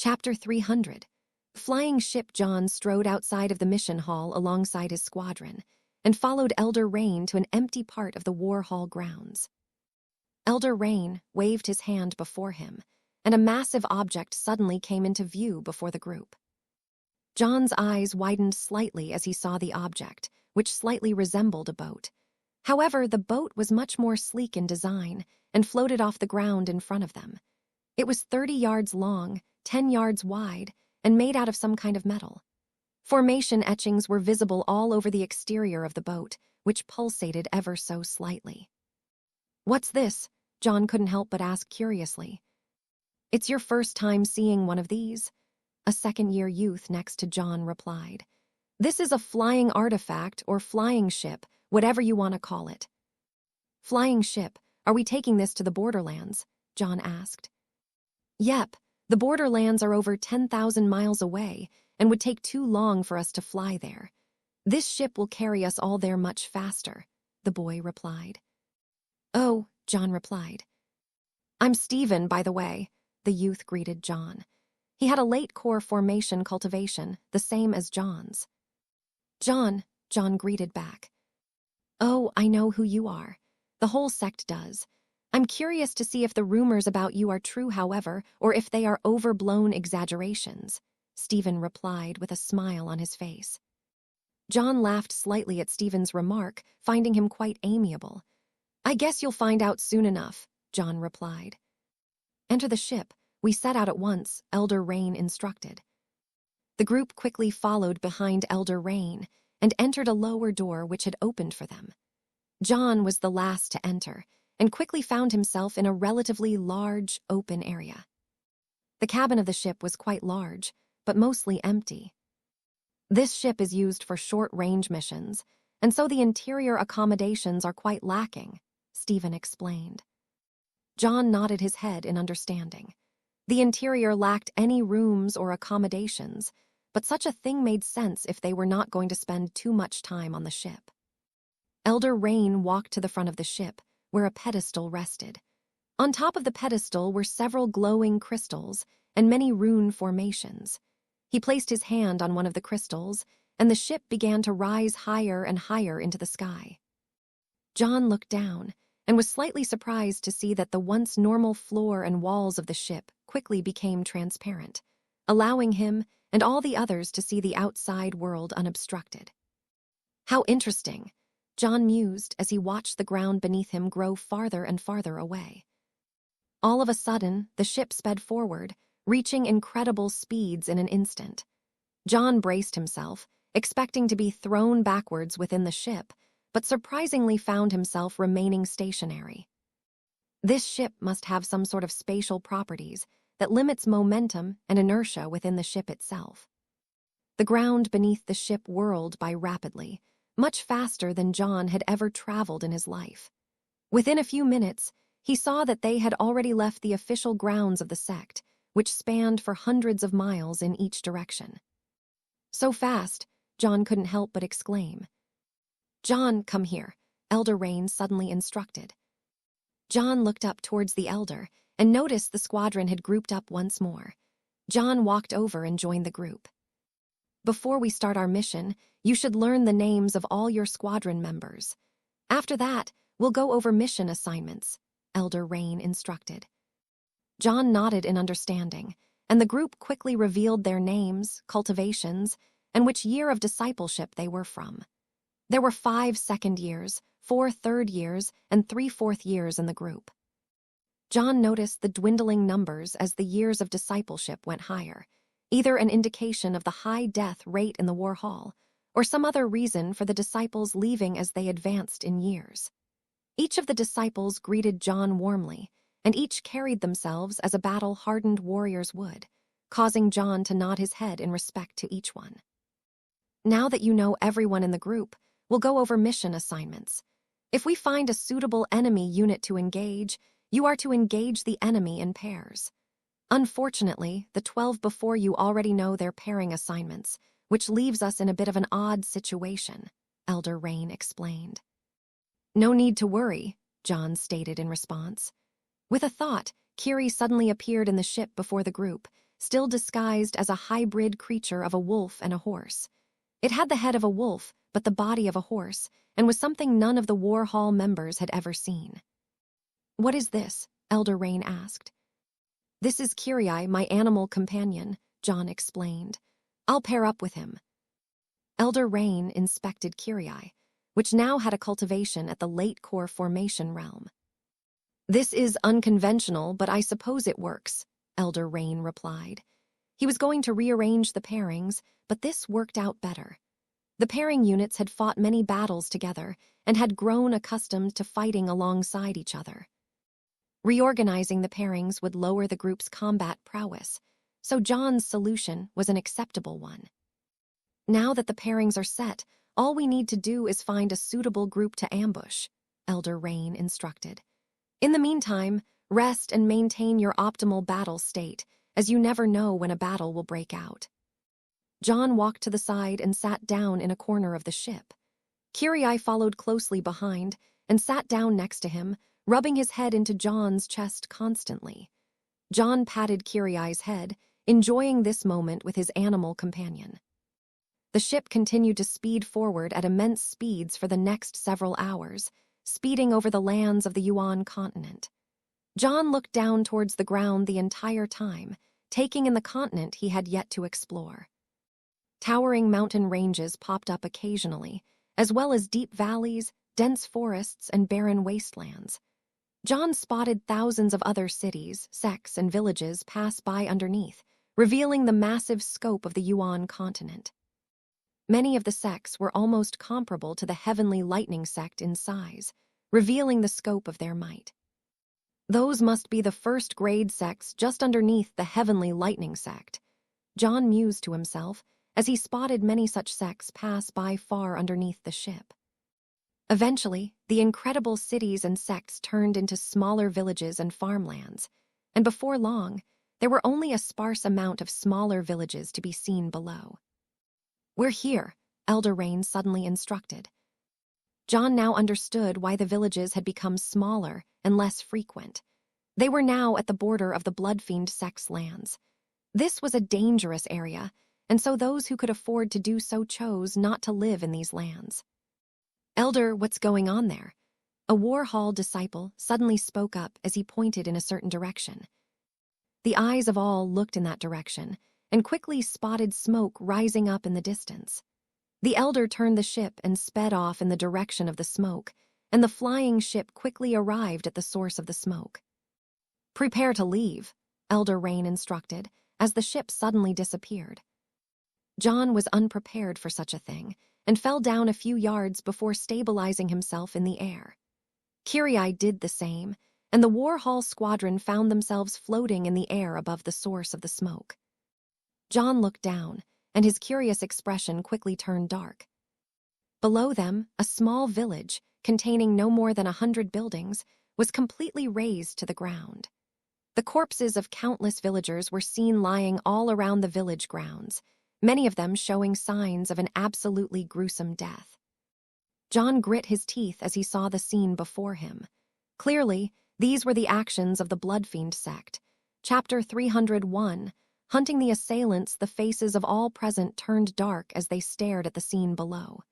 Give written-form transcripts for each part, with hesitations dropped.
Chapter 300. Flying ship. John strode outside of the mission hall alongside his squadron and followed Elder Rain to an empty part of the war hall grounds. Elder Rain waved his hand before him, and a massive object suddenly came into view before the group. John's eyes widened slightly as he saw the object, which slightly resembled a boat. However, the boat was much more sleek in design and floated off the ground in front of them. It was 30 yards long, 10 yards wide, and made out of some kind of metal. Formation etchings were visible all over the exterior of the boat, which pulsated ever so slightly. "What's this?" John couldn't help but ask curiously. "It's your first time seeing one of these?" A second-year youth next to John replied. "This is a flying artifact or flying ship, whatever you want to call it." "Flying ship? Are we taking this to the borderlands?" John asked. "Yep. The borderlands are over 10,000 miles away and would take too long for us to fly there. This ship will carry us all there much faster," the boy replied. "Oh," John replied. "I'm Stephen, by the way," the youth greeted John. He had a late core formation cultivation, the same as John's. John greeted back. "Oh, I know who you are. The whole sect does. I'm curious to see if the rumors about you are true, however, or if they are overblown exaggerations," Stephen replied with a smile on his face. John laughed slightly at Stephen's remark, finding him quite amiable. "I guess you'll find out soon enough," John replied. "Enter the ship. We set out at once," Elder Rain instructed. The group quickly followed behind Elder Rain and entered a lower door which had opened for them. John was the last to enter, and quickly found himself in a relatively large, open area. The cabin of the ship was quite large, but mostly empty. "This ship is used for short-range missions, and so the interior accommodations are quite lacking," Stephen explained. John nodded his head in understanding. The interior lacked any rooms or accommodations, but such a thing made sense if they were not going to spend too much time on the ship. Elder Rain walked to the front of the ship, where a pedestal rested. On top of the pedestal were several glowing crystals and many rune formations. He placed his hand on one of the crystals, and the ship began to rise higher and higher into the sky. John looked down and was slightly surprised to see that the once normal floor and walls of the ship quickly became transparent, allowing him and all the others to see the outside world unobstructed. "How interesting," John mused as he watched the ground beneath him grow farther and farther away. All of a sudden, the ship sped forward, reaching incredible speeds in an instant. John braced himself, expecting to be thrown backwards within the ship, but surprisingly found himself remaining stationary. This ship must have some sort of spatial properties that limits momentum and inertia within the ship itself. The ground beneath the ship whirled by rapidly, much faster than John had ever traveled in his life. Within a few minutes, he saw that they had already left the official grounds of the sect, which spanned for hundreds of miles in each direction. "So fast," John couldn't help but exclaim. "John, come here," Elder Rain suddenly instructed. John looked up towards the elder and noticed the squadron had grouped up once more. John walked over and joined the group. "Before we start our mission, you should learn the names of all your squadron members. After that, we'll go over mission assignments," Elder Rain instructed. John nodded in understanding, and the group quickly revealed their names, cultivations, and which year of discipleship they were from. There were 5 second years, 4 third years, and 3 fourth years in the group. John noticed the dwindling numbers as the years of discipleship went higher, either an indication of the high death rate in the war hall, or some other reason for the disciples leaving as they advanced in years. Each of the disciples greeted John warmly, and each carried themselves as a battle-hardened warriors would, causing John to nod his head in respect to each one. "Now that you know everyone in the group, we'll go over mission assignments. If we find a suitable enemy unit to engage, you are to engage the enemy in pairs. Unfortunately, the 12 before you already know their pairing assignments, which leaves us in a bit of an odd situation," Elder Rain explained. "No need to worry," John stated in response. With a thought, Kiri suddenly appeared in the ship before the group, still disguised as a hybrid creature of a wolf and a horse. It had the head of a wolf, but the body of a horse, and was something none of the War Hall members had ever seen. "What is this?" Elder Rain asked. "This is Kyrie, my animal companion," John explained. "I'll pair up with him." Elder Rain inspected Kyrie, which now had a cultivation at the late core formation realm. "This is unconventional, but I suppose it works," Elder Rain replied. He was going to rearrange the pairings, but this worked out better. The pairing units had fought many battles together and had grown accustomed to fighting alongside each other. Reorganizing the pairings would lower the group's combat prowess, so John's solution was an acceptable one. "Now that the pairings are set, all we need to do is find a suitable group to ambush," Elder Rain instructed. "In the meantime, rest and maintain your optimal battle state, as you never know when a battle will break out." John walked to the side and sat down in a corner of the ship. Kyrie followed closely behind and sat down next to him, rubbing his head into John's chest constantly. John patted Kyrie's head, enjoying this moment with his animal companion. The ship continued to speed forward at immense speeds for the next several hours, speeding over the lands of the Yuan Continent. John looked down towards the ground the entire time, taking in the continent he had yet to explore. Towering mountain ranges popped up occasionally, as well as deep valleys, dense forests, and barren wastelands. John spotted thousands of other cities, sects, and villages pass by underneath, revealing the massive scope of the Yuan Continent. Many of the sects were almost comparable to the Heavenly Lightning sect in size, revealing the scope of their might. Those must be the first-grade sects just underneath the Heavenly Lightning sect, John mused to himself as he spotted many such sects pass by far underneath the ship. Eventually, the incredible cities and sects turned into smaller villages and farmlands, and before long, there were only a sparse amount of smaller villages to be seen below. "We're here," Elder Rain suddenly instructed. John now understood why the villages had become smaller and less frequent. They were now at the border of the Bloodfiend sect's lands. This was a dangerous area, and so those who could afford to do so chose not to live in these lands. "Elder, what's going on there?" A War Hall disciple suddenly spoke up as he pointed in a certain direction. The eyes of all looked in that direction, and quickly spotted smoke rising up in the distance. The elder turned the ship and sped off in the direction of the smoke, and the flying ship quickly arrived at the source of the smoke. "Prepare to leave," Elder Rain instructed, as the ship suddenly disappeared. John was unprepared for such a thing, and fell down a few yards before stabilizing himself in the air. Kyrie did the same, and the War Hall squadron found themselves floating in the air above the source of the smoke. John looked down, and his curious expression quickly turned dark. Below them, a small village, containing no more than 100 buildings, was completely razed to the ground. The corpses of countless villagers were seen lying all around the village grounds, many of them showing signs of an absolutely gruesome death. John grit his teeth as he saw the scene before him. Clearly, these were the actions of the Bloodfiend sect. Chapter 301, Hunting the Assailants, the faces of all present turned dark as they stared at the scene below.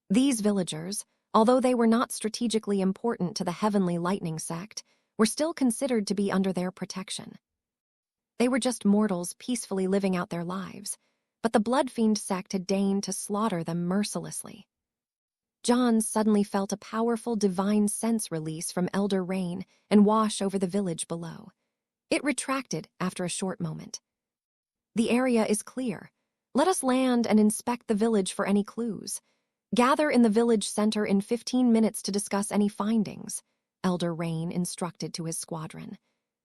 These villagers, although they were not strategically important to the Heavenly Lightning sect, were still considered to be under their protection. They were just mortals peacefully living out their lives, but the Bloodfiend sect had deigned to slaughter them mercilessly. John suddenly felt a powerful divine sense release from Elder Rain and wash over the village below. It retracted after a short moment. "The area is clear. Let us land and inspect the village for any clues. Gather in the village center in 15 minutes to discuss any findings," Elder Rain instructed to his squadron.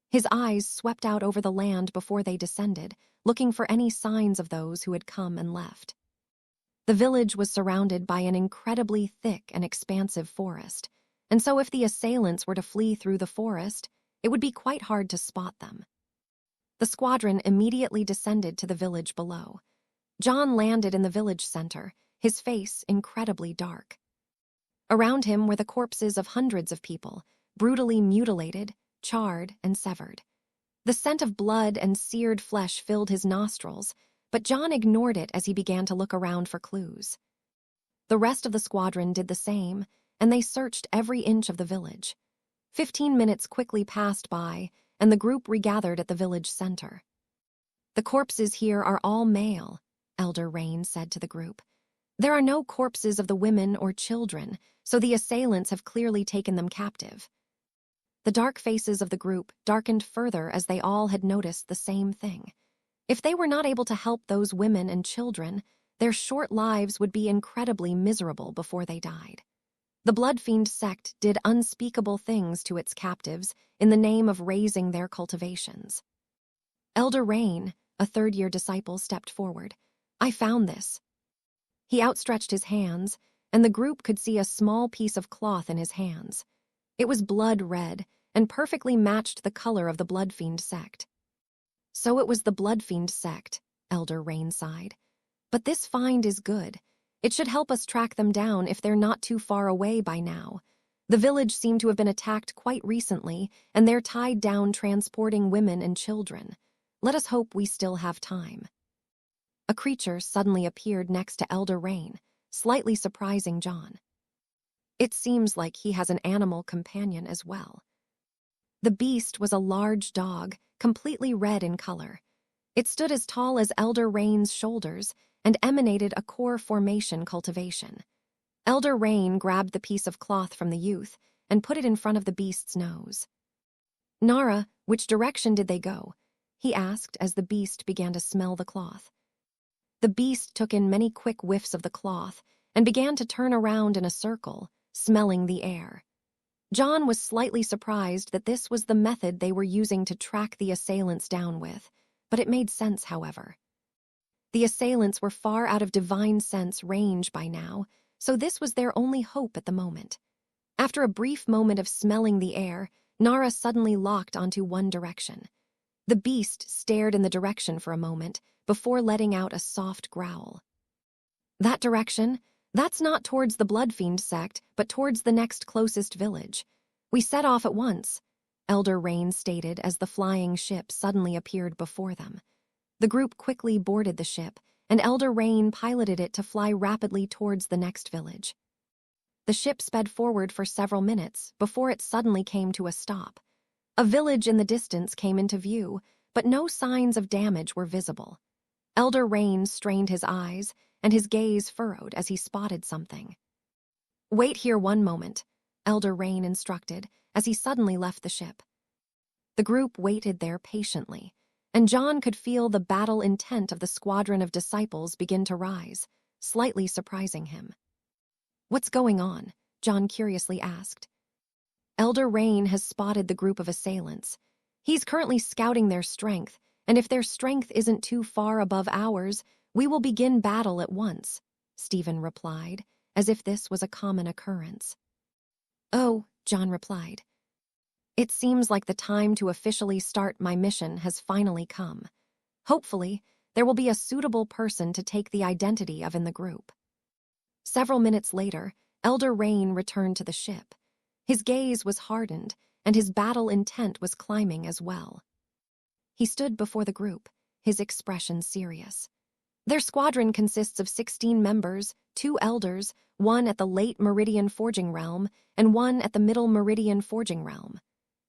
His eyes swept out over the land before they descended, looking for any signs of those who had come and left. The village was surrounded by an incredibly thick and expansive forest, and so if the assailants were to flee through the forest, it would be quite hard to spot them. The squadron immediately descended to the village below. John landed in the village center, his face incredibly dark. Around him were the corpses of hundreds of people, brutally mutilated, charred, and severed. The scent of blood and seared flesh filled his nostrils, but John ignored it as he began to look around for clues. The rest of the squadron did the same, and they searched every inch of the village. 15 minutes quickly passed by, and the group regathered at the village center. "The corpses here are all male," Elder Rain said to the group. "There are no corpses of the women or children, so the assailants have clearly taken them captive." The dark faces of the group darkened further as they all had noticed the same thing. If they were not able to help those women and children, their short lives would be incredibly miserable before they died. The Blood Fiend sect did unspeakable things to its captives in the name of raising their cultivations. Elder Rain, a third-year disciple, stepped forward. "I found this." He outstretched his hands, and the group could see a small piece of cloth in his hands. It was blood red and perfectly matched the color of the Blood Fiend sect. "So it was the Blood Fiend sect," Elder Rain sighed. "But this find is good. It should help us track them down if they're not too far away by now. The village seemed to have been attacked quite recently, and they're tied down transporting women and children. Let us hope we still have time." A creature suddenly appeared next to Elder Rain, slightly surprising John. It seems like he has an animal companion as well. The beast was a large dog, completely red in color. It stood as tall as Elder Rain's shoulders and emanated a core formation cultivation. Elder Rain grabbed the piece of cloth from the youth and put it in front of the beast's nose. "Nara, which direction did they go?" he asked as the beast began to smell the cloth. The beast took in many quick whiffs of the cloth and began to turn around in a circle, smelling the air. John was slightly surprised that this was the method they were using to track the assailants down with, but it made sense, however. The assailants were far out of divine sense range by now, so this was their only hope at the moment. After a brief moment of smelling the air, Nara suddenly locked onto one direction. The beast stared in the direction for a moment before letting out a soft growl. "That direction? That's not towards the Blood Fiend sect, but towards the next closest village. We set off at once," Elder Rain stated as the flying ship suddenly appeared before them. The group quickly boarded the ship, and Elder Rain piloted it to fly rapidly towards the next village. The ship sped forward for several minutes before it suddenly came to a stop. A village in the distance came into view, but no signs of damage were visible. Elder Rain strained his eyes, and his gaze furrowed as he spotted something. "Wait here one moment," Elder Rain instructed as he suddenly left the ship. The group waited there patiently, and John could feel the battle intent of the squadron of disciples begin to rise, slightly surprising him. "What's going on?" John curiously asked. "Elder Rain has spotted the group of assailants. He's currently scouting their strength, and if their strength isn't too far above ours, we will begin battle at once," Stephen replied, as if this was a common occurrence. "Oh," John replied. "It seems like the time to officially start my mission has finally come. Hopefully, there will be a suitable person to take the identity of in the group." Several minutes later, Elder Rain returned to the ship. His gaze was hardened, and his battle intent was climbing as well. He stood before the group, his expression serious. "Their squadron consists of 16 members, 2 elders, 1 at the late Meridian Forging Realm, and 1 at the middle Meridian Forging Realm.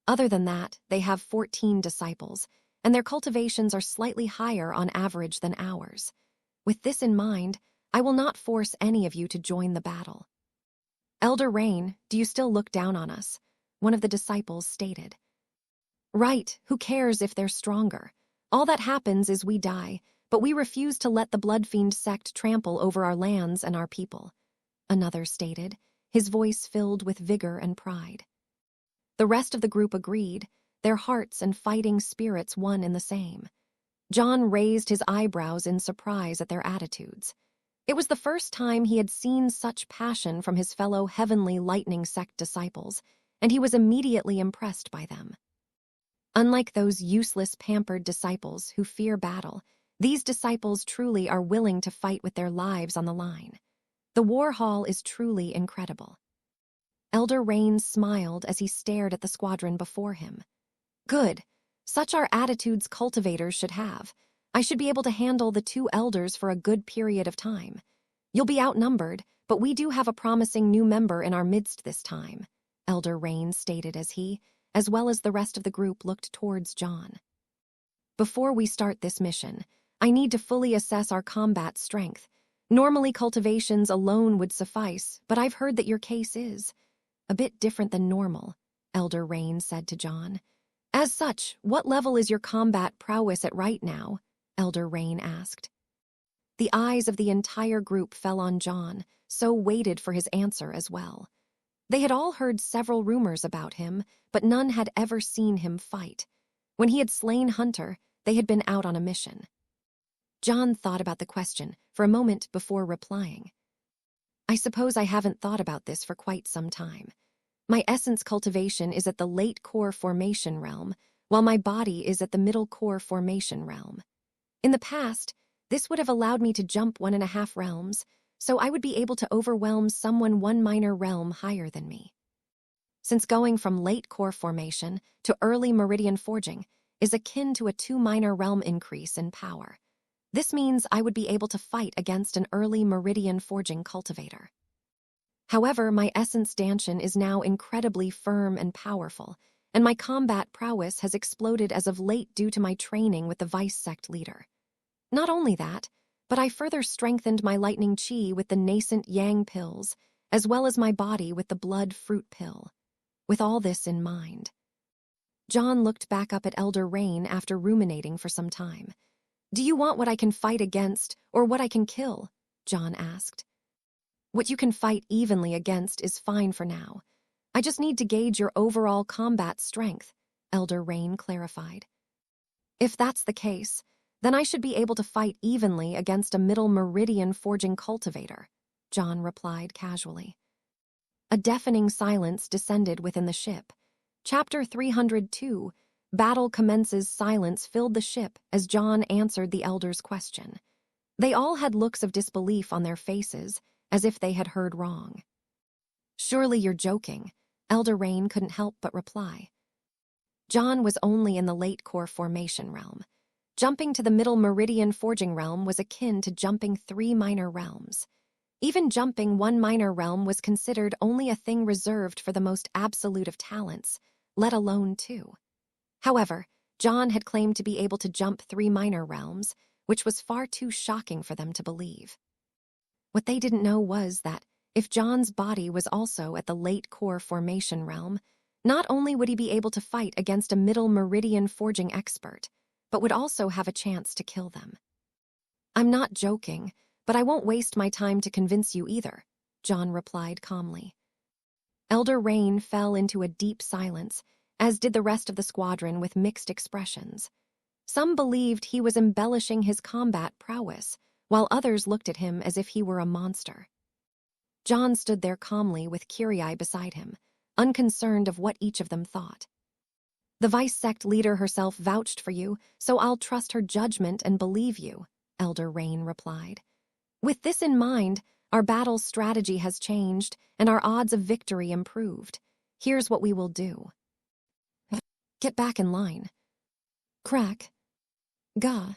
Other than that, they have 14 disciples, and their cultivations are slightly higher on average than ours. With this in mind, I will not force any of you to join the battle." "Elder Rain, do you still look down on us?" one of the disciples stated. "Right, who cares if they're stronger? All that happens is we die, but we refuse to let the Blood Fiend sect trample over our lands and our people," another stated, his voice filled with vigor and pride. The rest of the group agreed, their hearts and fighting spirits one in the same. John raised his eyebrows in surprise at their attitudes. It was the first time he had seen such passion from his fellow Heavenly Lightning Sect disciples, and he was immediately impressed by them. Unlike those useless, pampered disciples who fear battle, these disciples truly are willing to fight with their lives on the line. The war hall is truly incredible. Elder Rain smiled as he stared at the squadron before him. "Good. Such are attitudes cultivators should have. I should be able to handle the 2 elders for a good period of time. You'll be outnumbered, but we do have a promising new member in our midst this time, Elder Rain stated as he, as well as the rest of the group, looked towards John. Before we start this mission, I need to fully assess our combat strength. Normally cultivations alone would suffice, but I've heard that your case is a bit different than normal, Elder Rain said to John. As such, what level is your combat prowess at right now? Elder Rain asked. The eyes of the entire group fell on John, so waited for his answer as well. They had all heard several rumors about him, but none had ever seen him fight. When he had slain Hunter, they had been out on a mission. John thought about the question for a moment before replying. I suppose I haven't thought about this for quite some time. My essence cultivation is at the late core formation realm, while my body is at the middle core formation realm. In the past, this would have allowed me to jump 1.5 realms, so I would be able to overwhelm someone 1 minor realm higher than me. Since going from late core formation to early meridian forging is akin to a 2 minor realm increase in power, this means I would be able to fight against an early meridian forging cultivator. However, my essence stanchion is now incredibly firm and powerful, and my combat prowess has exploded as of late due to my training with the vice sect leader. Not only that, but I further strengthened my lightning chi with the nascent yang pills, as well as my body with the blood fruit pill. With all this in mind, John looked back up at Elder Rain after ruminating for some time. Do you want what I can fight against, or what I can kill? John asked. What you can fight evenly against is fine for now. I just need to gauge your overall combat strength, Elder Rain clarified. If that's the case, then I should be able to fight evenly against a middle meridian forging cultivator, John replied casually. A deafening silence descended within the ship. Chapter 302, Battle Commences. Silence filled the ship as John answered the elder's question. They all had looks of disbelief on their faces, as if they had heard wrong. Surely you're joking, Elder Rain couldn't help but reply. John was only in the late core formation realm. Jumping to the middle meridian forging realm was akin to jumping 3 minor realms. Even jumping 1 minor realm was considered only a thing reserved for the most absolute of talents, let alone 2. However, John had claimed to be able to jump 3 minor realms, which was far too shocking for them to believe. What they didn't know was that, if John's body was also at the late core formation realm, not only would he be able to fight against a middle meridian forging expert, but would also have a chance to kill them. I'm not joking, but I won't waste my time to convince you either, John replied calmly. Elder Rain fell into a deep silence, as did the rest of the squadron with mixed expressions. Some believed he was embellishing his combat prowess, while others looked at him as if he were a monster. John stood there calmly with Kyrie beside him, unconcerned of what each of them thought. The vice sect leader herself vouched for you, so I'll trust her judgment and believe you, Elder Rain replied. With this in mind, our battle strategy has changed and our odds of victory improved. Here's what we will do. Get back in line. Crack. Gah.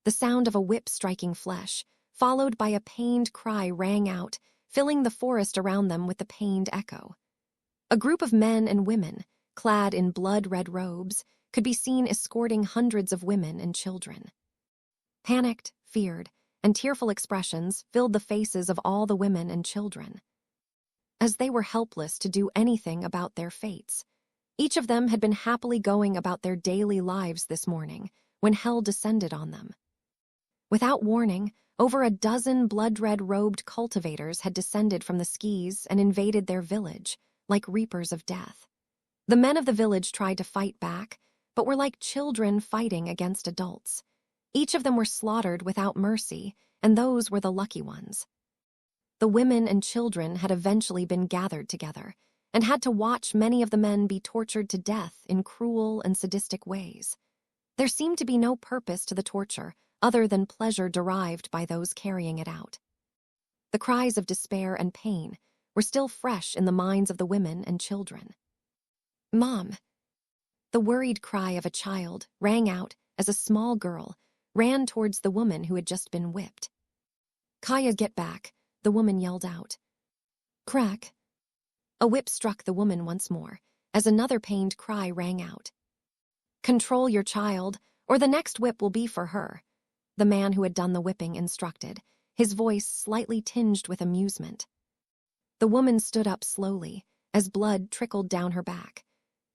The sound of a whip striking flesh, followed by a pained cry, rang out, filling the forest around them with the pained echo. A group of men and women, clad in blood-red robes, could be seen escorting hundreds of women and children. Panicked, feared, and tearful expressions filled the faces of all the women and children, as they were helpless to do anything about their fates. Each of them had been happily going about their daily lives this morning, when hell descended on them. Without warning, over a dozen blood-red-robed cultivators had descended from the skis and invaded their village, like reapers of death. The men of the village tried to fight back, but were like children fighting against adults. Each of them were slaughtered without mercy, and those were the lucky ones. The women and children had eventually been gathered together, and had to watch many of the men be tortured to death in cruel and sadistic ways. There seemed to be no purpose to the torture, other than pleasure derived by those carrying it out. The cries of despair and pain were still fresh in the minds of the women and children. Mom, The worried cry of a child rang out as a small girl ran towards the woman who had just been whipped. "Kaya, get back," the woman yelled out. Crack. A whip struck the woman once more, as another pained cry rang out. "Control your child, or the next whip will be for her," the man who had done the whipping instructed, his voice slightly tinged with amusement. The woman stood up slowly, as blood trickled down her back.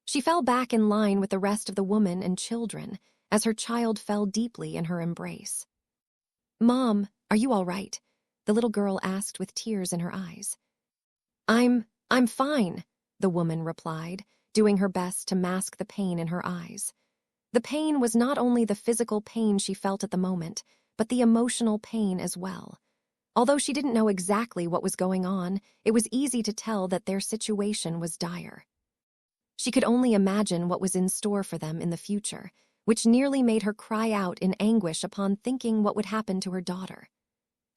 She fell back in line with the rest of the woman and children, as her child fell deeply in her embrace. "Mom, are you all right?" the little girl asked with tears in her eyes. I'm fine," the woman replied, doing her best to mask the pain in her eyes. The pain was not only the physical pain she felt at the moment, but the emotional pain as well. Although she didn't know exactly what was going on, it was easy to tell that their situation was dire. She could only imagine what was in store for them in the future, which nearly made her cry out in anguish upon thinking what would happen to her daughter.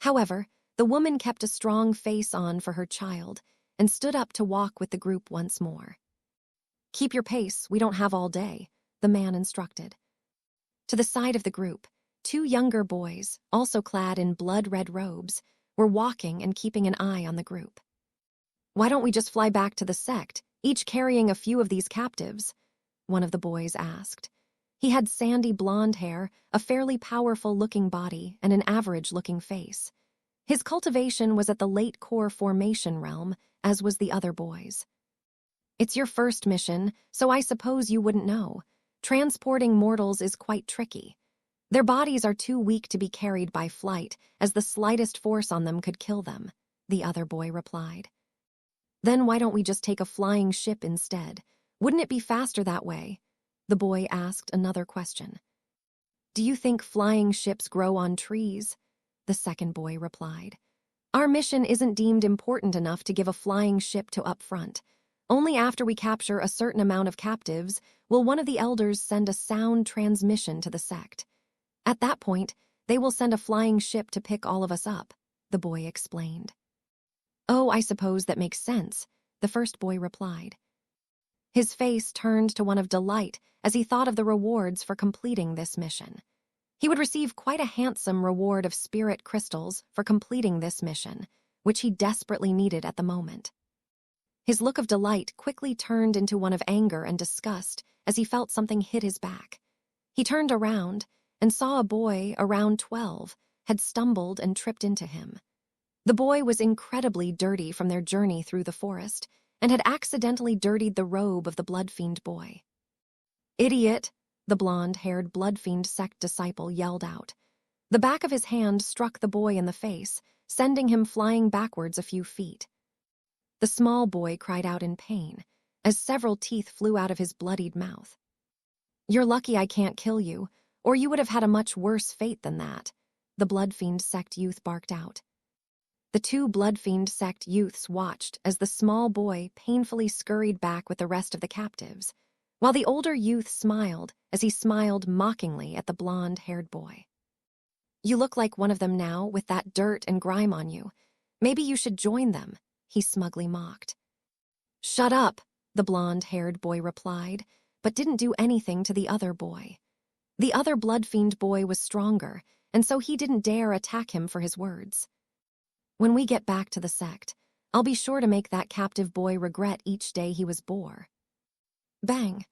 However, the woman kept a strong face on for her child and stood up to walk with the group once more. "Keep your pace, we don't have all day," the man instructed. To the side of the group, two younger boys, also clad in blood-red robes, were walking and keeping an eye on the group. "Why don't we just fly back to the sect, each carrying a few of these captives?" one of the boys asked. He had sandy blonde hair, a fairly powerful-looking body, and an average-looking face. His cultivation was at the late core formation realm, as was the other boys. "It's your first mission, so I suppose you wouldn't know. Transporting mortals is quite tricky. Their bodies are too weak to be carried by flight, as the slightest force on them could kill them," the other boy replied. "Then why don't we just take a flying ship instead? Wouldn't it be faster that way?" the boy asked another question. "Do you think flying ships grow on trees?" the second boy replied. "Our mission isn't deemed important enough to give a flying ship to up front. Only after we capture a certain amount of captives will one of the elders send a sound transmission to the sect. At that point, they will send a flying ship to pick all of us up," the boy explained. "Oh, I suppose that makes sense," the first boy replied. His face turned to one of delight as he thought of the rewards for completing this mission. He would receive quite a handsome reward of spirit crystals for completing this mission, which he desperately needed at the moment. His look of delight quickly turned into one of anger and disgust as he felt something hit his back. He turned around and saw a boy around 12 had stumbled and tripped into him. The boy was incredibly dirty from their journey through the forest and had accidentally dirtied the robe of the bloodfiend boy. "Idiot!" the blonde-haired bloodfiend sect disciple yelled out. The back of his hand struck the boy in the face, sending him flying backwards a few feet. The small boy cried out in pain, as several teeth flew out of his bloodied mouth. "You're lucky I can't kill you, or you would have had a much worse fate than that," the bloodfiend sect youth barked out. The two bloodfiend sect youths watched as the small boy painfully scurried back with the rest of the captives, while the older youth smiled as he smiled mockingly at the blonde-haired boy. "You look like one of them now, with that dirt and grime on you. Maybe you should join them," he smugly mocked. "Shut up," the blonde-haired boy replied, but didn't do anything to the other boy. The other bloodfiend boy was stronger, and so he didn't dare attack him for his words. "When we get back to the sect, I'll be sure to make that captive boy regret each day he was bore." Bang!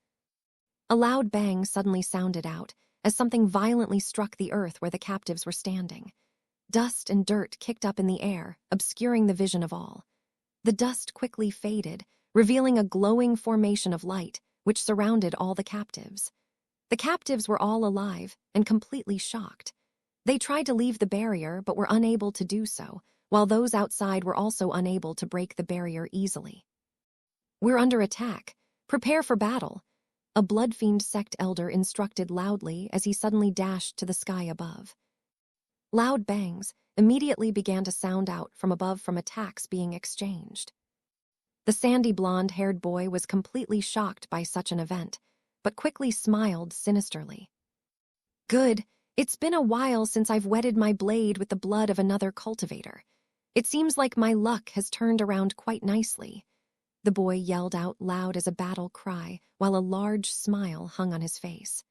A loud bang suddenly sounded out as something violently struck the earth where the captives were standing. Dust and dirt kicked up in the air, obscuring the vision of all. The dust quickly faded, revealing a glowing formation of light, which surrounded all the captives. The captives were all alive and completely shocked. They tried to leave the barrier but were unable to do so, while those outside were also unable to break the barrier easily. "We're under attack. Prepare for battle," a bloodfiend sect elder instructed loudly as he suddenly dashed to the sky above. Loud bangs immediately began to sound out from above from attacks being exchanged. The sandy blonde-haired boy was completely shocked by such an event, but quickly smiled sinisterly. "Good. It's been a while since I've wetted my blade with the blood of another cultivator. It seems like my luck has turned around quite nicely." The boy yelled out loud as a battle cry, while a large smile hung on his face.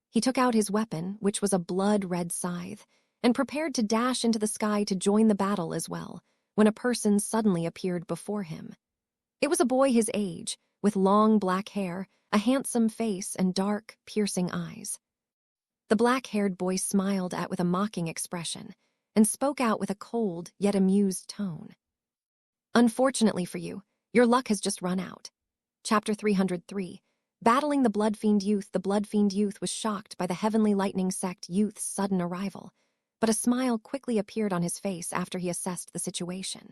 He took out his weapon, which was a blood-red scythe, and prepared to dash into the sky to join the battle as well, when a person suddenly appeared before him. It was a boy his age, with long black hair, a handsome face, and dark, piercing eyes. The black-haired boy smiled with a mocking expression, and spoke out with a cold yet amused tone. "Unfortunately for you, your luck has just run out." Chapter 303. Battling the Bloodfiend Youth. The Bloodfiend Youth was shocked by the Heavenly Lightning Sect youth's sudden arrival, but a smile quickly appeared on his face after he assessed the situation.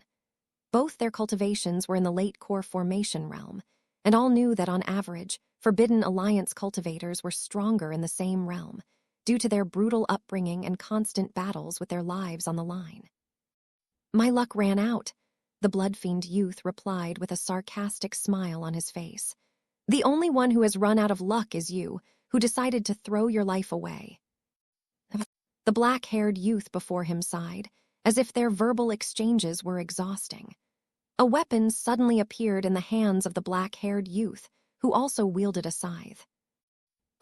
Both their cultivations were in the late core formation realm, and all knew that on average, Forbidden Alliance cultivators were stronger in the same realm, due to their brutal upbringing and constant battles with their lives on the line. "My luck ran out," the Bloodfiend Youth replied with a sarcastic smile on his face. "The only one who has run out of luck is you, who decided to throw your life away." The black-haired youth before him sighed, as if their verbal exchanges were exhausting. A weapon suddenly appeared in the hands of the black-haired youth, who also wielded a scythe.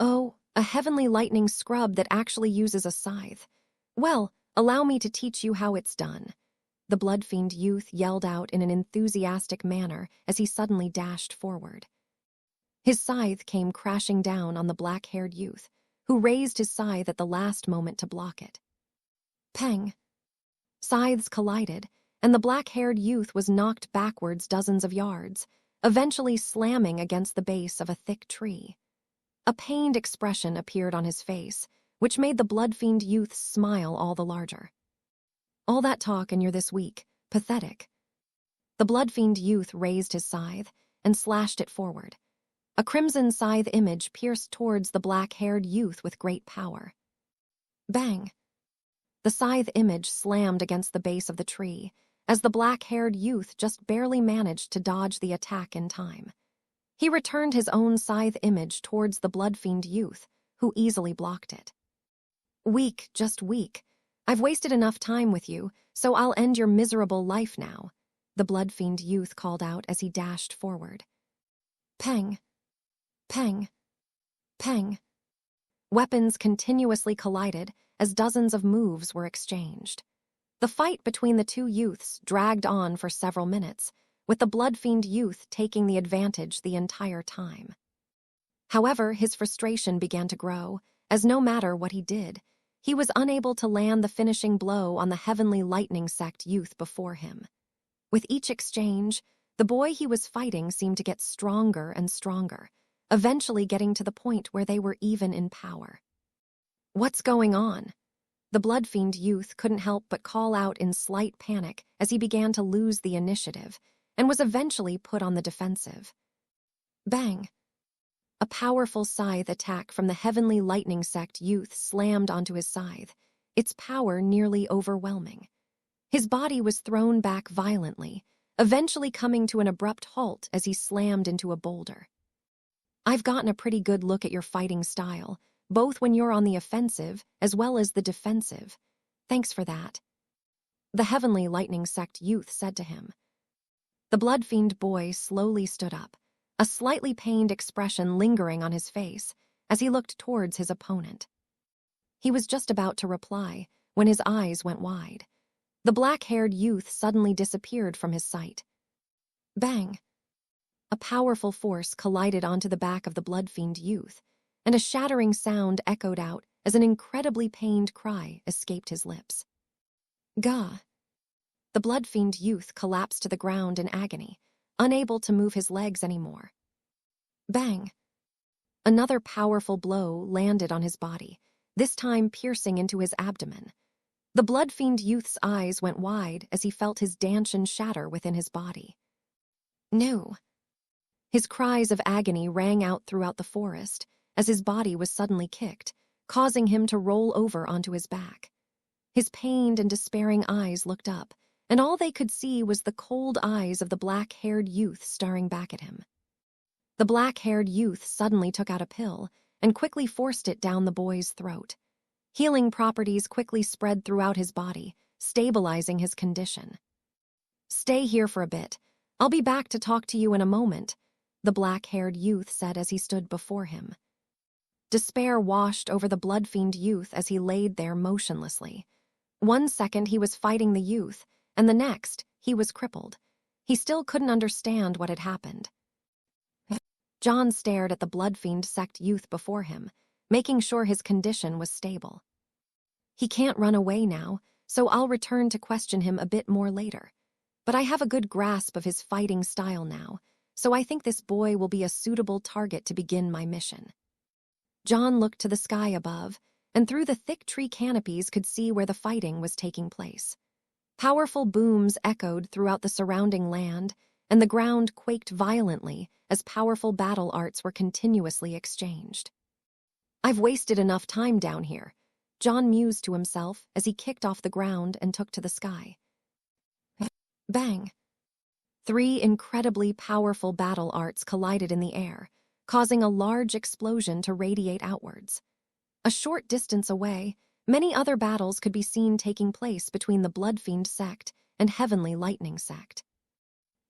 "Oh, a heavenly lightning scrub that actually uses a scythe. Well, allow me to teach you how it's done," the Bloodfiend Youth yelled out in an enthusiastic manner as he suddenly dashed forward. His scythe came crashing down on the black-haired youth, who raised his scythe at the last moment to block it. Pang! Scythes collided, and the black-haired youth was knocked backwards dozens of yards, eventually slamming against the base of a thick tree. A pained expression appeared on his face, which made the Bloodfiend Youth smile all the larger. "All that talk and you're this weak. Pathetic." The Bloodfiend Youth raised his scythe and slashed it forward. A crimson scythe image pierced towards the black-haired youth with great power. Bang! The scythe image slammed against the base of the tree, as the black-haired youth just barely managed to dodge the attack in time. He returned his own scythe image towards the Bloodfiend Youth, who easily blocked it. "Weak, just weak. I've wasted enough time with you, so I'll end your miserable life now," the Bloodfiend Youth called out as he dashed forward. Pang! Pang! Pang! Weapons continuously collided as dozens of moves were exchanged. The fight between the two youths dragged on for several minutes, with the Bloodfiend Youth taking the advantage the entire time. However, his frustration began to grow, as no matter what he did, he was unable to land the finishing blow on the Heavenly Lightning Sect youth before him. With each exchange, the boy he was fighting seemed to get stronger and stronger, eventually getting to the point where they were even in power. "What's going on?" The Bloodfiend Youth couldn't help but call out in slight panic as he began to lose the initiative, and was eventually put on the defensive. Bang! A powerful scythe attack from the Heavenly Lightning Sect youth slammed onto his scythe, its power nearly overwhelming. His body was thrown back violently, eventually coming to an abrupt halt as he slammed into a boulder. "I've gotten a pretty good look at your fighting style, both when you're on the offensive as well as the defensive. Thanks for that," the Heavenly Lightning Sect youth said to him. The Bloodfiend boy slowly stood up, a slightly pained expression lingering on his face as he looked towards his opponent. He was just about to reply when his eyes went wide. The black-haired youth suddenly disappeared from his sight. Bang! A powerful force collided onto the back of the Bloodfiend youth, and a shattering sound echoed out as an incredibly pained cry escaped his lips. Gah! The Bloodfiend youth collapsed to the ground in agony, unable to move his legs anymore. Bang! Another powerful blow landed on his body, this time piercing into his abdomen. The Bloodfiend youth's eyes went wide as he felt his dantian shatter within his body. No! His cries of agony rang out throughout the forest as his body was suddenly kicked, causing him to roll over onto his back. His pained and despairing eyes looked up, and all they could see was the cold eyes of the black-haired youth staring back at him. The black-haired youth suddenly took out a pill and quickly forced it down the boy's throat. Healing properties quickly spread throughout his body, stabilizing his condition. "Stay here for a bit. I'll be back to talk to you in a moment, the black-haired youth said as he stood before him. Despair washed over the blood-fiend youth as he laid there motionlessly. 1 second he was fighting the youth, and the next, he was crippled. He still couldn't understand what had happened. John stared at the blood-fiend sect youth before him, making sure his condition was stable. He can't run away now, so I'll return to question him a bit more later. But I have a good grasp of his fighting style now, so I think this boy will be a suitable target to begin my mission. John looked to the sky above, and through the thick tree canopies could see where the fighting was taking place. Powerful booms echoed throughout the surrounding land, and the ground quaked violently as powerful battle arts were continuously exchanged. I've wasted enough time down here, John mused to himself as he kicked off the ground and took to the sky. Bang! 3 incredibly powerful battle arts collided in the air, causing a large explosion to radiate outwards. A short distance away, many other battles could be seen taking place between the Bloodfiend sect and Heavenly Lightning sect.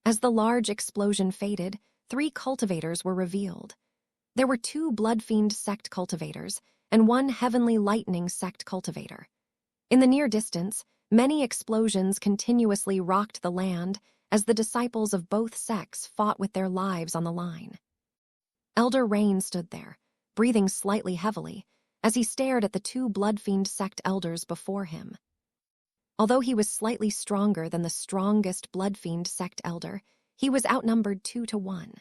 As the large explosion faded, 3 cultivators were revealed. There were 2 Bloodfiend sect cultivators and 1 Heavenly Lightning sect cultivator. In the near distance, many explosions continuously rocked the land as the disciples of both sects fought with their lives on the line. Elder Rain stood there, breathing slightly heavily, as he stared at the 2 Bloodfiend sect elders before him. Although he was slightly stronger than the strongest Bloodfiend sect elder, he was outnumbered 2 to 1.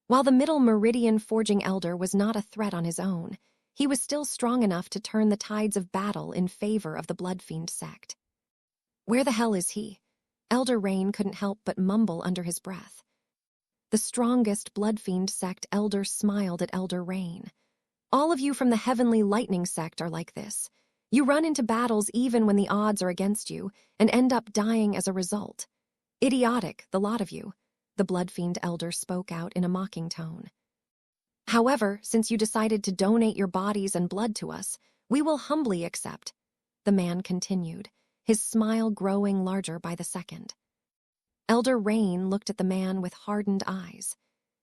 While the Middle Meridian Forging Elder was not a threat on his own, he was still strong enough to turn the tides of battle in favor of the Bloodfiend sect. Where the hell is he? Elder Rain couldn't help but mumble under his breath. The strongest Bloodfiend sect elder smiled at Elder Rain. All of you from the Heavenly Lightning sect are like this. You run into battles even when the odds are against you and end up dying as a result. Idiotic, the lot of you, the Bloodfiend elder spoke out in a mocking tone. However, since you decided to donate your bodies and blood to us, we will humbly accept, the man continued, his smile growing larger by the second. Elder Rain looked at the man with hardened eyes.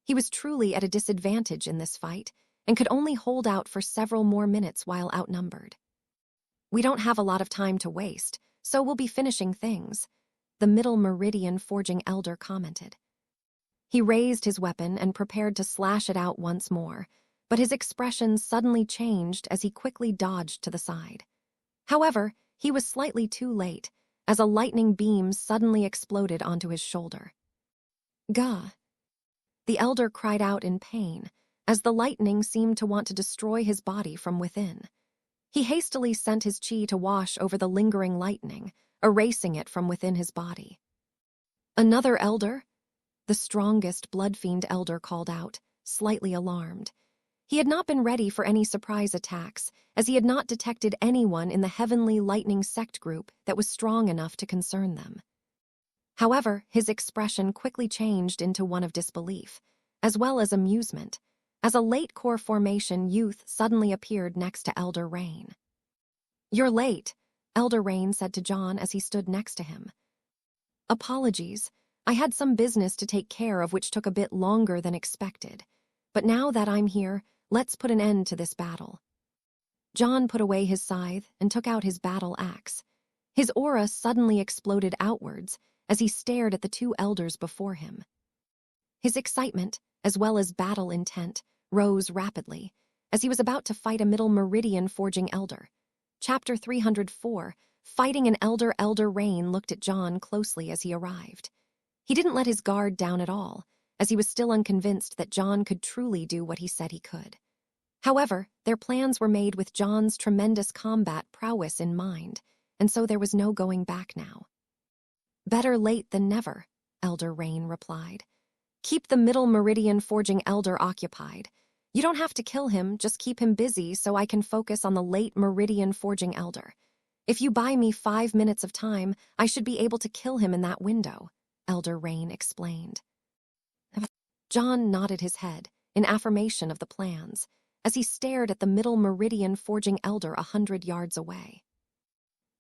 He was truly at a disadvantage in this fight and could only hold out for several more minutes while outnumbered. We don't have a lot of time to waste, so we'll be finishing things, the Middle Meridian Forging Elder commented. He raised his weapon and prepared to slash it out once more, but his expression suddenly changed as he quickly dodged to the side. However, he was slightly too late, as a lightning beam suddenly exploded onto his shoulder. Gah! The elder cried out in pain, as the lightning seemed to want to destroy his body from within. He hastily sent his chi to wash over the lingering lightning, erasing it from within his body. Another elder? The strongest Bloodfiend elder called out, slightly alarmed. He had not been ready for any surprise attacks, as he had not detected anyone in the Heavenly Lightning sect group that was strong enough to concern them. However, his expression quickly changed into one of disbelief, as well as amusement, as a late core formation youth suddenly appeared next to Elder Rain. You're late, Elder Rain said to John as he stood next to him. Apologies. I had some business to take care of which took a bit longer than expected. But now that I'm here, let's put an end to this battle. John put away his scythe and took out his battle axe. His aura suddenly exploded outwards as he stared at the 2 elders before him. His excitement, as well as battle intent, rose rapidly as he was about to fight a Middle Meridian Forging Elder. Chapter 304, Fighting an Elder. Elder Rain looked at John closely as he arrived. He didn't let his guard down at all, as he was still unconvinced that John could truly do what he said he could. However, their plans were made with John's tremendous combat prowess in mind, and so there was no going back now. Better late than never, Elder Rain replied. Keep the Middle Meridian Forging Elder occupied. You don't have to kill him, just keep him busy so I can focus on the late Meridian Forging Elder. If you buy me 5 minutes of time, I should be able to kill him in that window, Elder Rain explained. John nodded his head in affirmation of the plans as he stared at the Middle Meridian Forging Elder 100 yards away.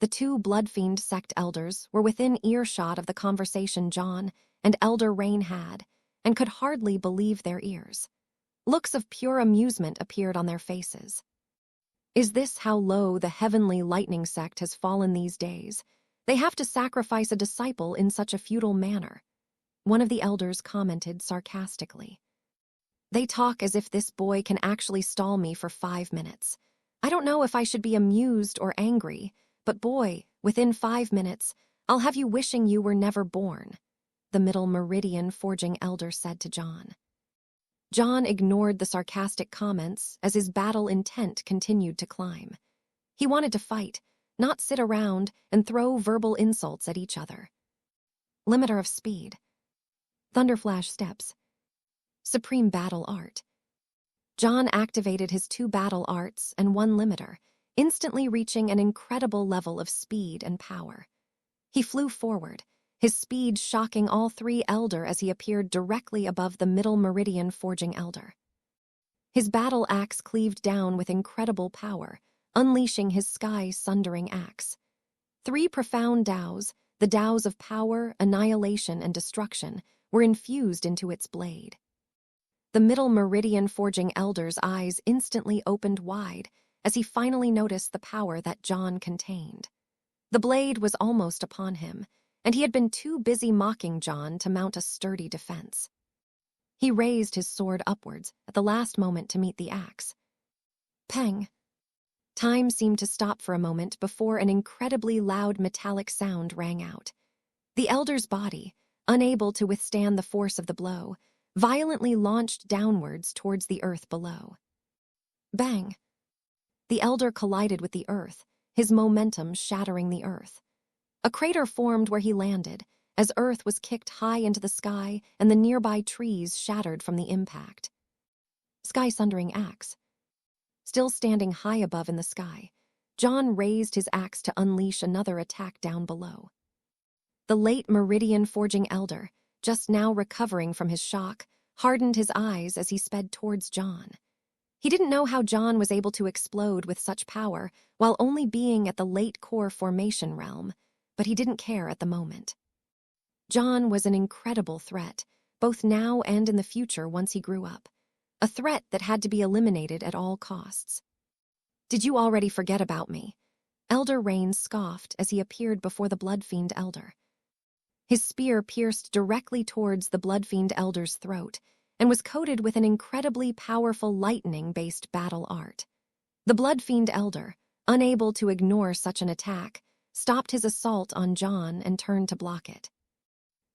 The two Bloodfiend sect elders were within earshot of the conversation John and Elder Rain had, and could hardly believe their ears. Looks of pure amusement appeared on their faces. Is this how low the heavenly lightning sect has fallen these days? They have to sacrifice a disciple in such a futile manner. One of the elders commented sarcastically. They talk as if this boy can actually stall me for 5 minutes. I don't know if I should be amused or angry, but boy, within 5 minutes, I'll have you wishing you were never born, the Middle Meridian Forging elder said to John. John ignored the sarcastic comments as his battle intent continued to climb. He wanted to fight, not sit around and throw verbal insults at each other. Limiter of speed. Thunderflash steps. Supreme battle art. John activated his 2 battle arts and 1 limiter, instantly reaching an incredible level of speed and power. He flew forward, his speed shocking all 3 elder as he appeared directly above the Middle Meridian Forging elder. His battle axe cleaved down with incredible power, unleashing his sky-sundering axe. 3 profound Taos, the Taos of power, annihilation, and destruction, were infused into its blade. The Middle Meridian Forging elder's eyes instantly opened wide as he finally noticed the power that John contained. The blade was almost upon him, and he had been too busy mocking John to mount a sturdy defense. He raised his sword upwards at the last moment to meet the axe. Pang! Time seemed to stop for a moment before an incredibly loud metallic sound rang out. The elder's body, unable to withstand the force of the blow, violently launched downwards towards the earth below. Bang! The elder collided with the earth, his momentum shattering the earth. A crater formed where he landed, as earth was kicked high into the sky and the nearby trees shattered from the impact. Sky-sundering axe. Still standing high above in the sky, John raised his axe to unleash another attack down below. The late Meridian Forging elder, just now recovering from his shock, hardened his eyes as he sped towards John. He didn't know how John was able to explode with such power while only being at the late core formation realm, but he didn't care at the moment. John was an incredible threat, both now and in the future once he grew up. A threat that had to be eliminated at all costs. Did you already forget about me? Elder Rain scoffed as he appeared before the Bloodfiend elder. His spear pierced directly towards the Bloodfiend elder's throat and was coated with an incredibly powerful lightning-based battle art. The Bloodfiend elder, unable to ignore such an attack, stopped his assault on John and turned to block it.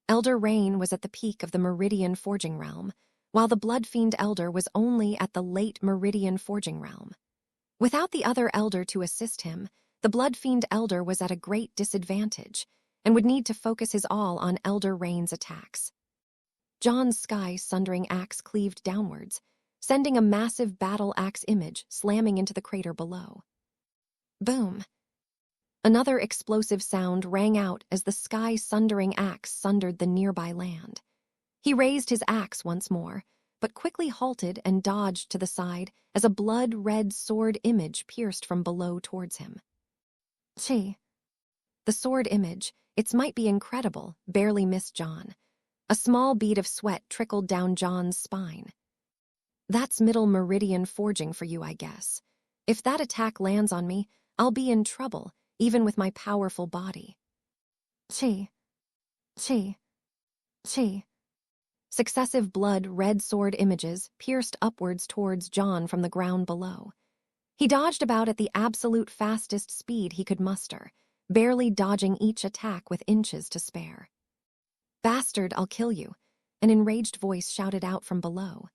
Elder Rain was at the peak of the Meridian Forging realm, while the Bloodfiend elder was only at the late Meridian Forging realm. Without the other elder to assist him, the Bloodfiend elder was at a great disadvantage and would need to focus his all on Elder Rain's attacks. John's sky-sundering axe cleaved downwards, sending a massive battle axe image slamming into the crater below. Boom! Another explosive sound rang out as the sky-sundering axe sundered the nearby land. He raised his axe once more, but quickly halted and dodged to the side as a blood-red sword image pierced from below towards him. Chi! The sword image, its might be incredible, barely missed John. A small bead of sweat trickled down John's spine. That's Middle Meridian Forging for you, I guess. If that attack lands on me, I'll be in trouble, even with my powerful body. Chi. Chi. Chi. Successive blood-red sword images pierced upwards towards John from the ground below. He dodged about at the absolute fastest speed he could muster, barely dodging each attack with inches to spare. Bastard, I'll kill you, an enraged voice shouted out from below.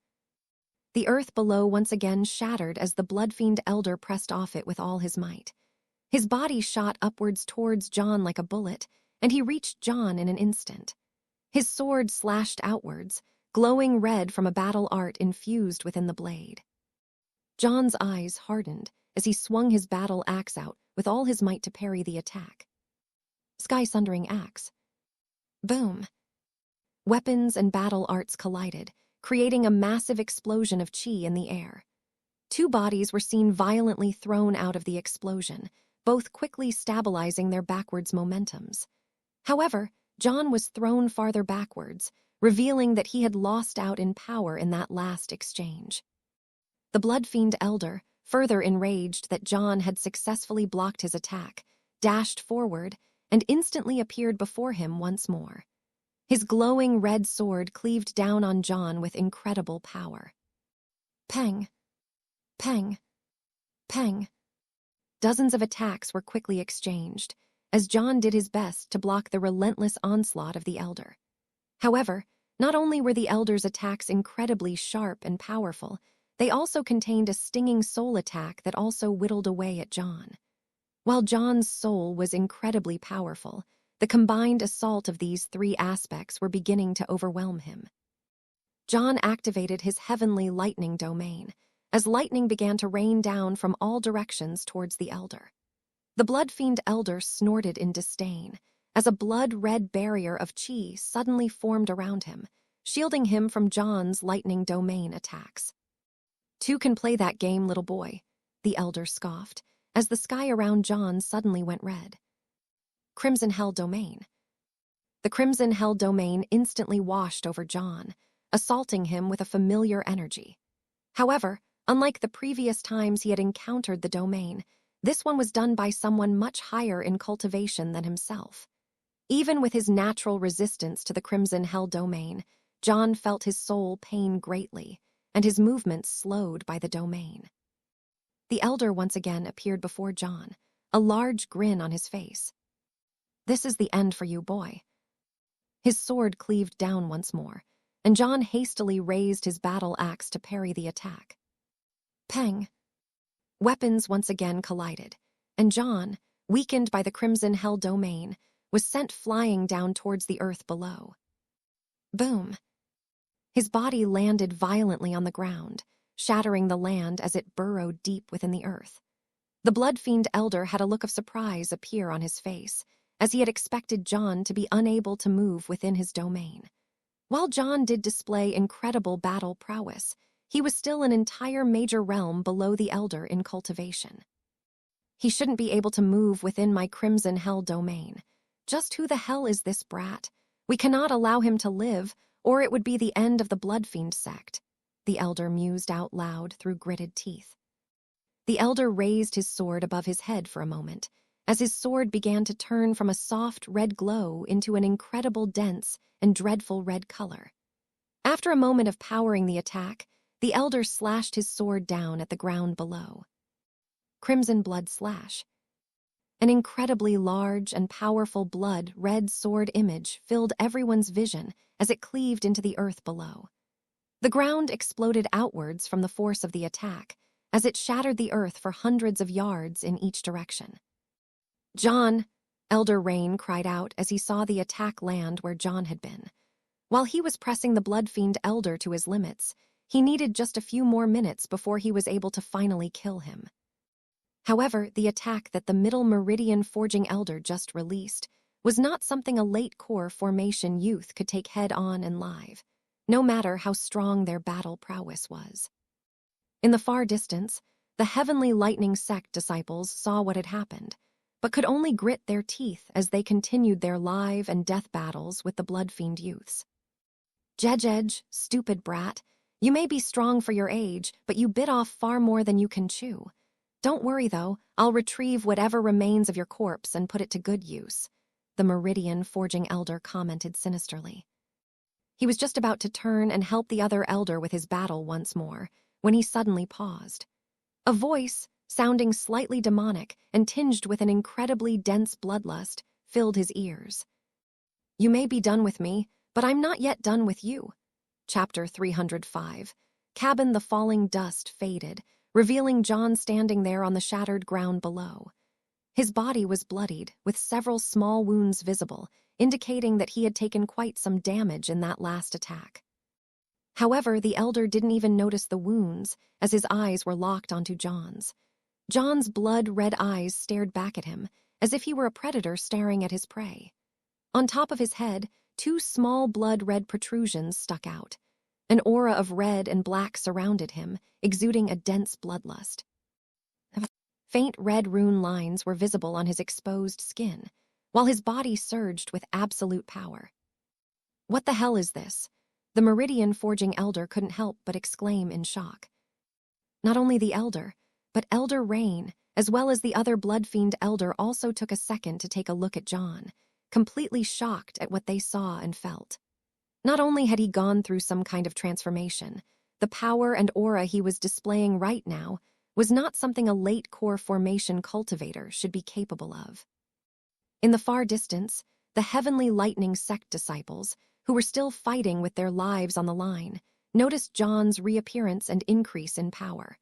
The earth below once again shattered as the Bloodfiend elder pressed off it with all his might. His body shot upwards towards John like a bullet, and he reached John in an instant. His sword slashed outwards, glowing red from a battle art infused within the blade. John's eyes hardened as he swung his battle axe out with all his might to parry the attack. Sky-sundering axe. Boom! Weapons and battle arts collided, creating a massive explosion of chi in the air. Two bodies were seen violently thrown out of the explosion, both quickly stabilizing their backwards momentums. However, John was thrown farther backwards, revealing that he had lost out in power in that last exchange. The Bloodfiend Elder, further enraged that John had successfully blocked his attack, dashed forward and instantly appeared before him once more. His glowing red sword cleaved down on John with incredible power. Peng! Peng! Peng! Dozens of attacks were quickly exchanged, as John did his best to block the relentless onslaught of the Elder. However, not only were the Elder's attacks incredibly sharp and powerful, they also contained a stinging soul attack that also whittled away at John. While John's soul was incredibly powerful, the combined assault of these three aspects were beginning to overwhelm him. John activated his heavenly lightning domain, as lightning began to rain down from all directions towards the Elder. The Bloodfiend Elder snorted in disdain, as a blood-red barrier of chi suddenly formed around him, shielding him from John's lightning domain attacks. "Two can play that game, little boy," the Elder scoffed, as the sky around John suddenly went red. Crimson Hell Domain. The Crimson Hell Domain instantly washed over John, assaulting him with a familiar energy. However, unlike the previous times he had encountered the domain, this one was done by someone much higher in cultivation than himself. Even with his natural resistance to the Crimson Hell Domain, John felt his soul pain greatly, and his movements slowed by the domain. The Elder once again appeared before John, a large grin on his face. "This is the end for you, boy." His sword cleaved down once more, and John hastily raised his battle axe to parry the attack. Peng! Weapons once again collided, and John, weakened by the Crimson Hell Domain, was sent flying down towards the earth below. Boom! His body landed violently on the ground, shattering the land as it burrowed deep within the earth. The Bloodfiend Elder had a look of surprise appear on his face, as he had expected John to be unable to move within his domain. While John did display incredible battle prowess, he was still an entire major realm below the Elder in cultivation. "He shouldn't be able to move within my Crimson Hell Domain. Just who the hell is this brat? We cannot allow him to live, or it would be the end of the Bloodfiend sect," the Elder mused out loud through gritted teeth. The Elder raised his sword above his head for a moment, as his sword began to turn from a soft red glow into an incredible dense and dreadful red color. After a moment of powering the attack, the Elder slashed his sword down at the ground below. Crimson Blood Slash. An incredibly large and powerful blood-red sword image filled everyone's vision as it cleaved into the earth below. The ground exploded outwards from the force of the attack, as it shattered the earth for hundreds of yards in each direction. "John!" Elder Rain cried out as he saw the attack land where John had been. While he was pressing the Bloodfiend Elder to his limits, he needed just a few more minutes before he was able to finally kill him. However, the attack that the Middle Meridian Forging Elder just released was not something a late core formation youth could take head-on and live, no matter how strong their battle prowess was. In the far distance, the Heavenly Lightning Sect disciples saw what had happened, but could only grit their teeth as they continued their live and death battles with the Bloodfiend youths. "Jedge, stupid brat, you may be strong for your age, but you bit off far more than you can chew. Don't worry, though, I'll retrieve whatever remains of your corpse and put it to good use," the Meridian Forging Elder commented sinisterly. He was just about to turn and help the other Elder with his battle once more, when he suddenly paused. A voice, sounding slightly demonic and tinged with an incredibly dense bloodlust, filled his ears. "You may be done with me, but I'm not yet done with you." Chapter 305. Cabin. The falling dust faded, revealing John standing there on the shattered ground below. His body was bloodied, with several small wounds visible, indicating that he had taken quite some damage in that last attack. However, the Elder didn't even notice the wounds, as his eyes were locked onto John's. John's blood-red eyes stared back at him, as if he were a predator staring at his prey. On top of his head, two small blood-red protrusions stuck out. An aura of red and black surrounded him, exuding a dense bloodlust. Faint red rune lines were visible on his exposed skin, while his body surged with absolute power. "What the hell is this?" The Meridian Forging Elder couldn't help but exclaim in shock. Not only the Elder, but Elder Rain, as well as the other Bloodfiend Elder, also took a second to take a look at John, completely shocked at what they saw and felt. Not only had he gone through some kind of transformation, the power and aura he was displaying right now was not something a late core formation cultivator should be capable of. In the far distance, the Heavenly Lightning Sect disciples, who were still fighting with their lives on the line, noticed John's reappearance and increase in power.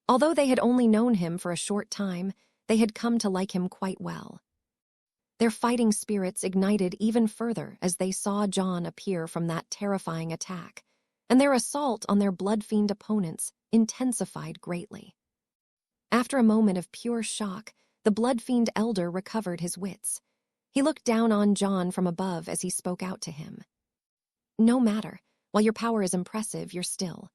Although they had only known him for a short time, they had come to like him quite well. Their fighting spirits ignited even further as they saw John appear from that terrifying attack, and their assault on their Bloodfiend opponents intensified greatly. After a moment of pure shock, the Bloodfiend Elder recovered his wits. He looked down on John from above as he spoke out to him. "No matter, while your power is impressive, you're still."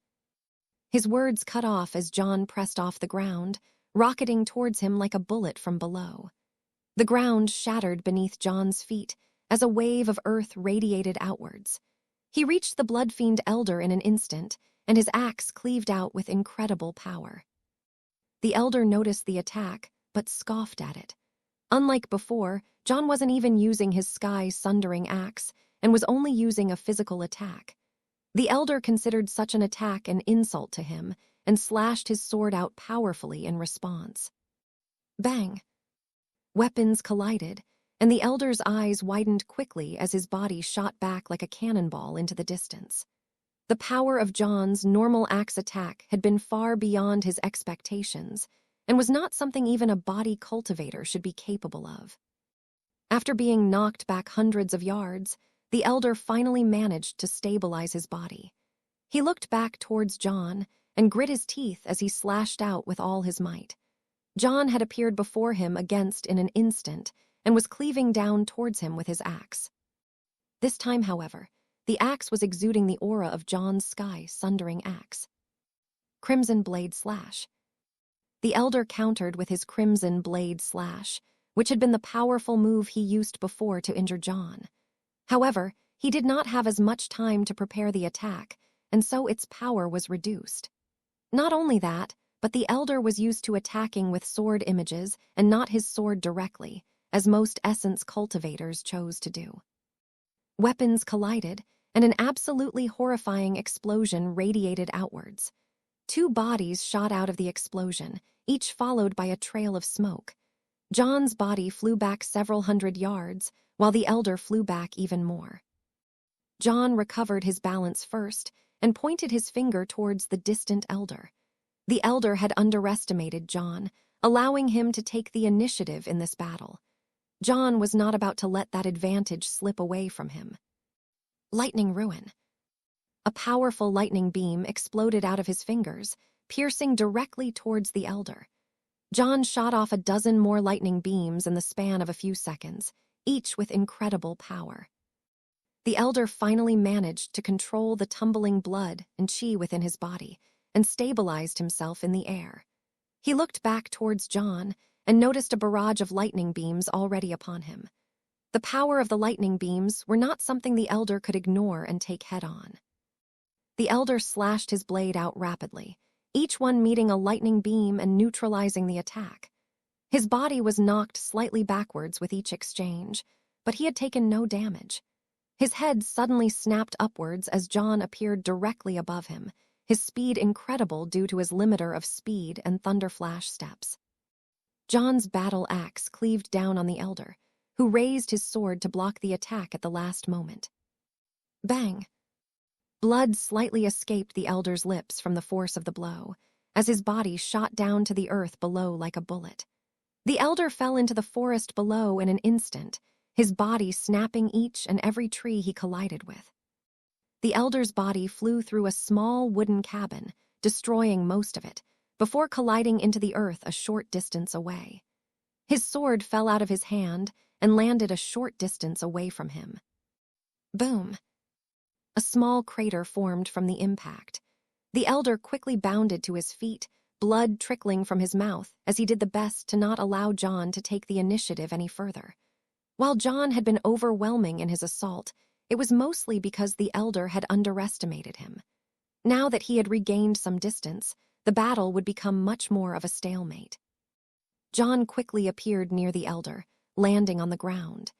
His words cut off as John pressed off the ground, rocketing towards him like a bullet from below. The ground shattered beneath John's feet as a wave of earth radiated outwards. He reached the Bloodfiend Elder in an instant, and his axe cleaved out with incredible power. The Elder noticed the attack, but scoffed at it. Unlike before, John wasn't even using his sky-sundering axe and was only using a physical attack. The Elder considered such an attack an insult to him and slashed his sword out powerfully in response. Bang! Weapons collided, and the Elder's eyes widened quickly as his body shot back like a cannonball into the distance. The power of John's normal axe attack had been far beyond his expectations and was not something even a body cultivator should be capable of. After being knocked back hundreds of yards, the Elder finally managed to stabilize his body. He looked back towards John and grit his teeth as he slashed out with all his might. John had appeared before him against in an instant and was cleaving down towards him with his axe. This time, however, the axe was exuding the aura of John's sky-sundering axe. Crimson Blade Slash. The Elder countered with his Crimson Blade Slash, which had been the powerful move he used before to injure John. However, he did not have as much time to prepare the attack, and so its power was reduced. Not only that, but the Elder was used to attacking with sword images and not his sword directly, as most essence cultivators chose to do. Weapons collided, and an absolutely horrifying explosion radiated outwards. Two bodies shot out of the explosion, each followed by a trail of smoke. John's body flew back several hundred yards, while the Elder flew back even more. John recovered his balance first and pointed his finger towards the distant Elder. The Elder had underestimated John, allowing him to take the initiative in this battle. John was not about to let that advantage slip away from him. Lightning Ruin. A powerful lightning beam exploded out of his fingers, piercing directly towards the Elder. John shot off a dozen more lightning beams in the span of a few seconds, each with incredible power. The Elder finally managed to control the tumbling blood and chi within his body and stabilized himself in the air. He looked back towards John and noticed a barrage of lightning beams already upon him. The power of the lightning beams were not something the Elder could ignore and take head-on. The Elder slashed his blade out rapidly, each one meeting a lightning beam and neutralizing the attack. His body was knocked slightly backwards with each exchange, but he had taken no damage. His head suddenly snapped upwards as John appeared directly above him, his speed incredible due to his limiter of speed and thunderflash steps. John's battle axe cleaved down on the Elder, who raised his sword to block the attack at the last moment. Bang! Blood slightly escaped the Elder's lips from the force of the blow, as his body shot down to the earth below like a bullet. The Elder fell into the forest below in an instant, his body snapping each and every tree he collided with. The Elder's body flew through a small wooden cabin, destroying most of it, before colliding into the earth a short distance away. His sword fell out of his hand and landed a short distance away from him. Boom! A small crater formed from the impact. The Elder quickly bounded to his feet, blood trickling from his mouth as he did the best to not allow John to take the initiative any further. While John had been overwhelming in his assault, it was mostly because the elder had underestimated him. Now that he had regained some distance, the battle would become much more of a stalemate. John quickly appeared near the elder, landing on the ground.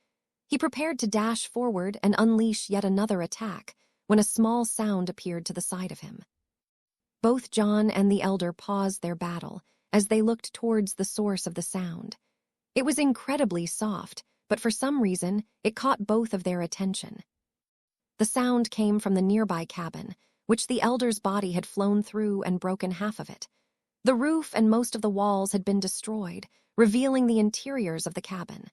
He prepared to dash forward and unleash yet another attack when a small sound appeared to the side of him. Both John and the elder paused their battle as they looked towards the source of the sound. It was incredibly soft, but for some reason, it caught both of their attention. The sound came from the nearby cabin, which the elder's body had flown through and broken half of it. The roof and most of the walls had been destroyed, revealing the interiors of the cabin.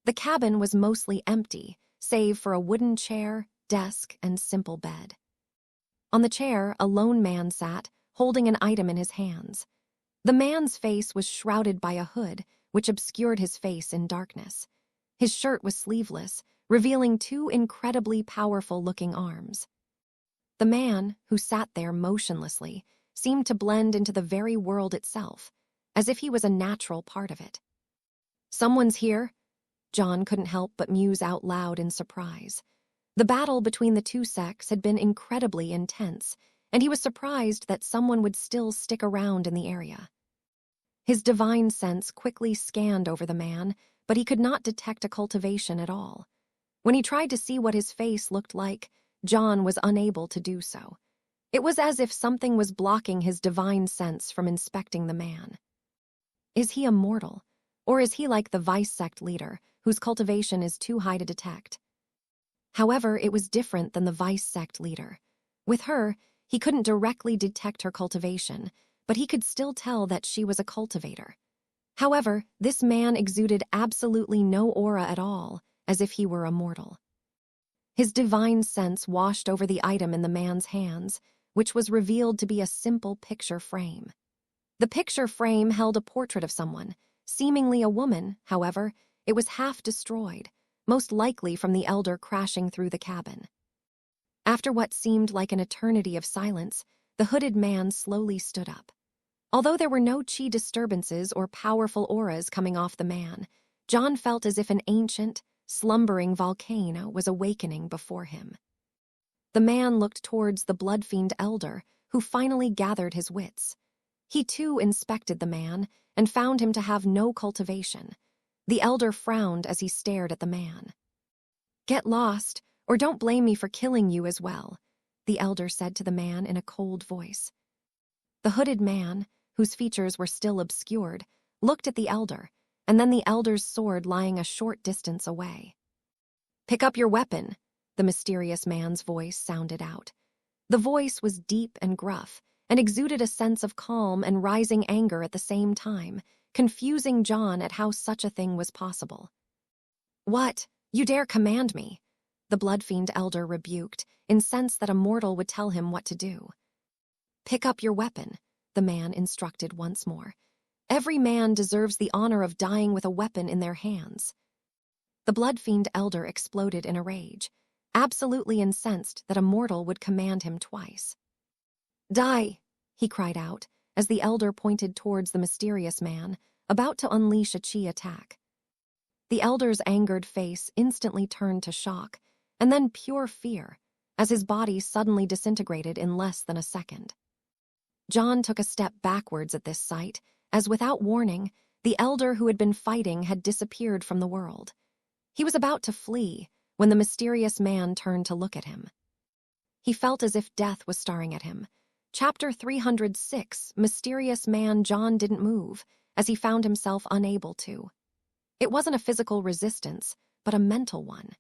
The cabin was mostly empty, save for a wooden chair, desk, and simple bed. On the chair, a lone man sat, holding an item in his hands. The man's face was shrouded by a hood, which obscured his face in darkness. His shirt was sleeveless, revealing two incredibly powerful-looking arms. The man, who sat there motionlessly, seemed to blend into the very world itself, as if he was a natural part of it. "Someone's here?" John couldn't help but muse out loud in surprise. The battle between the two sects had been incredibly intense, and he was surprised that someone would still stick around in the area. His divine sense quickly scanned over the man, but he could not detect a cultivation at all. When he tried to see what his face looked like, John was unable to do so. It was as if something was blocking his divine sense from inspecting the man. Is he immortal, or is he like the vice sect leader, whose cultivation is too high to detect? However, it was different than the vice sect leader. With her, he couldn't directly detect her cultivation, but he could still tell that she was a cultivator. However, this man exuded absolutely no aura at all, as if he were immortal. His divine sense washed over the item in the man's hands, which was revealed to be a simple picture frame. The picture frame held a portrait of someone, seemingly a woman. However, it was half destroyed, most likely from the elder crashing through the cabin. After what seemed like an eternity of silence, the hooded man slowly stood up. Although there were no chi disturbances or powerful auras coming off the man, John felt as if an ancient, slumbering volcano was awakening before him. The man looked towards the blood-fiend elder, who finally gathered his wits. He too inspected the man and found him to have no cultivation. The elder frowned as he stared at the man. "Get lost, or don't blame me for killing you as well," the elder said to the man in a cold voice. The hooded man, whose features were still obscured, looked at the elder, and then the elder's sword lying a short distance away. "Pick up your weapon," the mysterious man's voice sounded out. The voice was deep and gruff, and exuded a sense of calm and rising anger at the same time, confusing John at how such a thing was possible. "What? You dare command me?" the blood-fiend elder rebuked, incensed that a mortal would tell him what to do. "Pick up your weapon," the man instructed once more. "Every man deserves the honor of dying with a weapon in their hands." The blood-fiend elder exploded in a rage, absolutely incensed that a mortal would command him twice. "Die!" he cried out, as the elder pointed towards the mysterious man, about to unleash a chi attack. The elder's angered face instantly turned to shock, and then pure fear, as his body suddenly disintegrated in less than a second. John took a step backwards at this sight, as without warning, the elder who had been fighting had disappeared from the world. He was about to flee when the mysterious man turned to look at him. He felt as if death was staring at him. Chapter 306, Mysterious Man. John didn't move, as he found himself unable to. It wasn't a physical resistance, but a mental one.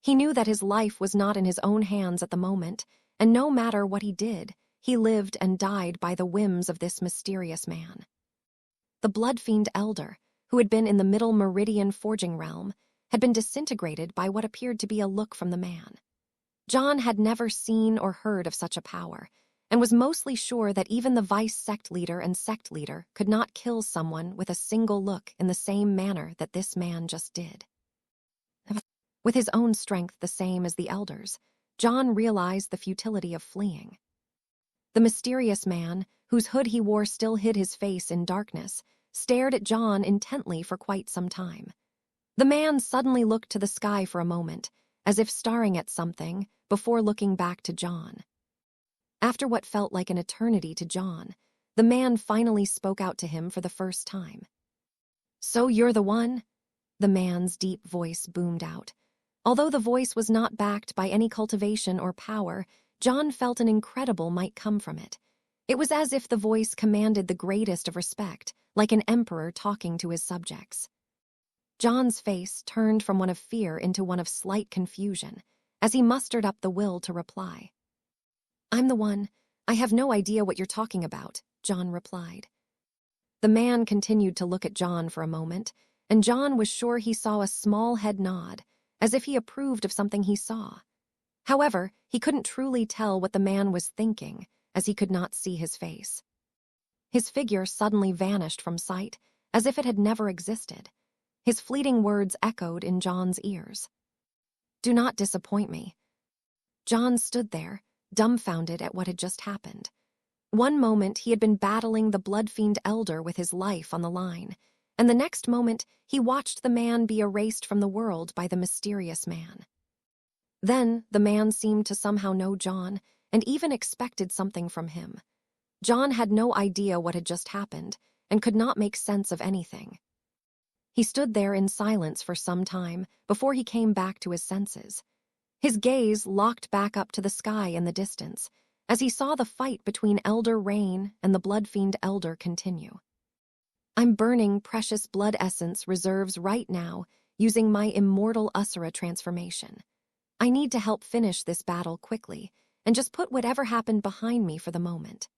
He knew that his life was not in his own hands at the moment, and no matter what he did, he lived and died by the whims of this mysterious man. The blood-fiend elder, who had been in the middle meridian forging realm, had been disintegrated by what appeared to be a look from the man. John had never seen or heard of such a power, and was mostly sure that even the vice sect leader and sect leader could not kill someone with a single look in the same manner that this man just did. With his own strength the same as the elder's, John realized the futility of fleeing. The mysterious man, whose hood he wore still hid his face in darkness, stared at John intently for quite some time. The man suddenly looked to the sky for a moment, as if staring at something, before looking back to John. After what felt like an eternity to John, the man finally spoke out to him for the first time. "So you're the one?" The man's deep voice boomed out. Although the voice was not backed by any cultivation or power, John felt an incredible might come from it. It was as if the voice commanded the greatest of respect, like an emperor talking to his subjects. John's face turned from one of fear into one of slight confusion, as he mustered up the will to reply. "I'm the one. I have no idea what you're talking about," John replied. The man continued to look at John for a moment, and John was sure he saw a small head nod, as if he approved of something he saw. However, he couldn't truly tell what the man was thinking, as he could not see his face. His figure suddenly vanished from sight, as if it had never existed. His fleeting words echoed in John's ears. "Do not disappoint me." John stood there, dumbfounded at what had just happened. One moment he had been battling the blood-fiend elder with his life on the line, and the next moment he watched the man be erased from the world by the mysterious man. Then the man seemed to somehow know John, and even expected something from him. John had no idea what had just happened, and could not make sense of anything. He stood there in silence for some time before he came back to his senses. His gaze locked back up to the sky in the distance, as he saw the fight between Elder Rain and the blood-fiend elder continue. "I'm burning precious blood essence reserves right now using my Immortal Asura transformation. I need to help finish this battle quickly and just put whatever happened behind me for the moment."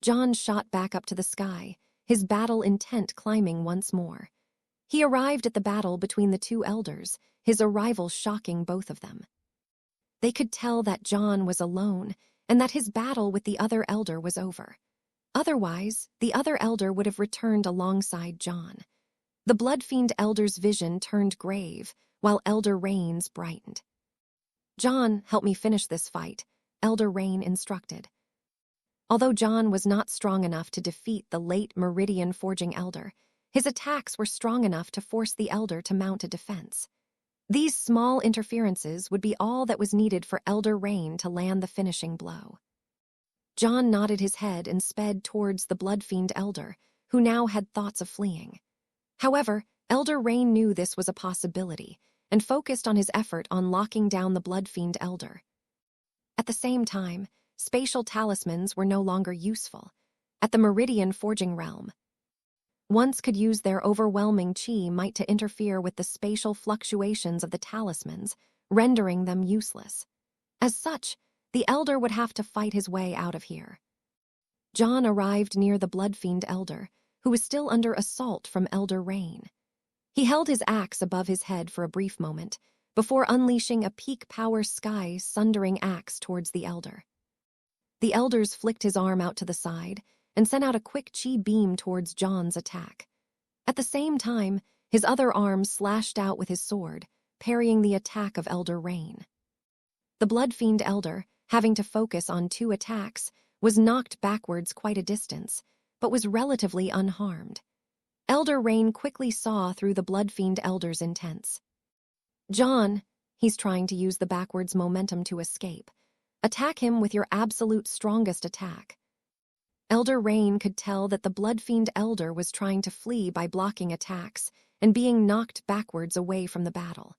John shot back up to the sky, his battle intent climbing once more. He arrived at the battle between the two elders, his arrival shocking both of them. They could tell that John was alone and that his battle with the other elder was over. Otherwise, the other elder would have returned alongside John. The blood-fiend elder's vision turned grave, while Elder Rain's brightened. "John, help me finish this fight," Elder Rain instructed. Although John was not strong enough to defeat the late Meridian Forging Elder, his attacks were strong enough to force the elder to mount a defense. These small interferences would be all that was needed for Elder Rain to land the finishing blow. John nodded his head and sped towards the blood-fiend elder, who now had thoughts of fleeing. However, Elder Rain knew this was a possibility and focused on his effort on locking down the blood-fiend elder. At the same time, spatial talismans were no longer useful. At the Meridian Forging realm, once could use their overwhelming chi might to interfere with the spatial fluctuations of the talismans, rendering them useless. As such, the elder would have to fight his way out of here. John arrived near the blood-fiend elder, who was still under assault from Elder Rain. He held his axe above his head for a brief moment, before unleashing a peak power sky sundering axe towards the elder. The elders flicked his arm out to the side and sent out a quick chi beam towards John's attack. At the same time, his other arm slashed out with his sword, parrying the attack of Elder Rain. The blood-fiend elder, having to focus on two attacks, was knocked backwards quite a distance, but was relatively unharmed. Elder Rain quickly saw through the blood-fiend elder's intents. "John," he's trying to use the backwards momentum to escape. "Attack him with your absolute strongest attack." Elder Rain could tell that the blood-fiend elder was trying to flee by blocking attacks and being knocked backwards away from the battle.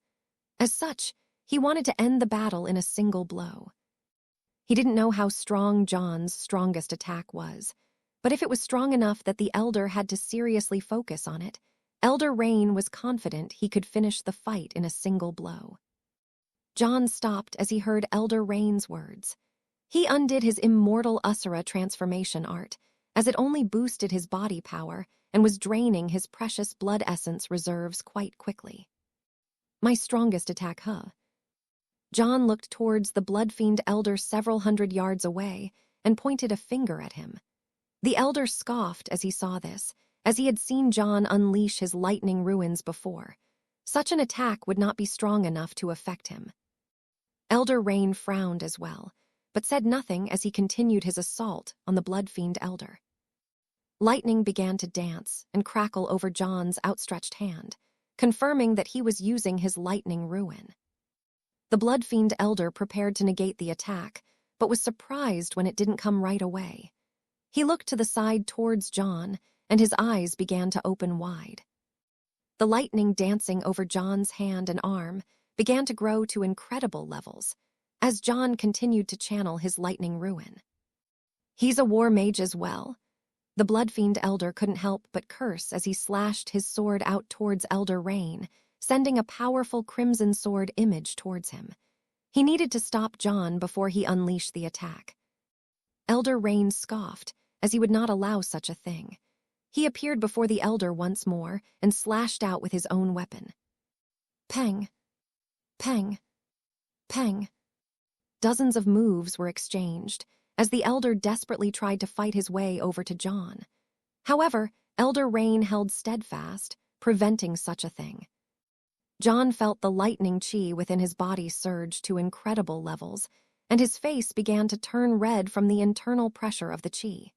As such, he wanted to end the battle in a single blow. He didn't know how strong John's strongest attack was, but if it was strong enough that the elder had to seriously focus on it, Elder Rain was confident he could finish the fight in a single blow. John stopped as he heard Elder Rain's words. He undid his Immortal Asura transformation art, as it only boosted his body power and was draining his precious blood essence reserves quite quickly. "My strongest attack, huh?" John looked towards the blood-fiend elder several hundred yards away and pointed a finger at him. The elder scoffed as he saw this, as he had seen John unleash his lightning ruins before. Such an attack would not be strong enough to affect him. Elder Rain frowned as well, but said nothing as he continued his assault on the blood-fiend elder. Lightning began to dance and crackle over John's outstretched hand, confirming that he was using his lightning ruin. The blood-fiend elder prepared to negate the attack, but was surprised when it didn't come right away. He looked to the side towards John, and his eyes began to open wide. The lightning dancing over John's hand and arm began to grow to incredible levels, as John continued to channel his lightning ruin. "He's a war mage as well." The blood-fiend elder couldn't help but curse as he slashed his sword out towards Elder Rain, sending a powerful crimson sword image towards him. He needed to stop John before he unleashed the attack. Elder Rain scoffed, as he would not allow such a thing. He appeared before the elder once more and slashed out with his own weapon. Peng! Peng! Peng! Dozens of moves were exchanged, as the elder desperately tried to fight his way over to John. However, Elder Rain held steadfast, preventing such a thing. John felt the lightning chi within his body surge to incredible levels, and his face began to turn red from the internal pressure of the chi.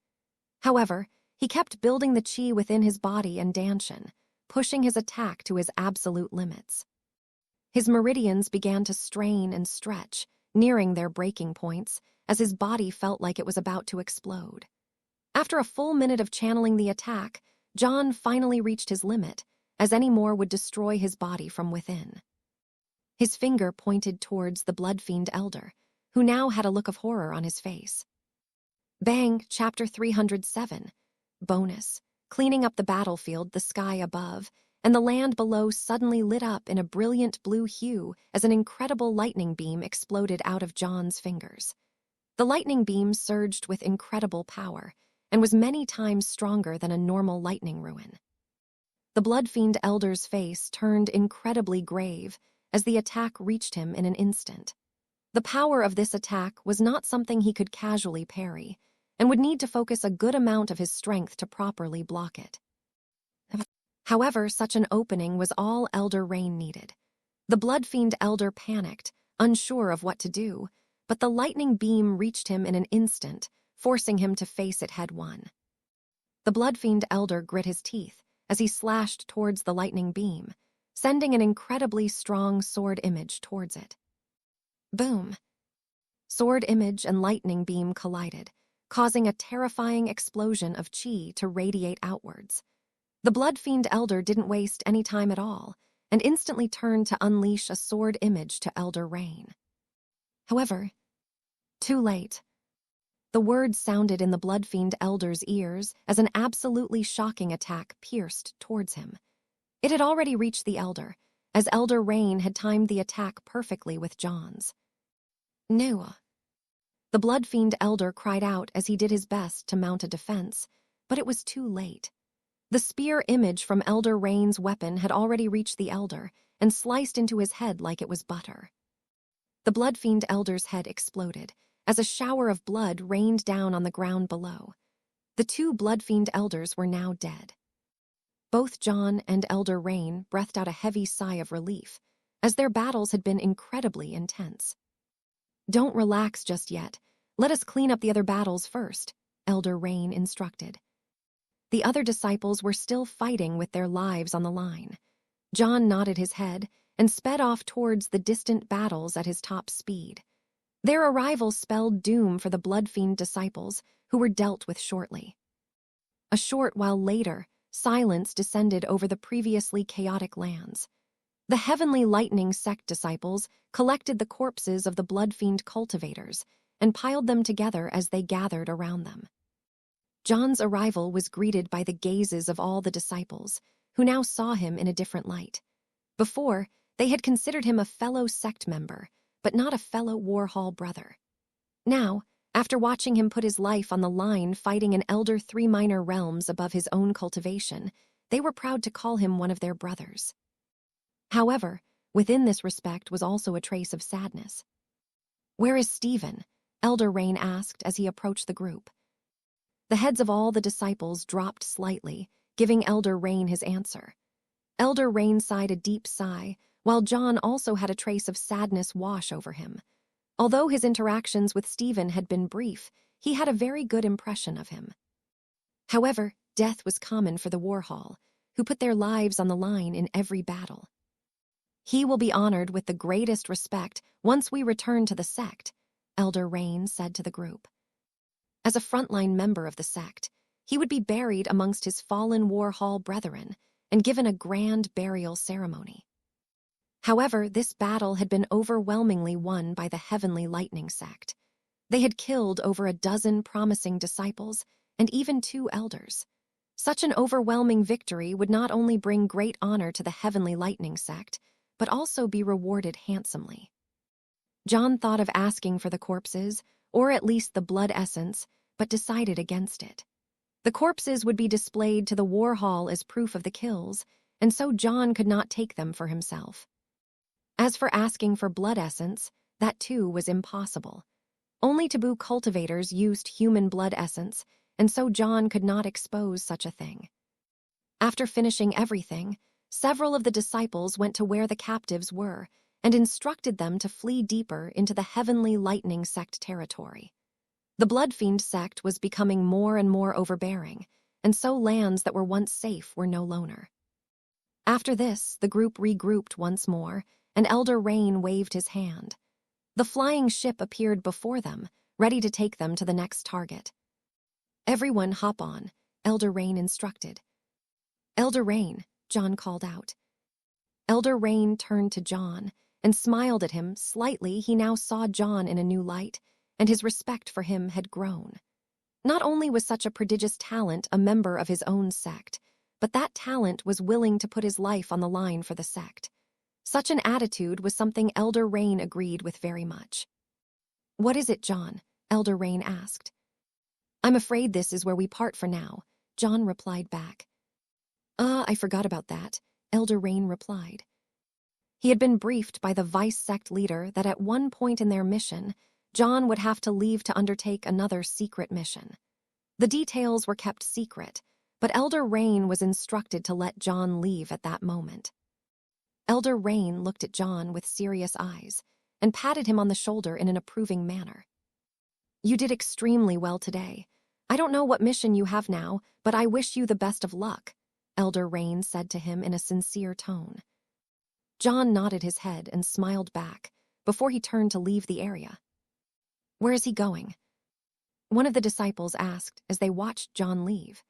However, he kept building the chi within his body and Danshin, pushing his attack to his absolute limits. His meridians began to strain and stretch, nearing their breaking points, as his body felt like it was about to explode. After a full minute of channeling the attack, John finally reached his limit, as any more would destroy his body from within. His finger pointed towards the blood-fiend elder, who now had a look of horror on his face. Bang, Chapter 307. Bonus. Cleaning up the battlefield, the sky above, and the land below suddenly lit up in a brilliant blue hue as an incredible lightning beam exploded out of John's fingers. The lightning beam surged with incredible power and was many times stronger than a normal lightning ruin. The blood-fiend elder's face turned incredibly grave as the attack reached him in an instant. The power of this attack was not something he could casually parry, and would need to focus a good amount of his strength to properly block it. However, such an opening was all Elder Rain needed. The blood-fiend elder panicked, unsure of what to do, but the lightning beam reached him in an instant, forcing him to face it head-on. The blood-fiend elder grit his teeth as he slashed towards the lightning beam, sending an incredibly strong sword image towards it. Boom! Sword image and lightning beam collided, causing a terrifying explosion of chi to radiate outwards. The blood-fiend elder didn't waste any time at all, and instantly turned to unleash a sword image to Elder Rain. However, too late. The words sounded in the blood-fiend elder's ears as an absolutely shocking attack pierced towards him. It had already reached the elder, as Elder Rain had timed the attack perfectly with John's. No. The blood-fiend elder cried out as he did his best to mount a defense, but it was too late. The spear image from Elder Rain's weapon had already reached the elder and sliced into his head like it was butter. The blood-fiend elder's head exploded, as a shower of blood rained down on the ground below. The two blood-fiend elders were now dead. Both John and Elder Rain breathed out a heavy sigh of relief, as their battles had been incredibly intense. "Don't relax just yet. Let us clean up the other battles first," Elder Rain instructed. The other disciples were still fighting with their lives on the line. John nodded his head and sped off towards the distant battles at his top speed. Their arrival spelled doom for the blood-fiend disciples, who were dealt with shortly. A short while later, silence descended over the previously chaotic lands. The Heavenly Lightning Sect disciples collected the corpses of the blood-fiend cultivators and piled them together as they gathered around them. John's arrival was greeted by the gazes of all the disciples, who now saw him in a different light. Before, they had considered him a fellow sect member, but not a fellow war hall brother. Now, after watching him put his life on the line fighting an elder 3 minor realms above his own cultivation, they were proud to call him one of their brothers. However, within this respect was also a trace of sadness. "Where is Stephen?" Elder Rain asked as he approached the group. The heads of all the disciples dropped slightly, giving Elder Rain his answer. Elder Rain sighed a deep sigh, while John also had a trace of sadness wash over him. Although his interactions with Stephen had been brief, he had a very good impression of him. However, death was common for the Warhol, who put their lives on the line in every battle. "He will be honored with the greatest respect once we return to the sect," Elder Rain said to the group. As a frontline member of the sect, he would be buried amongst his fallen Warhol brethren and given a grand burial ceremony. However, this battle had been overwhelmingly won by the Heavenly Lightning sect. They had killed over a dozen promising disciples and even 2 elders. Such an overwhelming victory would not only bring great honor to the Heavenly Lightning sect, but also be rewarded handsomely. John thought of asking for the corpses, or at least the blood essence, but decided against it. The corpses would be displayed to the Warhol as proof of the kills, and so John could not take them for himself. As for asking for blood essence, that too was impossible. Only taboo cultivators used human blood essence, and so John could not expose such a thing. After finishing everything, several of the disciples went to where the captives were and instructed them to flee deeper into the Heavenly Lightning sect territory. The Bloodfiend sect was becoming more and more overbearing, and so lands that were once safe were no longer. After this, the group regrouped once more, and Elder Rain waved his hand. The flying ship appeared before them, ready to take them to the next target. "Everyone hop on," Elder Rain instructed. "Elder Rain," John called out. Elder Rain turned to John and smiled at him slightly. He now saw John in a new light, and his respect for him had grown. Not only was such a prodigious talent a member of his own sect, but that talent was willing to put his life on the line for the sect. Such an attitude was something Elder Rain agreed with very much. "What is it, John?" Elder Rain asked. "I'm afraid this is where we part for now," John replied back. I forgot about that," Elder Rain replied. He had been briefed by the vice-sect leader that at one point in their mission, John would have to leave to undertake another secret mission. The details were kept secret, but Elder Rain was instructed to let John leave at that moment. Elder Rain looked at John with serious eyes and patted him on the shoulder in an approving manner. "You did extremely well today. I don't know what mission you have now, but I wish you the best of luck," Elder Rain said to him in a sincere tone. John nodded his head and smiled back before he turned to leave the area. "Where is he going?" one of the disciples asked as they watched John leave.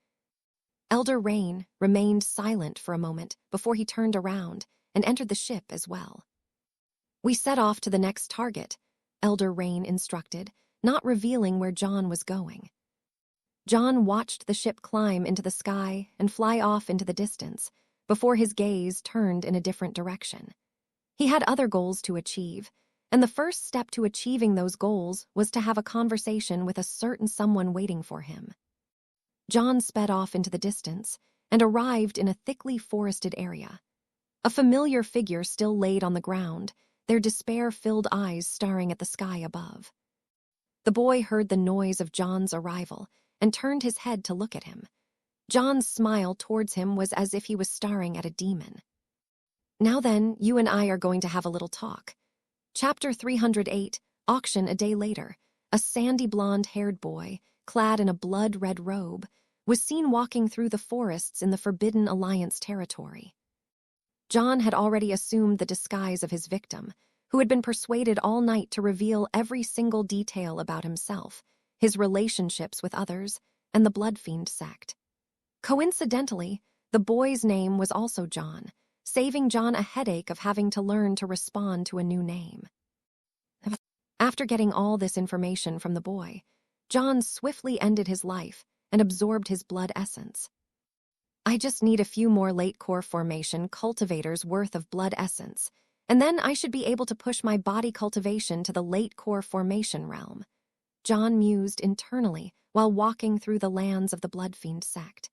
Elder Rain remained silent for a moment before he turned around and entered the ship as well. "We set off to the next target," Elder Rain instructed, not revealing where John was going. John watched the ship climb into the sky and fly off into the distance before his gaze turned in a different direction. He had other goals to achieve, and the first step to achieving those goals was to have a conversation with a certain someone waiting for him. John sped off into the distance and arrived in a thickly forested area. A familiar figure still laid on the ground, their despair-filled eyes staring at the sky above. The boy heard the noise of John's arrival and turned his head to look at him. John's smile towards him was as if he was staring at a demon. "Now then, you and I are going to have a little talk." Chapter 308, Auction a day later, a sandy blonde-haired boy, clad in a blood-red robe, was seen walking through the forests in the Forbidden Alliance territory. John had already assumed the disguise of his victim, who had been persuaded all night to reveal every single detail about himself, his relationships with others, and the Bloodfiend sect. Coincidentally, the boy's name was also John, saving John a headache of having to learn to respond to a new name. After getting all this information from the boy, John swiftly ended his life and absorbed his blood essence. "I just need a few more late core formation cultivators worth of blood essence, and then I should be able to push my body cultivation to the late core formation realm," John mused internally while walking through the lands of the Bloodfiend sect.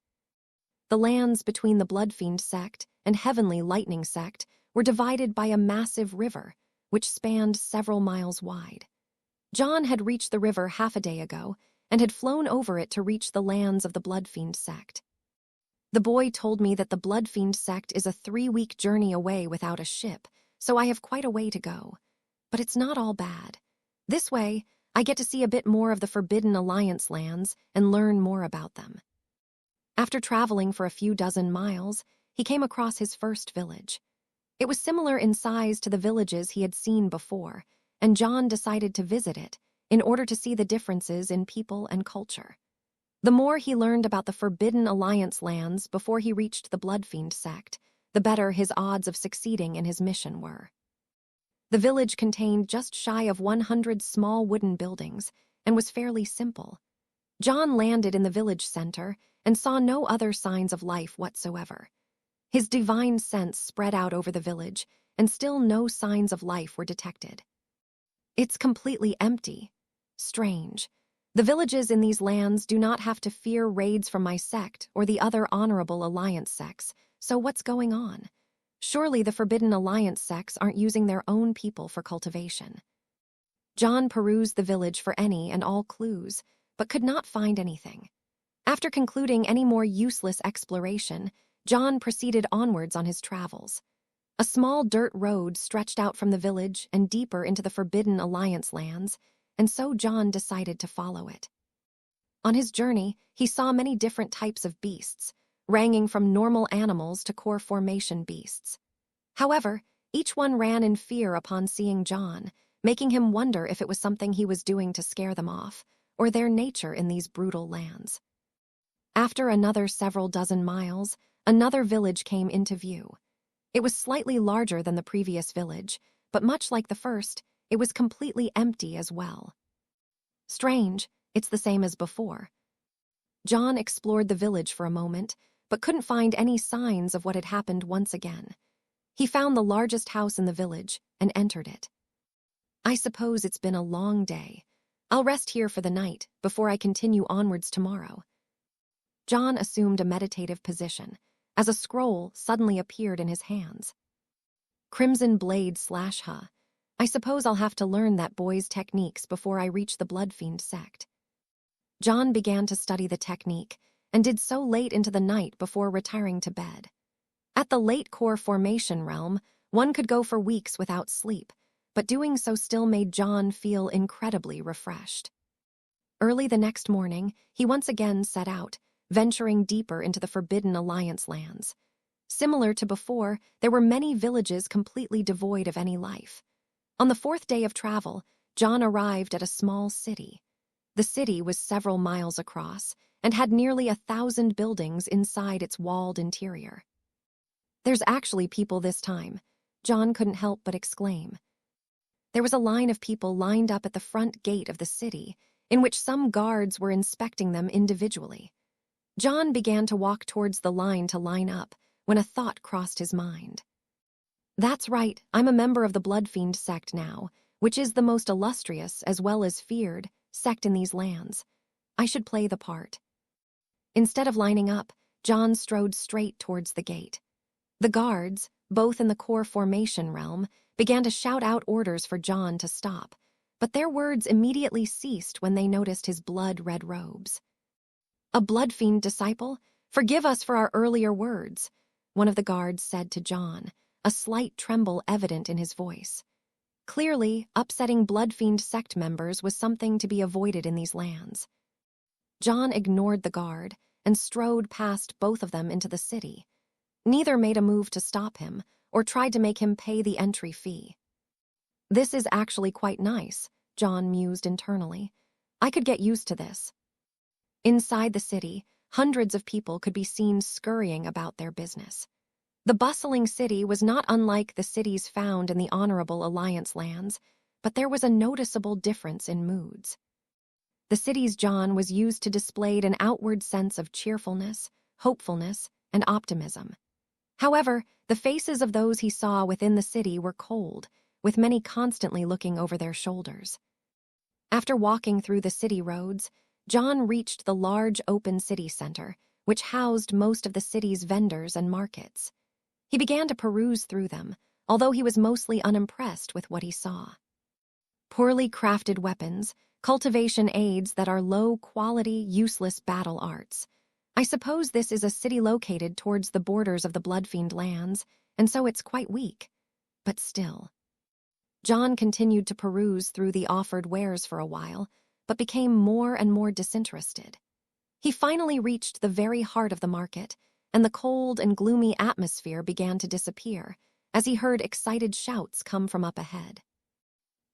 The lands between the Bloodfiend sect and Heavenly Lightning sect were divided by a massive river, which spanned several miles wide. John had reached the river half a day ago and had flown over it to reach the lands of the Bloodfiend sect. "The boy told me that the Bloodfiend sect is a 3-week journey away without a ship, so I have quite a way to go. But it's not all bad. This way, I get to see a bit more of the Forbidden Alliance lands and learn more about them. After traveling for a few dozen miles, he came across his first village. It was similar in size to the villages he had seen before, and John decided to visit it in order to see the differences in people and culture. The more he learned about the Forbidden Alliance lands before he reached the Bloodfiend sect, the better his odds of succeeding in his mission were. The village contained just shy of 100 small wooden buildings and was fairly simple. John landed in the village center and saw no other signs of life whatsoever. His divine sense spread out over the village, and still no signs of life were detected. It's completely empty. Strange. The villages in these lands do not have to fear raids from my sect or the other honorable alliance sects, so what's going on? Surely the Forbidden Alliance sects aren't using their own people for cultivation. John perused the village for any and all clues, but could not find anything. After concluding any more useless exploration, John proceeded onwards on his travels. A small dirt road stretched out from the village and deeper into the Forbidden Alliance lands, and so John decided to follow it. On his journey, he saw many different types of beasts, ranging from normal animals to core formation beasts. However, each one ran in fear upon seeing John, making him wonder if it was something he was doing to scare them off, or their nature in these brutal lands. After another several dozen miles, another village came into view. It was slightly larger than the previous village, but much like the first, it was completely empty as well. Strange, it's the same as before. John explored the village for a moment, but couldn't find any signs of what had happened once again. He found the largest house in the village and entered it. I suppose it's been a long day. I'll rest here for the night before I continue onwards tomorrow. John assumed a meditative position, as a scroll suddenly appeared in his hands. Crimson Blade /H. I suppose I'll have to learn that boy's techniques before I reach the Bloodfiend sect. John began to study the technique, and did so late into the night before retiring to bed. At the late core formation realm, one could go for weeks without sleep, but doing so still made John feel incredibly refreshed. Early the next morning, he once again set out, venturing deeper into the Forbidden Alliance lands. Similar to before, there were many villages completely devoid of any life. On the fourth day of travel, John arrived at a small city. The city was several miles across and had nearly 1,000 buildings inside its walled interior. There's actually people this time, John couldn't help but exclaim. There was a line of people lined up at the front gate of the city, in which some guards were inspecting them individually. John began to walk towards the line to line up, when a thought crossed his mind. That's right, I'm a member of the Bloodfiend sect now, which is the most illustrious as well as feared sect in these lands. I should play the part. Instead of lining up, John strode straight towards the gate. The guards, both in the core formation realm, began to shout out orders for John to stop, but their words immediately ceased when they noticed his blood-red robes. A Bloodfiend disciple? Forgive us for our earlier words, one of the guards said to John, a slight tremble evident in his voice. Clearly, upsetting Bloodfiend sect members was something to be avoided in these lands. John ignored the guard and strode past both of them into the city. Neither made a move to stop him or tried to make him pay the entry fee. This is actually quite nice, John mused internally. I could get used to this. Inside the city, hundreds of people could be seen scurrying about their business. The bustling city was not unlike the cities found in the Honorable Alliance lands, but there was a noticeable difference in moods. The city's John was used to displayed an outward sense of cheerfulness, hopefulness, and optimism. However, the faces of those he saw within the city were cold, with many constantly looking over their shoulders. After walking through the city roads, John reached the large open city center, which housed most of the city's vendors and markets. He began to peruse through them, although he was mostly unimpressed with what he saw. Poorly crafted weapons, cultivation aids that are low-quality, useless battle arts. I suppose this is a city located towards the borders of the Bloodfiend lands, and so it's quite weak. But still. John continued to peruse through the offered wares for a while, but became more and more disinterested. He finally reached the very heart of the market, and the cold and gloomy atmosphere began to disappear as he heard excited shouts come from up ahead.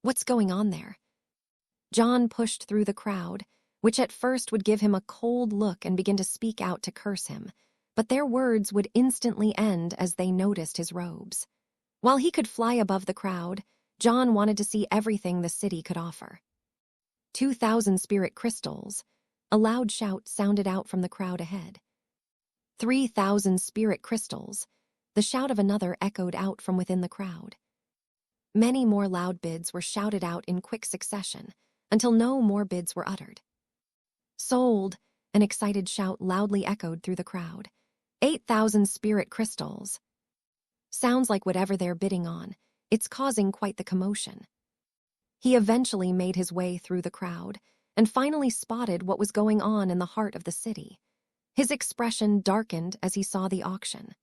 What's going on there? John pushed through the crowd, which at first would give him a cold look and begin to speak out to curse him, but their words would instantly end as they noticed his robes. While he could fly above the crowd, John wanted to see everything the city could offer. 2,000 spirit crystals. A loud shout sounded out from the crowd ahead. 3,000 spirit crystals. The shout of another echoed out from within the crowd. Many more loud bids were shouted out in quick succession, until no more bids were uttered. Sold, an excited shout loudly echoed through the crowd. 8,000 spirit crystals. Sounds like whatever they're bidding on, it's causing quite the commotion. He eventually made his way through the crowd and finally spotted what was going on in the heart of the city. His expression darkened as he saw the auction.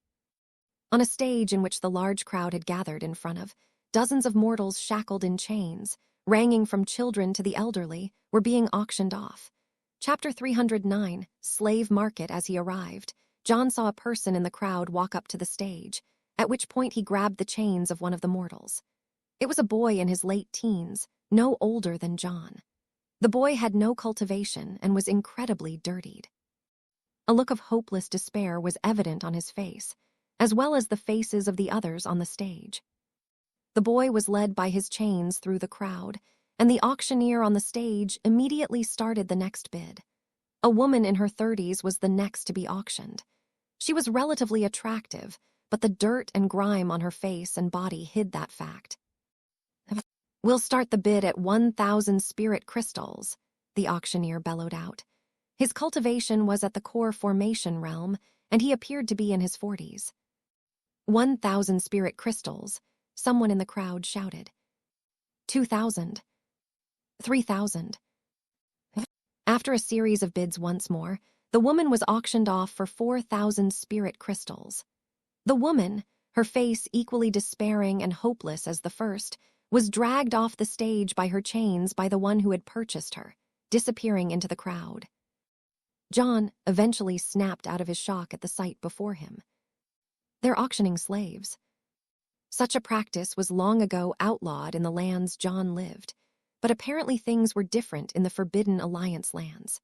On a stage in which the large crowd had gathered in front of, dozens of mortals shackled in chains, ranging from children to the elderly, were being auctioned off. Chapter 309, Slave Market. As he arrived, John saw a person in the crowd walk up to the stage, at which point he grabbed the chains of one of the mortals. It was a boy in his late teens, no older than John. The boy had no cultivation and was incredibly dirtied. A look of hopeless despair was evident on his face, as well as the faces of the others on the stage. The boy was led by his chains through the crowd, and the auctioneer on the stage immediately started the next bid. A woman in her 30s was the next to be auctioned. She was relatively attractive, but the dirt and grime on her face and body hid that fact. "We'll start the bid at 1,000 spirit crystals," the auctioneer bellowed out. His cultivation was at the core formation realm, and he appeared to be in his 40s. 1,000 spirit crystals, someone in the crowd shouted. 2,000. 3,000. After a series of bids once more, the woman was auctioned off for 4,000 spirit crystals. The woman, her face equally despairing and hopeless as the first, was dragged off the stage by her chains by the one who had purchased her, disappearing into the crowd. John eventually snapped out of his shock at the sight before him. They're auctioning slaves. Such a practice was long ago outlawed in the lands John lived, but apparently things were different in the Forbidden Alliance lands.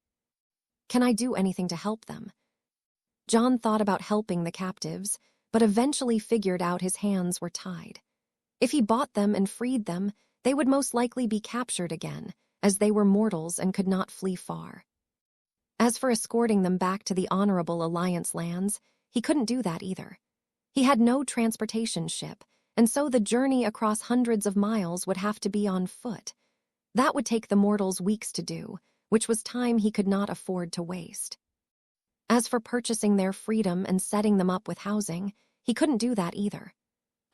Can I do anything to help them? John thought about helping the captives, but eventually figured out his hands were tied. If he bought them and freed them, they would most likely be captured again, as they were mortals and could not flee far. As for escorting them back to the Honorable Alliance lands, he couldn't do that either. He had no transportation ship, and so the journey across hundreds of miles would have to be on foot. That would take the mortals weeks to do, which was time he could not afford to waste. As for purchasing their freedom and setting them up with housing, he couldn't do that either.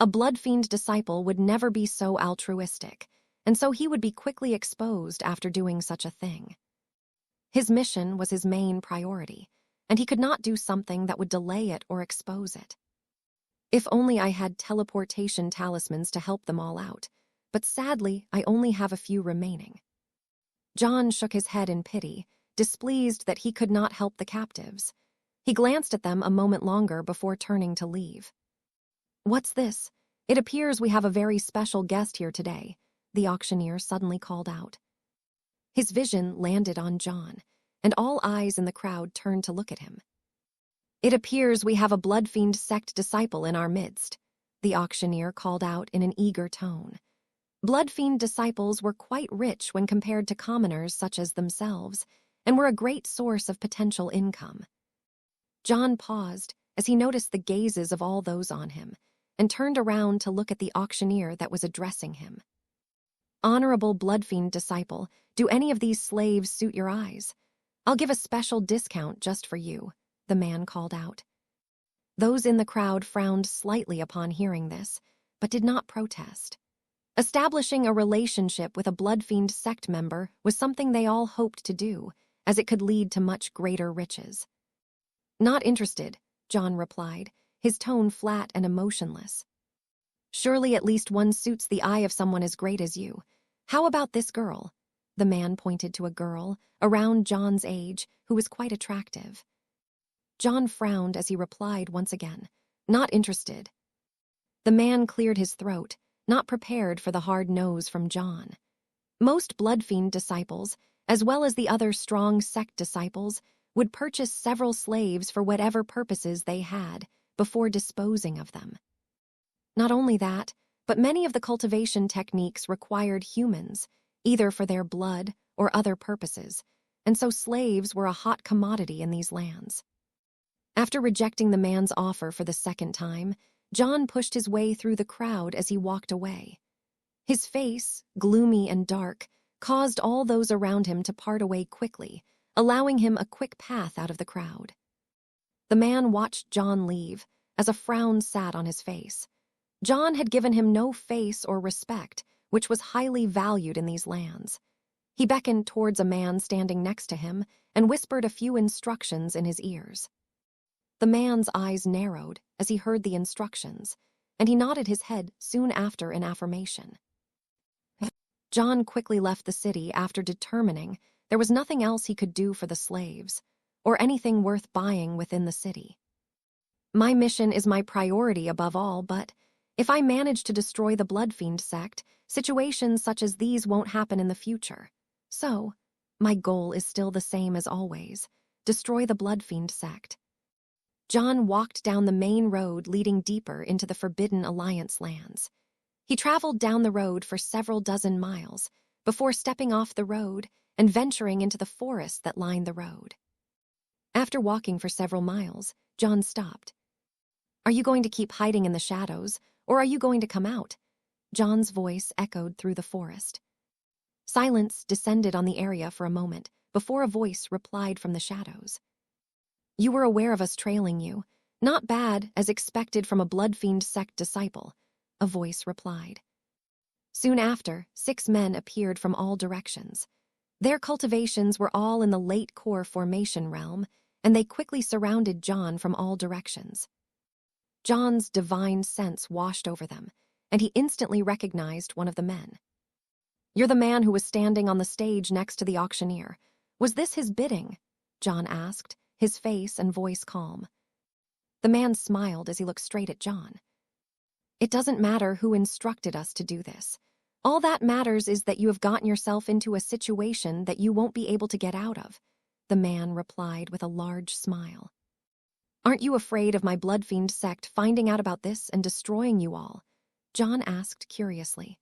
A blood-fiend disciple would never be so altruistic, and so he would be quickly exposed after doing such a thing. His mission was his main priority, and he could not do something that would delay it or expose it. If only I had teleportation talismans to help them all out, but sadly I only have a few remaining. John shook his head in pity, displeased that he could not help the captives. He glanced at them a moment longer before turning to leave. "What's this? It appears we have a very special guest here today," the auctioneer suddenly called out. His vision landed on John, and all eyes in the crowd turned to look at him. "It appears we have a blood-fiend sect disciple in our midst," the auctioneer called out in an eager tone. Blood-fiend disciples were quite rich when compared to commoners such as themselves, and were a great source of potential income. John paused as he noticed the gazes of all those on him, and turned around to look at the auctioneer that was addressing him. "Honorable blood-fiend disciple, do any of these slaves suit your eyes? I'll give a special discount just for you," the man called out. Those in the crowd frowned slightly upon hearing this, but did not protest. Establishing a relationship with a blood-fiend sect member was something they all hoped to do, as it could lead to much greater riches. "Not interested," John replied, his tone flat and emotionless. Surely at least one suits the eye of someone as great as you. How about this girl? The man pointed to a girl, around John's age, who was quite attractive. John frowned as he replied once again, "Not interested." The man cleared his throat, not prepared for the hard nose from John. Most Bloodfiend disciples, as well as the other strong sect disciples, would purchase several slaves for whatever purposes they had before disposing of them. Not only that, but many of the cultivation techniques required humans, either for their blood or other purposes, and so slaves were a hot commodity in these lands. After rejecting the man's offer for the second time, John pushed his way through the crowd as he walked away. His face, gloomy and dark, caused all those around him to part away quickly, allowing him a quick path out of the crowd. The man watched John leave, as a frown sat on his face. John had given him no face or respect, which was highly valued in these lands. He beckoned towards a man standing next to him and whispered a few instructions in his ears. The man's eyes narrowed as he heard the instructions, and he nodded his head soon after in affirmation. John quickly left the city after determining there was nothing else he could do for the slaves, or anything worth buying within the city. My mission is my priority above all, but if I manage to destroy the Bloodfiend sect, situations such as these won't happen in the future. So, my goal is still the same as always: destroy the Bloodfiend sect. John walked down the main road leading deeper into the Forbidden Alliance lands. He traveled down the road for several dozen miles before stepping off the road and venturing into the forest that lined the road. After walking for several miles, John stopped. "Are you going to keep hiding in the shadows, or are you going to come out?" John's voice echoed through the forest. Silence descended on the area for a moment before a voice replied from the shadows. "You were aware of us trailing you. Not bad, as expected from a Bloodfiend sect disciple," a voice replied. Soon after, 6 men appeared from all directions. Their cultivations were all in the late core formation realm, and they quickly surrounded John from all directions. John's divine sense washed over them, and he instantly recognized one of the men. "You're the man who was standing on the stage next to the auctioneer. Was this his bidding?" John asked, his face and voice calm. The man smiled as he looked straight at John. "It doesn't matter who instructed us to do this. All that matters is that you have gotten yourself into a situation that you won't be able to get out of," the man replied with a large smile. "Aren't you afraid of my Bloodfiend sect finding out about this and destroying you all?" John asked curiously.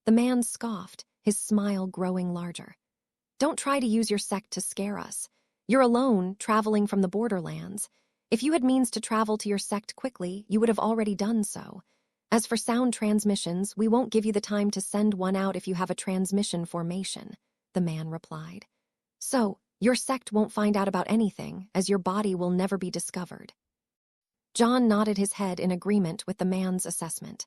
The man scoffed, his smile growing larger. "Don't try to use your sect to scare us. You're alone, traveling from the borderlands. If you had means to travel to your sect quickly, you would have already done so. As for sound transmissions, we won't give you the time to send one out if you have a transmission formation," the man replied. "So, your sect won't find out about anything, as your body will never be discovered." John nodded his head in agreement with the man's assessment.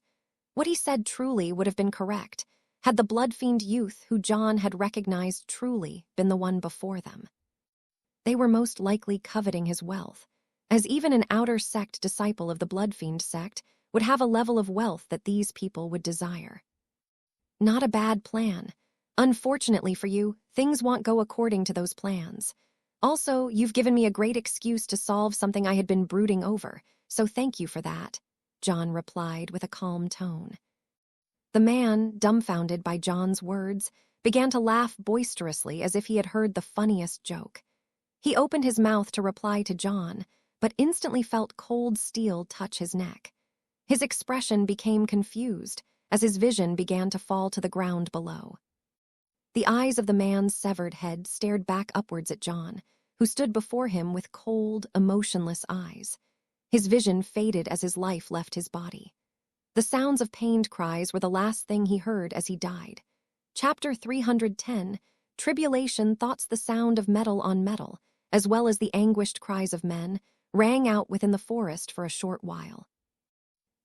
What he said truly would have been correct, had the Bloodfiend youth who John had recognized truly been the one before them. They were most likely coveting his wealth, as even an outer sect disciple of the Bloodfiend sect would have a level of wealth that these people would desire. Not a bad plan. Unfortunately for you, things won't go according to those plans. Also, you've given me a great excuse to solve something I had been brooding over, so thank you for that," John replied with a calm tone. The man, dumbfounded by John's words, began to laugh boisterously as if he had heard the funniest joke. He opened his mouth to reply to John, but instantly felt cold steel touch his neck. His expression became confused as his vision began to fall to the ground below. The eyes of the man's severed head stared back upwards at John, who stood before him with cold, emotionless eyes. His vision faded as his life left his body. The sounds of pained cries were the last thing he heard as he died. Chapter 310, Tribulation Thoughts. The sound of metal on metal, as well as the anguished cries of men, rang out within the forest for a short while.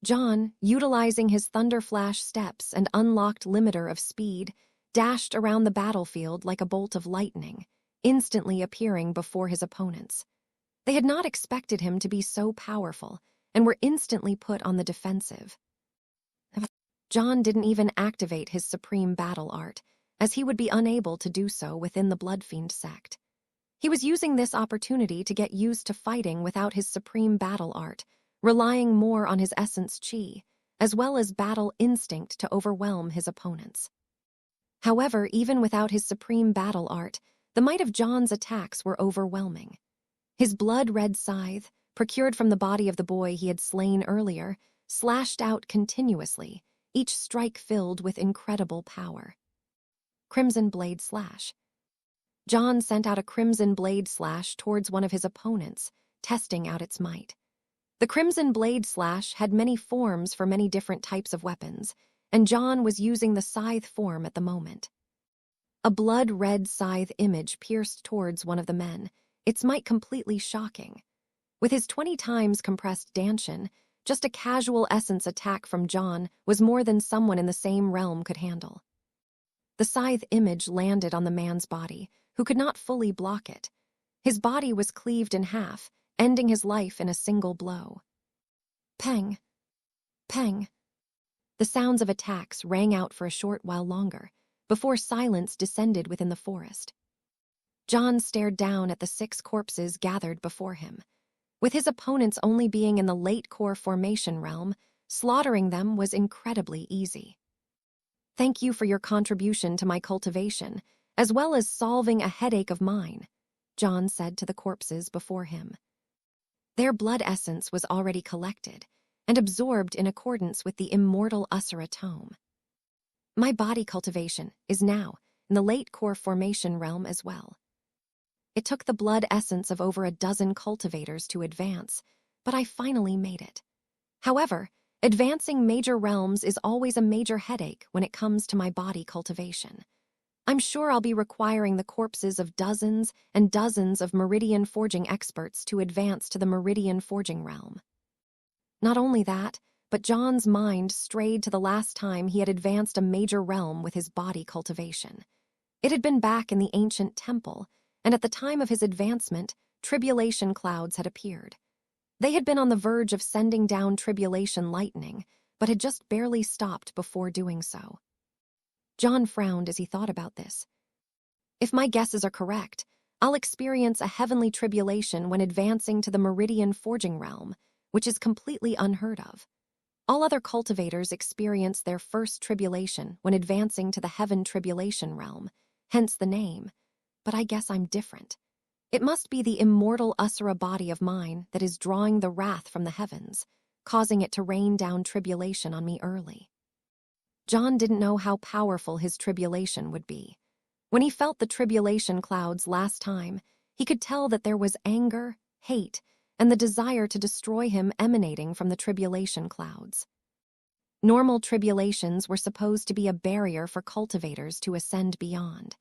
John, utilizing his thunderflash steps and unlocked limiter of speed, dashed around the battlefield like a bolt of lightning, instantly appearing before his opponents. They had not expected him to be so powerful and were instantly put on the defensive. John didn't even activate his supreme battle art, as he would be unable to do so within the Bloodfiend sect. He was using this opportunity to get used to fighting without his supreme battle art, relying more on his essence chi, as well as battle instinct to overwhelm his opponents. However, even without his supreme battle art, the might of John's attacks were overwhelming. His blood-red scythe, procured from the body of the boy he had slain earlier, slashed out continuously, each strike filled with incredible power. Crimson blade slash. John sent out a crimson blade slash towards one of his opponents, testing out its might. The crimson blade slash had many forms for many different types of weapons, and John was using the scythe form at the moment. A blood-red scythe image pierced towards one of the men, its might completely shocking. With his 20 times compressed Danshin, just a casual essence attack from John was more than someone in the same realm could handle. The scythe image landed on the man's body, who could not fully block it. His body was cleaved in half, ending his life in a single blow. Peng. Peng. The sounds of attacks rang out for a short while longer, before silence descended within the forest. John stared down at the 6 corpses gathered before him. With his opponents only being in the late core formation realm, slaughtering them was incredibly easy. Thank you for your contribution to my cultivation, as well as solving a headache of mine, John said to the corpses before him. Their blood essence was already collected and absorbed in accordance with the Immortal Asura tome. My body cultivation is now in the late core formation realm as well. It took the blood essence of over a dozen cultivators to advance, but I finally made it. However, advancing major realms is always a major headache when it comes to my body cultivation. I'm sure I'll be requiring the corpses of dozens and dozens of Meridian forging experts to advance to the Meridian forging realm. Not only that, but John's mind strayed to the last time he had advanced a major realm with his body cultivation. It had been back in the ancient temple, and at the time of his advancement, tribulation clouds had appeared. They had been on the verge of sending down tribulation lightning, but had just barely stopped before doing so. John frowned as he thought about this. If my guesses are correct, I'll experience a heavenly tribulation when advancing to the Meridian forging realm, which is completely unheard of. All other cultivators experience their first tribulation when advancing to the heaven tribulation realm, hence the name, but I guess I'm different. It must be the immortal Asura body of mine that is drawing the wrath from the heavens, causing it to rain down tribulation on me early. John didn't know how powerful his tribulation would be. When he felt the tribulation clouds last time, he could tell that there was anger, hate, and the desire to destroy him emanating from the tribulation clouds. Normal tribulations were supposed to be a barrier for cultivators to ascend beyond.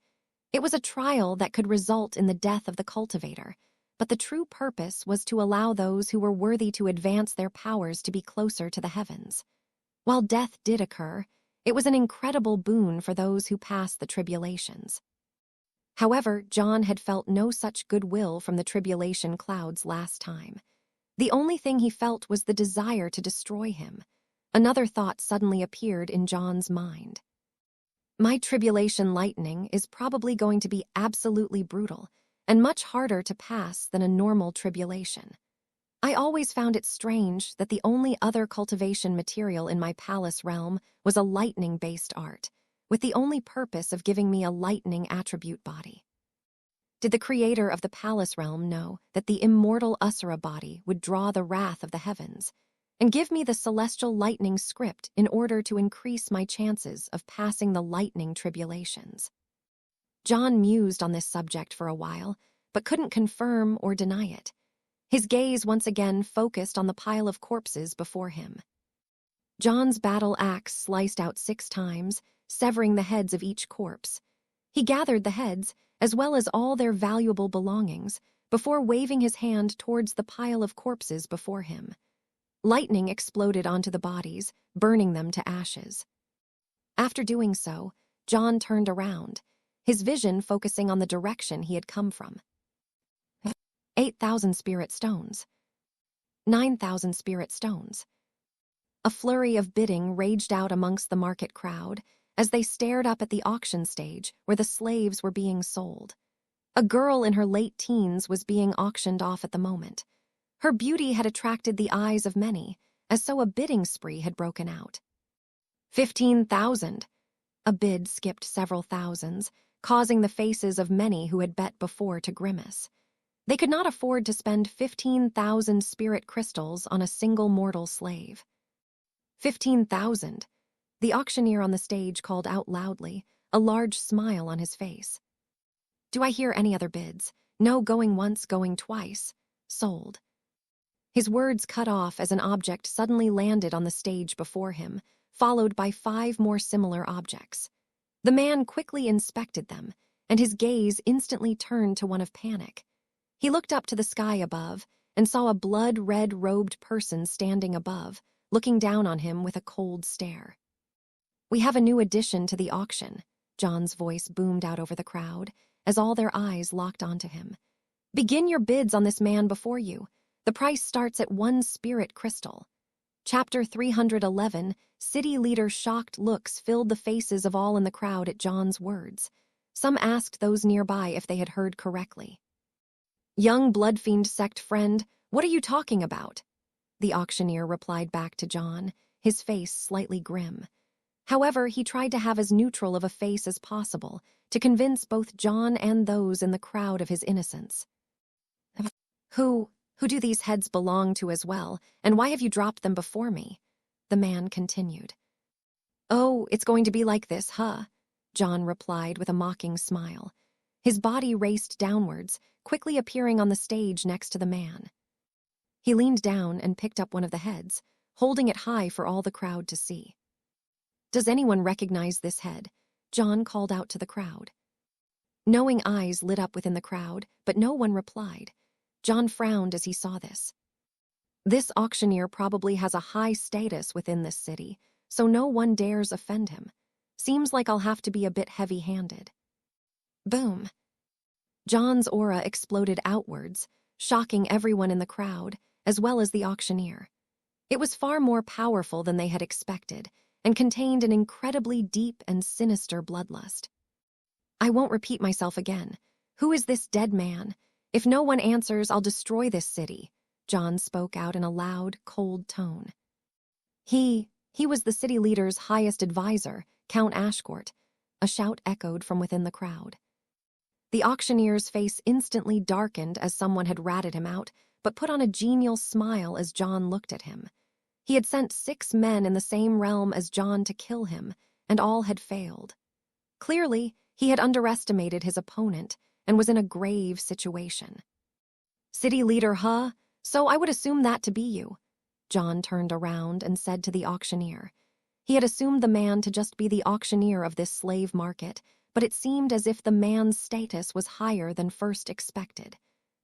It was a trial that could result in the death of the cultivator, but the true purpose was to allow those who were worthy to advance their powers to be closer to the heavens. While death did occur, it was an incredible boon for those who passed the tribulations. However, John had felt no such goodwill from the tribulation clouds last time. The only thing he felt was the desire to destroy him. Another thought suddenly appeared in John's mind. My tribulation lightning is probably going to be absolutely brutal and much harder to pass than a normal tribulation. I always found it strange that the only other cultivation material in my palace realm was a lightning-based art, with the only purpose of giving me a lightning attribute body. Did the creator of the palace realm know that the immortal Asura body would draw the wrath of the heavens, and give me the celestial lightning script in order to increase my chances of passing the lightning tribulations? John mused on this subject for a while, but couldn't confirm or deny it. His gaze once again focused on the pile of corpses before him. John's battle axe sliced out 6 times, severing the heads of each corpse. He gathered the heads, as well as all their valuable belongings, before waving his hand towards the pile of corpses before him. Lightning exploded onto the bodies, burning them to ashes. After doing so, John turned around, his vision focusing on the direction he had come from. 8,000 spirit stones. 9,000 spirit stones. A flurry of bidding raged out amongst the market crowd as they stared up at the auction stage where the slaves were being sold. A girl in her late teens was being auctioned off at the moment. Her beauty had attracted the eyes of many, as so a bidding spree had broken out. 15,000. A bid skipped several thousands, causing the faces of many who had bet before to grimace. They could not afford to spend 15,000 spirit crystals on a single mortal slave. 15,000. The auctioneer on the stage called out loudly, a large smile on his face. Do I hear any other bids? No, going once, going twice. Sold. His words cut off as an object suddenly landed on the stage before him, followed by 5 more similar objects. The man quickly inspected them, and his gaze instantly turned to one of panic. He looked up to the sky above and saw a blood-red robed person standing above, looking down on him with a cold stare. We have a new addition to the auction, John's voice boomed out over the crowd, as all their eyes locked onto him. Begin your bids on this man before you. The price starts at 1 spirit crystal. Chapter 311, City Leader. Shocked looks filled the faces of all in the crowd at John's words. Some asked those nearby if they had heard correctly. Young bloodfiend sect friend, what are you talking about? The auctioneer replied back to John, his face slightly grim. However, he tried to have as neutral of a face as possible to convince both John and those in the crowd of his innocence. Who do these heads belong to as well, and why have you dropped them before me? The man continued. Oh, it's going to be like this, huh? John replied with a mocking smile. His body raced downwards, quickly appearing on the stage next to the man. He leaned down and picked up one of the heads, holding it high for all the crowd to see. Does anyone recognize this head? John called out to the crowd. Knowing eyes lit up within the crowd, but no one replied. John frowned as he saw this. This auctioneer probably has a high status within this city, so no one dares offend him. Seems like I'll have to be a bit heavy-handed. Boom. John's aura exploded outwards, shocking everyone in the crowd, as well as the auctioneer. It was far more powerful than they had expected, and contained an incredibly deep and sinister bloodlust. I won't repeat myself again. Who is this dead man? If no one answers, I'll destroy this city. John spoke out in a loud, cold tone. He was the city leader's highest advisor, Count Ashcourt. A shout echoed from within the crowd. The auctioneer's face instantly darkened as someone had ratted him out, but put on a genial smile as John looked at him. He had sent 6 men in the same realm as John to kill him, and all had failed. Clearly, he had underestimated his opponent and was in a grave situation. City leader, huh? So I would assume that to be you. John turned around and said to the auctioneer. He had assumed the man to just be the auctioneer of this slave market, but it seemed as if the man's status was higher than first expected.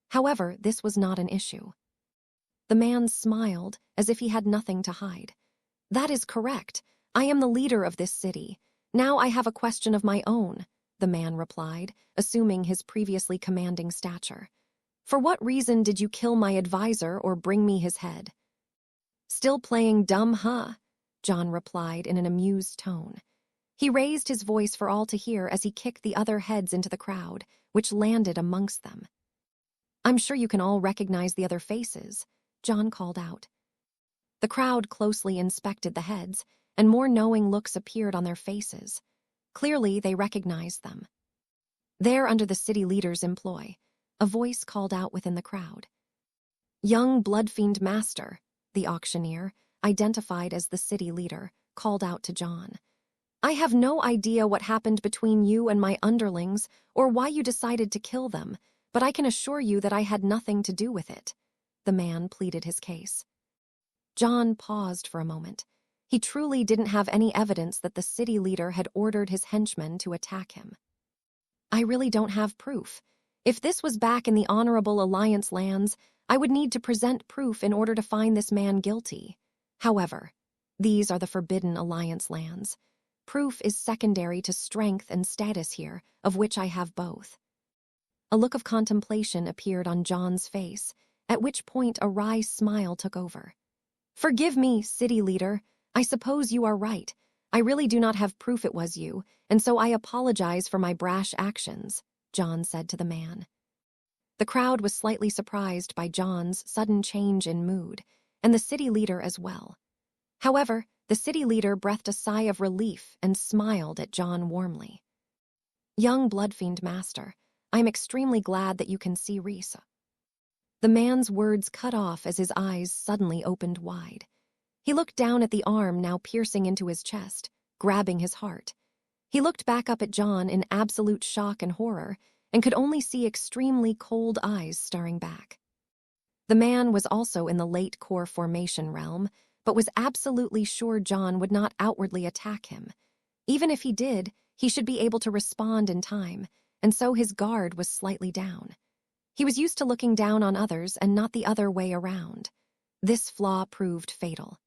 However, this was not an issue. The man smiled as if he had nothing to hide. That is correct. I am the leader of this city. Now I have a question of my own, the man replied, assuming his previously commanding stature. For what reason did you kill my advisor or bring me his head? Still playing dumb, huh? John replied in an amused tone. He raised his voice for all to hear as he kicked the other heads into the crowd, which landed amongst them. I'm sure you can all recognize the other faces, John called out. The crowd closely inspected the heads, and more knowing looks appeared on their faces. Clearly, they recognized them. There, under the city leader's employ, a voice called out within the crowd. Young bloodfiend master, the auctioneer, identified as the city leader, called out to John. I have no idea what happened between you and my underlings or why you decided to kill them, but I can assure you that I had nothing to do with it. The man pleaded his case. John paused for a moment. He truly didn't have any evidence that the city leader had ordered his henchmen to attack him. I really don't have proof. If this was back in the Honorable Alliance lands, I would need to present proof in order to find this man guilty. However, these are the Forbidden Alliance lands. Proof is secondary to strength and status here, of which I have both. A look of contemplation appeared on John's face, at which point a wry smile took over. Forgive me, city leader, I suppose you are right. I really do not have proof it was you, and so I apologize for my brash actions, John said to the man. The crowd was slightly surprised by John's sudden change in mood, and the city leader as well. However, the city leader breathed a sigh of relief and smiled at John warmly. Young Bloodfiend Master, I am extremely glad that you can see Risa. The man's words cut off as his eyes suddenly opened wide. He looked down at the arm now piercing into his chest, grabbing his heart. He looked back up at John in absolute shock and horror, and could only see extremely cold eyes staring back. The man was also in the late core formation realm, but was absolutely sure John would not outwardly attack him. Even if he did, he should be able to respond in time, and so his guard was slightly down. He was used to looking down on others and not the other way around. This flaw proved fatal.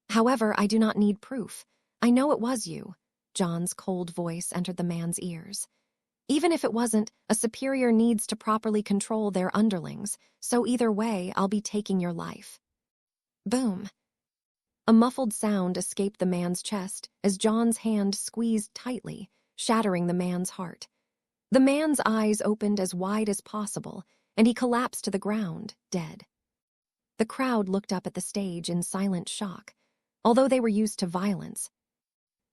However, I do not need proof. I know it was you. John's cold voice entered the man's ears. Even if it wasn't, a superior needs to properly control their underlings, so either way, I'll be taking your life. Boom. A muffled sound escaped the man's chest as John's hand squeezed tightly, shattering the man's heart. The man's eyes opened as wide as possible, and he collapsed to the ground, dead. The crowd looked up at the stage in silent shock, although they were used to violence.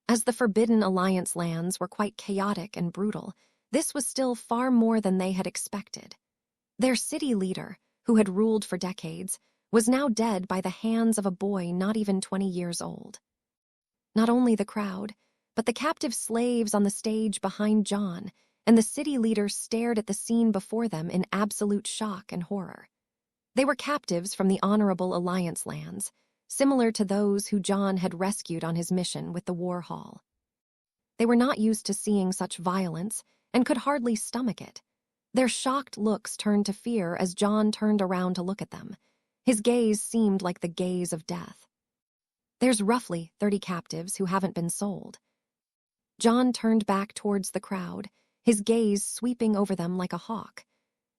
As the Forbidden Alliance lands were quite chaotic and brutal, this was still far more than they had expected. Their city leader, who had ruled for decades, was now dead by the hands of a boy not even 20 years old. Not only the crowd, but the captive slaves on the stage behind John and the city leader stared at the scene before them in absolute shock and horror. They were captives from the Honorable Alliance lands, similar to those who John had rescued on his mission with the War Hall. They were not used to seeing such violence and could hardly stomach it. Their shocked looks turned to fear as John turned around to look at them. His gaze seemed like the gaze of death. There's roughly 30 captives who haven't been sold. John turned back towards the crowd, his gaze sweeping over them like a hawk.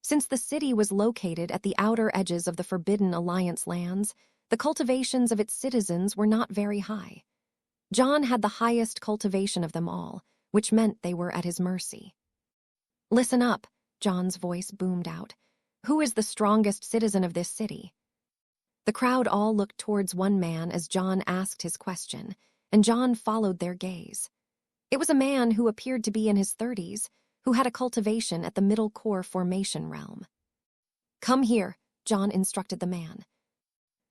Since the city was located at the outer edges of the Forbidden Alliance lands, the cultivations of its citizens were not very high. John had the highest cultivation of them all, which meant they were at his mercy. Listen up, John's voice boomed out. Who is the strongest citizen of this city? The crowd all looked towards one man as John asked his question, and John followed their gaze. It was a man who appeared to be in his 30s, who had a cultivation at the middle core formation realm. Come here, John instructed the man.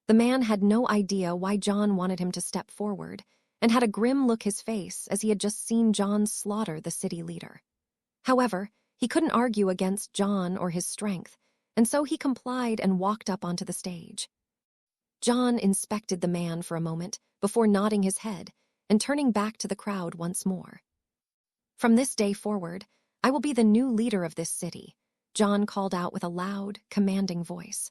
The man had no idea why John wanted him to step forward, and had a grim look his face as he had just seen John slaughter the city leader. However, he couldn't argue against John or his strength, and so he complied and walked up onto the stage. John inspected the man for a moment before nodding his head and turning back to the crowd once more. From this day forward, I will be the new leader of this city, John called out with a loud, commanding voice.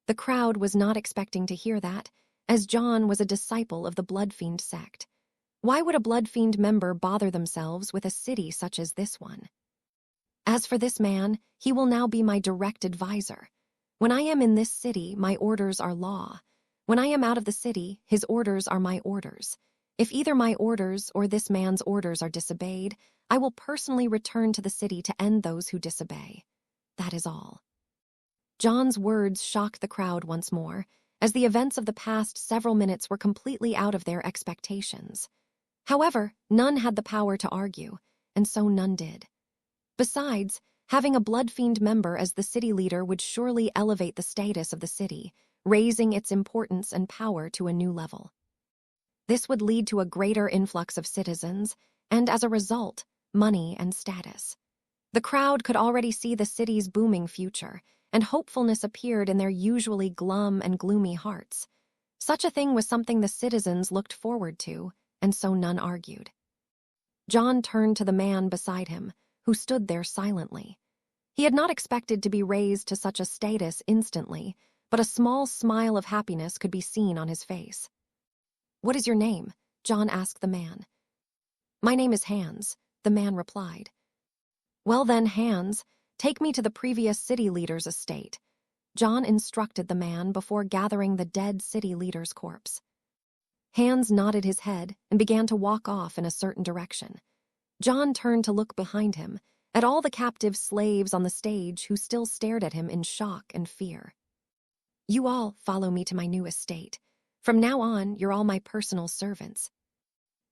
The crowd was not expecting to hear that, as John was a disciple of the Bloodfiend sect. Why would a Bloodfiend member bother themselves with a city such as this one? As for this man, he will now be my direct advisor. When I am in this city, my orders are law. When I am out of the city, his orders are my orders. If either my orders or this man's orders are disobeyed, I will personally return to the city to end those who disobey. That is all. John's words shocked the crowd once more, as the events of the past several minutes were completely out of their expectations. However, none had the power to argue, and so none did. Besides, having a Bloodfiend member as the city leader would surely elevate the status of the city, raising its importance and power to a new level. This would lead to a greater influx of citizens, and as a result, money and status. The crowd could already see the city's booming future, and hopefulness appeared in their usually glum and gloomy hearts. Such a thing was something the citizens looked forward to, and so none argued. John turned to the man beside him, who stood there silently. He had not expected to be raised to such a status instantly, but a small smile of happiness could be seen on his face. What is your name? John asked the man. My name is Hans, the man replied. Well then, Hans, take me to the previous city leader's estate. John instructed the man before gathering the dead city leader's corpse. Hans nodded his head and began to walk off in a certain direction. John turned to look behind him, at all the captive slaves on the stage who still stared at him in shock and fear. "You all follow me to my new estate. From now on, you're all my personal servants."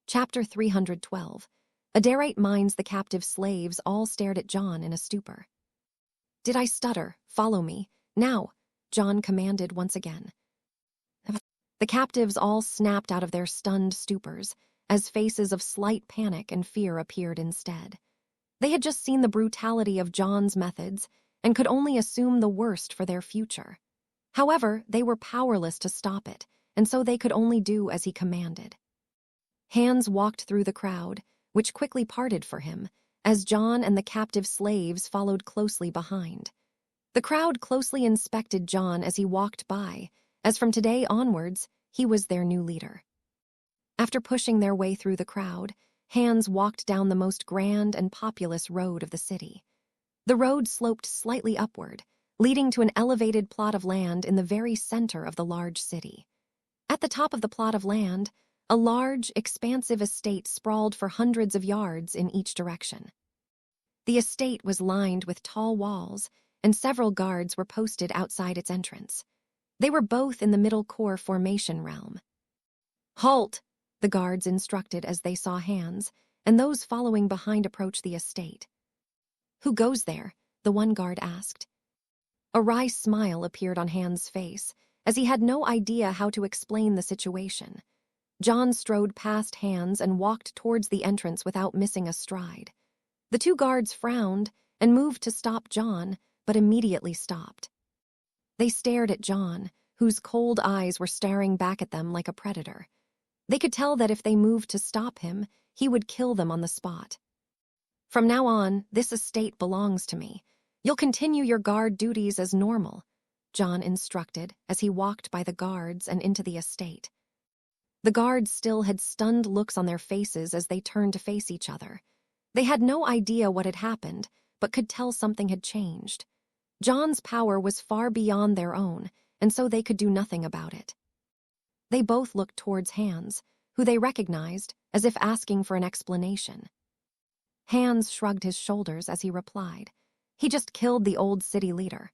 Chapter 312. Adarite minds the captive slaves all stared at John in a stupor. "Did I stutter? Follow me. Now," John commanded once again. The captives all snapped out of their stunned stupors, as faces of slight panic and fear appeared instead. They had just seen the brutality of John's methods and could only assume the worst for their future. However, they were powerless to stop it, and so they could only do as he commanded. Hans walked through the crowd, which quickly parted for him, as John and the captive slaves followed closely behind. The crowd closely inspected John as he walked by, as from today onwards, he was their new leader. After pushing their way through the crowd, Hans walked down the most grand and populous road of the city. The road sloped slightly upward, leading to an elevated plot of land in the very center of the large city. At the top of the plot of land, a large, expansive estate sprawled for hundreds of yards in each direction. The estate was lined with tall walls, and several guards were posted outside its entrance. They were both in the middle core formation realm. "Halt!" the guards instructed as they saw Hans, and those following behind approach the estate. "Who goes there?" the one guard asked. A wry smile appeared on Hans' face, as he had no idea how to explain the situation. John strode past Hans and walked towards the entrance without missing a stride. The two guards frowned and moved to stop John, but immediately stopped. They stared at John, whose cold eyes were staring back at them like a predator. They could tell that if they moved to stop him, he would kill them on the spot. "From now on, this estate belongs to me. You'll continue your guard duties as normal," John instructed as he walked by the guards and into the estate. The guards still had stunned looks on their faces as they turned to face each other. They had no idea what had happened, but could tell something had changed. John's power was far beyond their own, and so they could do nothing about it. They both looked towards Hans, who they recognized, as if asking for an explanation. Hans shrugged his shoulders as he replied, "He just killed the old city leader."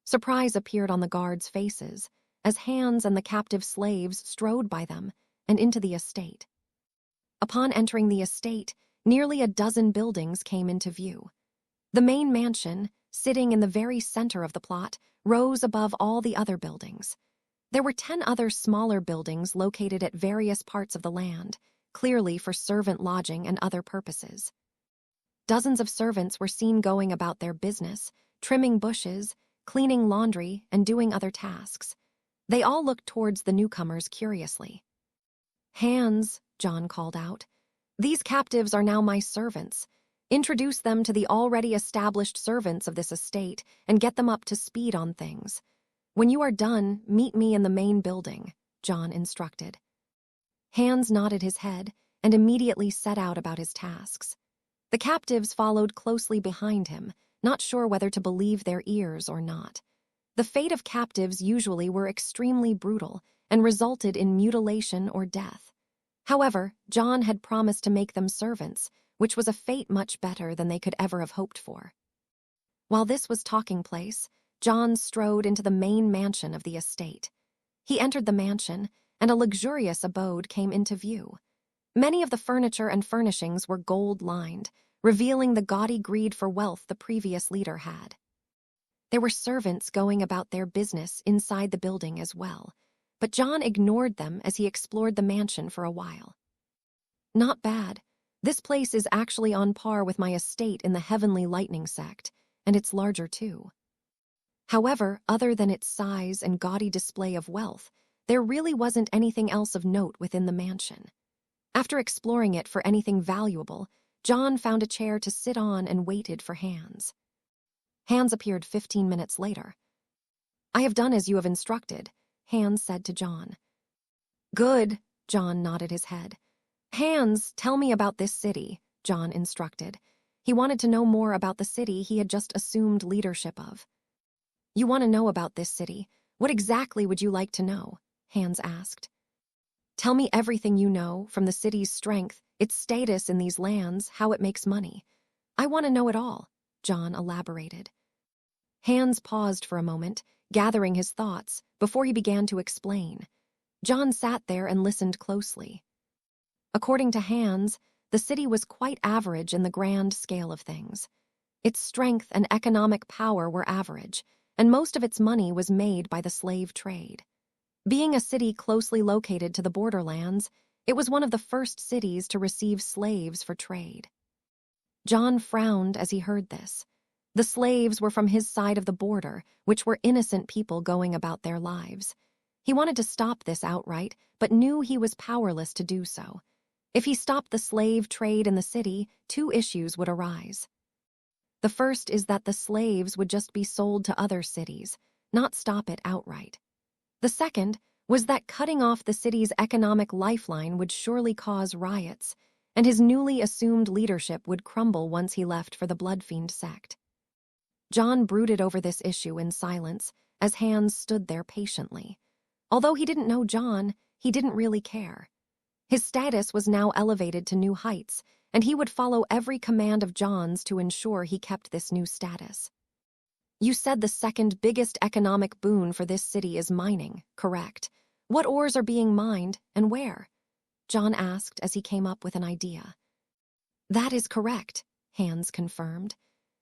Surprise appeared on the guards' faces, as Hans and the captive slaves strode by them and into the estate. Upon entering the estate, nearly a dozen buildings came into view. The main mansion, sitting in the very center of the plot, rose above all the other buildings. There were 10 other smaller buildings located at various parts of the land, clearly for servant lodging and other purposes. Dozens of servants were seen going about their business, trimming bushes, cleaning laundry, and doing other tasks. They all looked towards the newcomers curiously. "Hans," John called out, "these captives are now my servants. Introduce them to the already established servants of this estate and get them up to speed on things. When you are done, meet me in the main building," John instructed. Hans nodded his head and immediately set out about his tasks. The captives followed closely behind him, not sure whether to believe their ears or not. The fate of captives usually were extremely brutal and resulted in mutilation or death. However, John had promised to make them servants, which was a fate much better than they could ever have hoped for. While this was taking place, John strode into the main mansion of the estate. He entered the mansion, and a luxurious abode came into view. Many of the furniture and furnishings were gold-lined, revealing the gaudy greed for wealth the previous leader had. There were servants going about their business inside the building as well, but John ignored them as he explored the mansion for a while. "Not bad. This place is actually on par with my estate in the Heavenly Lightning sect, and it's larger too. However, other than its size and gaudy display of wealth, there really wasn't anything else of note within the mansion. After exploring it for anything valuable, John found a chair to sit on and waited for Hans. Hans appeared 15 minutes later. "I have done as you have instructed," Hans said to John. "Good," John nodded his head. "Hans, tell me about this city," John instructed. He wanted to know more about the city he had just assumed leadership of. "You want to know about this city? What exactly would you like to know?" Hans asked. Tell me everything you know, from the city's strength, its status in these lands, how it makes money. I want to know it all, John elaborated. Hans paused for a moment, gathering his thoughts, before he began to explain. John sat there and listened closely. According to Hans, the city was quite average in the grand scale of things. Its strength and economic power were average, and most of its money was made by the slave trade. Being a city closely located to the borderlands, it was one of the first cities to receive slaves for trade. John frowned as he heard this. The slaves were from his side of the border, which were innocent people going about their lives. He wanted to stop this outright, but knew he was powerless to do so. If he stopped the slave trade in the city, two issues would arise. The first is that the slaves would just be sold to other cities, not stop it outright. The second was that cutting off the city's economic lifeline would surely cause riots, and his newly assumed leadership would crumble once he left for the Bloodfiend sect. John brooded over this issue in silence as Hans stood there patiently. Although he didn't know John, he didn't really care. His status was now elevated to new heights, and he would follow every command of John's to ensure he kept this new status. You said the second biggest economic boon for this city is mining, correct? What ores are being mined, and where? John asked as he came up with an idea. That is correct, Hans confirmed.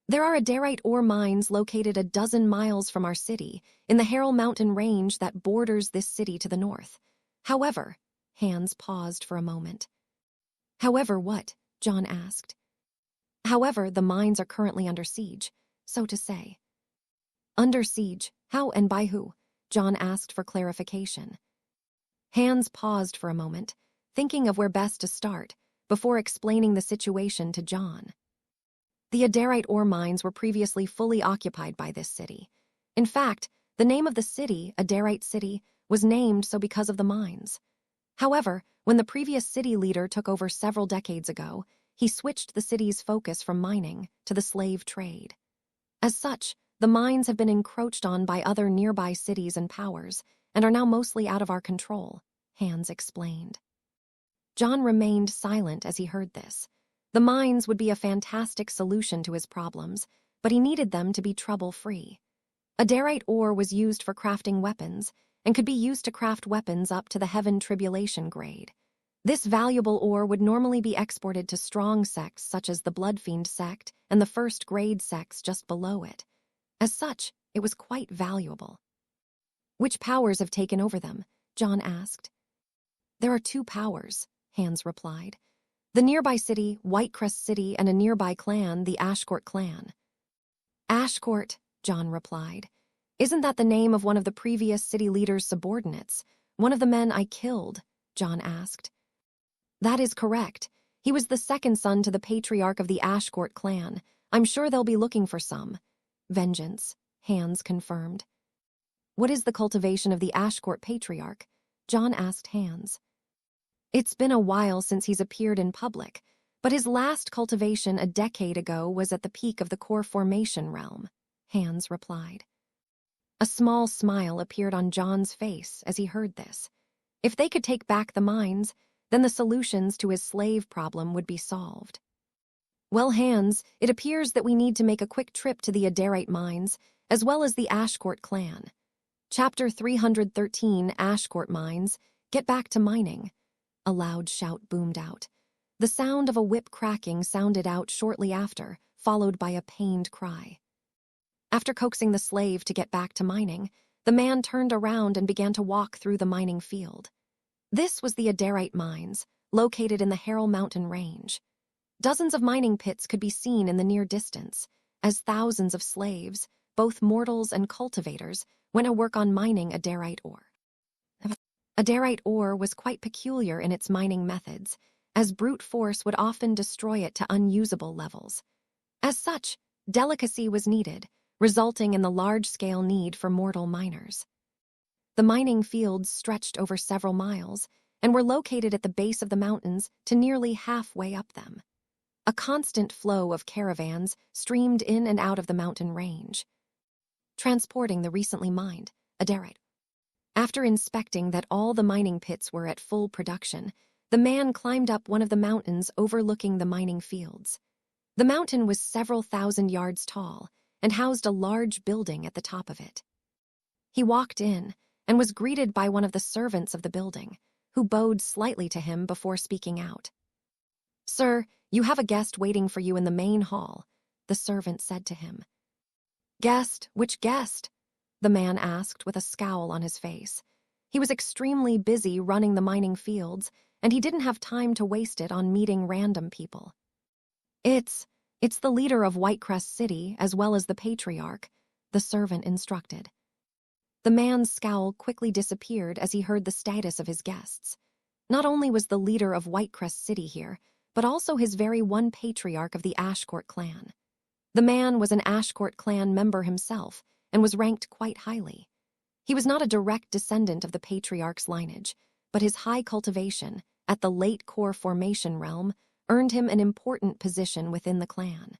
There are Adarite ore mines located a dozen miles from our city, in the Harrell Mountain range that borders this city to the north. However, Hans paused for a moment. However what? John asked. However, the mines are currently under siege, so to say. Under siege? How and by who? John asked for clarification. Hans paused for a moment, thinking of where best to start, before explaining the situation to John. The Adarite ore mines were previously fully occupied by this city. In fact, the name of the city, Adarite City, was named so because of the mines. However, when the previous city leader took over several decades ago, he switched the city's focus from mining to the slave trade. As such, the mines have been encroached on by other nearby cities and powers, and are now mostly out of our control, Hans explained. John remained silent as he heard this. The mines would be a fantastic solution to his problems, but he needed them to be trouble-free. Adarite ore was used for crafting weapons, and could be used to craft weapons up to the Heaven Tribulation grade. This valuable ore would normally be exported to strong sects such as the Bloodfiend sect and the first-grade sects just below it. As such, it was quite valuable. Which powers have taken over them? John asked. There are two powers, Hans replied. The nearby city, Whitecrest City, and a nearby clan, the Ashcourt clan. Ashcourt, John replied. Isn't that the name of one of the previous city leader's subordinates? One of the men I killed? John asked. That is correct. He was the second son to the patriarch of the Ashcourt clan. I'm sure they'll be looking for some. Vengeance, Hans confirmed. What is the cultivation of the Ashcourt patriarch? John asked Hans. It's been a while since he's appeared in public, but his last cultivation a decade ago was at the peak of the core formation realm, Hans replied. A small smile appeared on John's face as he heard this. If they could take back the mines, then the solutions to his slave problem would be solved. Well, Hans, it appears that we need to make a quick trip to the Adarite mines, as well as the Ashcourt clan. Chapter 313, Ashcourt Mines, Get Back to Mining. A loud shout boomed out. The sound of a whip cracking sounded out shortly after, followed by a pained cry. After coaxing the slave to get back to mining, the man turned around and began to walk through the mining field. This was the Adarite mines, located in the Harrell Mountain range. Dozens of mining pits could be seen in the near distance, as thousands of slaves, both mortals and cultivators, went to work on mining Adarite ore. Adarite ore was quite peculiar in its mining methods, as brute force would often destroy it to unusable levels. As such, delicacy was needed, resulting in the large-scale need for mortal miners. The mining fields stretched over several miles and were located at the base of the mountains to nearly halfway up them. A constant flow of caravans streamed in and out of the mountain range, transporting the recently mined Adarite. After inspecting that all the mining pits were at full production, the man climbed up one of the mountains overlooking the mining fields. The mountain was several thousand yards tall and housed a large building at the top of it. He walked in and was greeted by one of the servants of the building, who bowed slightly to him before speaking out. "Sir, you have a guest waiting for you in the main hall," the servant said to him. "Guest? Which guest?" the man asked with a scowl on his face. He was extremely busy running the mining fields, and he didn't have time to waste it on meeting random people. It's the leader of Whitecrest City as well as the patriarch," the servant instructed. The man's scowl quickly disappeared as he heard the status of his guests. Not only was the leader of Whitecrest City here, but also his very one patriarch of the Ashcourt clan. The man was an Ashcourt clan member himself and was ranked quite highly. He was not a direct descendant of the patriarch's lineage, but his high cultivation at the late core formation realm earned him an important position within the clan.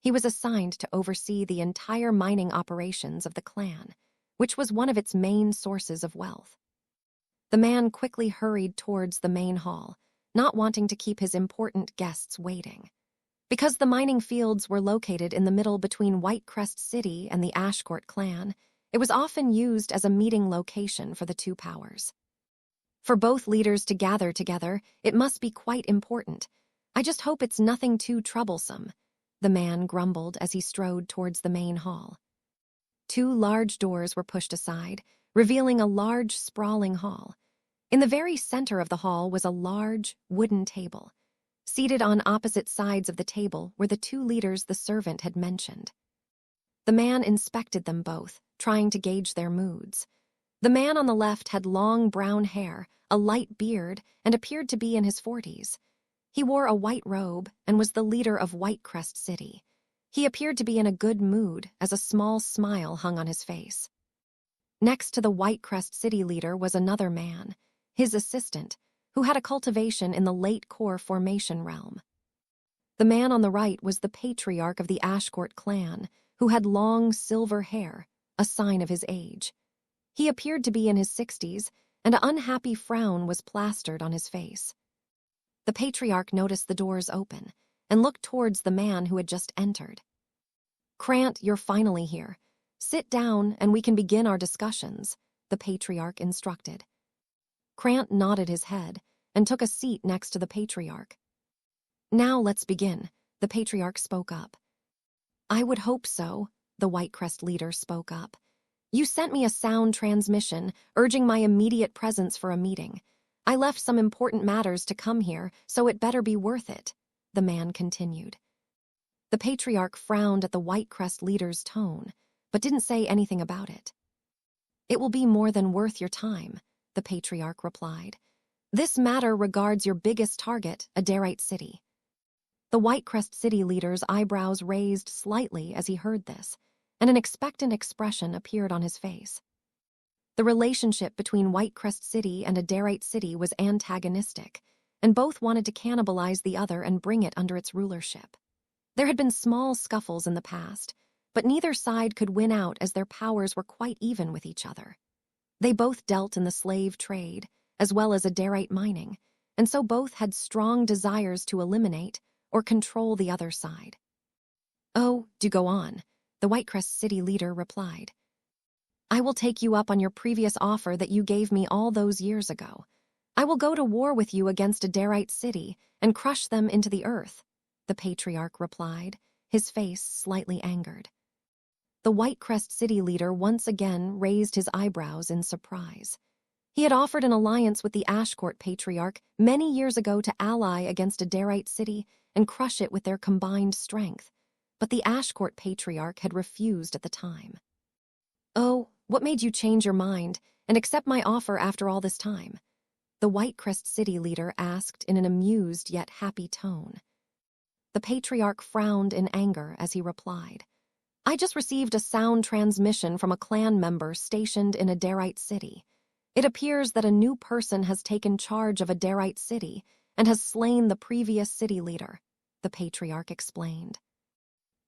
He was assigned to oversee the entire mining operations of the clan, which was one of its main sources of wealth. The man quickly hurried towards the main hall, not wanting to keep his important guests waiting. Because the mining fields were located in the middle between Whitecrest City and the Ashcourt clan, it was often used as a meeting location for the two powers. For both leaders to gather together, it must be quite important. "I just hope it's nothing too troublesome," the man grumbled as he strode towards the main hall. Two large doors were pushed aside, revealing a large, sprawling hall. In the very center of the hall was a large, wooden table. Seated on opposite sides of the table were the two leaders the servant had mentioned. The man inspected them both, trying to gauge their moods. The man on the left had long brown hair, a light beard, and appeared to be in his 40s. He wore a white robe and was the leader of Whitecrest City. He appeared to be in a good mood as a small smile hung on his face. Next to the Whitecrest City leader was another man, his assistant, who had a cultivation in the late core formation realm. The man on the right was the patriarch of the Ashcourt clan, who had long silver hair, a sign of his age. He appeared to be in his 60s, and an unhappy frown was plastered on his face. The patriarch noticed the doors open and looked towards the man who had just entered. "Krant, you're finally here. Sit down and we can begin our discussions," the patriarch instructed. Krant nodded his head and took a seat next to the patriarch. "Now let's begin," the patriarch spoke up. "I would hope so," the Whitecrest leader spoke up. "You sent me a sound transmission urging my immediate presence for a meeting. I left some important matters to come here, so it better be worth it," the man continued. The patriarch frowned at the Whitecrest leader's tone, but didn't say anything about it. "It will be more than worth your time," the patriarch replied. "This matter regards your biggest target, Adarite City." The Whitecrest City leader's eyebrows raised slightly as he heard this, and an expectant expression appeared on his face. The relationship between Whitecrest City and Adarite City was antagonistic, and both wanted to cannibalize the other and bring it under its rulership. There had been small scuffles in the past, but neither side could win out as their powers were quite even with each other. They both dealt in the slave trade, as well as Adarite mining, and so both had strong desires to eliminate or control the other side. "Oh, do go on," the Whitecrest City leader replied. "I will take you up on your previous offer that you gave me all those years ago. I will go to war with you against Adarite City and crush them into the earth," the patriarch replied, his face slightly angered. The Whitecrest City leader once again raised his eyebrows in surprise. He had offered an alliance with the Ashcourt patriarch many years ago to ally against Adarite City and crush it with their combined strength, but the Ashcourt patriarch had refused at the time. "Oh, what made you change your mind and accept my offer after all this time?" the Whitecrest City leader asked in an amused yet happy tone. The patriarch frowned in anger as he replied, "I just received a sound transmission from a clan member stationed in Adarite City. It appears that a new person has taken charge of Adarite City and has slain the previous city leader," the patriarch explained.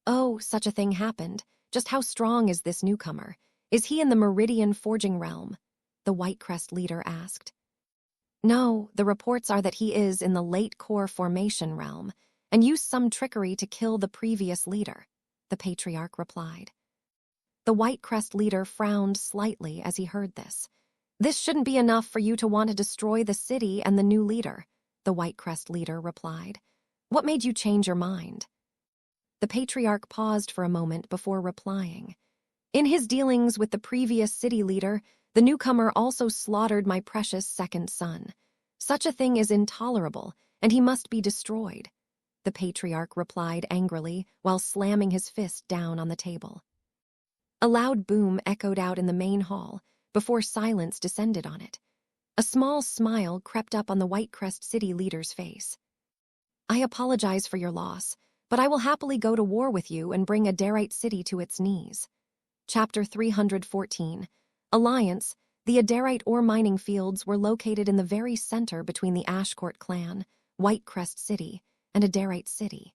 "Oh, such a thing happened. Just how strong is this newcomer? Is he in the Meridian forging realm?" the White Crest leader asked. No, the reports are that he is in the late core formation realm and used some trickery to kill the previous leader, the patriarch replied. The White Crest leader frowned slightly as he heard this. This shouldn't be enough for you to want to destroy the city and the new leader, the White Crest leader replied. What made you change your mind? The patriarch paused for a moment before replying. In his dealings with the previous city leader, the newcomer also slaughtered my precious second son. Such a thing is intolerable, and he must be destroyed, the patriarch replied angrily while slamming his fist down on the table. A loud boom echoed out in the main hall before silence descended on it. A small smile crept up on the White Crest city leader's face. I apologize for your loss, but I will happily go to war with you and bring Adarite City to its knees. Chapter 314. Alliance. The Adarite ore mining fields were located in the very center between the Ashcourt clan, White Crest City, and Adarite City.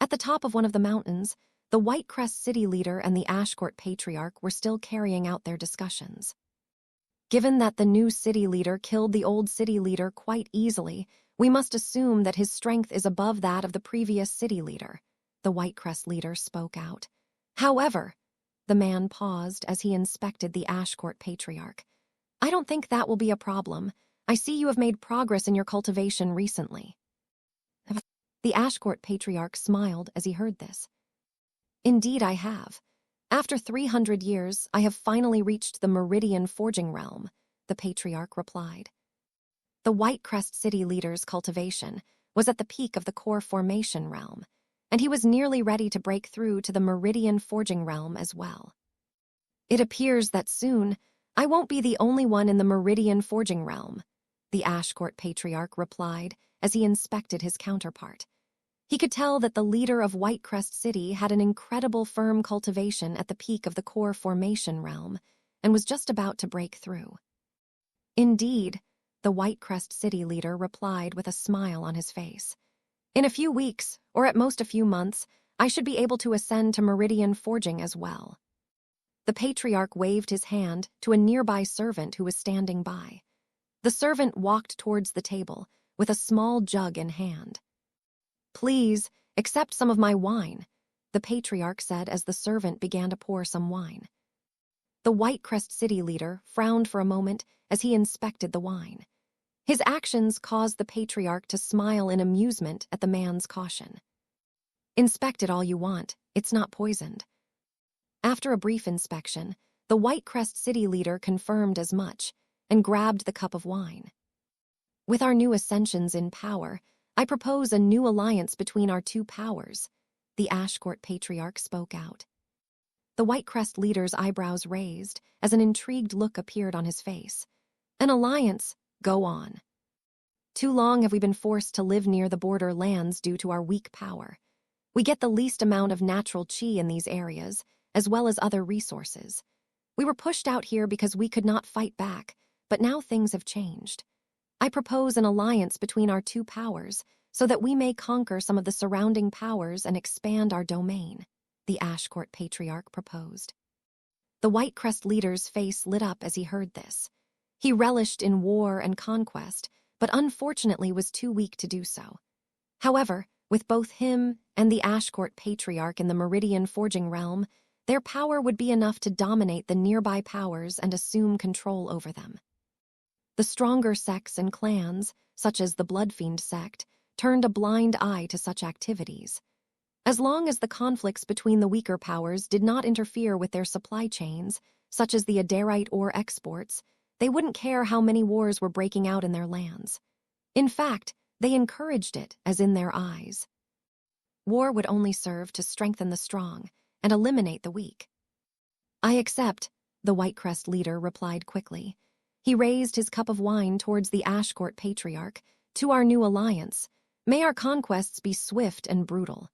At the top of one of the mountains, the White Crest city leader and the Ashcourt patriarch were still carrying out their discussions. Given that the new city leader killed the old city leader quite easily, we must assume that his strength is above that of the previous city leader, the White Crest leader spoke out. However, the man paused as he inspected the Ashcourt patriarch. I don't think that will be a problem. I see you have made progress in your cultivation recently. The Ashcourt patriarch smiled as he heard this. Indeed I have. After 300 years, I have finally reached the Meridian Forging Realm, the patriarch replied. The White Crest city leader's cultivation was at the peak of the core formation realm, and he was nearly ready to break through to the Meridian Forging Realm as well. It appears that soon, I won't be the only one in the Meridian Forging Realm, the Ashcourt patriarch replied as he inspected his counterpart. He could tell that the leader of White Crest City had an incredible firm cultivation at the peak of the core formation realm and was just about to break through. Indeed, the White Crest City leader replied with a smile on his face. In a few weeks, or at most a few months, I should be able to ascend to Meridian Forging as well. The patriarch waved his hand to a nearby servant who was standing by. The servant walked towards the table with a small jug in hand. Please, accept some of my wine, the patriarch said as the servant began to pour some wine. The White Crest city leader frowned for a moment as he inspected the wine. His actions caused the patriarch to smile in amusement at the man's caution. Inspect it all you want, it's not poisoned. After a brief inspection, the White Crest city leader confirmed as much and grabbed the cup of wine. With our new ascensions in power, I propose a new alliance between our two powers, the Ashcourt patriarch spoke out. The White Crest leader's eyebrows raised as an intrigued look appeared on his face. An alliance? Go on. Too long have we been forced to live near the border lands due to our weak power. We get the least amount of natural chi in these areas, as well as other resources. We were pushed out here because we could not fight back, but now things have changed. I propose an alliance between our two powers so that we may conquer some of the surrounding powers and expand our domain, the Ashcourt patriarch proposed. The White Crest leader's face lit up as he heard this. He relished in war and conquest, but unfortunately was too weak to do so. However, with both him and the Ashcourt patriarch in the Meridian Forging Realm, their power would be enough to dominate the nearby powers and assume control over them. The stronger sects and clans, such as the Bloodfiend sect, turned a blind eye to such activities. As long as the conflicts between the weaker powers did not interfere with their supply chains, such as the Adarite ore exports, they wouldn't care how many wars were breaking out in their lands. In fact, they encouraged it, as in their eyes. War would only serve to strengthen the strong and eliminate the weak. I accept, the White Crest leader replied quickly. He raised his cup of wine towards the Ashcourt patriarch. To our new alliance, may our conquests be swift and brutal.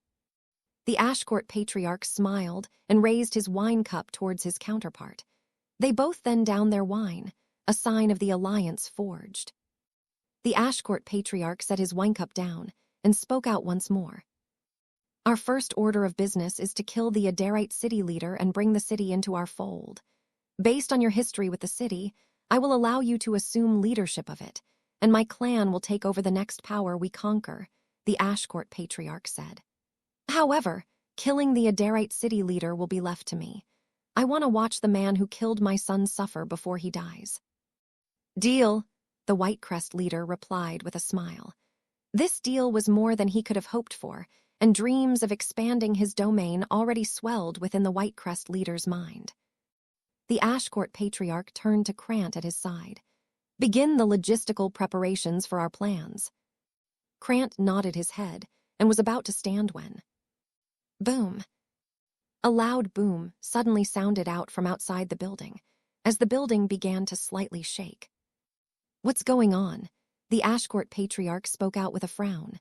The Ashcourt patriarch smiled and raised his wine cup towards his counterpart. They both then downed their wine, a sign of the alliance forged. The Ashcourt patriarch set his wine cup down and spoke out once more. Our first order of business is to kill the Adarite city leader and bring the city into our fold. Based on your history with the city, I will allow you to assume leadership of it, and my clan will take over the next power we conquer, the Ashcourt Patriarch said. However, killing the Adarite city leader will be left to me. I want to watch the man who killed my son suffer before he dies. Deal, the Whitecrest leader replied with a smile. This deal was more than he could have hoped for, and dreams of expanding his domain already swelled within the Whitecrest leader's mind. The Ashcourt Patriarch turned to Krant at his side. Begin the logistical preparations for our plans. Krant nodded his head and was about to stand when... Boom! A loud boom suddenly sounded out from outside the building, as the building began to slightly shake. What's going on? The Ashcourt Patriarch spoke out with a frown.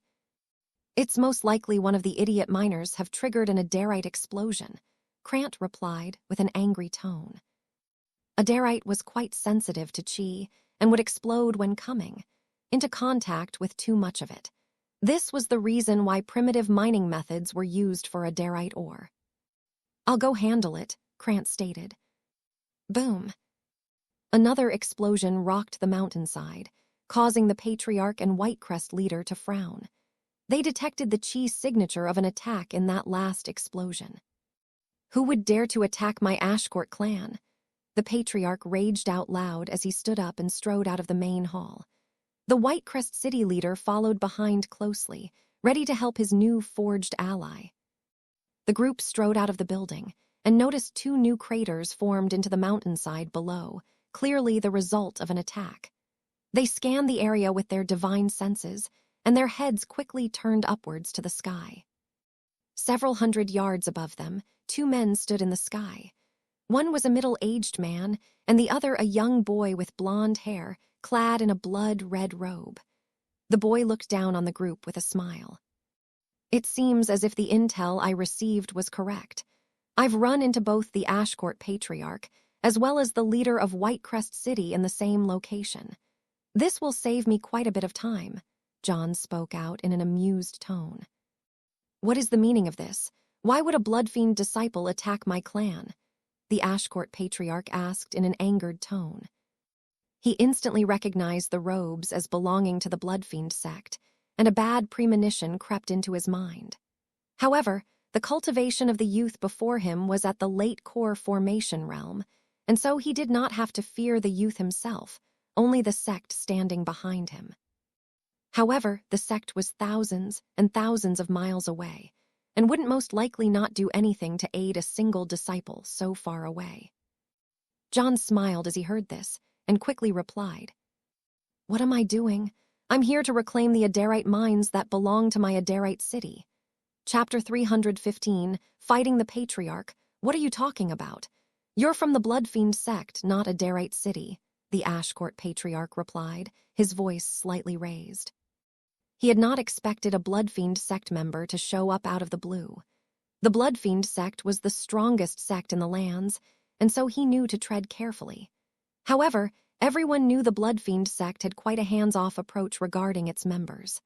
It's most likely one of the idiot miners have triggered an Adarite explosion, Krant replied with an angry tone. Adarite was quite sensitive to chi and would explode when coming into contact with too much of it. This was the reason why primitive mining methods were used for Adarite ore. I'll go handle it, Krant stated. Boom. Another explosion rocked the mountainside, causing the Patriarch and Whitecrest leader to frown. They detected the chi signature of an attack in that last explosion. Who would dare to attack my Ashcourt clan? The Patriarch raged out loud as he stood up and strode out of the main hall. The Whitecrest city leader followed behind closely, ready to help his new forged ally. The group strode out of the building and noticed 2 new craters formed into the mountainside below, clearly the result of an attack. They scanned the area with their divine senses, and their heads quickly turned upwards to the sky. Several hundred yards above them, 2 men stood in the sky. One was a middle-aged man, and the other a young boy with blonde hair, clad in a blood-red robe. The boy looked down on the group with a smile. It seems as if the intel I received was correct. I've run into both the Ashcourt Patriarch as well as the leader of Whitecrest City in the same location. This will save me quite a bit of time, John spoke out in an amused tone. What is the meaning of this? Why would a bloodfiend disciple attack my clan? The Ashcourt Patriarch asked in an angered tone. He instantly recognized the robes as belonging to the bloodfiend sect, and a bad premonition crept into his mind. However, the cultivation of the youth before him was at the late core formation realm, and so he did not have to fear the youth himself, only the sect standing behind him. However, the sect was thousands and thousands of miles away, and wouldn't most likely not do anything to aid a single disciple so far away. John smiled as he heard this, and quickly replied, What am I doing? I'm here to reclaim the Adarite mines that belong to my Adarite city. Chapter 315, Fighting the Patriarch. What are you talking about? You're from the Bloodfiend sect, not Adarite city, the Ashcourt Patriarch replied, his voice slightly raised. He had not expected a Bloodfiend sect member to show up out of the blue. The Bloodfiend sect was the strongest sect in the lands, and so he knew to tread carefully. However, everyone knew the Bloodfiend sect had quite a hands-off approach regarding its members.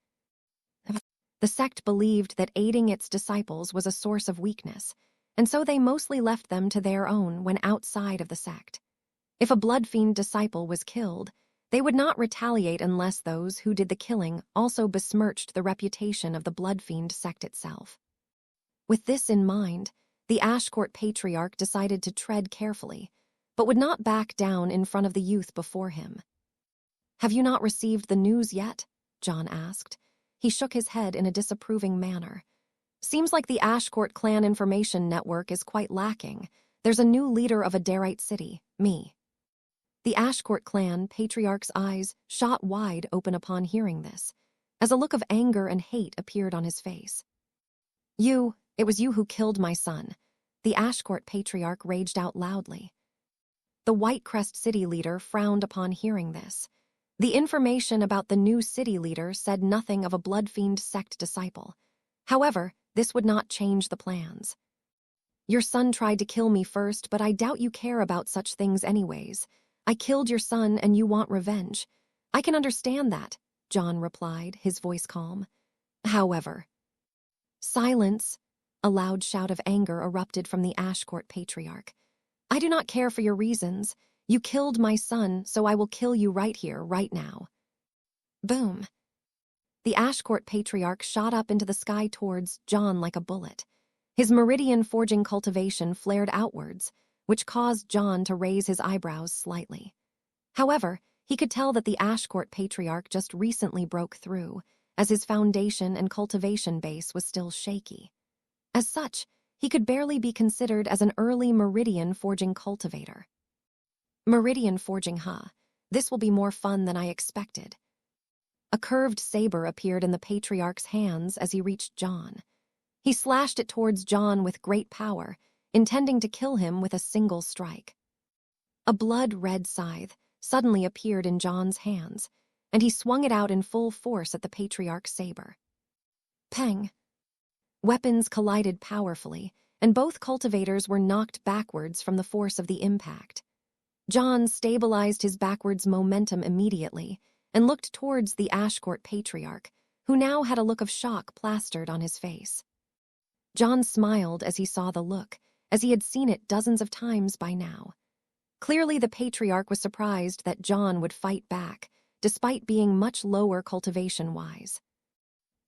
The sect believed that aiding its disciples was a source of weakness, and so they mostly left them to their own when outside of the sect. If a Bloodfiend disciple was killed, they would not retaliate unless those who did the killing also besmirched the reputation of the Bloodfiend sect itself. With this in mind, the Ashcourt Patriarch decided to tread carefully, but would not back down in front of the youth before him. Have you not received the news yet? John asked. He shook his head in a disapproving manner. Seems like the Ashcourt clan information network is quite lacking. There's a new leader of Adarite city, me. The Ashcourt clan Patriarch's eyes shot wide open upon hearing this, as a look of anger and hate appeared on his face. It was you who killed my son. The Ashcourt Patriarch raged out loudly. The Whitecrest city leader frowned upon hearing this. The information about the new city leader said nothing of a Bloodfiend sect disciple. However, this would not change the plans. Your son tried to kill me first, but I doubt you care about such things anyways. I killed your son and you want revenge. I can understand that, John replied, his voice calm. However... Silence! A loud shout of anger erupted from the Ashcourt Patriarch. I do not care for your reasons. You killed my son, so I will kill you right here, right now. Boom. The Ashcourt Patriarch shot up into the sky towards John like a bullet. His meridian-forging cultivation flared outwards, which caused John to raise his eyebrows slightly. However, he could tell that the Ashcourt Patriarch just recently broke through, as his foundation and cultivation base was still shaky. As such, he could barely be considered as an early meridian-forging cultivator. Meridian forging, huh? This will be more fun than I expected. A curved saber appeared in the Patriarch's hands as he reached John. He slashed it towards John with great power, intending to kill him with a single strike. A blood-red scythe suddenly appeared in John's hands, and he swung it out in full force at the Patriarch's saber. Peng! Weapons collided powerfully, and both cultivators were knocked backwards from the force of the impact. John stabilized his backwards momentum immediately and looked towards the Ashcourt Patriarch, who now had a look of shock plastered on his face. John smiled as he saw the look, as he had seen it dozens of times by now. Clearly, the Patriarch was surprised that John would fight back, despite being much lower cultivation-wise.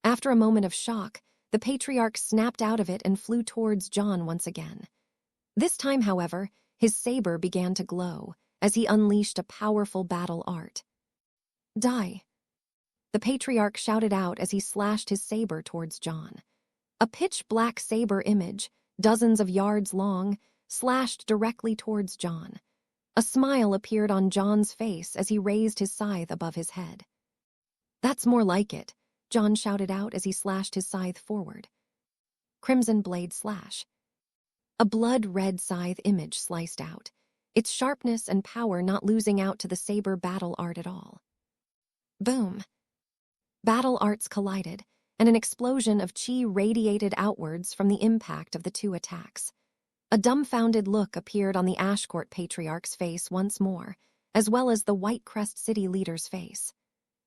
After a moment of shock, the Patriarch snapped out of it and flew towards John once again. This time, however, his saber began to glow as he unleashed a powerful battle art. Die! The Patriarch shouted out as he slashed his saber towards John. A pitch-black saber image, dozens of yards long, slashed directly towards John. A smile appeared on John's face as he raised his scythe above his head. That's more like it, John shouted out as he slashed his scythe forward. Crimson blade slash. A blood-red scythe image sliced out, its sharpness and power not losing out to the saber battle art at all. Boom! Battle arts collided, and an explosion of chi radiated outwards from the impact of the two attacks. A dumbfounded look appeared on the Ashcourt Patriarch's face once more, as well as the White Crest City leader's face.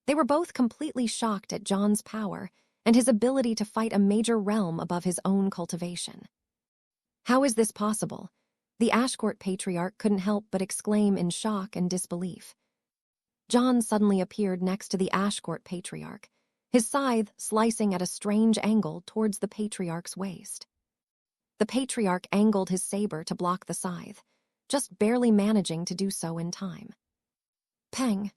They were both completely shocked at John's power and his ability to fight a major realm above his own cultivation. How is this possible? The Ashcourt Patriarch couldn't help but exclaim in shock and disbelief. John suddenly appeared next to the Ashcourt Patriarch, his scythe slicing at a strange angle towards the Patriarch's waist. The Patriarch angled his saber to block the scythe, just barely managing to do so in time. Peng!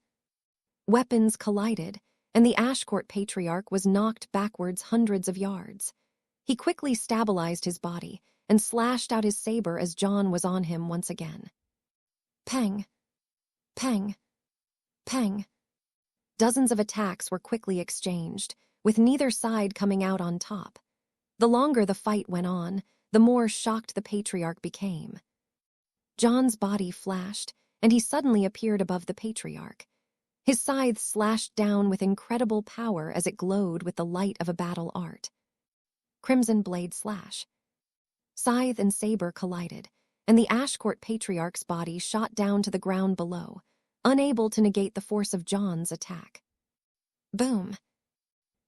Weapons collided, and the Ashcourt Patriarch was knocked backwards hundreds of yards. He quickly stabilized his body and slashed out his saber as John was on him once again. Peng! Peng! Peng! Dozens of attacks were quickly exchanged, with neither side coming out on top. The longer the fight went on, the more shocked the Patriarch became. John's body flashed, and he suddenly appeared above the Patriarch. His scythe slashed down with incredible power as it glowed with the light of a battle art. Crimson blade slash. Scythe and saber collided, and the Ashcourt Patriarch's body shot down to the ground below, unable to negate the force of John's attack. Boom!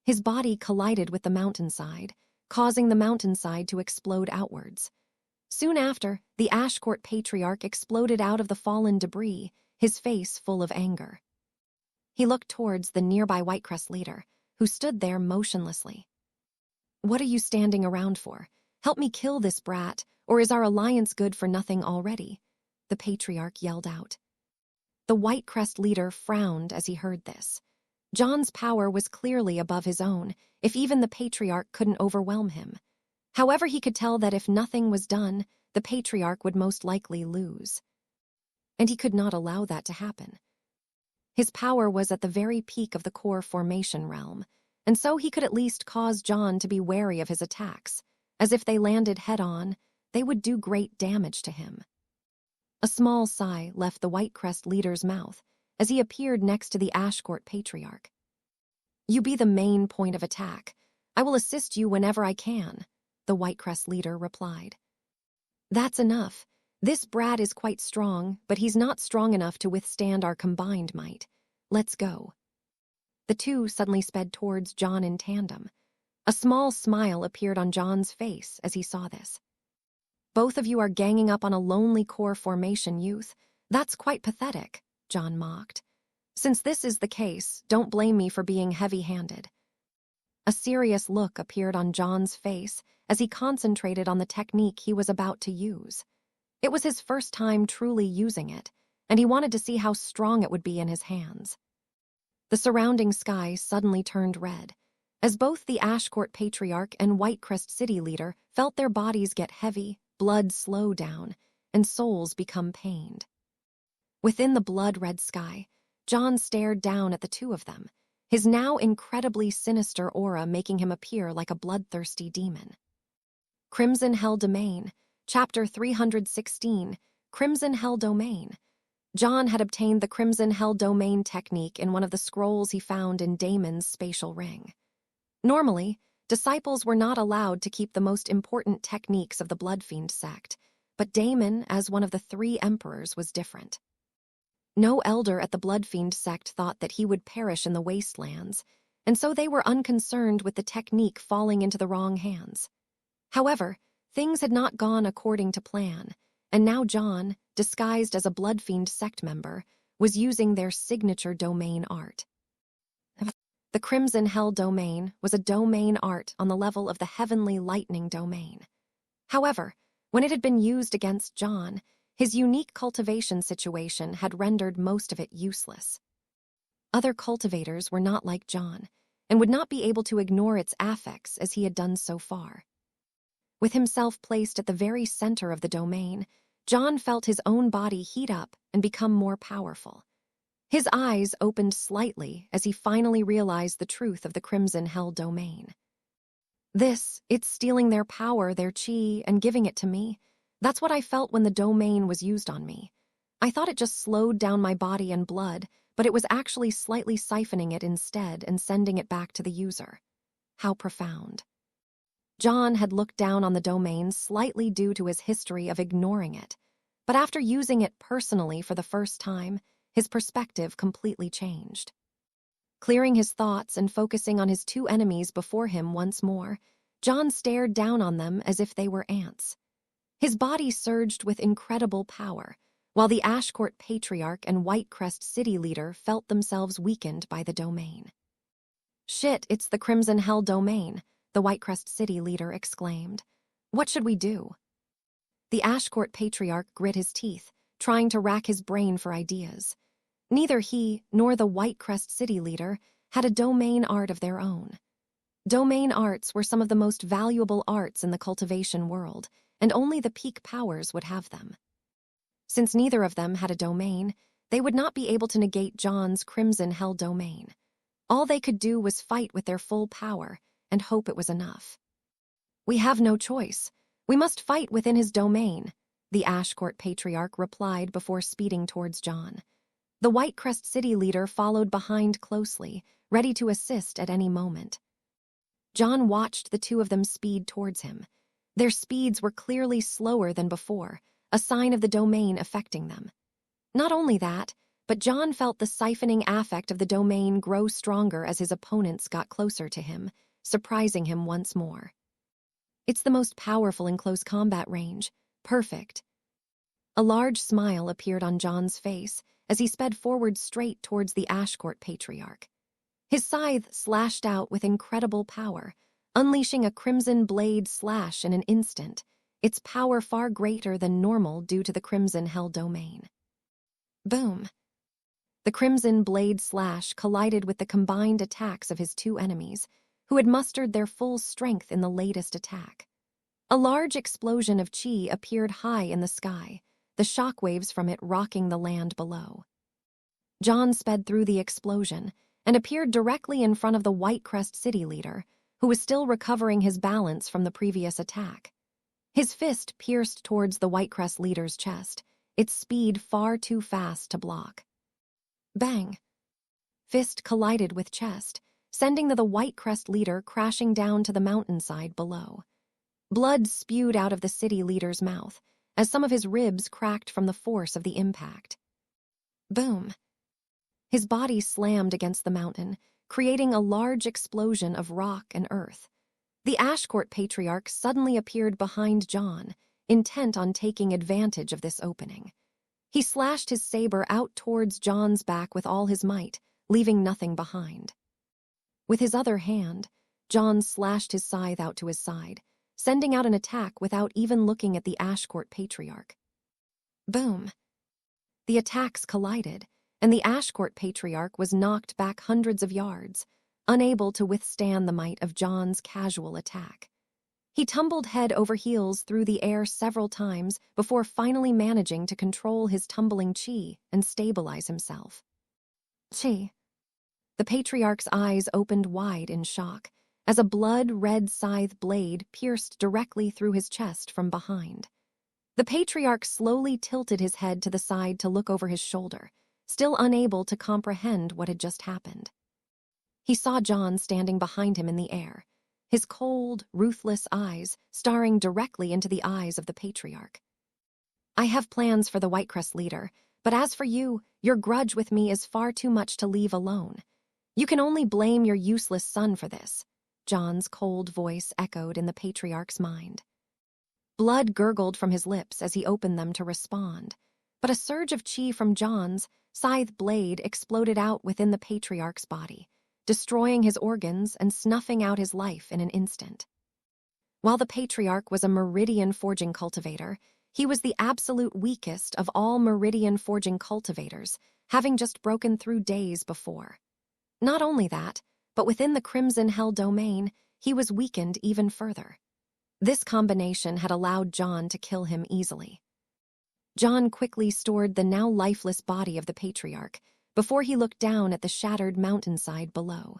His body collided with the mountainside, causing the mountainside to explode outwards. Soon after, the Ashcourt Patriarch exploded out of the fallen debris, his face full of anger. He looked towards the nearby Whitecrest leader, who stood there motionlessly. What are you standing around for? Help me kill this brat, or is our alliance good for nothing already? The Patriarch yelled out. The Whitecrest leader frowned as he heard this. John's power was clearly above his own, if even the Patriarch couldn't overwhelm him. However, he could tell that if nothing was done, the Patriarch would most likely lose. And he could not allow that to happen. His power was at the very peak of the core formation realm, and so he could at least cause John to be wary of his attacks, as if they landed head-on, they would do great damage to him. A small sigh left the Whitecrest leader's mouth as he appeared next to the Ashcourt Patriarch. You be the main point of attack. I will assist you whenever I can, the Whitecrest leader replied. That's enough. This brat is quite strong, but he's not strong enough to withstand our combined might. Let's go. The two suddenly sped towards John in tandem. A small smile appeared on John's face as he saw this. Both of you are ganging up on a lonely core formation youth. That's quite pathetic, John mocked. Since this is the case, don't blame me for being heavy-handed. A serious look appeared on John's face as he concentrated on the technique he was about to use. It was his first time truly using it, and he wanted to see how strong it would be in his hands. The surrounding sky suddenly turned red, as both the Ashcourt Patriarch and Whitecrest City Leader felt their bodies get heavy, blood slow down, and souls become pained. Within the blood-red sky, John stared down at the two of them, his now incredibly sinister aura making him appear like a bloodthirsty demon. Crimson Hell Domain, Chapter 316, Crimson Hell Domain. John had obtained the Crimson Hell Domain technique in one of the scrolls he found in Damon's spatial ring. Normally, disciples were not allowed to keep the most important techniques of the Bloodfiend sect, but Damon, as one of the 3 emperors, was different. No elder at the Bloodfiend sect thought that he would perish in the wastelands, and so they were unconcerned with the technique falling into the wrong hands. However, things had not gone according to plan, and now John, disguised as a Bloodfiend sect member, was using their signature domain art. The Crimson Hell Domain was a domain art on the level of the Heavenly Lightning Domain. However, when it had been used against John, his unique cultivation situation had rendered most of it useless. Other cultivators were not like John, and would not be able to ignore its affects as he had done so far. With himself placed at the very center of the domain, John felt his own body heat up and become more powerful. His eyes opened slightly as he finally realized the truth of the Crimson Hell Domain. It's stealing their power, their chi, and giving it to me. That's what I felt when the domain was used on me. I thought it just slowed down my body and blood, but it was actually slightly siphoning it instead and sending it back to the user. How profound. John had looked down on the domain slightly due to his history of ignoring it, but after using it personally for the first time, his perspective completely changed. Clearing his thoughts and focusing on his 2 enemies before him once more, John stared down on them as if they were ants. His body surged with incredible power, while the Ashcourt Patriarch and Whitecrest City Leader felt themselves weakened by the domain. "Shit, it's the Crimson Hell Domain," the Whitecrest City Leader exclaimed. "What should we do?" The Ashcourt Patriarch grit his teeth, trying to rack his brain for ideas. Neither he nor the Whitecrest City Leader had a domain art of their own. Domain arts were some of the most valuable arts in the cultivation world, and only the peak powers would have them. Since neither of them had a domain, they would not be able to negate John's Crimson Hell Domain. All they could do was fight with their full power and hope it was enough. "We have no choice. We must fight within his domain," the Ashcourt Patriarch replied before speeding towards John. The Whitecrest City Leader followed behind closely, ready to assist at any moment. John watched the 2 of them speed towards him. Their speeds were clearly slower than before, a sign of the domain affecting them. Not only that, but John felt the siphoning affect of the domain grow stronger as his opponents got closer to him, surprising him once more. "It's the most powerful in close combat range. Perfect." A large smile appeared on John's face as he sped forward straight towards the Ashcourt Patriarch. His scythe slashed out with incredible power, unleashing a crimson blade slash in an instant, its power far greater than normal due to the Crimson Hell Domain. Boom! The crimson blade slash collided with the combined attacks of his 2 enemies, who had mustered their full strength in the latest attack. A large explosion of chi appeared high in the sky, the shockwaves from it rocking the land below. John sped through the explosion and appeared directly in front of the Whitecrest City Leader, who was still recovering his balance from the previous attack. His fist pierced towards the Whitecrest Leader's chest, its speed far too fast to block. Bang! Fist collided with chest, sending the Whitecrest Leader crashing down to the mountainside below. Blood spewed out of the City Leader's mouth, as some of his ribs cracked from the force of the impact. Boom! His body slammed against the mountain, creating a large explosion of rock and earth. The Ashcourt Patriarch suddenly appeared behind John, intent on taking advantage of this opening. He slashed his saber out towards John's back with all his might, leaving nothing behind. With his other hand, John slashed his scythe out to his side, sending out an attack without even looking at the Ashcourt Patriarch. Boom! The attacks collided, and the Ashcourt Patriarch was knocked back hundreds of yards, unable to withstand the might of John's casual attack. He tumbled head over heels through the air several times before finally managing to control his tumbling chi and stabilize himself. Chi. The Patriarch's eyes opened wide in shock as a blood-red scythe blade pierced directly through his chest from behind. The Patriarch slowly tilted his head to the side to look over his shoulder, still unable to comprehend what had just happened. He saw John standing behind him in the air, his cold, ruthless eyes staring directly into the eyes of the Patriarch. I have plans for the Whitecrest leader, but as for you, your grudge with me is far too much to leave alone. You can only blame your useless son for this, John's cold voice echoed in the Patriarch's mind. Blood gurgled from his lips as he opened them to respond, but a surge of chi from John's scythe blade exploded out within the Patriarch's body, destroying his organs and snuffing out his life in an instant. While the Patriarch was a meridian-forging cultivator, he was the absolute weakest of all meridian-forging cultivators, having just broken through days before. Not only that, but within the Crimson Hell domain, he was weakened even further. This combination had allowed John to kill him easily. John quickly stored the now lifeless body of the Patriarch before he looked down at the shattered mountainside below.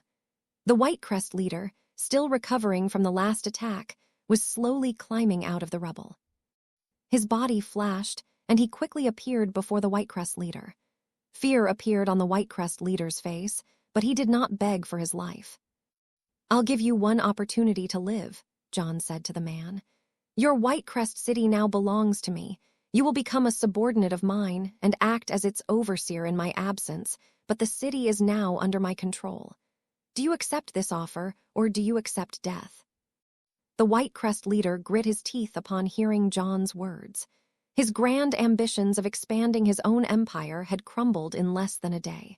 The Whitecrest leader, still recovering from the last attack, was slowly climbing out of the rubble. His body flashed, and he quickly appeared before the Whitecrest leader. Fear appeared on the Whitecrest leader's face, but he did not beg for his life. I'll give you one opportunity to live, John said to the man. Your Whitecrest city now belongs to me. You will become a subordinate of mine and act as its overseer in my absence, but the city is now under my control. Do you accept this offer, or do you accept death? The Whitecrest leader grit his teeth upon hearing John's words. His grand ambitions of expanding his own empire had crumbled in less than a day.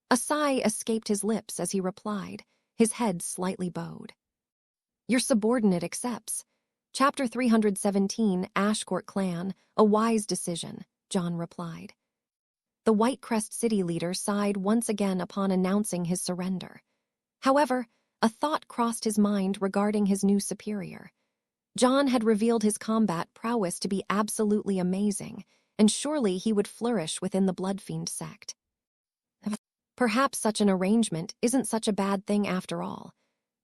A sigh escaped his lips as he replied, his head slightly bowed. Your subordinate accepts. Chapter 317, Ashcourt Clan, a wise decision, John replied. The Whitecrest city leader sighed once again upon announcing his surrender. However, a thought crossed his mind regarding his new superior. John had revealed his combat prowess to be absolutely amazing, and surely he would flourish within the Bloodfiend sect. Perhaps such an arrangement isn't such a bad thing after all,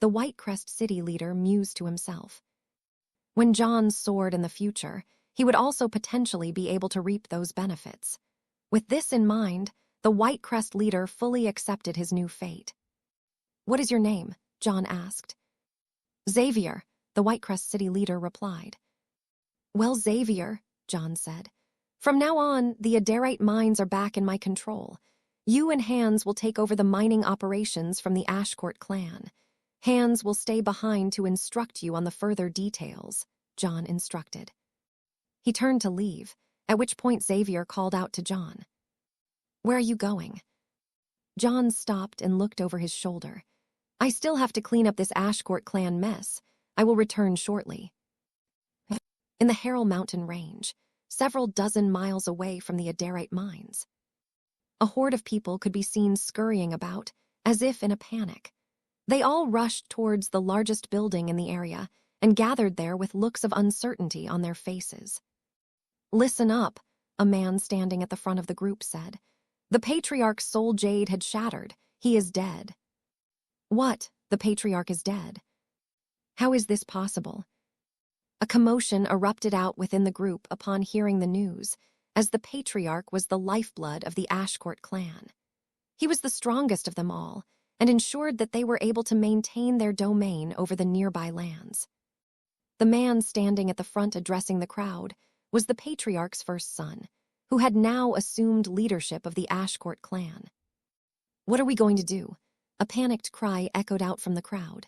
the Whitecrest city leader mused to himself. When John soared in the future, he would also potentially be able to reap those benefits. With this in mind, the Whitecrest leader fully accepted his new fate. What is your name? John asked. Xavier, the Whitecrest city leader replied. Well, Xavier, John said, from now on, the Aderite mines are back in my control. You and Hans will take over the mining operations from the Ashcourt clan. Hans will stay behind to instruct you on the further details, John instructed. He turned to leave, at which point Xavier called out to John. Where are you going? John stopped and looked over his shoulder. I still have to clean up this Ashcourt clan mess. I will return shortly. In the Harrell Mountain Range, several dozen miles away from the Aderite mines, a horde of people could be seen scurrying about, as if in a panic. They all rushed towards the largest building in the area and gathered there with looks of uncertainty on their faces. Listen up, a man standing at the front of the group said. The Patriarch's soul jade had shattered. He is dead. What? The Patriarch is dead? How is this possible? A commotion erupted out within the group upon hearing the news, as the Patriarch was the lifeblood of the Ashcourt clan. He was the strongest of them all, and ensured that they were able to maintain their domain over the nearby lands. The man standing at the front addressing the crowd was the Patriarch's first son, who had now assumed leadership of the Ashcourt clan. What are we going to do? A panicked cry echoed out from the crowd.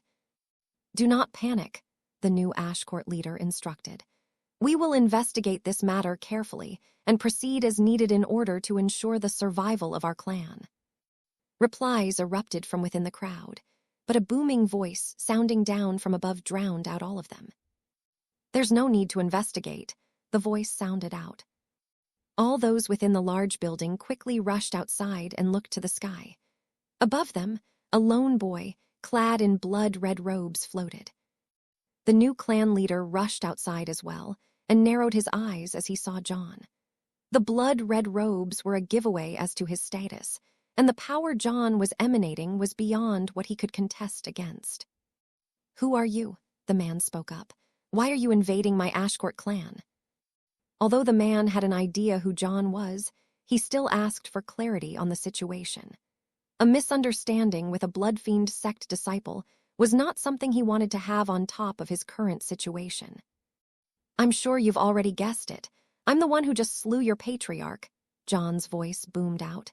Do not panic, the new Ashcourt leader instructed. We will investigate this matter carefully and proceed as needed in order to ensure the survival of our clan. Replies erupted from within the crowd, but a booming voice sounding down from above drowned out all of them. There's no need to investigate, the voice sounded out. All those within the large building quickly rushed outside and looked to the sky. Above them, a lone boy, clad in blood-red robes, floated. The new clan leader rushed outside as well and narrowed his eyes as he saw John. The blood-red robes were a giveaway as to his status, and the power John was emanating was beyond what he could contest against. "Who are you?" the man spoke up. "Why are you invading my Ashcourt clan?" Although the man had an idea who John was, he still asked for clarity on the situation. A misunderstanding with a blood-fiend sect disciple was not something he wanted to have on top of his current situation. "I'm sure you've already guessed it. I'm the one who just slew your patriarch," John's voice boomed out.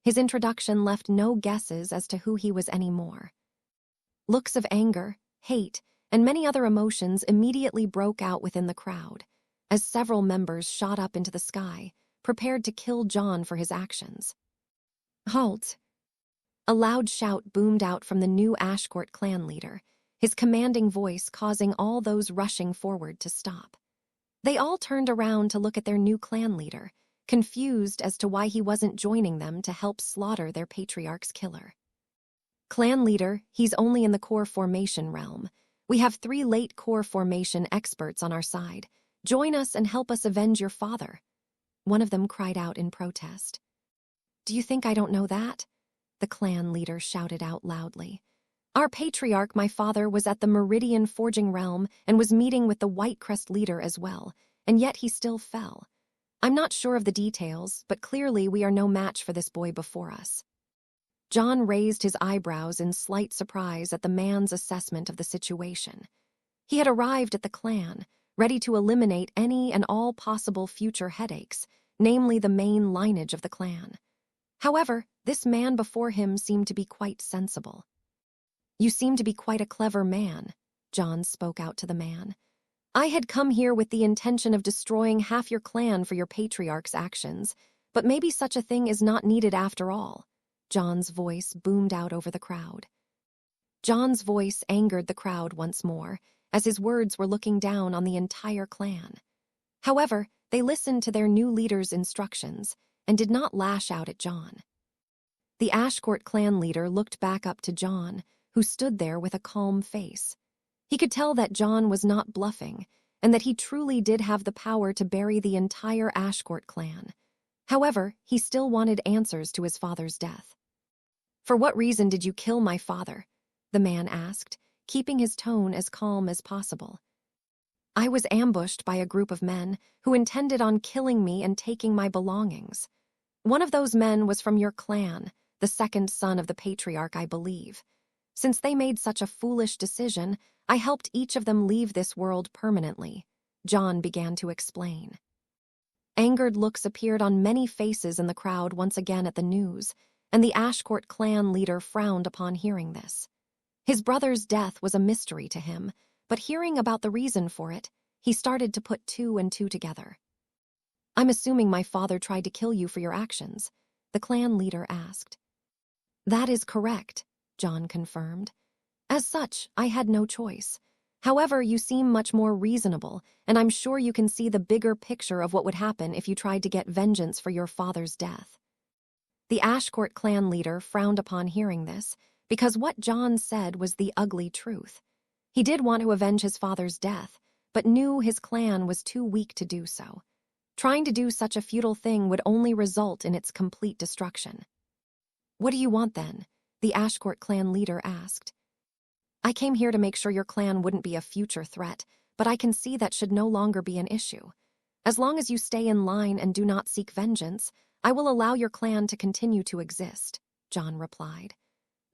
His introduction left no guesses as to who he was anymore. Looks of anger, hate, and many other emotions immediately broke out within the crowd, as several members shot up into the sky, prepared to kill John for his actions. "Halt!" A loud shout boomed out from the new Ashcourt clan leader, his commanding voice causing all those rushing forward to stop. They all turned around to look at their new clan leader, confused as to why he wasn't joining them to help slaughter their patriarch's killer. "Clan leader, he's only in the core formation realm. We have 3 late core formation experts on our side. Join us and help us avenge your father," one of them cried out in protest. "Do you think I don't know that?" the clan leader shouted out loudly. "Our patriarch, my father, was at the Meridian Forging Realm and was meeting with the Whitecrest leader as well, and yet he still fell. I'm not sure of the details, but clearly we are no match for this boy before us." John raised his eyebrows in slight surprise at the man's assessment of the situation. He had arrived at the clan, ready to eliminate any and all possible future headaches, namely the main lineage of the clan. However, this man before him seemed to be quite sensible. "You seem to be quite a clever man," John spoke out to the man. "I had come here with the intention of destroying half your clan for your patriarch's actions, but maybe such a thing is not needed after all." John's voice boomed out over the crowd. John's voice angered the crowd once more, as his words were looking down on the entire clan. However, they listened to their new leader's instructions and did not lash out at John. The Ashcourt clan leader looked back up to John, who stood there with a calm face. He could tell that John was not bluffing, and that he truly did have the power to bury the entire Ashcourt clan. However, he still wanted answers to his father's death. "For what reason did you kill my father?" the man asked, keeping his tone as calm as possible. "I was ambushed by a group of men who intended on killing me and taking my belongings. One of those men was from your clan, the second son of the patriarch, I believe. Since they made such a foolish decision, I helped each of them leave this world permanently," John began to explain. Angered looks appeared on many faces in the crowd once again at the news, and the Ashcourt clan leader frowned upon hearing this. His brother's death was a mystery to him, but hearing about the reason for it, he started to put 2 and 2 together. "I'm assuming my father tried to kill you for your actions," the clan leader asked. "That is correct," John confirmed. "As such, I had no choice. However, you seem much more reasonable, and I'm sure you can see the bigger picture of what would happen if you tried to get vengeance for your father's death." The Ashcourt clan leader frowned upon hearing this, because what John said was the ugly truth. He did want to avenge his father's death, but knew his clan was too weak to do so. Trying to do such a futile thing would only result in its complete destruction. "What do you want then?" the Ashcourt clan leader asked. "I came here to make sure your clan wouldn't be a future threat, but I can see that should no longer be an issue. As long as you stay in line and do not seek vengeance, I will allow your clan to continue to exist," John replied.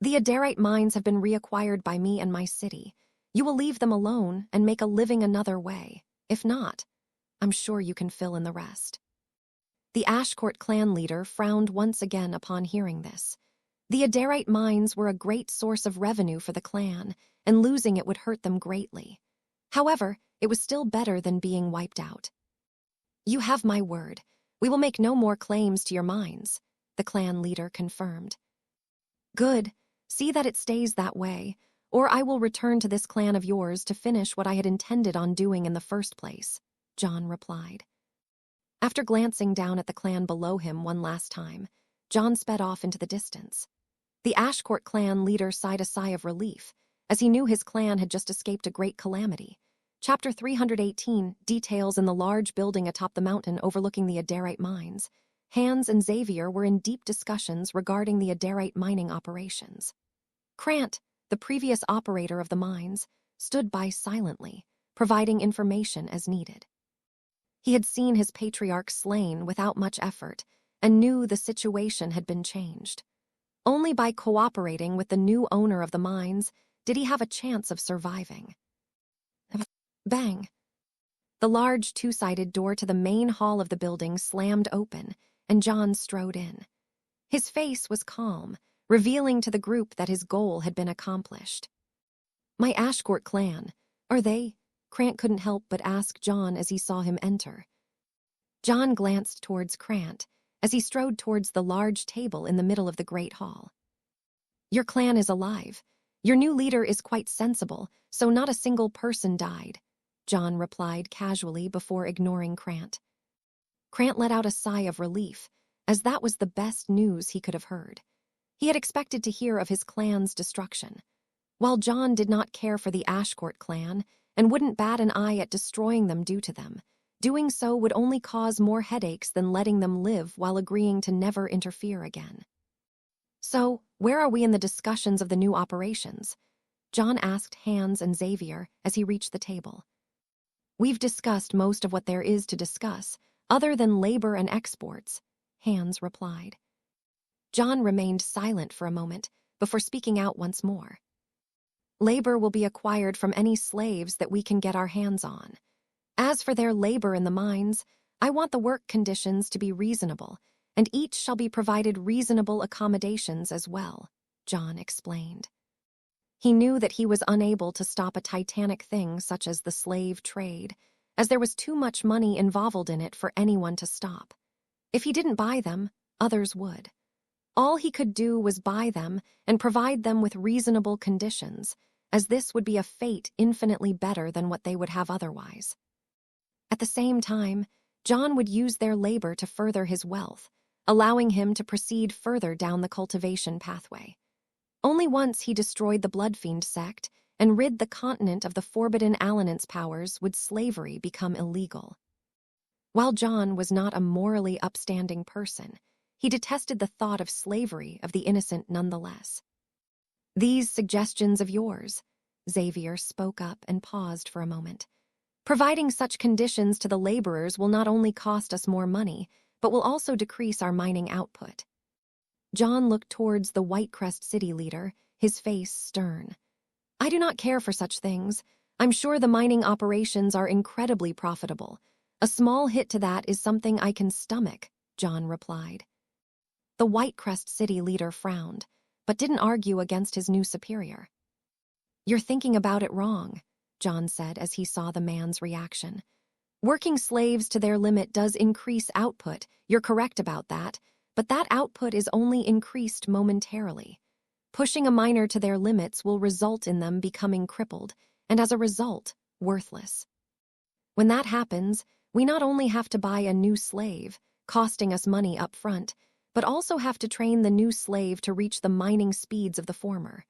"The Adarite mines have been reacquired by me and my city. You will leave them alone and make a living another way. If not, I'm sure you can fill in the rest." The Ashcourt clan leader frowned once again upon hearing this. The Adarite mines were a great source of revenue for the clan, and losing it would hurt them greatly. However, it was still better than being wiped out. "You have my word. We will make no more claims to your mines," the clan leader confirmed. "Good. See that it stays that way, or I will return to this clan of yours to finish what I had intended on doing in the first place," John replied. After glancing down at the clan below him one last time, John sped off into the distance. The Ashcourt clan leader sighed a sigh of relief, as he knew his clan had just escaped a great calamity. Chapter 318 details in the large building atop the mountain overlooking the Aderite mines. Hans and Xavier were in deep discussions regarding the Aderite mining operations. Krant, the previous operator of the mines, stood by silently, providing information as needed. He had seen his patriarch slain without much effort and knew the situation had been changed. Only by cooperating with the new owner of the mines did he have a chance of surviving. Bang! The large two-sided door to the main hall of the building slammed open, and John strode in. His face was calm, revealing to the group that his goal had been accomplished. "My Ashcourt clan, are they?" Krant couldn't help but ask John as he saw him enter. John glanced towards Krant as he strode towards the large table in the middle of the great hall. "Your clan is alive. Your new leader is quite sensible, so not a single person died," John replied casually before ignoring Krant. Krant let out a sigh of relief, as that was the best news he could have heard. He had expected to hear of his clan's destruction. While John did not care for the Ashcourt clan and wouldn't bat an eye at destroying them due to them, doing so would only cause more headaches than letting them live while agreeing to never interfere again. "So, where are we in the discussions of the new operations?" John asked Hans and Xavier as he reached the table. "We've discussed most of what there is to discuss, other than labor and exports," Hans replied. John remained silent for a moment before speaking out once more. "Labor will be acquired from any slaves that we can get our hands on. As for their labor in the mines, I want the work conditions to be reasonable, and each shall be provided reasonable accommodations as well," John explained. He knew that he was unable to stop a titanic thing such as the slave trade, as there was too much money involved in it for anyone to stop. If he didn't buy them, others would. All he could do was buy them and provide them with reasonable conditions, as this would be a fate infinitely better than what they would have otherwise. At the same time, John would use their labor to further his wealth, allowing him to proceed further down the cultivation pathway. Only once he destroyed the Bloodfiend sect and rid the continent of the forbidden alliance powers would slavery become illegal. While John was not a morally upstanding person, he detested the thought of slavery of the innocent nonetheless. "These suggestions of yours," Xavier spoke up and paused for a moment. "Providing such conditions to the laborers will not only cost us more money, but will also decrease our mining output." John looked towards the Whitecrest city leader, his face stern. "I do not care for such things. I'm sure the mining operations are incredibly profitable. A small hit to that is something I can stomach," John replied. The Whitecrest city leader frowned, but didn't argue against his new superior. "You're thinking about it wrong," John said as he saw the man's reaction. "Working slaves to their limit does increase output, you're correct about that, but that output is only increased momentarily. Pushing a miner to their limits will result in them becoming crippled, and as a result, worthless. When that happens, we not only have to buy a new slave, costing us money up front, but also have to train the new slave to reach the mining speeds of the former.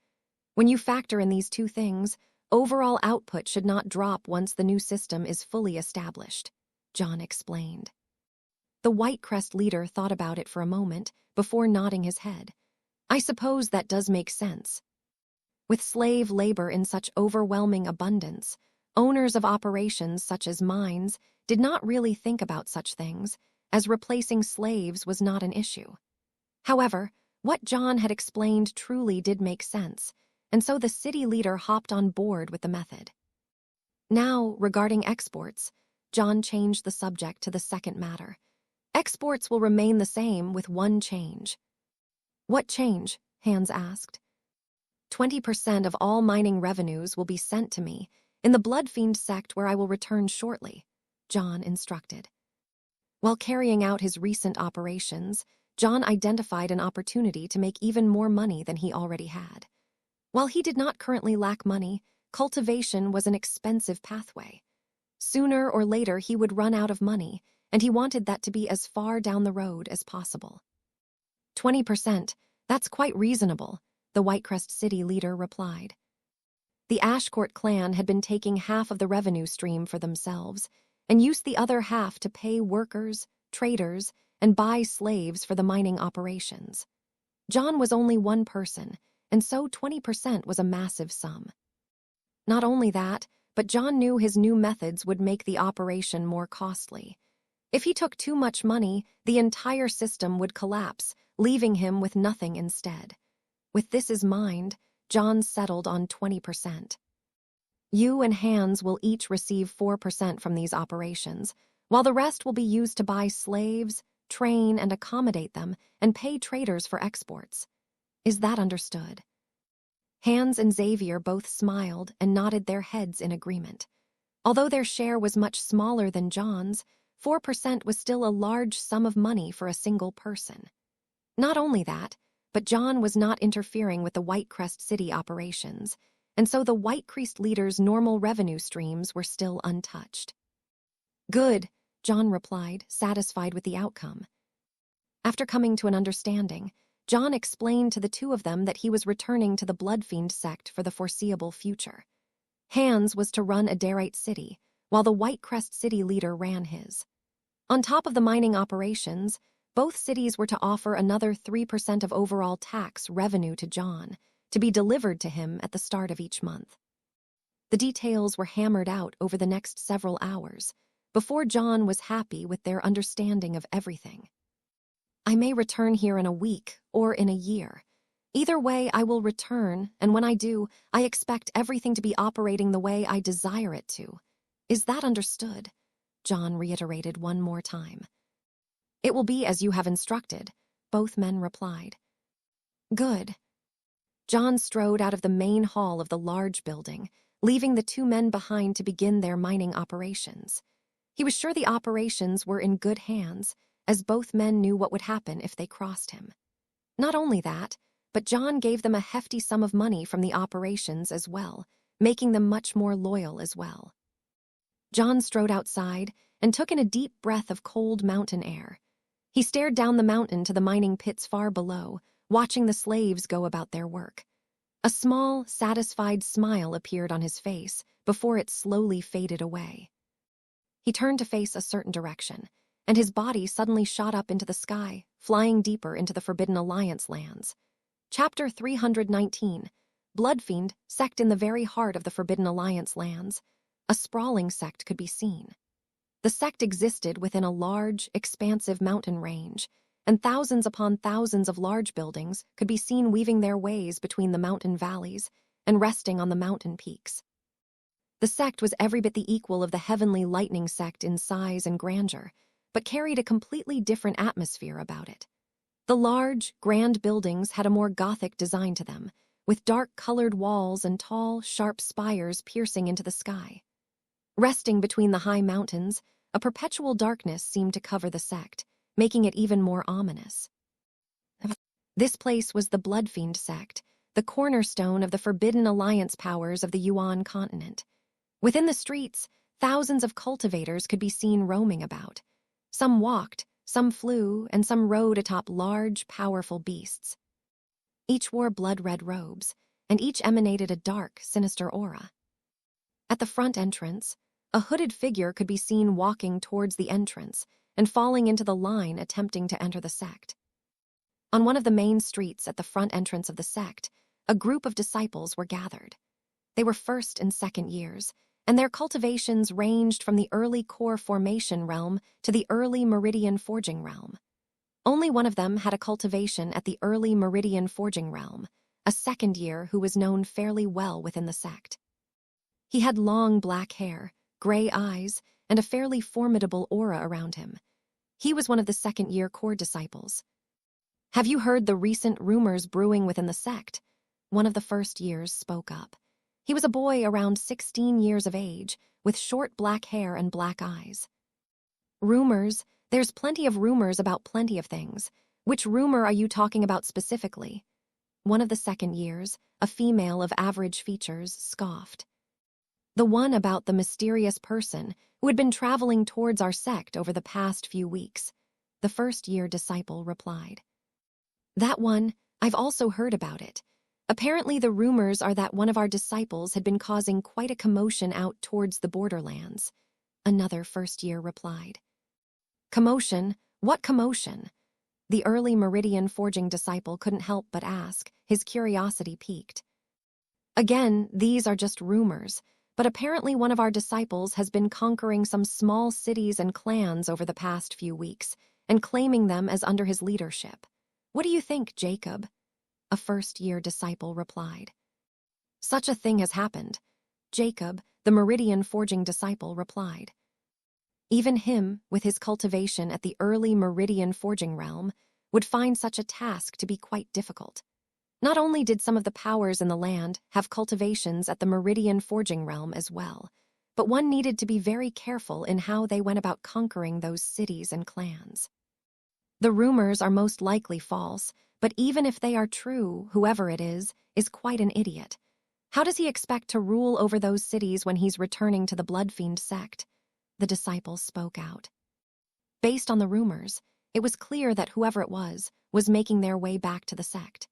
When you factor in these two things, overall output should not drop once the new system is fully established," John explained. The Whitecrest leader thought about it for a moment before nodding his head. "I suppose that does make sense. With slave labor in such overwhelming abundance, owners of operations such as mines did not really think about such things, as replacing slaves was not an issue. However, what John had explained truly did make sense, and so the city leader hopped on board with the method. Now, regarding exports, John changed the subject to the second matter. "Exports will remain the same with one change." "What change?" Hans asked. 20% of all mining revenues will be sent to me, "In the Blood Fiend sect where I will return shortly," John instructed. While carrying out his recent operations, John identified an opportunity to make even more money than he already had. While he did not currently lack money, cultivation was an expensive pathway. Sooner or later he would run out of money, and he wanted that to be as far down the road as possible. 20%, that's quite reasonable, the Whitecrest City leader replied. The Ashcourt clan had been taking half of the revenue stream for themselves, and used the other half to pay workers, traders, and buy slaves for the mining operations. John was only one person, and so 20% was a massive sum. Not only that, but John knew his new methods would make the operation more costly. If he took too much money, the entire system would collapse, leaving him with nothing instead. With this in mind, John settled on 20%. You and Hans will each receive 4% from these operations, while the rest will be used to buy slaves, train and accommodate them, and pay traders for exports. Is that understood? Hans and Xavier both smiled and nodded their heads in agreement. Although their share was much smaller than John's, 4% was still a large sum of money for a single person. Not only that, but John was not interfering with the Whitecrest City operations, and so the Whitecrest leader's normal revenue streams were still untouched. Good, John replied, satisfied with the outcome. After coming to an understanding, John explained to the two of them that he was returning to the Bloodfiend sect for the foreseeable future. Hans was to run Adarite City, while the Whitecrest City leader ran his. On top of the mining operations, both cities were to offer another 3% of overall tax revenue to John, to be delivered to him at the start of each month. The details were hammered out over the next several hours, before John was happy with their understanding of everything. I may return here in a week or in a year. Either way, I will return, and when I do, I expect everything to be operating the way I desire it to. Is that understood? John reiterated one more time. It will be as you have instructed, both men replied. Good. John strode out of the main hall of the large building, leaving the two men behind to begin their mining operations. He was sure the operations were in good hands, as both men knew what would happen if they crossed him. Not only that, but John gave them a hefty sum of money from the operations as well, making them much more loyal as well. John strode outside and took in a deep breath of cold mountain air. He stared down the mountain to the mining pits far below, watching the slaves go about their work. A small, satisfied smile appeared on his face before it slowly faded away. He turned to face a certain direction, and his body suddenly shot up into the sky, flying deeper into the Forbidden Alliance lands. Chapter 319, Bloodfiend, sect in the very heart of the Forbidden Alliance lands. A sprawling sect could be seen. The sect existed within a large, expansive mountain range, and thousands upon thousands of large buildings could be seen weaving their ways between the mountain valleys and resting on the mountain peaks. The sect was every bit the equal of the Heavenly Lightning sect in size and grandeur, but carried a completely different atmosphere about it. The large, grand buildings had a more Gothic design to them, with dark-colored walls and tall, sharp spires piercing into the sky. Resting between the high mountains, a perpetual darkness seemed to cover the sect, making it even more ominous. This place was the Bloodfiend sect, the cornerstone of the Forbidden Alliance powers of the Yuan Continent. Within the streets, thousands of cultivators could be seen roaming about. Some walked, some flew, and some rode atop large, powerful beasts. Each wore blood-red robes, and each emanated a dark, sinister aura. At the front entrance, a hooded figure could be seen walking towards the entrance and falling into the line attempting to enter the sect. On one of the main streets at the front entrance of the sect, a group of disciples were gathered. They were first and second years, and their cultivations ranged from the early core formation realm to the early meridian forging realm. Only one of them had a cultivation at the early meridian forging realm, a second year who was known fairly well within the sect. He had long black hair, gray eyes, and a fairly formidable aura around him. He was one of the second-year core disciples. Have you heard the recent rumors brewing within the sect? One of the first years spoke up. He was a boy around 16 years of age, with short black hair and black eyes. Rumors? There's plenty of rumors about plenty of things. Which rumor are you talking about specifically? One of the second years, a female of average features, scoffed. The one about the mysterious person who had been traveling towards our sect over the past few weeks, the first-year disciple replied. That one, I've also heard about it. Apparently the rumors are that one of our disciples had been causing quite a commotion out towards the borderlands, another first-year replied. Commotion? What commotion? The early Meridian forging disciple couldn't help but ask, his curiosity piqued. Again, these are just rumors, but apparently one of our disciples has been conquering some small cities and clans over the past few weeks and claiming them as under his leadership. What do you think, Jacob? A first-year disciple replied. Such a thing has happened. Jacob, the Meridian forging disciple, replied. Even him, with his cultivation at the early Meridian forging realm, would find such a task to be quite difficult. Not only did some of the powers in the land have cultivations at the Meridian forging realm as well, but one needed to be very careful in how they went about conquering those cities and clans. The rumors are most likely false, but even if they are true, whoever it is quite an idiot. How does he expect to rule over those cities when he's returning to the Bloodfiend sect? The disciple spoke out. Based on the rumors, it was clear that whoever it was making their way back to the sect.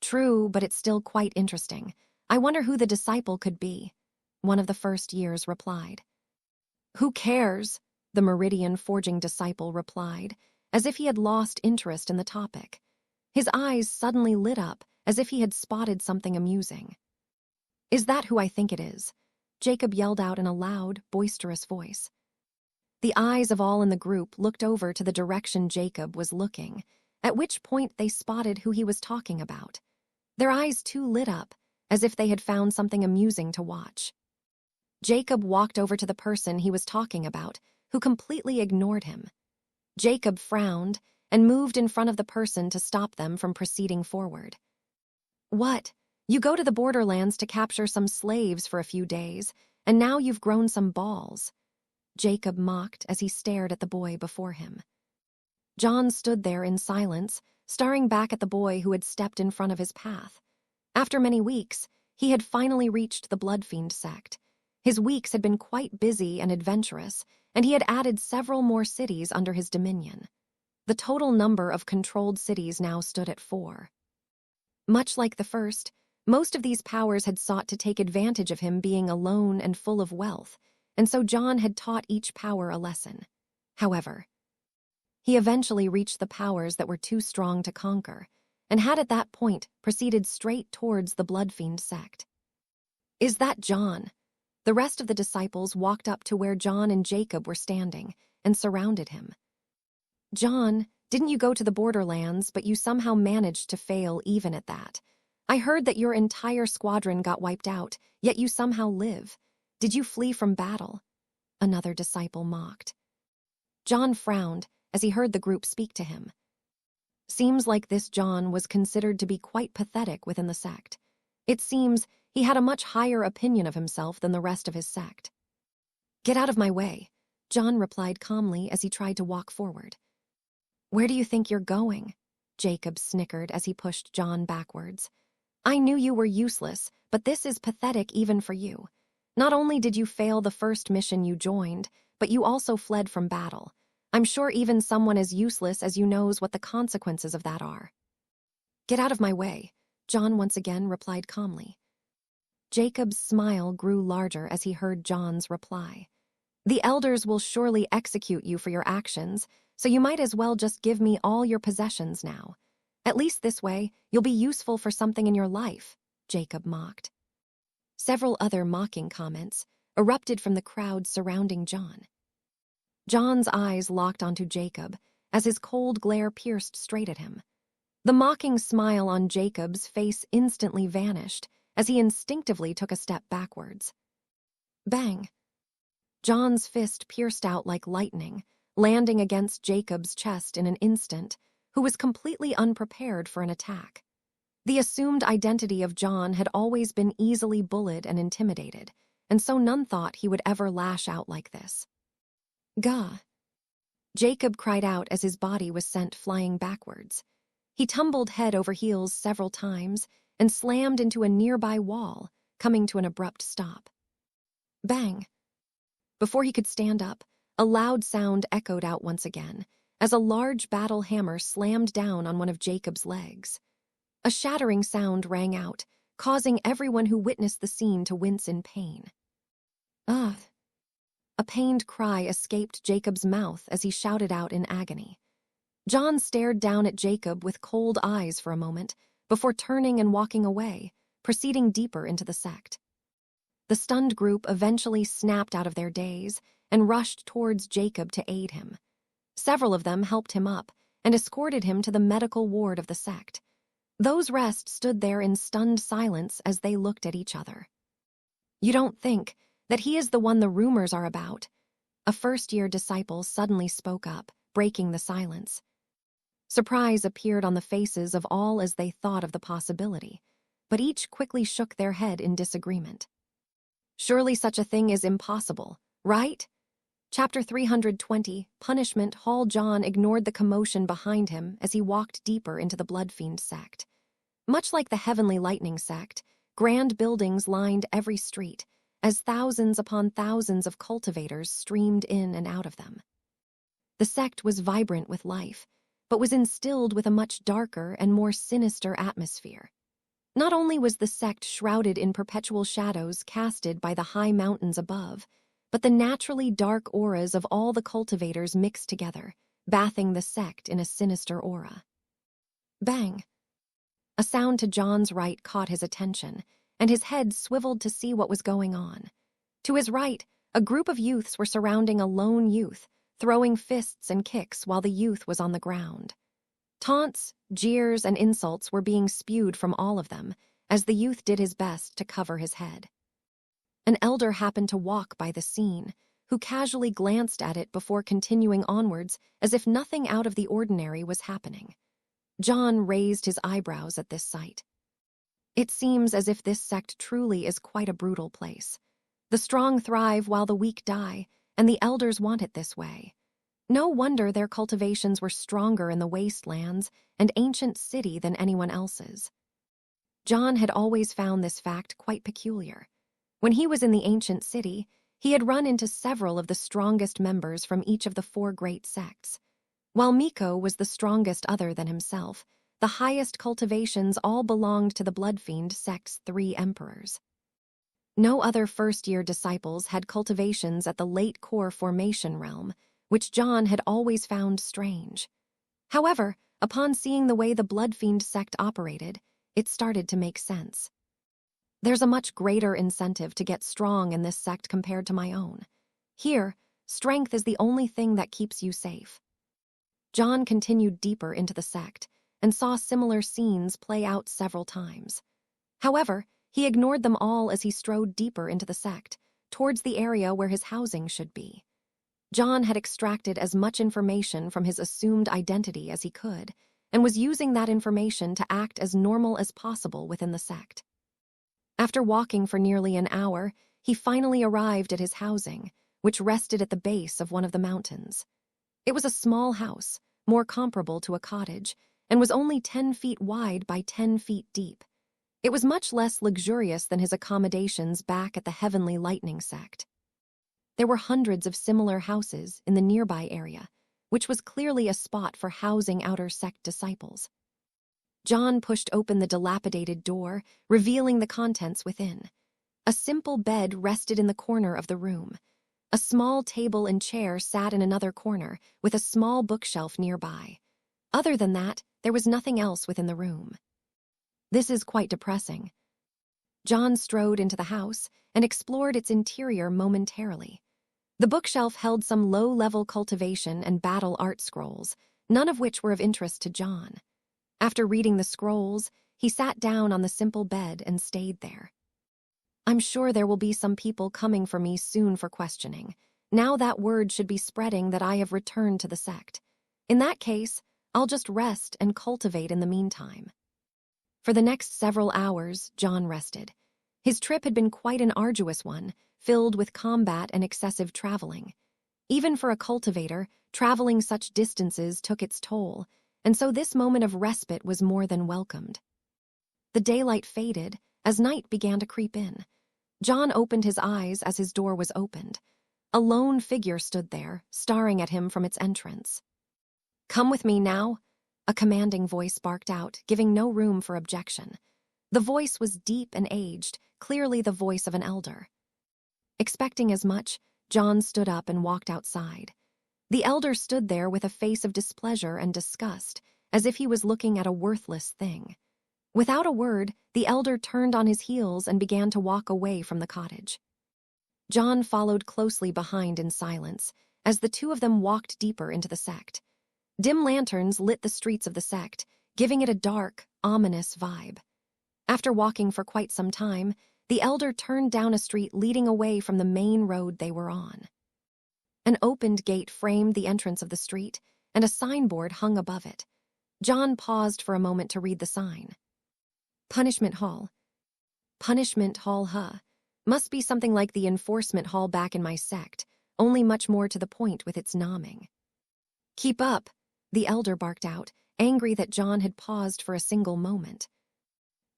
True, but it's still quite interesting. I wonder who the disciple could be, one of the first years replied. Who cares? The Meridian forging disciple replied, as if he had lost interest in the topic. His eyes suddenly lit up as if he had spotted something amusing. Is that who I think it is? Jacob yelled out in a loud, boisterous voice. The eyes of all in the group looked over to the direction Jacob was looking, at which point they spotted who he was talking about. Their eyes too lit up, as if they had found something amusing to watch. Jacob walked over to the person he was talking about, who completely ignored him. Jacob frowned and moved in front of the person to stop them from proceeding forward. What? You go to the borderlands to capture some slaves for a few days, and now you've grown some balls. Jacob mocked as he stared at the boy before him. John stood there in silence, staring back at the boy who had stepped in front of his path. After many weeks, he had finally reached the Bloodfiend sect. His weeks had been quite busy and adventurous, and he had added several more cities under his dominion. The total number of controlled cities now stood at 4. Much like the first, most of these powers had sought to take advantage of him being alone and full of wealth, and so John had taught each power a lesson. However, he eventually reached the powers that were too strong to conquer, and had at that point proceeded straight towards the Bloodfiend sect. Is that John? The rest of the disciples walked up to where John and Jacob were standing and surrounded him. John, didn't you go to the borderlands, but you somehow managed to fail even at that? I heard that your entire squadron got wiped out, yet you somehow live. Did you flee from battle? Another disciple mocked. John frowned as he heard the group speak to him. Seems like this John was considered to be quite pathetic within the sect. It seems he had a much higher opinion of himself than the rest of his sect. Get out of my way, John replied calmly as he tried to walk forward. Where do you think you're going? Jacob snickered as he pushed John backwards. I knew you were useless, but this is pathetic even for you. Not only did you fail the first mission you joined, but you also fled from battle. I'm sure even someone as useless as you knows what the consequences of that are. Get out of my way, John once again replied calmly. Jacob's smile grew larger as he heard John's reply. The elders will surely execute you for your actions, so you might as well just give me all your possessions now. At least this way, you'll be useful for something in your life, Jacob mocked. Several other mocking comments erupted from the crowd surrounding John. John's eyes locked onto Jacob as his cold glare pierced straight at him. The mocking smile on Jacob's face instantly vanished as he instinctively took a step backwards. Bang! John's fist pierced out like lightning, landing against Jacob's chest in an instant, who was completely unprepared for an attack. The assumed identity of John had always been easily bullied and intimidated, and so none thought he would ever lash out like this. Gah! Jacob cried out as his body was sent flying backwards. He tumbled head over heels several times and slammed into a nearby wall, coming to an abrupt stop. Bang! Before he could stand up, a loud sound echoed out once again, as a large battle hammer slammed down on one of Jacob's legs. A shattering sound rang out, causing everyone who witnessed the scene to wince in pain. Ugh! A pained cry escaped Jacob's mouth as he shouted out in agony. John stared down at Jacob with cold eyes for a moment, before turning and walking away, proceeding deeper into the sect. The stunned group eventually snapped out of their daze and rushed towards Jacob to aid him. Several of them helped him up and escorted him to the medical ward of the sect. Those rest stood there in stunned silence as they looked at each other. You don't think that he is the one the rumors are about? A first-year disciple suddenly spoke up, breaking the silence. Surprise appeared on the faces of all as they thought of the possibility, but each quickly shook their head in disagreement. Surely such a thing is impossible, right? Chapter 320, Punishment. Hall. John ignored the commotion behind him as he walked deeper into the Bloodfiend sect. Much like the Heavenly Lightning sect, grand buildings lined every street, as thousands upon thousands of cultivators streamed in and out of them. The sect was vibrant with life, but was instilled with a much darker and more sinister atmosphere. Not only was the sect shrouded in perpetual shadows casted by the high mountains above, but the naturally dark auras of all the cultivators mixed together, bathing the sect in a sinister aura. Bang! A sound to John's right caught his attention, and his head swiveled to see what was going on. To his right, a group of youths were surrounding a lone youth, throwing fists and kicks while the youth was on the ground. Taunts, jeers, and insults were being spewed from all of them, as the youth did his best to cover his head. An elder happened to walk by the scene, who casually glanced at it before continuing onwards as if nothing out of the ordinary was happening. John raised his eyebrows at this sight. It seems as if this sect truly is quite a brutal place. The strong thrive while the weak die, and the elders want it this way. No wonder their cultivations were stronger in the wastelands and ancient city than anyone else's. John had always found this fact quite peculiar. When he was in the ancient city, he had run into several of the strongest members from each of the 4 great sects. While Miko was the strongest other than himself, the highest cultivations all belonged to the Bloodfiend sect's 3 emperors. No other first-year disciples had cultivations at the late core formation realm, which John had always found strange. However, upon seeing the way the Bloodfiend sect operated, it started to make sense. There's a much greater incentive to get strong in this sect compared to my own. Here, strength is the only thing that keeps you safe. John continued deeper into the sect and saw similar scenes play out several times. However, he ignored them all as he strode deeper into the sect, towards the area where his housing should be. John had extracted as much information from his assumed identity as he could, and was using that information to act as normal as possible within the sect. After walking for nearly an hour, he finally arrived at his housing, which rested at the base of one of the mountains. It was a small house, more comparable to a cottage, and was only 10 feet wide by 10 feet deep. It was much less luxurious than his accommodations back at the Heavenly Lightning sect. There were hundreds of similar houses in the nearby area, which was clearly a spot for housing outer sect disciples. John pushed open the dilapidated door, revealing the contents within. A simple bed rested in the corner of the room. A small table and chair sat in another corner, with a small bookshelf nearby. Other than that, there was nothing else within the room. This is quite depressing. John strode into the house and explored its interior momentarily. The bookshelf held some low-level cultivation and battle art scrolls, none of which were of interest to John. After reading the scrolls, he sat down on the simple bed and stayed there. I'm sure there will be some people coming for me soon for questioning. Now that word should be spreading that I have returned to the sect. In that case, I'll just rest and cultivate in the meantime. For the next several hours, John rested. His trip had been quite an arduous one, filled with combat and excessive traveling. Even for a cultivator, traveling such distances took its toll, and so this moment of respite was more than welcomed. The daylight faded as night began to creep in. John opened his eyes as his door was opened. A lone figure stood there, staring at him from its entrance. "Come with me now," a commanding voice barked out, giving no room for objection. The voice was deep and aged, clearly the voice of an elder. Expecting as much, John stood up and walked outside. The elder stood there with a face of displeasure and disgust, as if he was looking at a worthless thing. Without a word, the elder turned on his heels and began to walk away from the cottage. John followed closely behind in silence, as the two of them walked deeper into the sect. Dim lanterns lit the streets of the sect, giving it a dark, ominous vibe. After walking for quite some time, the elder turned down a street leading away from the main road they were on. An opened gate framed the entrance of the street, and a signboard hung above it. John paused for a moment to read the sign. Punishment Hall. Punishment Hall, huh? Must be something like the enforcement hall back in my sect, only much more to the point with its nomming. Keep up, the elder barked out, angry that John had paused for a single moment.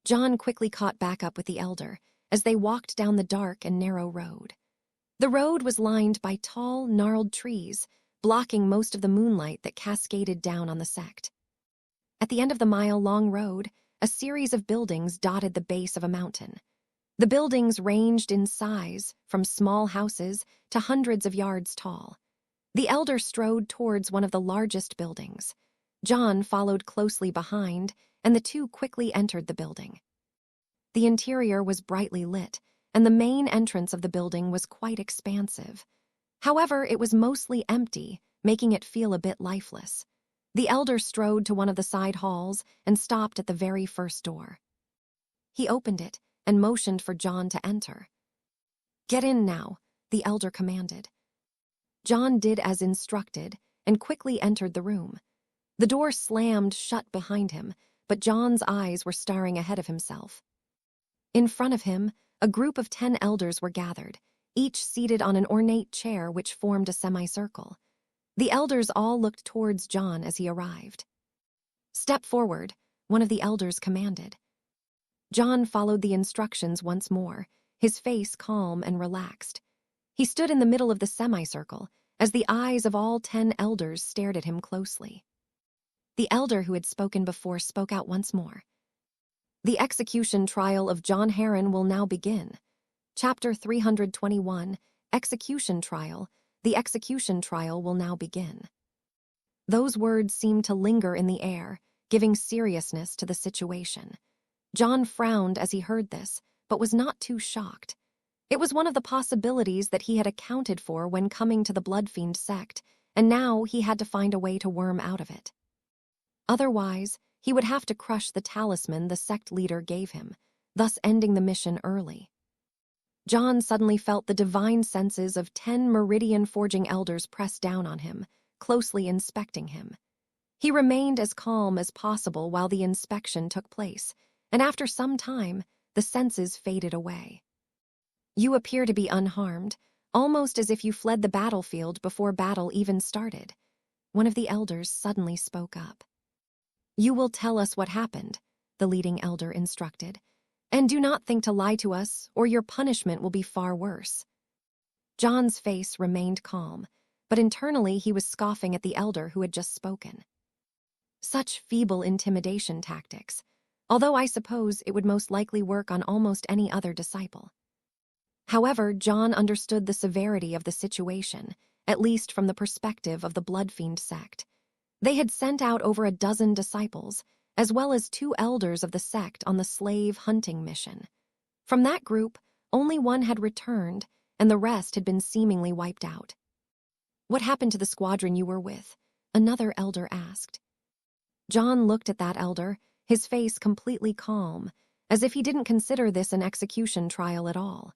John quickly caught back up with the elder as they walked down the dark and narrow road. The road was lined by tall, gnarled trees, blocking most of the moonlight that cascaded down on the sect. At the end of the mile-long road, a series of buildings dotted the base of a mountain. The buildings ranged in size, from small houses to hundreds of yards tall. The elder strode towards one of the largest buildings. John followed closely behind, and the two quickly entered the building. The interior was brightly lit, and the main entrance of the building was quite expansive. However, it was mostly empty, making it feel a bit lifeless. The elder strode to one of the side halls and stopped at the very first door. He opened it and motioned for John to enter. Get in now, the elder commanded. John did as instructed and quickly entered the room. The door slammed shut behind him, but John's eyes were staring ahead of himself. In front of him, a group of 10 elders were gathered, each seated on an ornate chair which formed a semicircle. The elders all looked towards John as he arrived. Step forward, one of the elders commanded. John followed the instructions once more, his face calm and relaxed. He stood in the middle of the semicircle as the eyes of all 10 elders stared at him closely. The elder who had spoken before spoke out once more. The execution trial of John Heron will now begin. Chapter 321, Execution Trial. The execution trial will now begin. Those words seemed to linger in the air, giving seriousness to the situation. John frowned as he heard this, but was not too shocked. It was one of the possibilities that he had accounted for when coming to the Bloodfiend sect, and now he had to find a way to worm out of it. Otherwise, he would have to crush the talisman the sect leader gave him, thus ending the mission early. John suddenly felt the divine senses of 10 meridian-forging elders press down on him, closely inspecting him. He remained as calm as possible while the inspection took place, and after some time, the senses faded away. You appear to be unharmed, almost as if you fled the battlefield before battle even started. One of the elders suddenly spoke up. You will tell us what happened, the leading elder instructed, and do not think to lie to us, or your punishment will be far worse. John's face remained calm, but internally he was scoffing at the elder who had just spoken. Such feeble intimidation tactics, although I suppose it would most likely work on almost any other disciple. However, John understood the severity of the situation, at least from the perspective of the Bloodfiend sect. They had sent out over a dozen disciples, as well as 2 elders of the sect on the slave hunting mission. From that group, only one had returned, and the rest had been seemingly wiped out. What happened to the squadron you were with? Another elder asked. John looked at that elder, his face completely calm, as if he didn't consider this an execution trial at all.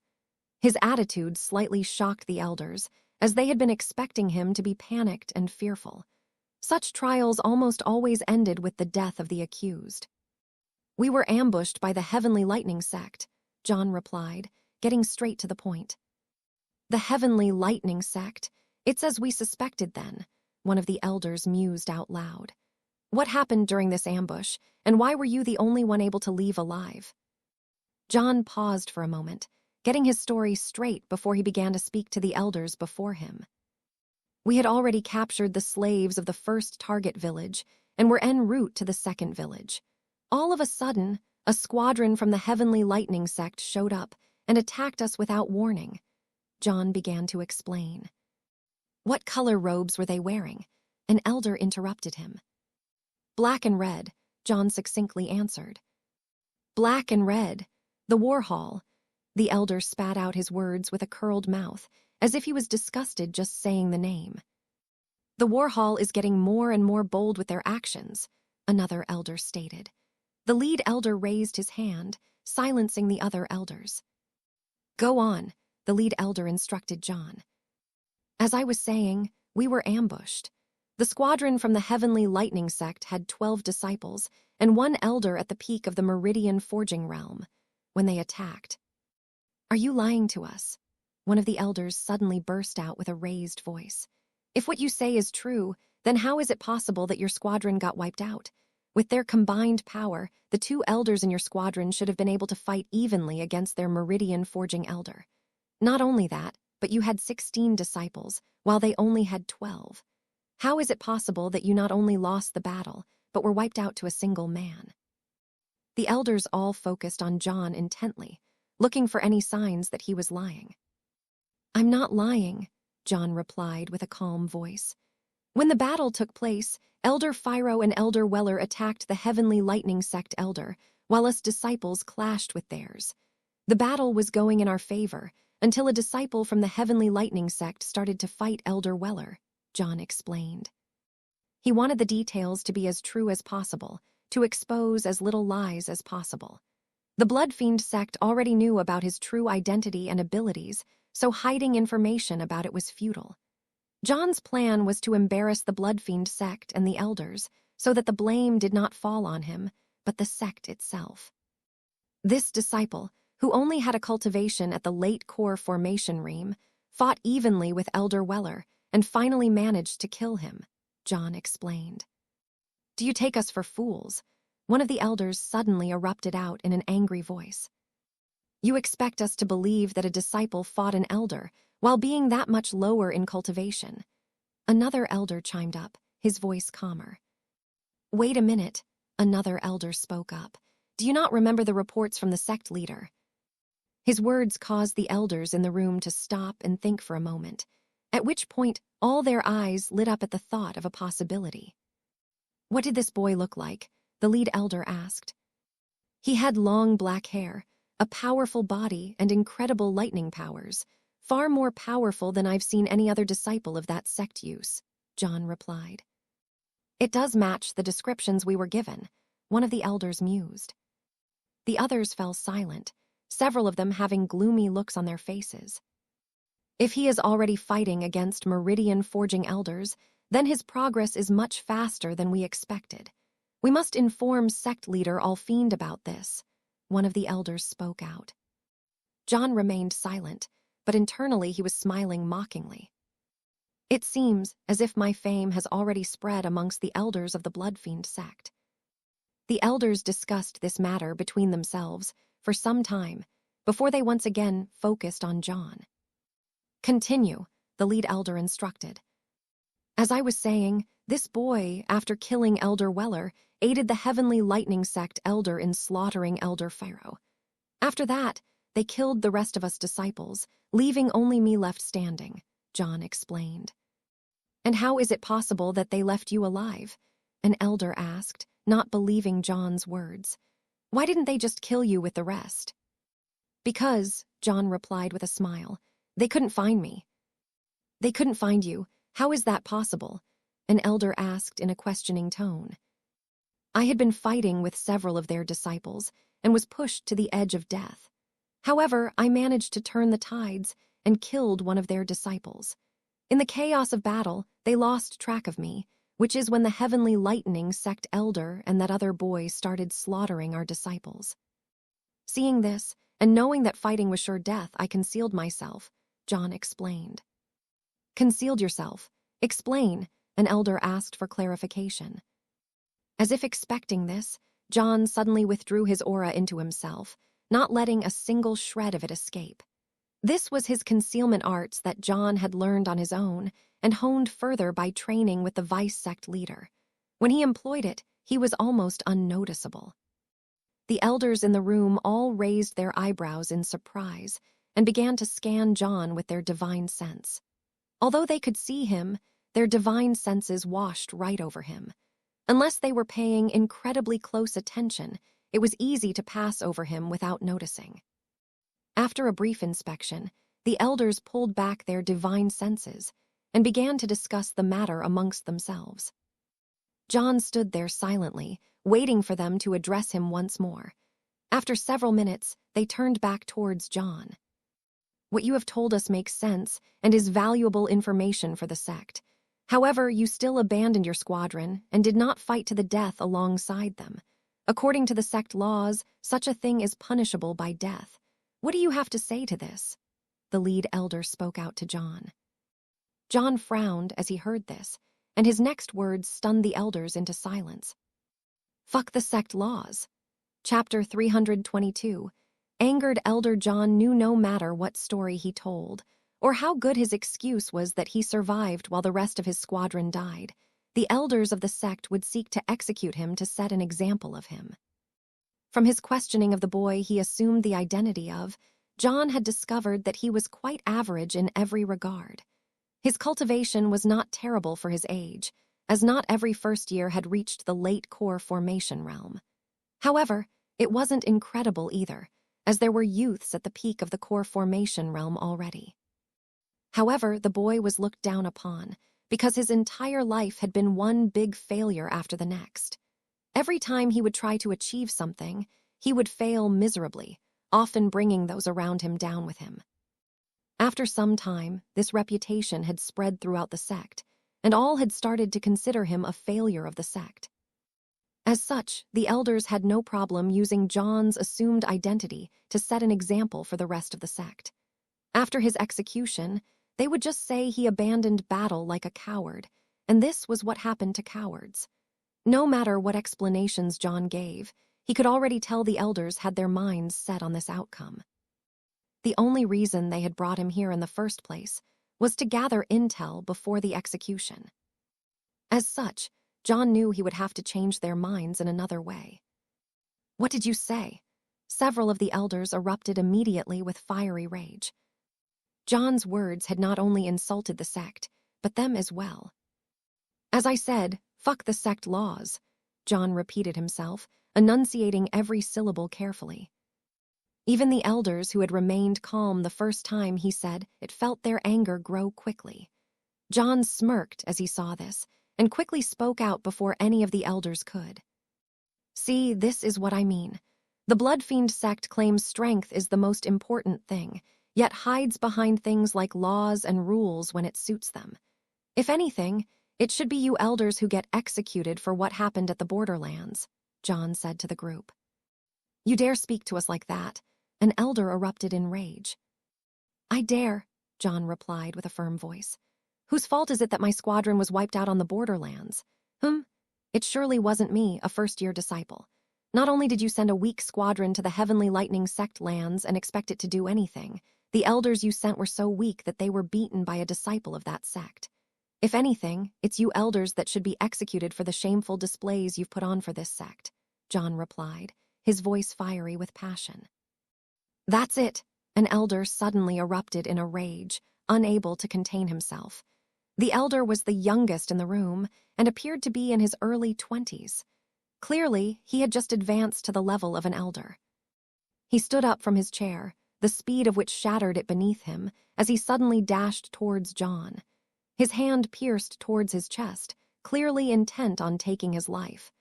His attitude slightly shocked the elders, as they had been expecting him to be panicked and fearful. Such trials almost always ended with the death of the accused. We were ambushed by the Heavenly Lightning Sect, John replied, getting straight to the point. The Heavenly Lightning Sect? It's as we suspected then, one of the elders mused out loud. What happened during this ambush, and why were you the only one able to leave alive? John paused for a moment, getting his story straight before he began to speak to the elders before him. We had already captured the slaves of the first target village and were en route to the second village. All of a sudden, a squadron from the Heavenly Lightning Sect showed up and attacked us without warning. John began to explain. What color robes were they wearing? An elder interrupted him. Black and red, John succinctly answered. Black and red, the war hall. The elder spat out his words with a curled mouth, as if he was disgusted just saying the name. The war hall is getting more and more bold with their actions, another elder stated. The lead elder raised his hand, silencing the other elders. Go on, the lead elder instructed John. As I was saying, we were ambushed. The squadron from the Heavenly Lightning Sect had 12 disciples and 1 elder at the peak of the Meridian Forging Realm. When they attacked. Are you lying to us? One of the elders suddenly burst out with a raised voice. If what you say is true, then how is it possible that your squadron got wiped out? With their combined power, the 2 elders in your squadron should have been able to fight evenly against their Meridian Forging elder. Not only that, but you had 16 disciples, while they only had 12. How is it possible that you not only lost the battle, but were wiped out to a single man? The elders all focused on John intently, looking for any signs that he was lying. I'm not lying, John replied with a calm voice. When the battle took place, Elder Phiro and Elder Weller attacked the Heavenly Lightning Sect elder, while us disciples clashed with theirs. The battle was going in our favor, until a disciple from the Heavenly Lightning Sect started to fight Elder Weller, John explained. He wanted the details to be as true as possible, to expose as little lies as possible. The Blood Fiend sect already knew about his true identity and abilities, so hiding information about it was futile. John's plan was to embarrass the Blood Fiend sect and the elders, so that the blame did not fall on him, but the sect itself. This disciple, who only had a cultivation at the late core formation ream, fought evenly with Elder Weller and finally managed to kill him, John explained. Do you take us for fools? One of the elders suddenly erupted out in an angry voice. You expect us to believe that a disciple fought an elder while being that much lower in cultivation. Another elder chimed up, his voice calmer. Wait a minute, another elder spoke up. Do you not remember the reports from the sect leader? His words caused the elders in the room to stop and think for a moment, at which point all their eyes lit up at the thought of a possibility. What did this boy look like? The lead elder asked. He had long black hair, a powerful body, and incredible lightning powers, far more powerful than I've seen any other disciple of that sect use, John replied. It does match the descriptions we were given, one of the elders mused. The others fell silent, several of them having gloomy looks on their faces. If he is already fighting against Meridian Forging elders, then his progress is much faster than we expected. We must inform sect leader Alfiend about this, one of the elders spoke out. John remained silent, but internally he was smiling mockingly. It seems as if my fame has already spread amongst the elders of the Blood Fiend sect. The elders discussed this matter between themselves for some time, before they once again focused on John. Continue, the lead elder instructed. As I was saying, this boy, after killing Elder Weller, aided the Heavenly Lightning Sect elder in slaughtering Elder Phiro. After that, they killed the rest of us disciples, leaving only me left standing, John explained. And how is it possible that they left you alive? An elder asked, not believing John's words. Why didn't they just kill you with the rest? Because, John replied with a smile, they couldn't find me. They couldn't find you. How is that possible? An elder asked in a questioning tone. I had been fighting with several of their disciples and was pushed to the edge of death. However, I managed to turn the tides and killed one of their disciples. In the chaos of battle, they lost track of me, which is when the heavenly lightning sect elder and that other boy started slaughtering our disciples. Seeing this, and knowing that fighting was sure death, I concealed myself, John explained. Concealed yourself? Explain, an elder asked for clarification. As if expecting this, John suddenly withdrew his aura into himself, not letting a single shred of it escape. This was his concealment arts that John had learned on his own and honed further by training with the vice sect leader. When he employed it, he was almost unnoticeable. The elders in the room all raised their eyebrows in surprise and began to scan John with their divine sense. Although they could see him, their divine senses washed right over him. Unless they were paying incredibly close attention, it was easy to pass over him without noticing. After a brief inspection, the elders pulled back their divine senses and began to discuss the matter amongst themselves. John stood there silently, waiting for them to address him once more. After several minutes, they turned back towards John. What you have told us makes sense and is valuable information for the sect. However, you still abandoned your squadron and did not fight to the death alongside them. According to the sect laws, such a thing is punishable by death. What do you have to say to this? The lead elder spoke out to John. John frowned as he heard this, and his next words stunned the elders into silence. Fuck the sect laws. Chapter 322. Angered Elder John knew no matter what story he told, or how good his excuse was that he survived while the rest of his squadron died, the elders of the sect would seek to execute him to set an example of him. From his questioning of the boy he assumed the identity of, John had discovered that he was quite average in every regard. His cultivation was not terrible for his age, as not every first year had reached the late core formation realm. However, it wasn't incredible either, as there were youths at the peak of the core formation realm already. However, the boy was looked down upon, because his entire life had been one big failure after the next. Every time he would try to achieve something, he would fail miserably, often bringing those around him down with him. After some time, this reputation had spread throughout the sect, and all had started to consider him a failure of the sect. As such, the elders had no problem using John's assumed identity to set an example for the rest of the sect. After his execution, they would just say he abandoned battle like a coward, and this was what happened to cowards. No matter what explanations John gave, he could already tell the elders had their minds set on this outcome. The only reason they had brought him here in the first place was to gather intel before the execution. As such, John knew he would have to change their minds in another way. What did you say? Several of the elders erupted immediately with fiery rage. John's words had not only insulted the sect, but them as well. As I said, fuck the sect laws, John repeated himself, enunciating every syllable carefully. Even the elders who had remained calm the first time he said it felt their anger grow quickly. John smirked as he saw this, and quickly spoke out before any of the elders could. See, this is what I mean. The Blood Fiend sect claims strength is the most important thing, yet hides behind things like laws and rules when it suits them. If anything, it should be you elders who get executed for what happened at the borderlands, John said to the group. You dare speak to us like that? An elder erupted in rage. I dare, John replied with a firm voice. Whose fault is it that my squadron was wiped out on the borderlands? It surely wasn't me, a first-year disciple. Not only did you send a weak squadron to the Heavenly Lightning sect lands and expect it to do anything, the elders you sent were so weak that they were beaten by a disciple of that sect. If anything, it's you elders that should be executed for the shameful displays you've put on for this sect, John replied, his voice fiery with passion. That's it, an elder suddenly erupted in a rage, unable to contain himself. The elder was the youngest in the room and appeared to be in his early 20s. Clearly, he had just advanced to the level of an elder. He stood up from his chair, the speed of which shattered it beneath him, as he suddenly dashed towards John. His hand pierced towards his chest, clearly intent on taking his life.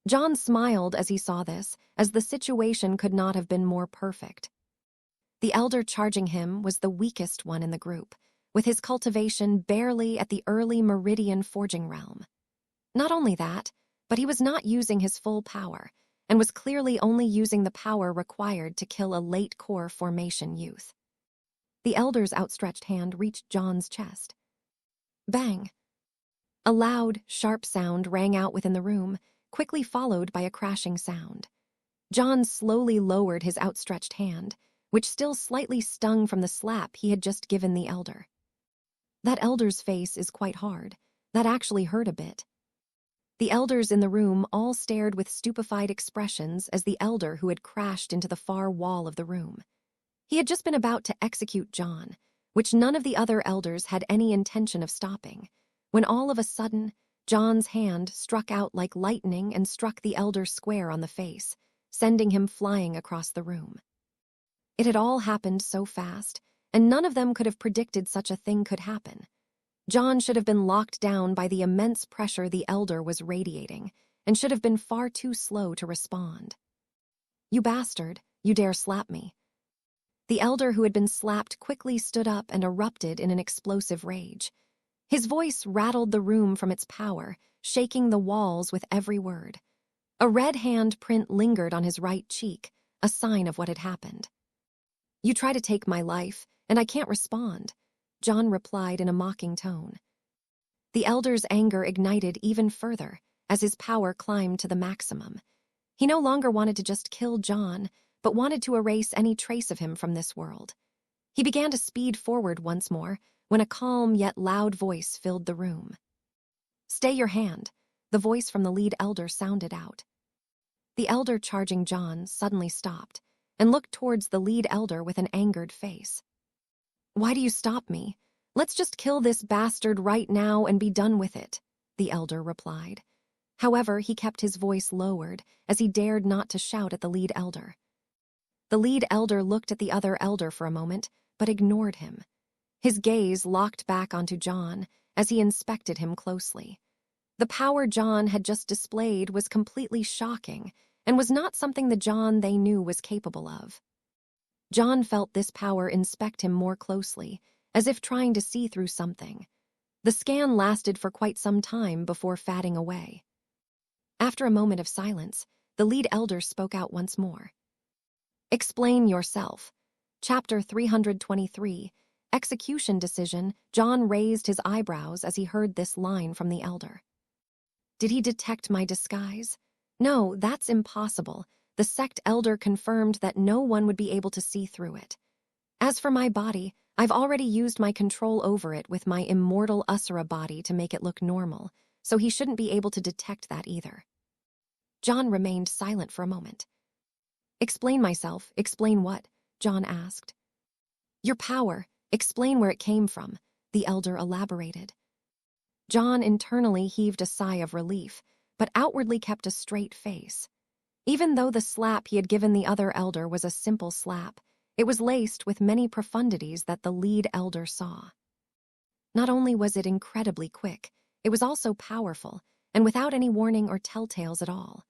John smiled as he saw this, as the situation could not have been more perfect. The elder charging him was the weakest one in the group, with his cultivation barely at the early meridian forging realm. Not only that, but he was not using his full power, and was clearly only using the power required to kill a late core formation youth. The elder's outstretched hand reached John's chest. Bang! A loud, sharp sound rang out within the room, quickly followed by a crashing sound. John slowly lowered his outstretched hand, which still slightly stung from the slap he had just given the elder. That elder's face is quite hard. That actually hurt a bit. The elders in the room all stared with stupefied expressions as the elder who had crashed into the far wall of the room. He had just been about to execute John, which none of the other elders had any intention of stopping, when all of a sudden, John's hand struck out like lightning and struck the elder square on the face, sending him flying across the room. It had all happened so fast, and none of them could have predicted such a thing could happen. John should have been locked down by the immense pressure the elder was radiating, and should have been far too slow to respond. "You bastard, you dare slap me." The elder who had been slapped quickly stood up and erupted in an explosive rage. His voice rattled the room from its power, shaking the walls with every word. A red hand print lingered on his right cheek, a sign of what had happened. "You try to take my life, and I can't respond," John replied in a mocking tone. The elder's anger ignited even further as his power climbed to the maximum. He no longer wanted to just kill John, but wanted to erase any trace of him from this world. He began to speed forward once more when a calm yet loud voice filled the room. "Stay your hand," the voice from the lead elder sounded out. The elder charging John suddenly stopped and looked towards the lead elder with an angered face. "Why do you stop me? Let's just kill this bastard right now and be done with it," the elder replied. However, he kept his voice lowered as he dared not to shout at the lead elder. The lead elder looked at the other elder for a moment, but ignored him. His gaze locked back onto John as he inspected him closely. The power John had just displayed was completely shocking and was not something the John they knew was capable of. John felt this power inspect him more closely, as if trying to see through something. The scan lasted for quite some time before fading away. After a moment of silence, the lead elder spoke out once more. "Explain yourself." Chapter 323, Execution Decision. John raised his eyebrows as he heard this line from the elder. "Did he detect my disguise? No, that's impossible. The sect elder confirmed that no one would be able to see through it. As for my body, I've already used my control over it with my Immortal Asura body to make it look normal, so he shouldn't be able to detect that either." John remained silent for a moment. "Explain myself. Explain what?" John asked. "Your power. Explain where it came from," the elder elaborated. John internally heaved a sigh of relief, but outwardly kept a straight face. Even though the slap he had given the other elder was a simple slap, it was laced with many profundities that the lead elder saw. Not only was it incredibly quick, it was also powerful, and without any warning or telltales at all.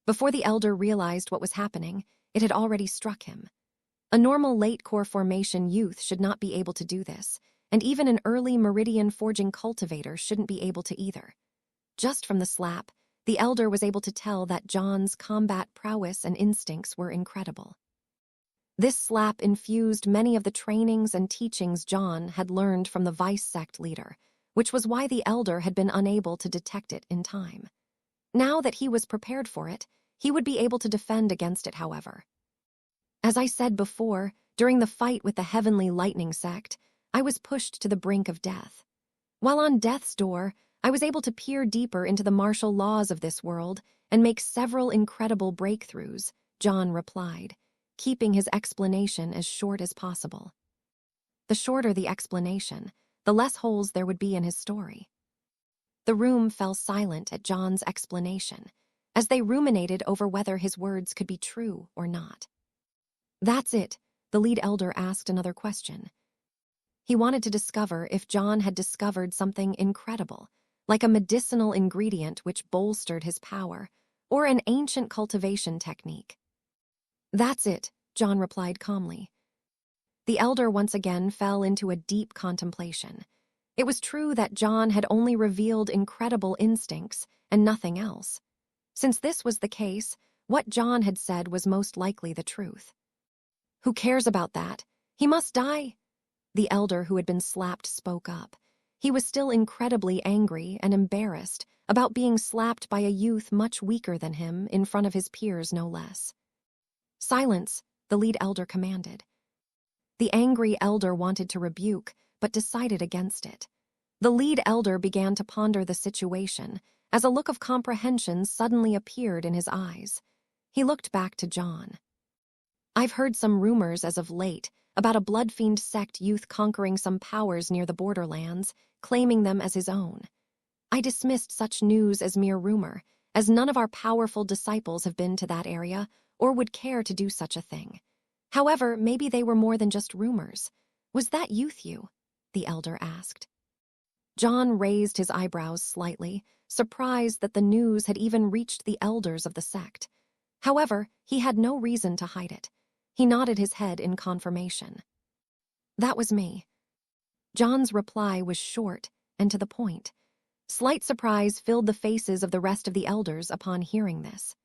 Before the elder realized what was happening, it had already struck him. A normal late core formation youth should not be able to do this, and even an early meridian forging cultivator shouldn't be able to either. Just from the slap, the elder was able to tell that John's combat prowess and instincts were incredible. This slap infused many of the trainings and teachings John had learned from the vice sect leader, which was why the elder had been unable to detect it in time. Now that he was prepared for it, he would be able to defend against it, however. As I said before, during the fight with the Heavenly Lightning sect, I was pushed to the brink of death. While on death's door, I was able to peer deeper into the martial laws of this world and make several incredible breakthroughs, John replied, keeping his explanation as short as possible. The shorter the explanation, the less holes there would be in his story. The room fell silent at John's explanation, as they ruminated over whether his words could be true or not. "That's it," the lead elder asked another question. He wanted to discover if John had discovered something incredible, like a medicinal ingredient which bolstered his power, or an ancient cultivation technique. "That's it," John replied calmly. The elder once again fell into a deep contemplation. It was true that John had only revealed incredible instincts and nothing else. Since this was the case, what John had said was most likely the truth. "Who cares about that? He must die." The elder who had been slapped spoke up. He was still incredibly angry and embarrassed about being slapped by a youth much weaker than him in front of his peers, no less. "Silence," the lead elder commanded. The angry elder wanted to rebuke, but decided against it. The lead elder began to ponder the situation as a look of comprehension suddenly appeared in his eyes. He looked back to John. "I've heard some rumors as of late about a blood-fiend sect youth conquering some powers near the borderlands, claiming them as his own. I dismissed such news as mere rumor, as none of our powerful disciples have been to that area or would care to do such a thing. However, maybe they were more than just rumors. Was that youth you?" the elder asked. John raised his eyebrows slightly, surprised that the news had even reached the elders of the sect. However, he had no reason to hide it. He nodded his head in confirmation. "That was me." John's reply was short and to the point. Slight surprise filled the faces of the rest of the elders upon hearing this.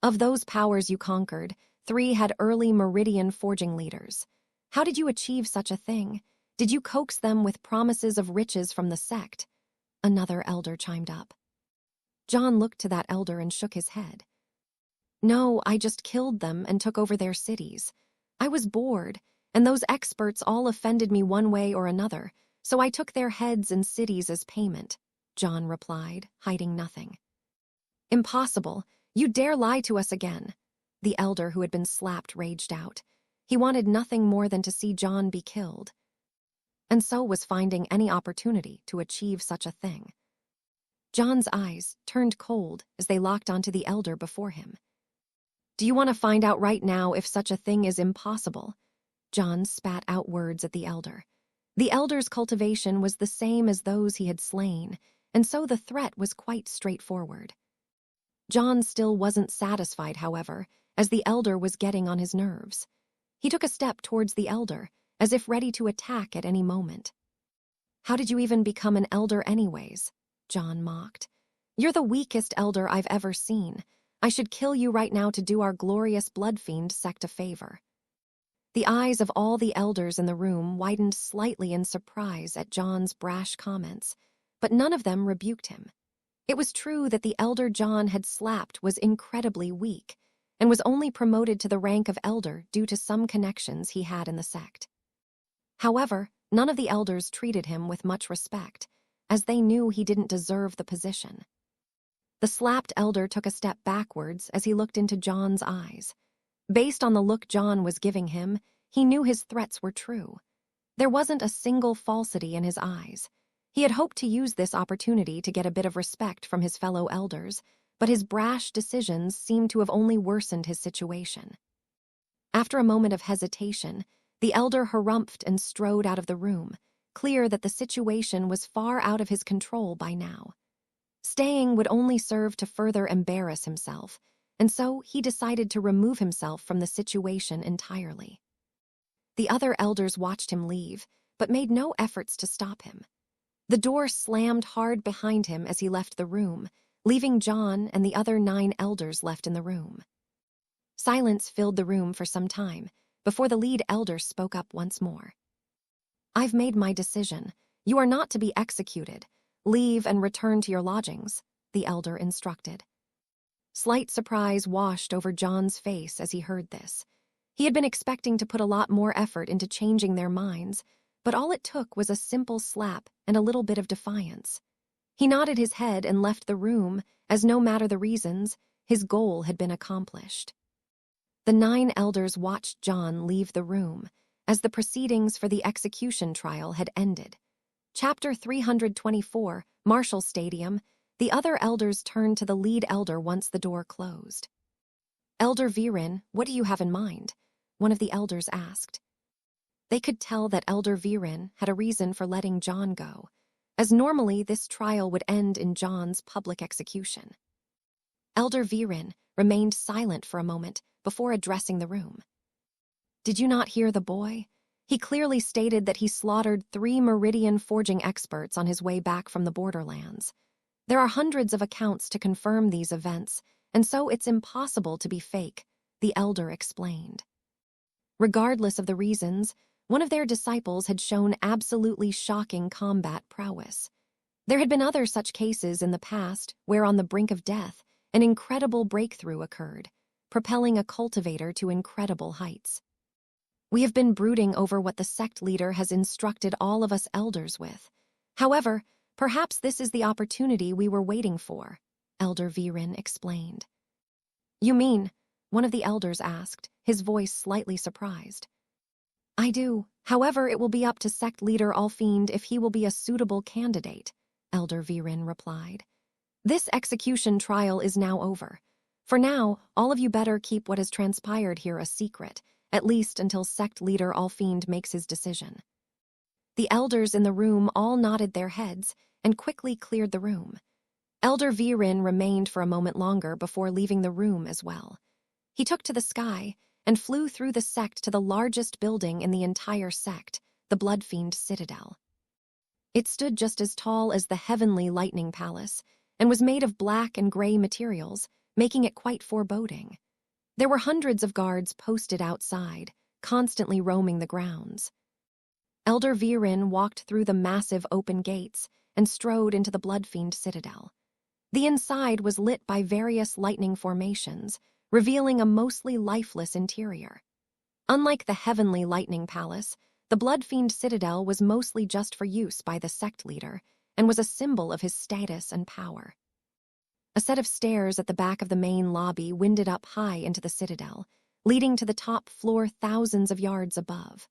"Of those powers you conquered, 3 had early Meridian forging leaders. How did you achieve such a thing? Did you coax them with promises of riches from the sect?" Another elder chimed up. John looked to that elder and shook his head. "No, I just killed them and took over their cities. I was bored, and those experts all offended me one way or another, so I took their heads and cities as payment," John replied, hiding nothing. "Impossible. You dare lie to us again." The elder who had been slapped raged out. He wanted nothing more than to see John be killed, and so was finding any opportunity to achieve such a thing. John's eyes turned cold as they locked onto the elder before him. "Do you want to find out right now if such a thing is impossible?" John spat out words at the elder. The elder's cultivation was the same as those he had slain, and so the threat was quite straightforward. John still wasn't satisfied, however, as the elder was getting on his nerves. He took a step towards the elder, as if ready to attack at any moment. "How did you even become an elder anyways?" John mocked. "You're the weakest elder I've ever seen. I should kill you right now to do our glorious blood-fiend sect a favor." The eyes of all the elders in the room widened slightly in surprise at John's brash comments, but none of them rebuked him. It was true that the elder John had slapped was incredibly weak, and was only promoted to the rank of elder due to some connections he had in the sect. However, none of the elders treated him with much respect, as they knew he didn't deserve the position. The slapped elder took a step backwards as he looked into John's eyes. Based on the look John was giving him, he knew his threats were true. There wasn't a single falsity in his eyes. He had hoped to use this opportunity to get a bit of respect from his fellow elders, but his brash decisions seemed to have only worsened his situation. After a moment of hesitation, the elder harumphed and strode out of the room, clear that the situation was far out of his control by now. Staying would only serve to further embarrass himself, and so he decided to remove himself from the situation entirely. The other elders watched him leave, but made no efforts to stop him. The door slammed hard behind him as he left the room, leaving John and the other 9 elders left in the room. Silence filled the room for some time, before the lead elder spoke up once more. "I've made my decision. You are not to be executed. Leave and return to your lodgings," the elder instructed. Slight surprise washed over John's face as he heard this. He had been expecting to put a lot more effort into changing their minds, but all it took was a simple slap and a little bit of defiance. He nodded his head and left the room, as no matter the reasons, his goal had been accomplished. The 9 elders watched John leave the room, as the proceedings for the execution trial had ended. Chapter 324, Marshall Stadium. The other elders turned to the lead elder once the door closed. "Elder Viren, what do you have in mind?" one of the elders asked. They could tell that Elder Viren had a reason for letting John go, as normally this trial would end in John's public execution. Elder Viren remained silent for a moment before addressing the room. "Did you not hear the boy? He clearly stated that he slaughtered 3 Meridian forging experts on his way back from the borderlands. There are hundreds of accounts to confirm these events, and so it's impossible to be fake, the elder explained. Regardless of the reasons, one of their disciples had shown absolutely shocking combat prowess. There had been other such cases in the past where, on the brink of death, an incredible breakthrough occurred, propelling a cultivator to incredible heights. We have been brooding over what the sect leader has instructed all of us elders with. However, perhaps this is the opportunity we were waiting for, Elder Viren explained. You mean? One of the elders asked, his voice slightly surprised. I do. However, it will be up to sect leader Alfiend if he will be a suitable candidate, Elder Viren replied. This execution trial is now over. For now, all of you better keep what has transpired here a secret, at least until sect leader Alfiend makes his decision. The elders in the room all nodded their heads and quickly cleared the room. Elder Viren remained for a moment longer before leaving the room as well. He took to the sky and flew through the sect to the largest building in the entire sect, the Bloodfiend Citadel. It stood just as tall as the heavenly lightning palace and was made of black and gray materials, making it quite foreboding. There were hundreds of guards posted outside, constantly roaming the grounds. Elder Viren walked through the massive open gates and strode into the Bloodfiend Citadel. The inside was lit by various lightning formations, revealing a mostly lifeless interior. Unlike the heavenly lightning palace, the Bloodfiend Citadel was mostly just for use by the sect leader and was a symbol of his status and power. A set of stairs at the back of the main lobby winded up high into the citadel, leading to the top floor thousands of yards above.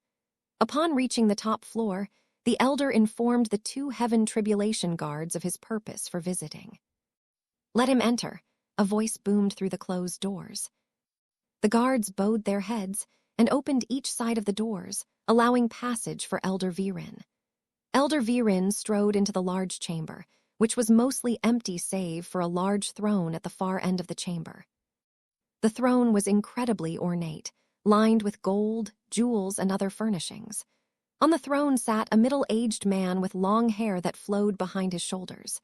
Upon reaching the top floor, the elder informed the 2 heaven tribulation guards of his purpose for visiting. Let him enter, a voice boomed through the closed doors. The guards bowed their heads and opened each side of the doors, allowing passage for Elder Viren. Elder Viren strode into the large chamber, which was mostly empty save for a large throne at the far end of the chamber. The throne was incredibly ornate, lined with gold, jewels, and other furnishings. On the throne sat a middle-aged man with long hair that flowed behind his shoulders.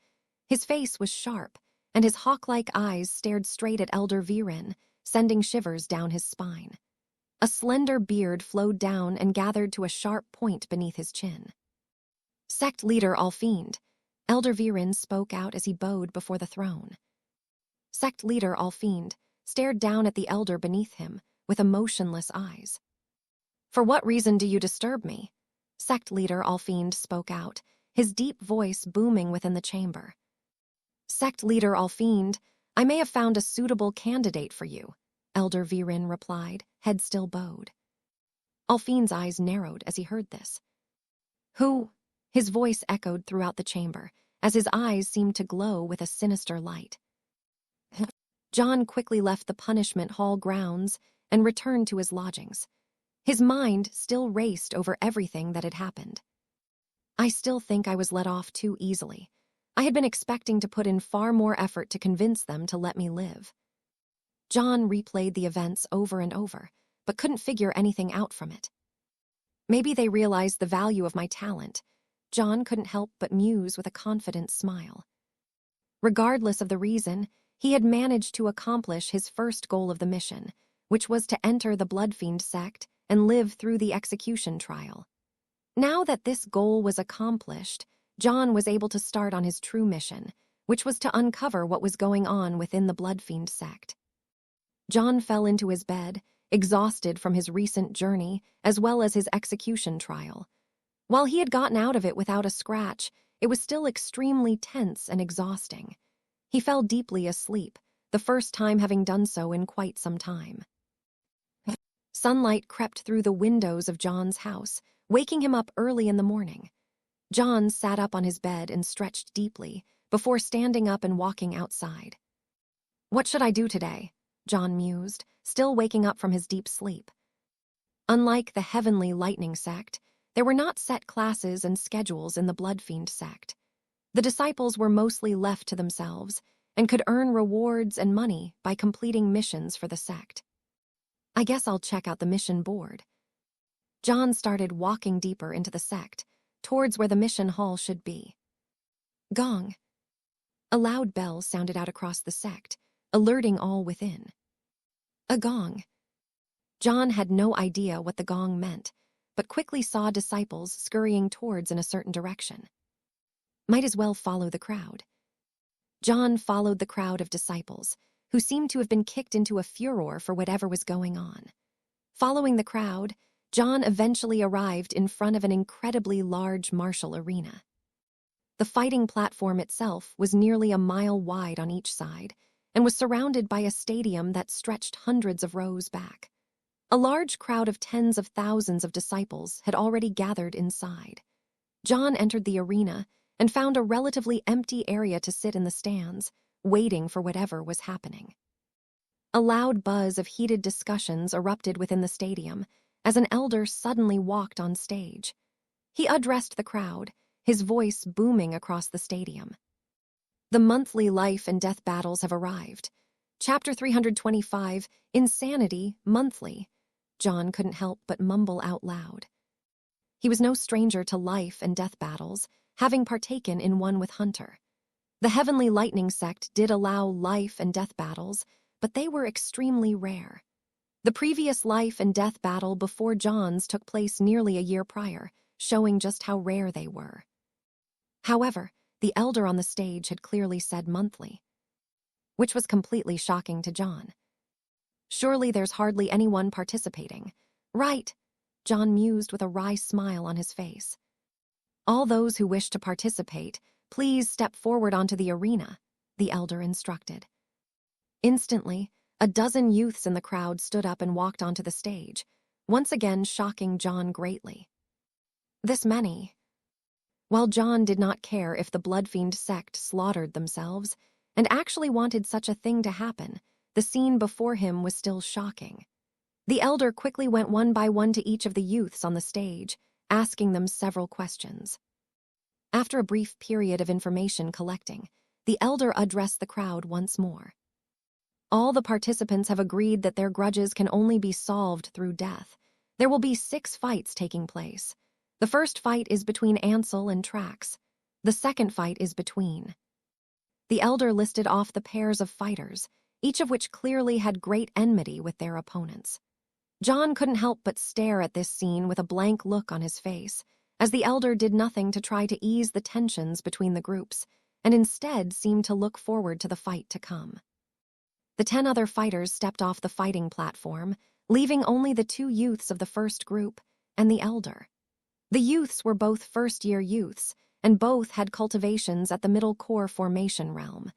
His face was sharp, and his hawk-like eyes stared straight at Elder Viren, sending shivers down his spine. A slender beard flowed down and gathered to a sharp point beneath his chin. Sect leader Alfiend, Elder Viren spoke out as he bowed before the throne. Sect leader Alfiend stared down at the elder beneath him with emotionless eyes. For what reason do you disturb me? Sect leader Alfiend spoke out, his deep voice booming within the chamber. Sect leader Alfiend, I may have found a suitable candidate for you, Elder Viren replied, head still bowed. Alfiend's eyes narrowed as he heard this. Who? His voice echoed throughout the chamber, as his eyes seemed to glow with a sinister light. John quickly left the punishment hall grounds and returned to his lodgings. His mind still raced over everything that had happened. I still think I was let off too easily. I had been expecting to put in far more effort to convince them to let me live. John replayed the events over and over, but couldn't figure anything out from it. Maybe they realized the value of my talent. John couldn't help but muse with a confident smile. Regardless of the reason, he had managed to accomplish his first goal of the mission, which was to enter the Bloodfiend sect and live through the execution trial. Now that this goal was accomplished, John was able to start on his true mission, which was to uncover what was going on within the Bloodfiend sect. John fell into his bed, exhausted from his recent journey as well as his execution trial. While he had gotten out of it without a scratch, it was still extremely tense and exhausting. He fell deeply asleep, the first time having done so in quite some time. Sunlight crept through the windows of John's house, waking him up early in the morning. John sat up on his bed and stretched deeply before standing up and walking outside. What should I do today? John mused, still waking up from his deep sleep. Unlike the heavenly lightning sect, there were not set classes and schedules in the Bloodfiend sect. The disciples were mostly left to themselves and could earn rewards and money by completing missions for the sect. I guess I'll check out the mission board. John started walking deeper into the sect, towards where the mission hall should be. Gong. A loud bell sounded out across the sect, alerting all within. A gong. John had no idea what the gong meant, but quickly saw disciples scurrying towards in a certain direction. Might as well follow the crowd. John followed the crowd of disciples, who seemed to have been kicked into a furor for whatever was going on. Following the crowd, John eventually arrived in front of an incredibly large martial arena. The fighting platform itself was nearly a mile wide on each side and was surrounded by a stadium that stretched hundreds of rows back. A large crowd of tens of thousands of disciples had already gathered inside. John entered the arena and found a relatively empty area to sit in the stands, waiting for whatever was happening. A loud buzz of heated discussions erupted within the stadium as an elder suddenly walked on stage. He addressed the crowd, his voice booming across the stadium. The monthly life and death battles have arrived. Chapter 325, Insanity Monthly. John couldn't help but mumble out loud. He was no stranger to life and death battles, having partaken in one with Hunter. The Heavenly Lightning sect did allow life and death battles, but they were extremely rare. The previous life and death battle before John's took place nearly a year prior, showing just how rare they were. However, the elder on the stage had clearly said monthly, which was completely shocking to John. Surely there's hardly anyone participating. Right, John mused with a wry smile on his face. All those who wish to participate, please step forward onto the arena, the elder instructed. Instantly, a dozen youths in the crowd stood up and walked onto the stage, once again shocking John greatly. This many. While John did not care if the Bloodfiend sect slaughtered themselves, and actually wanted such a thing to happen, the scene before him was still shocking. The elder quickly went one by one to each of the youths on the stage, asking them several questions. After a brief period of information collecting, the elder addressed the crowd once more. All the participants have agreed that their grudges can only be solved through death. There will be 6 fights taking place. The first fight is between Ansel and Trax. The second fight is between. The elder listed off the pairs of fighters, each of which clearly had great enmity with their opponents. John couldn't help but stare at this scene with a blank look on his face, as the elder did nothing to try to ease the tensions between the groups, and instead seemed to look forward to the fight to come. The 10 other fighters stepped off the fighting platform, leaving only the 2 youths of the first group and the elder. The youths were both first-year youths, and both had cultivations at the middle core formation realm.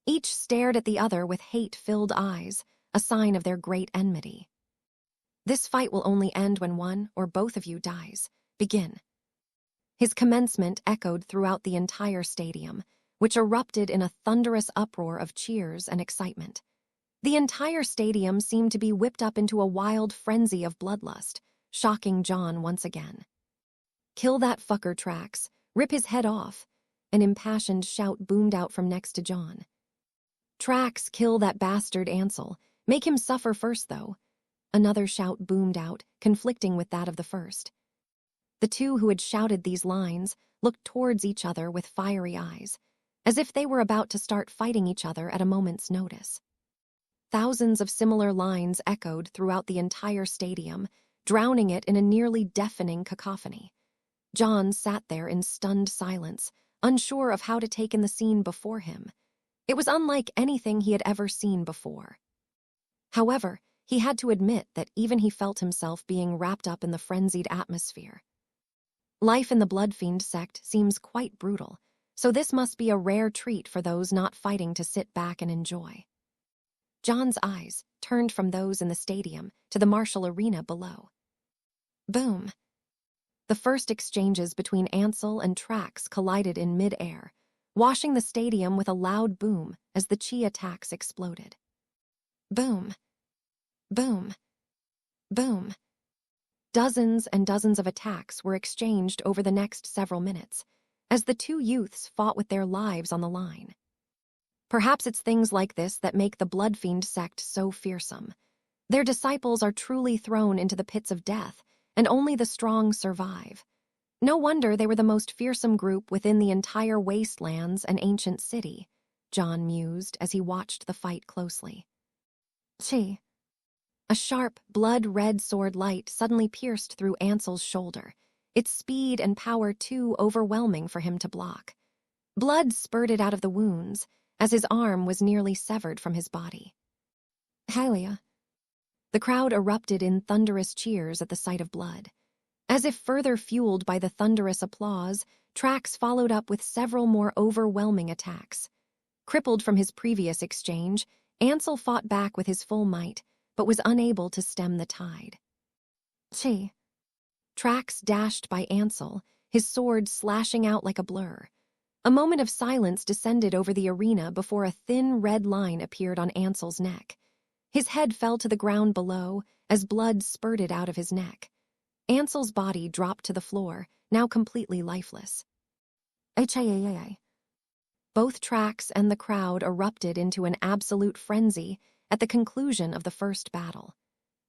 Each stared at the other with hate-filled eyes, a sign of their great enmity. This fight will only end when one or both of you dies. Begin. His commencement echoed throughout the entire stadium, which erupted in a thunderous uproar of cheers and excitement. The entire stadium seemed to be whipped up into a wild frenzy of bloodlust, shocking John once again. Kill that fucker, Trax. Rip his head off. An impassioned shout boomed out from next to John. Trax, kill that bastard Ansel. Make him suffer first, though. Another shout boomed out, conflicting with that of the first. The 2 who had shouted these lines looked towards each other with fiery eyes, as if they were about to start fighting each other at a moment's notice. Thousands of similar lines echoed throughout the entire stadium, drowning it in a nearly deafening cacophony. John sat there in stunned silence, unsure of how to take in the scene before him. It was unlike anything he had ever seen before. However, he had to admit that even he felt himself being wrapped up in the frenzied atmosphere. Life in the Bloodfiend sect seems quite brutal, so this must be a rare treat for those not fighting to sit back and enjoy. John's eyes turned from those in the stadium to the martial arena below. Boom. The first exchanges between Ansel and Trax collided in mid-air, washing the stadium with a loud boom as the chi attacks exploded. Boom. Boom. Boom. Dozens and dozens of attacks were exchanged over the next several minutes, as the 2 youths fought with their lives on the line. Perhaps it's things like this that make the Bloodfiend sect so fearsome. Their disciples are truly thrown into the pits of death, and only the strong survive. No wonder they were the most fearsome group within the entire wastelands and ancient city, John mused as he watched the fight closely. Chi. A sharp, blood-red sword light suddenly pierced through Ansel's shoulder, its speed and power too overwhelming for him to block. Blood spurted out of the wounds, as his arm was nearly severed from his body. Hylia. The crowd erupted in thunderous cheers at the sight of blood. As if further fueled by the thunderous applause, Trax followed up with several more overwhelming attacks. Crippled from his previous exchange, Ansel fought back with his full might, but was unable to stem the tide. Chi. Trax dashed by Ansel, his sword slashing out like a blur. A moment of silence descended over the arena before a thin red line appeared on Ansel's neck. His head fell to the ground below as blood spurted out of his neck. Ansel's body dropped to the floor, now completely lifeless. Both Trax and the crowd erupted into an absolute frenzy at the conclusion of the first battle.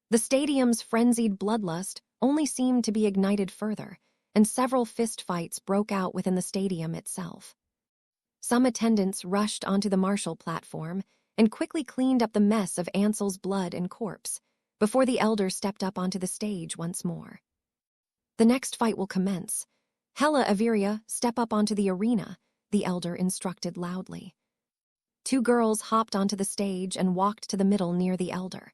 The stadium's frenzied bloodlust only seemed to be ignited further, and several fistfights broke out within the stadium itself. Some attendants rushed onto the martial platform and quickly cleaned up the mess of Ansel's blood and corpse before the elder stepped up onto the stage once more. The next fight will commence. Hela, Averia, step up onto the arena, the elder instructed loudly. Two girls hopped onto the stage and walked to the middle near the elder.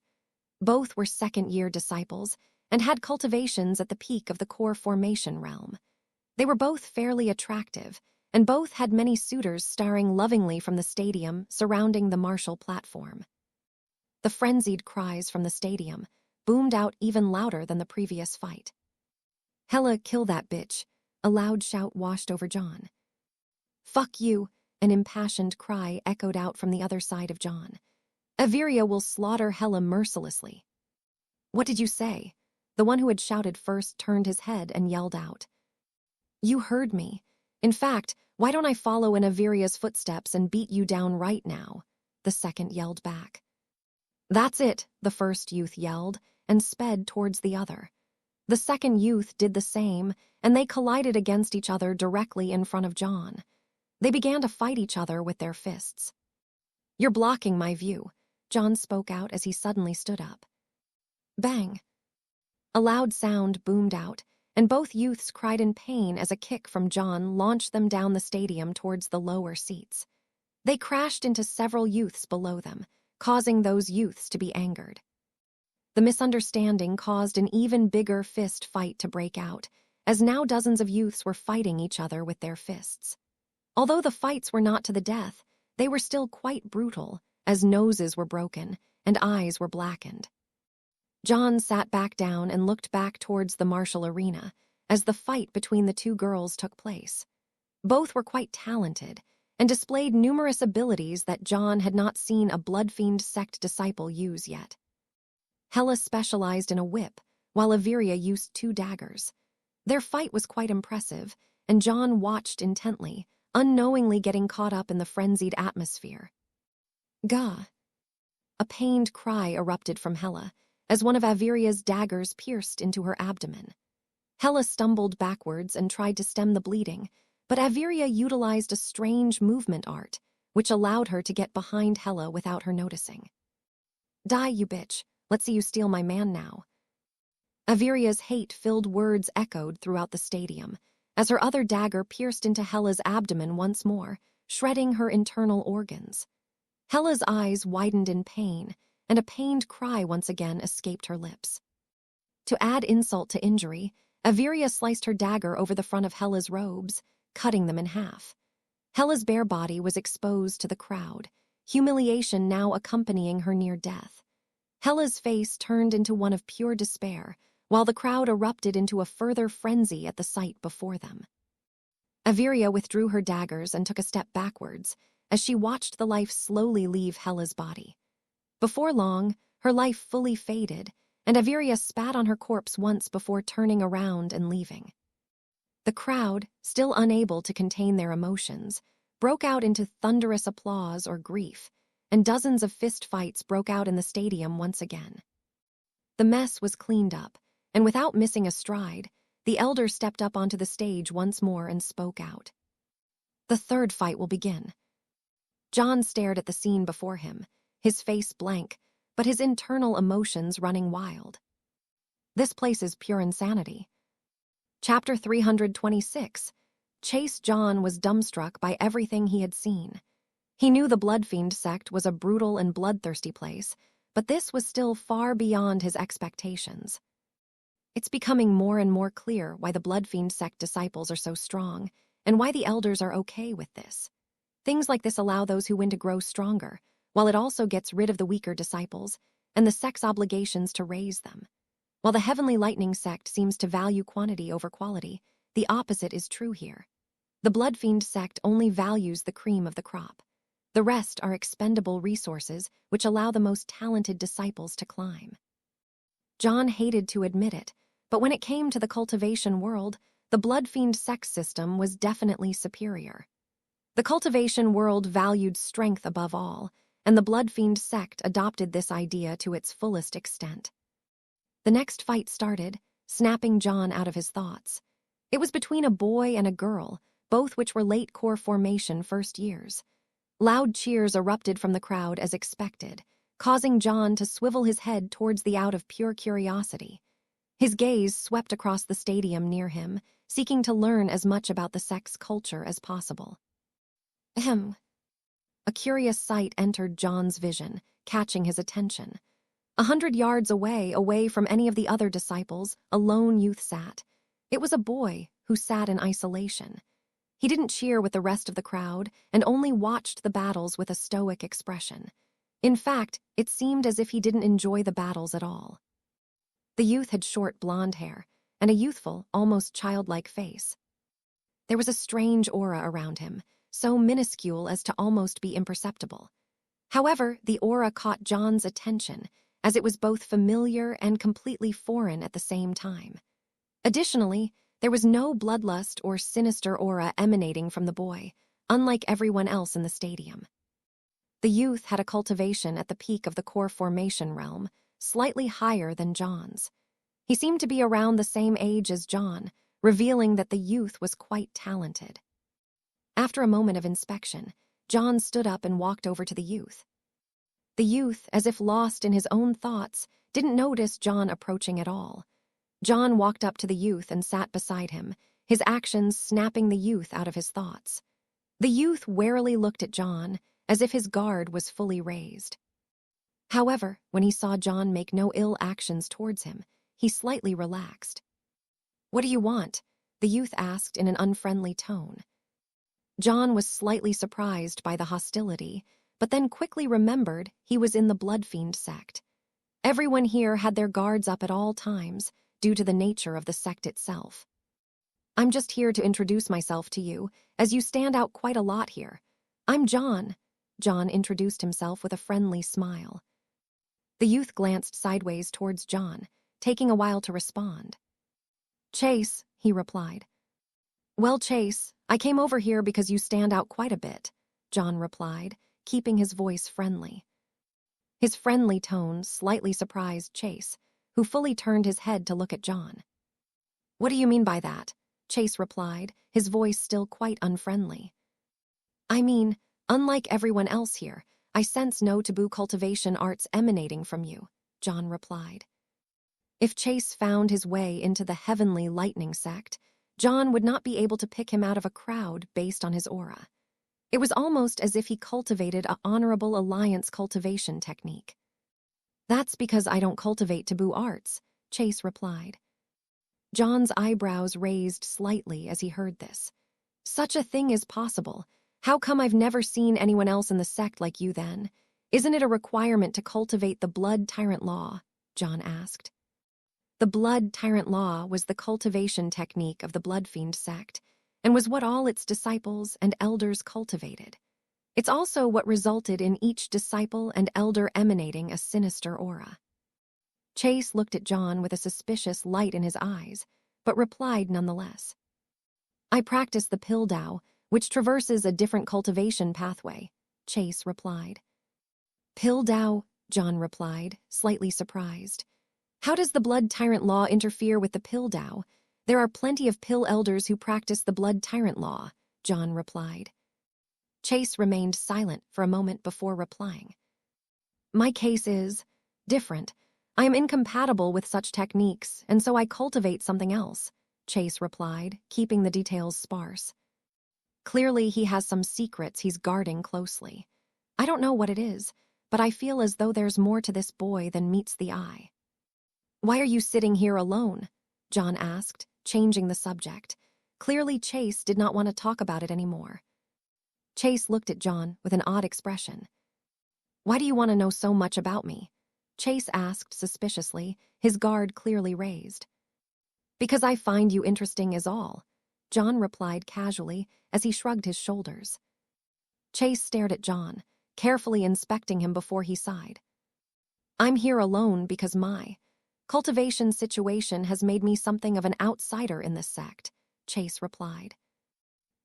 Both were second-year disciples and had cultivations at the peak of the core formation realm. They were both fairly attractive, and both had many suitors staring lovingly from the stadium surrounding the martial platform. The frenzied cries from the stadium boomed out even louder than the previous fight. Hela, kill that bitch, a loud shout washed over John. Fuck you, an impassioned cry echoed out from the other side of John. Averia will slaughter Hela mercilessly. What did you say? The one who had shouted first turned his head and yelled out. You heard me. In fact, why don't I follow in Averia's footsteps and beat you down right now? The second yelled back. That's it, the first youth yelled, and sped towards the other. The second youth did the same, and they collided against each other directly in front of John. They began to fight each other with their fists. You're blocking my view, John spoke out as he suddenly stood up. Bang! A loud sound boomed out, and both youths cried in pain as a kick from John launched them down the stadium towards the lower seats. They crashed into several youths below them, causing those youths to be angered. The misunderstanding caused an even bigger fist fight to break out, as now dozens of youths were fighting each other with their fists. Although the fights were not to the death, they were still quite brutal, as noses were broken and eyes were blackened. John sat back down and looked back towards the martial arena as the fight between the two girls took place. Both were quite talented and displayed numerous abilities that John had not seen a bloodfiend sect disciple use yet. Hela specialized in a whip, while Averia used 2 daggers. Their fight was quite impressive, and John watched intently, unknowingly getting caught up in the frenzied atmosphere. Gah! A pained cry erupted from Hela, as one of Averia's daggers pierced into her abdomen. Hela stumbled backwards and tried to stem the bleeding, but Averia utilized a strange movement art, which allowed her to get behind Hela without her noticing. Die, you bitch. Let's see you steal my man now. Averia's hate-filled words echoed throughout the stadium, as her other dagger pierced into Hela's abdomen once more, shredding her internal organs. Hela's eyes widened in pain, and a pained cry once again escaped her lips. To add insult to injury, Averia sliced her dagger over the front of Hela's robes, cutting them in half. Hela's bare body was exposed to the crowd, humiliation now accompanying her near death. Hela's face turned into one of pure despair, while the crowd erupted into a further frenzy at the sight before them. Averia withdrew her daggers and took a step backwards, as she watched the life slowly leave Hela's body. Before long, her life fully faded, and Averia spat on her corpse once before turning around and leaving. The crowd, still unable to contain their emotions, broke out into thunderous applause or grief, and dozens of fistfights broke out in the stadium once again. The mess was cleaned up, and without missing a stride, the elder stepped up onto the stage once more and spoke out. The third fight will begin. John stared at the scene before him, his face blank, but his internal emotions running wild. This place is pure insanity. Chapter 326. Chase John was dumbstruck by everything he had seen. He knew the Bloodfiend sect was a brutal and bloodthirsty place, but this was still far beyond his expectations. It's becoming more and more clear why the Bloodfiend sect disciples are so strong, and why the elders are okay with this. Things like this allow those who win to grow stronger, while it also gets rid of the weaker disciples, and the sect's obligations to raise them. While the Heavenly Lightning sect seems to value quantity over quality, the opposite is true here. The Bloodfiend sect only values the cream of the crop. The rest are expendable resources which allow the most talented disciples to climb. John hated to admit it, but when it came to the cultivation world, the Bloodfiend sect system was definitely superior. The cultivation world valued strength above all, and the Bloodfiend sect adopted this idea to its fullest extent. The next fight started, snapping John out of his thoughts. It was between a boy and a girl, both which were late core formation first years. Loud cheers erupted from the crowd as expected, causing John to swivel his head towards the out of pure curiosity. His gaze swept across the stadium near him, seeking to learn as much about the sect's culture as possible. Ahem. A curious sight entered John's vision, catching his attention. 100 yards away from any of the other disciples, a lone youth sat. It was a boy who sat in isolation. He didn't cheer with the rest of the crowd and only watched the battles with a stoic expression. In fact, it seemed as if he didn't enjoy the battles at all. The youth had short blonde hair and a youthful, almost childlike face. There was a strange aura around him, so minuscule as to almost be imperceptible. However, the aura caught John's attention, as it was both familiar and completely foreign at the same time. Additionally, there was no bloodlust or sinister aura emanating from the boy, unlike everyone else in the stadium. The youth had a cultivation at the peak of the core formation realm, slightly higher than John's. He seemed to be around the same age as John, revealing that the youth was quite talented. After a moment of inspection, John stood up and walked over to the youth. The youth, as if lost in his own thoughts, didn't notice John approaching at all. John walked up to the youth and sat beside him, his actions snapping the youth out of his thoughts. The youth warily looked at John, as if his guard was fully raised. However, when he saw John make no ill actions towards him, he slightly relaxed. "What do you want?" the youth asked in an unfriendly tone. John was slightly surprised by the hostility, but then quickly remembered he was in the Bloodfiend sect. Everyone here had their guards up at all times, due to the nature of the sect itself. "I'm just here to introduce myself to you, as you stand out quite a lot here. I'm John." John introduced himself with a friendly smile. The youth glanced sideways towards John, taking a while to respond. "Chase," he replied. "Well, Chase, I came over here because you stand out quite a bit," John replied, keeping his voice friendly. His friendly tone slightly surprised Chase, who fully turned his head to look at John. "What do you mean by that?" Chase replied, his voice still quite unfriendly. "I mean, unlike everyone else here, I sense no taboo cultivation arts emanating from you," John replied. If Chase found his way into the Heavenly Lightning sect, John would not be able to pick him out of a crowd based on his aura. It was almost as if he cultivated an honorable alliance cultivation technique. "That's because I don't cultivate taboo arts," Chase replied. John's eyebrows raised slightly as he heard this. "Such a thing is possible. How come I've never seen anyone else in the sect like you then? Isn't it a requirement to cultivate the Blood Tyrant Law?" John asked. The Blood Tyrant Law was the cultivation technique of the Bloodfiend sect, and was what all its disciples and elders cultivated. It's also what resulted in each disciple and elder emanating a sinister aura. Chase looked at John with a suspicious light in his eyes, but replied nonetheless. "I practice the Pildao, which traverses a different cultivation pathway," Chase replied. "Pildao," John replied, slightly surprised. How does the blood tyrant law interfere with the pill Tao? There are plenty of pill elders who practice the blood tyrant law, John replied. Chase remained silent for a moment before replying. My case is different. I am incompatible with such techniques, and so I cultivate something else, Chase replied, keeping the details sparse. Clearly, he has some secrets he's guarding closely. I don't know what it is, but I feel as though there's more to this boy than meets the eye. Why are you sitting here alone? John asked, changing the subject. Clearly, Chase did not want to talk about it anymore. Chase looked at John with an odd expression. Why do you want to know so much about me? Chase asked suspiciously, his guard clearly raised. Because I find you interesting is all, John replied casually as he shrugged his shoulders. Chase stared at John, carefully inspecting him before he sighed. I'm here alone because my cultivation situation has made me something of an outsider in this sect, Chase replied.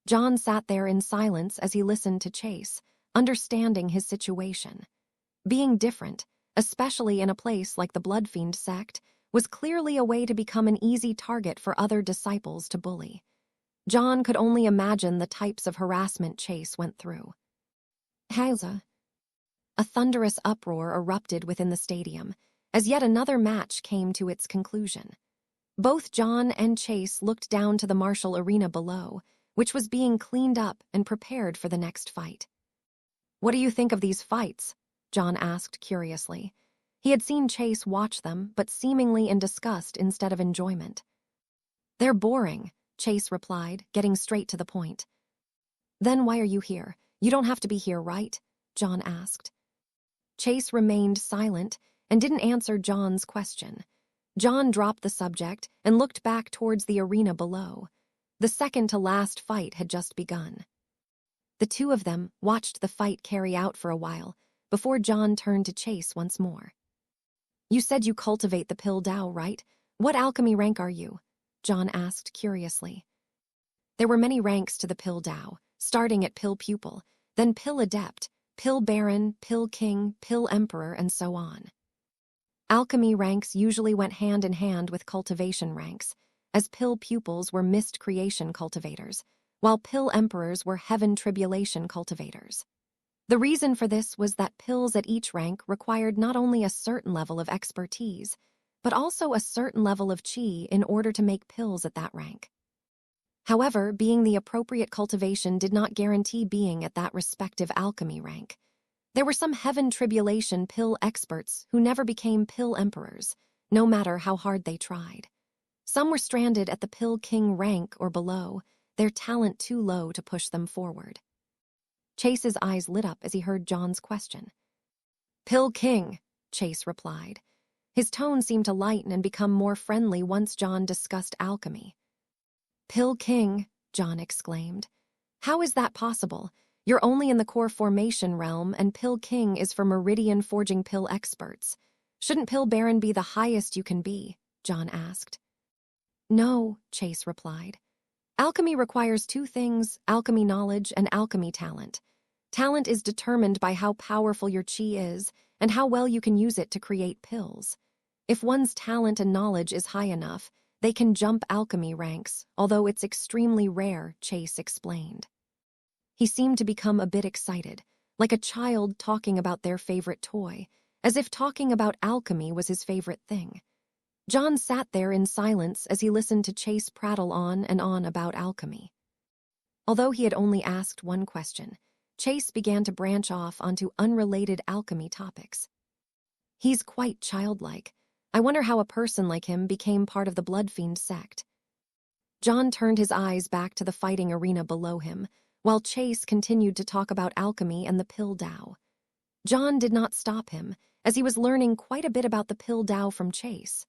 John sat there in silence as he listened to Chase, understanding his situation. Being different, especially in a place like the Bloodfiend sect, was clearly a way to become an easy target for other disciples to bully. John could only imagine the types of harassment Chase went through. Hausa. A thunderous uproar erupted within the stadium, as yet another match came to its conclusion. Both John and Chase looked down to the martial arena below, which was being cleaned up and prepared for the next fight. What do you think of these fights? John asked curiously. He had seen Chase watch them, but seemingly in disgust instead of enjoyment. They're boring, Chase replied, getting straight to the point. Then why are you here? You don't have to be here, right? John asked. Chase remained silent and didn't answer John's question. John dropped the subject and looked back towards the arena below. The second-to-last fight had just begun. The two of them watched the fight carry out for a while before John turned to Chase once more. You said you cultivate the pill Tao, right? What alchemy rank are you? John asked curiously. There were many ranks to the pill Tao, starting at pill pupil, then pill adept, pill baron, pill king, pill emperor, and so on. Alchemy ranks usually went hand in hand with cultivation ranks, as pill pupils were mist creation cultivators, while pill emperors were heaven tribulation cultivators. The reason for this was that pills at each rank required not only a certain level of expertise, but also a certain level of chi in order to make pills at that rank. However, being the appropriate cultivation did not guarantee being at that respective alchemy rank. There were some heaven tribulation pill experts who never became pill emperors, no matter how hard they tried. Some were stranded at the pill king rank or below, their talent too low to push them forward. Chase's eyes lit up as he heard John's question. Pill king, Chase replied. His tone seemed to lighten and become more friendly once John discussed alchemy. Pill king, John exclaimed. How is that possible? You're only in the core formation realm, and pill king is for meridian forging pill experts. Shouldn't pill baron be the highest you can be? John asked. No, Chase replied. Alchemy requires two things, alchemy knowledge and alchemy talent. Talent is determined by how powerful your chi is and how well you can use it to create pills. If one's talent and knowledge is high enough, they can jump alchemy ranks, although it's extremely rare, Chase explained. He seemed to become a bit excited, like a child talking about their favorite toy, as if talking about alchemy was his favorite thing. John sat there in silence as he listened to Chase prattle on and on about alchemy. Although he had only asked one question, Chase began to branch off onto unrelated alchemy topics. He's quite childlike. I wonder how a person like him became part of the Bloodfiend sect. John turned his eyes back to the fighting arena below him, while Chase continued to talk about alchemy and the pill Tao. John did not stop him, as he was learning quite a bit about the pill Tao from Chase.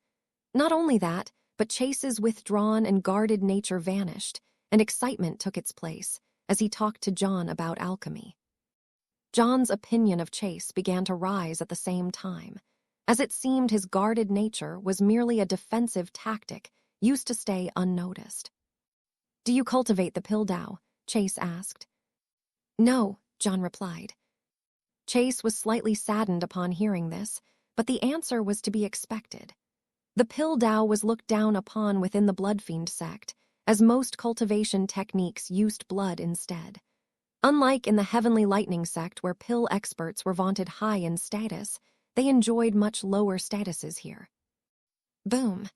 Not only that, but Chase's withdrawn and guarded nature vanished, and excitement took its place as he talked to John about alchemy. John's opinion of Chase began to rise at the same time, as it seemed his guarded nature was merely a defensive tactic used to stay unnoticed. Do you cultivate the pill Tao? Chase asked. No, John replied. Chase was slightly saddened upon hearing this, but the answer was to be expected. The Pill Dao was looked down upon within the Bloodfiend sect, as most cultivation techniques used blood instead. Unlike in the Heavenly Lightning sect where pill experts were vaunted high in status, they enjoyed much lower statuses here. Boom.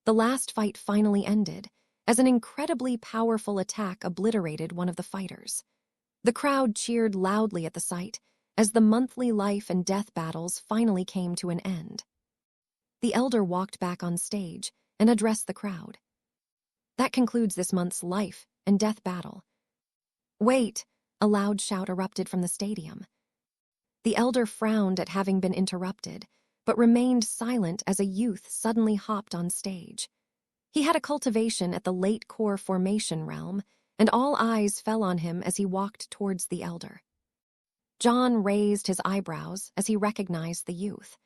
The last fight finally ended, as an incredibly powerful attack obliterated one of the fighters. The crowd cheered loudly at the sight, as the monthly life and death battles finally came to an end. The elder walked back on stage and addressed the crowd. That concludes this month's life and death battle. Wait, a loud shout erupted from the stadium. The elder frowned at having been interrupted, but remained silent as a youth suddenly hopped on stage. He had a cultivation at the late core formation realm, and all eyes fell on him as he walked towards the elder. John raised his eyebrows as he recognized the youth.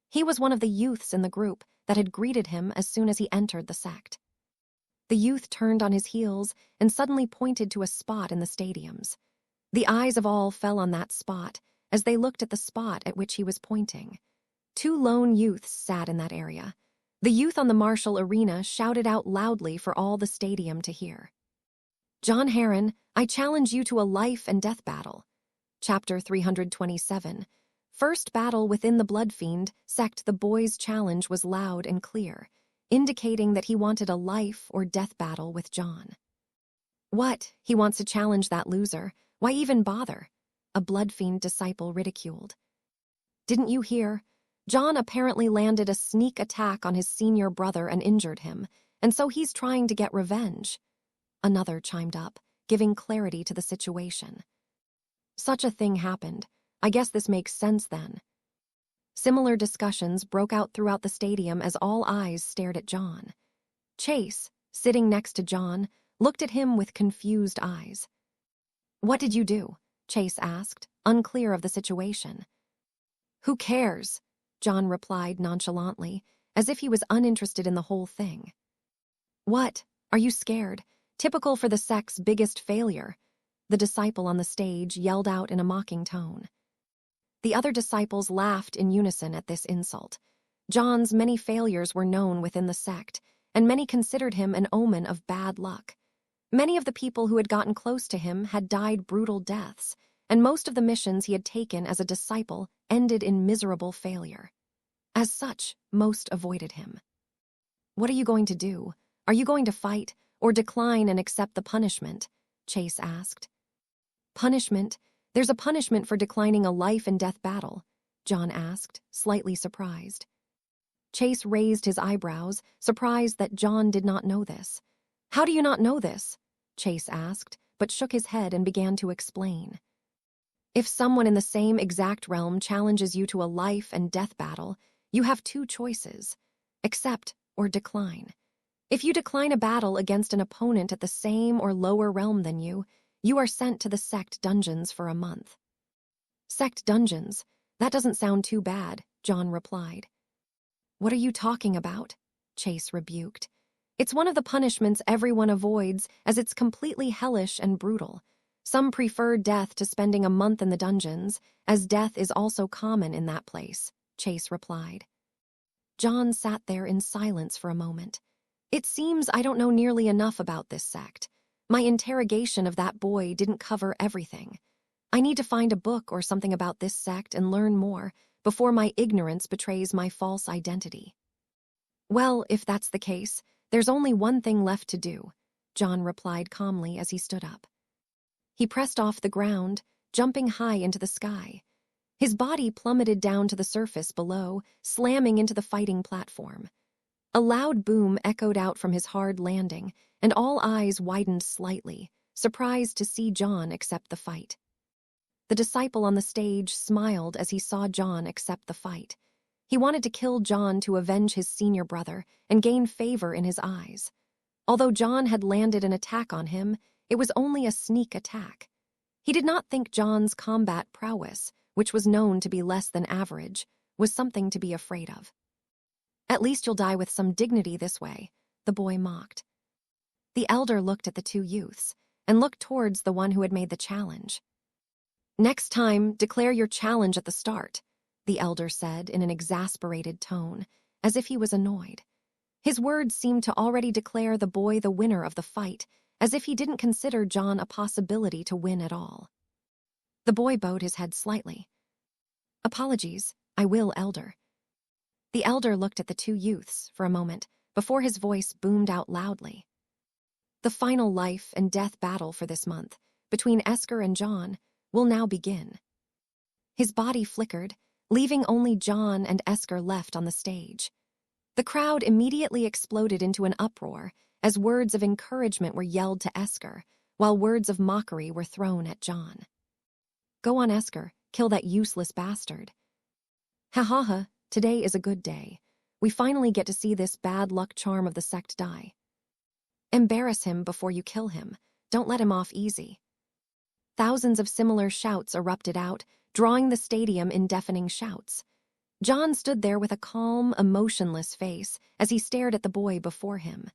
He was one of the youths in the group that had greeted him as soon as he entered the sect. The youth turned on his heels and suddenly pointed to a spot in the stadiums. The eyes of all fell on that spot as they looked at the spot at which he was pointing. 2 lone youths sat in that area. The youth on the martial arena shouted out loudly for all the stadium to hear. John Heron, I challenge you to a life and death battle. Chapter 327. First battle within the Bloodfiend sect. The boy's challenge was loud and clear, indicating that he wanted a life or death battle with John. What? He wants to challenge that loser. Why even bother? A Bloodfiend disciple ridiculed. Didn't you hear? John apparently landed a sneak attack on his senior brother and injured him, and so he's trying to get revenge. Another chimed up, giving clarity to the situation. Such a thing happened. I guess this makes sense then. Similar discussions broke out throughout the stadium as all eyes stared at John. Chase, sitting next to John, looked at him with confused eyes. What did you do? Chase asked, unclear of the situation. Who cares? John replied nonchalantly, as if he was uninterested in the whole thing. What? Are you scared? Typical for the sect's biggest failure. The disciple on the stage yelled out in a mocking tone. The other disciples laughed in unison at this insult. John's many failures were known within the sect, and many considered him an omen of bad luck. Many of the people who had gotten close to him had died brutal deaths, and most of the missions he had taken as a disciple ended in miserable failure. As such, most avoided him. What are you going to do? Are you going to fight, or decline and accept the punishment? Chase asked. Punishment? There's a punishment for declining a life and death battle, John asked, slightly surprised. Chase raised his eyebrows, surprised that John did not know this. How do you not know this? Chase asked, but shook his head and began to explain. If someone in the same exact realm challenges you to a life and death battle, you have 2 choices: accept or decline. If you decline a battle against an opponent at the same or lower realm than you are sent to the sect dungeons for a month. Sect dungeons? That doesn't sound too bad, John replied. What are you talking about? Chase rebuked. It's one of the punishments everyone avoids, as it's completely hellish and brutal. Some prefer death to spending a month in the dungeons, as death is also common in that place, Chase replied. John sat there in silence for a moment. It seems I don't know nearly enough about this sect. My interrogation of that boy didn't cover everything. I need to find a book or something about this sect and learn more before my ignorance betrays my false identity. Well, if that's the case, there's only one thing left to do, John replied calmly as he stood up. He pressed off the ground, jumping high into the sky. His body plummeted down to the surface below, slamming into the fighting platform. A loud boom echoed out from his hard landing, and all eyes widened slightly, surprised to see John accept the fight. The disciple on the stage smiled as he saw John accept the fight. He wanted to kill John to avenge his senior brother and gain favor in his eyes. Although John had landed an attack on him, it was only a sneak attack. He did not think John's combat prowess, which was known to be less than average, was something to be afraid of. At least you'll die with some dignity this way, the boy mocked. The elder looked at the 2 youths and looked towards the one who had made the challenge. Next time, declare your challenge at the start, the elder said in an exasperated tone, as if he was annoyed. His words seemed to already declare the boy the winner of the fight, as if he didn't consider John a possibility to win at all. The boy bowed his head slightly. "Apologies, I will, Elder." The elder looked at the two youths for a moment before his voice boomed out loudly. "The final life and death battle for this month, between Esker and John, will now begin." His body flickered, leaving only John and Esker left on the stage. The crowd immediately exploded into an uproar as words of encouragement were yelled to Esker, while words of mockery were thrown at John. "Go on, Esker, kill that useless bastard." "Ha ha ha, today is a good day. We finally get to see this bad luck charm of the sect die. Embarrass him before you kill him. Don't let him off easy." Thousands of similar shouts erupted out, drawing the stadium in deafening shouts. John stood there with a calm, emotionless face as he stared at the boy before him.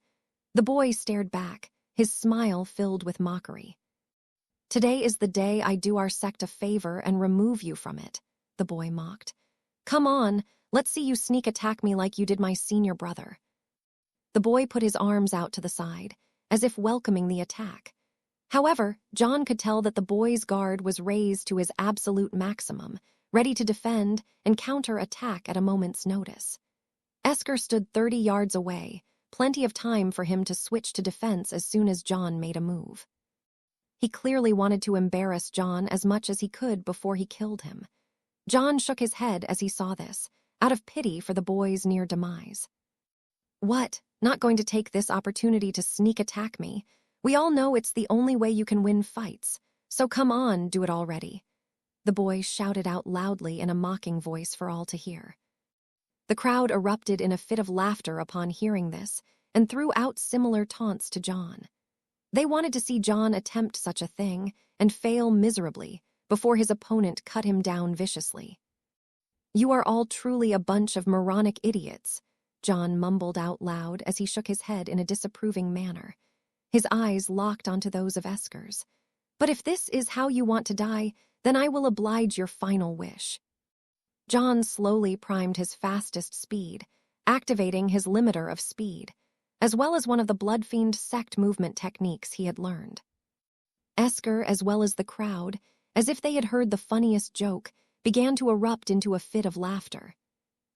The boy stared back, his smile filled with mockery. "Today is the day I do our sect a favor and remove you from it," the boy mocked. "Come on, let's see you sneak attack me like you did my senior brother." The boy put his arms out to the side, as if welcoming the attack. However, John could tell that the boy's guard was raised to his absolute maximum, ready to defend and counter-attack at a moment's notice. Esker stood 30 yards away, plenty of time for him to switch to defense as soon as John made a move. He clearly wanted to embarrass John as much as he could before he killed him. John shook his head as he saw this, out of pity for the boy's near demise. "What? Not going to take this opportunity to sneak attack me? We all know it's the only way you can win fights, so come on, do it already," the boy shouted out loudly in a mocking voice for all to hear. The crowd erupted in a fit of laughter upon hearing this and threw out similar taunts to John. They wanted to see John attempt such a thing and fail miserably before his opponent cut him down viciously. "You are all truly a bunch of moronic idiots," John mumbled out loud as he shook his head in a disapproving manner. His eyes locked onto those of Esker's. "But if this is how you want to die, then I will oblige your final wish." John slowly primed his fastest speed, activating his limiter of speed, as well as one of the Bloodfiend sect movement techniques he had learned. Esker, as well as the crowd, as if they had heard the funniest joke, began to erupt into a fit of laughter.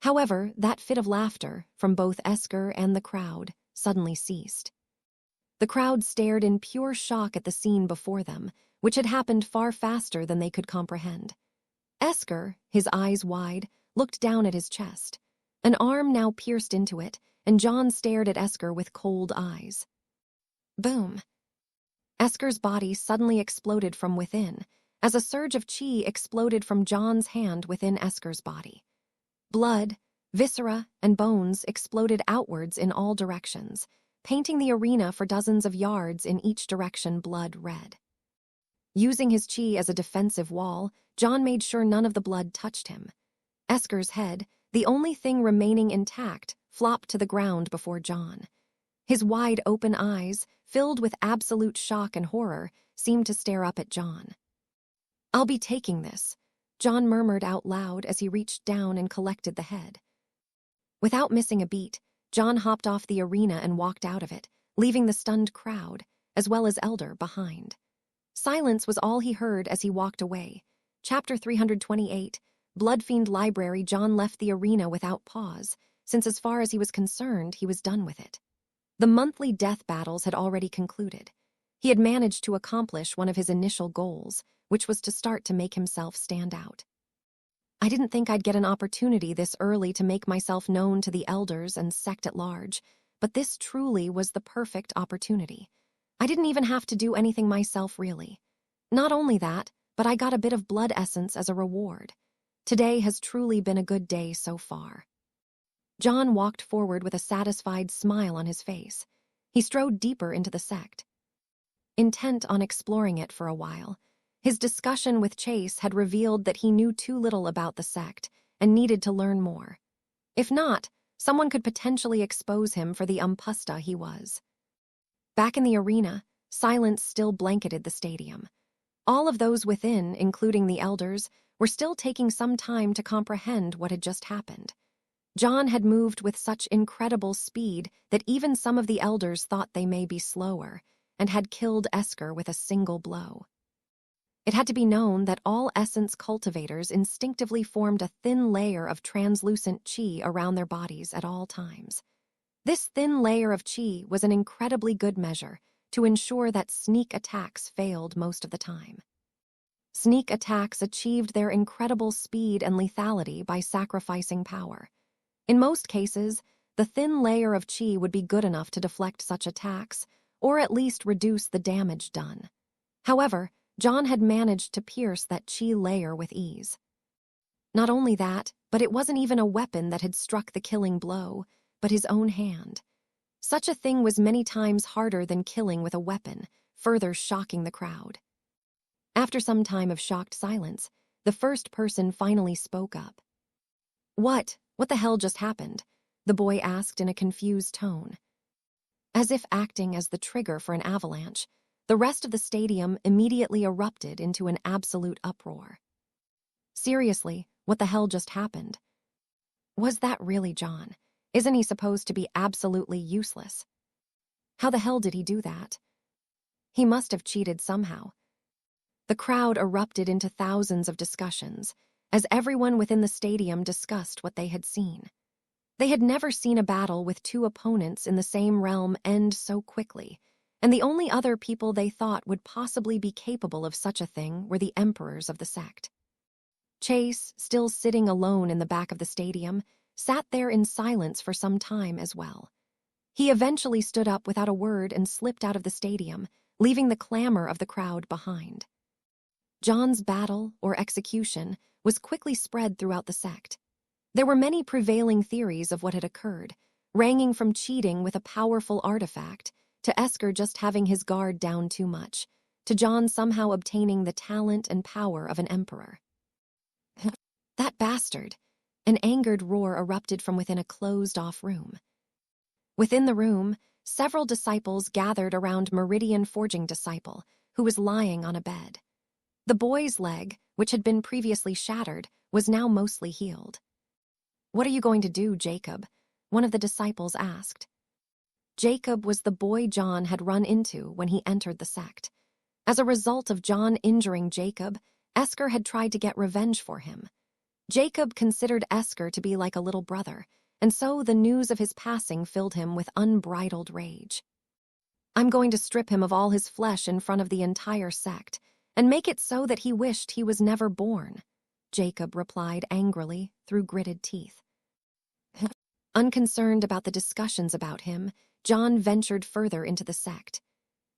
However, that fit of laughter, from both Esker and the crowd, suddenly ceased. The crowd stared in pure shock at the scene before them, which had happened far faster than they could comprehend. Esker, his eyes wide, looked down at his chest. An arm now pierced into it, and John stared at Esker with cold eyes. Boom! Esker's body suddenly exploded from within, as a surge of chi exploded from John's hand within Esker's body. Blood, viscera, and bones exploded outwards in all directions, painting the arena for dozens of yards in each direction blood red. Using his chi as a defensive wall, John made sure none of the blood touched him. Esker's head, the only thing remaining intact, flopped to the ground before John. His wide open eyes, filled with absolute shock and horror, seemed to stare up at John. "I'll be taking this," John murmured out loud as he reached down and collected the head. Without missing a beat, John hopped off the arena and walked out of it, leaving the stunned crowd, as well as Elder, behind. Silence was all he heard as he walked away. Chapter 328, Bloodfiend Library. John left the arena without pause, since as far as he was concerned, he was done with it. The monthly death battles had already concluded. He had managed to accomplish one of his initial goals, which was to start to make himself stand out. "I didn't think I'd get an opportunity this early to make myself known to the elders and sect at large, but this truly was the perfect opportunity. I didn't even have to do anything myself, really. Not only that, but I got a bit of blood essence as a reward. Today has truly been a good day so far." John walked forward with a satisfied smile on his face. He strode deeper into the sect. Intent on exploring it for a while, his discussion with Chase had revealed that he knew too little about the sect and needed to learn more. If not, someone could potentially expose him for the umpusta he was. Back in the arena, silence still blanketed the stadium. All of those within, including the elders, were still taking some time to comprehend what had just happened. John had moved with such incredible speed that even some of the elders thought they may be slower, and had killed Esker with a single blow. It had to be known that all essence cultivators instinctively formed a thin layer of translucent chi around their bodies at all times. This thin layer of chi was an incredibly good measure to ensure that sneak attacks failed most of the time. Sneak attacks achieved their incredible speed and lethality by sacrificing power. In most cases, the thin layer of chi would be good enough to deflect such attacks, or at least reduce the damage done. However, John had managed to pierce that chi layer with ease. Not only that, but it wasn't even a weapon that had struck the killing blow, but his own hand. Such a thing was many times harder than killing with a weapon, further shocking the crowd. After some time of shocked silence, the first person finally spoke up. What the hell just happened?" the boy asked in a confused tone. As if acting as the trigger for an avalanche, the rest of the stadium immediately erupted into an absolute uproar. Seriously, what the hell just happened? Was that really John? Isn't he supposed to be absolutely useless? How the hell did he do that? He must have cheated somehow. The crowd erupted into thousands of discussions, as everyone within the stadium discussed what they had seen. They had never seen a battle with two opponents in the same realm end so quickly, and the only other people they thought would possibly be capable of such a thing were the emperors of the sect. Chase, still sitting alone in the back of the stadium, sat there in silence for some time as well. He eventually stood up without a word and slipped out of the stadium, leaving the clamor of the crowd behind. John's battle, or execution, was quickly spread throughout the sect. There were many prevailing theories of what had occurred, ranging from cheating with a powerful artifact, to Esker just having his guard down too much, to John somehow obtaining the talent and power of an emperor. That bastard! An angered roar erupted from within a closed-off room. Within the room, several disciples gathered around Meridian Forging Disciple, who was lying on a bed. The boy's leg, which had been previously shattered, was now mostly healed. "What are you going to do, Jacob?" one of the disciples asked. Jacob was the boy John had run into when he entered the sect. As a result of John injuring Jacob, Esker had tried to get revenge for him. Jacob considered Esker to be like a little brother, and so the news of his passing filled him with unbridled rage. "I'm going to strip him of all his flesh in front of the entire sect, and make it so that he wished he was never born," Jacob replied angrily through gritted teeth. Unconcerned about the discussions about him, John ventured further into the sect.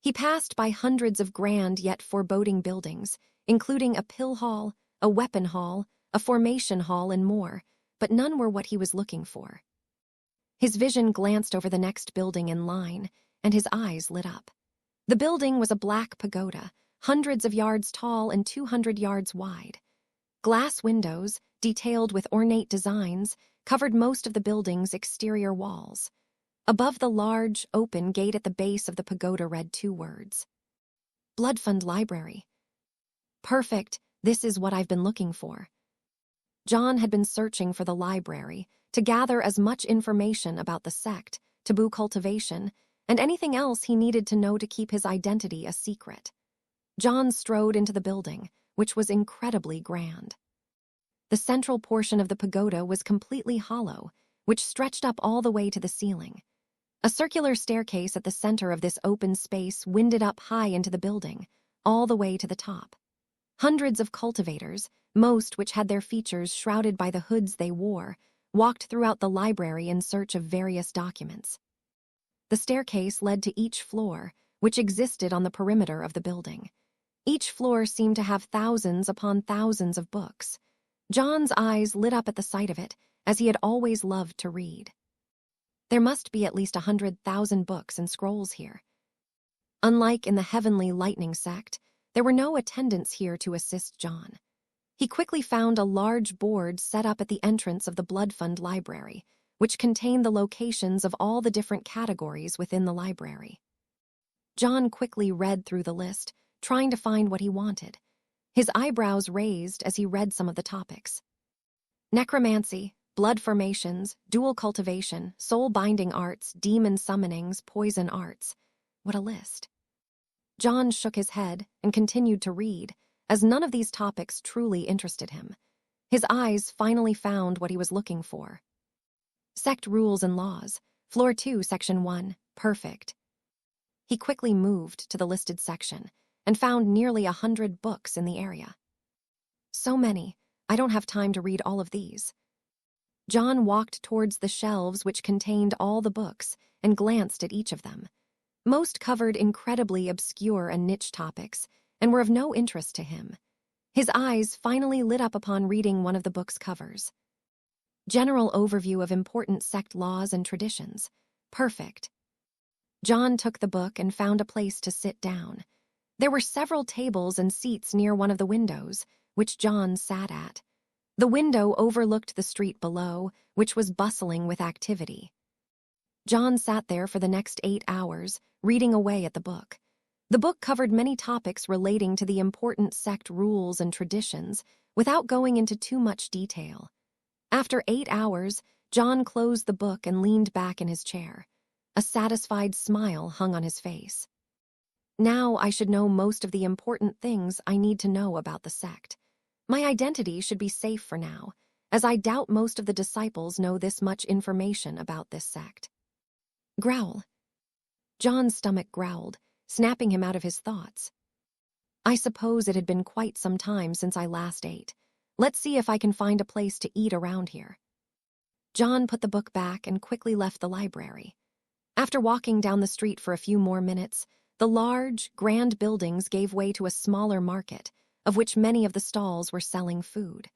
He passed by hundreds of grand yet foreboding buildings, including a pill hall, a weapon hall, a formation hall, and more, but none were what he was looking for. His vision glanced over the next building in line, and his eyes lit up. The building was a black pagoda, hundreds of yards tall and 200 yards wide. Glass windows, detailed with ornate designs, covered most of the building's exterior walls. Above the large, open gate at the base of the pagoda read two words: "Blood Fund Library." "Perfect, this is what I've been looking for." John had been searching for the library to gather as much information about the sect, taboo cultivation, and anything else he needed to know to keep his identity a secret. John strode into the building, which was incredibly grand. The central portion of the pagoda was completely hollow, which stretched up all the way to the ceiling. A circular staircase at the center of this open space winded up high into the building, all the way to the top. Hundreds of cultivators, most which had their features shrouded by the hoods they wore, walked throughout the library in search of various documents. The staircase led to each floor, which existed on the perimeter of the building. Each floor seemed to have thousands upon thousands of books. John's eyes lit up at the sight of it, as he had always loved to read. There must be at least 100,000 books and scrolls here. Unlike in the Heavenly Lightning sect, there were no attendants here to assist John. He quickly found a large board set up at the entrance of the Blood Fund Library, which contained the locations of all the different categories within the library. John quickly read through the list, trying to find what he wanted. His eyebrows raised as he read some of the topics. Necromancy, blood formations, dual cultivation, soul-binding arts, demon summonings, poison arts. What a list. John shook his head and continued to read, as none of these topics truly interested him. His eyes finally found what he was looking for. Sect Rules and Laws, Floor 2, Section 1, Perfect. He quickly moved to the listed section and found nearly 100 books in the area. So many, I don't have time to read all of these. John walked towards the shelves which contained all the books and glanced at each of them. Most covered incredibly obscure and niche topics and were of no interest to him. His eyes finally lit up upon reading one of the book's covers. General Overview of Important Sect Laws and Traditions. Perfect. John took the book and found a place to sit down. There were several tables and seats near one of the windows, which John sat at. The window overlooked the street below, which was bustling with activity. John sat there for the next 8 hours, reading away at the book. The book covered many topics relating to the important sect rules and traditions, without going into too much detail. After 8 hours, John closed the book and leaned back in his chair. A satisfied smile hung on his face. Now I should know most of the important things I need to know about the sect. My identity should be safe for now, as I doubt most of the disciples know this much information about this sect. Growl. John's stomach growled, snapping him out of his thoughts. I suppose it had been quite some time since I last ate. Let's see if I can find a place to eat around here. John put the book back and quickly left the library. After walking down the street for a few more minutes, the large, grand buildings gave way to a smaller market, of which many of the stalls were selling food.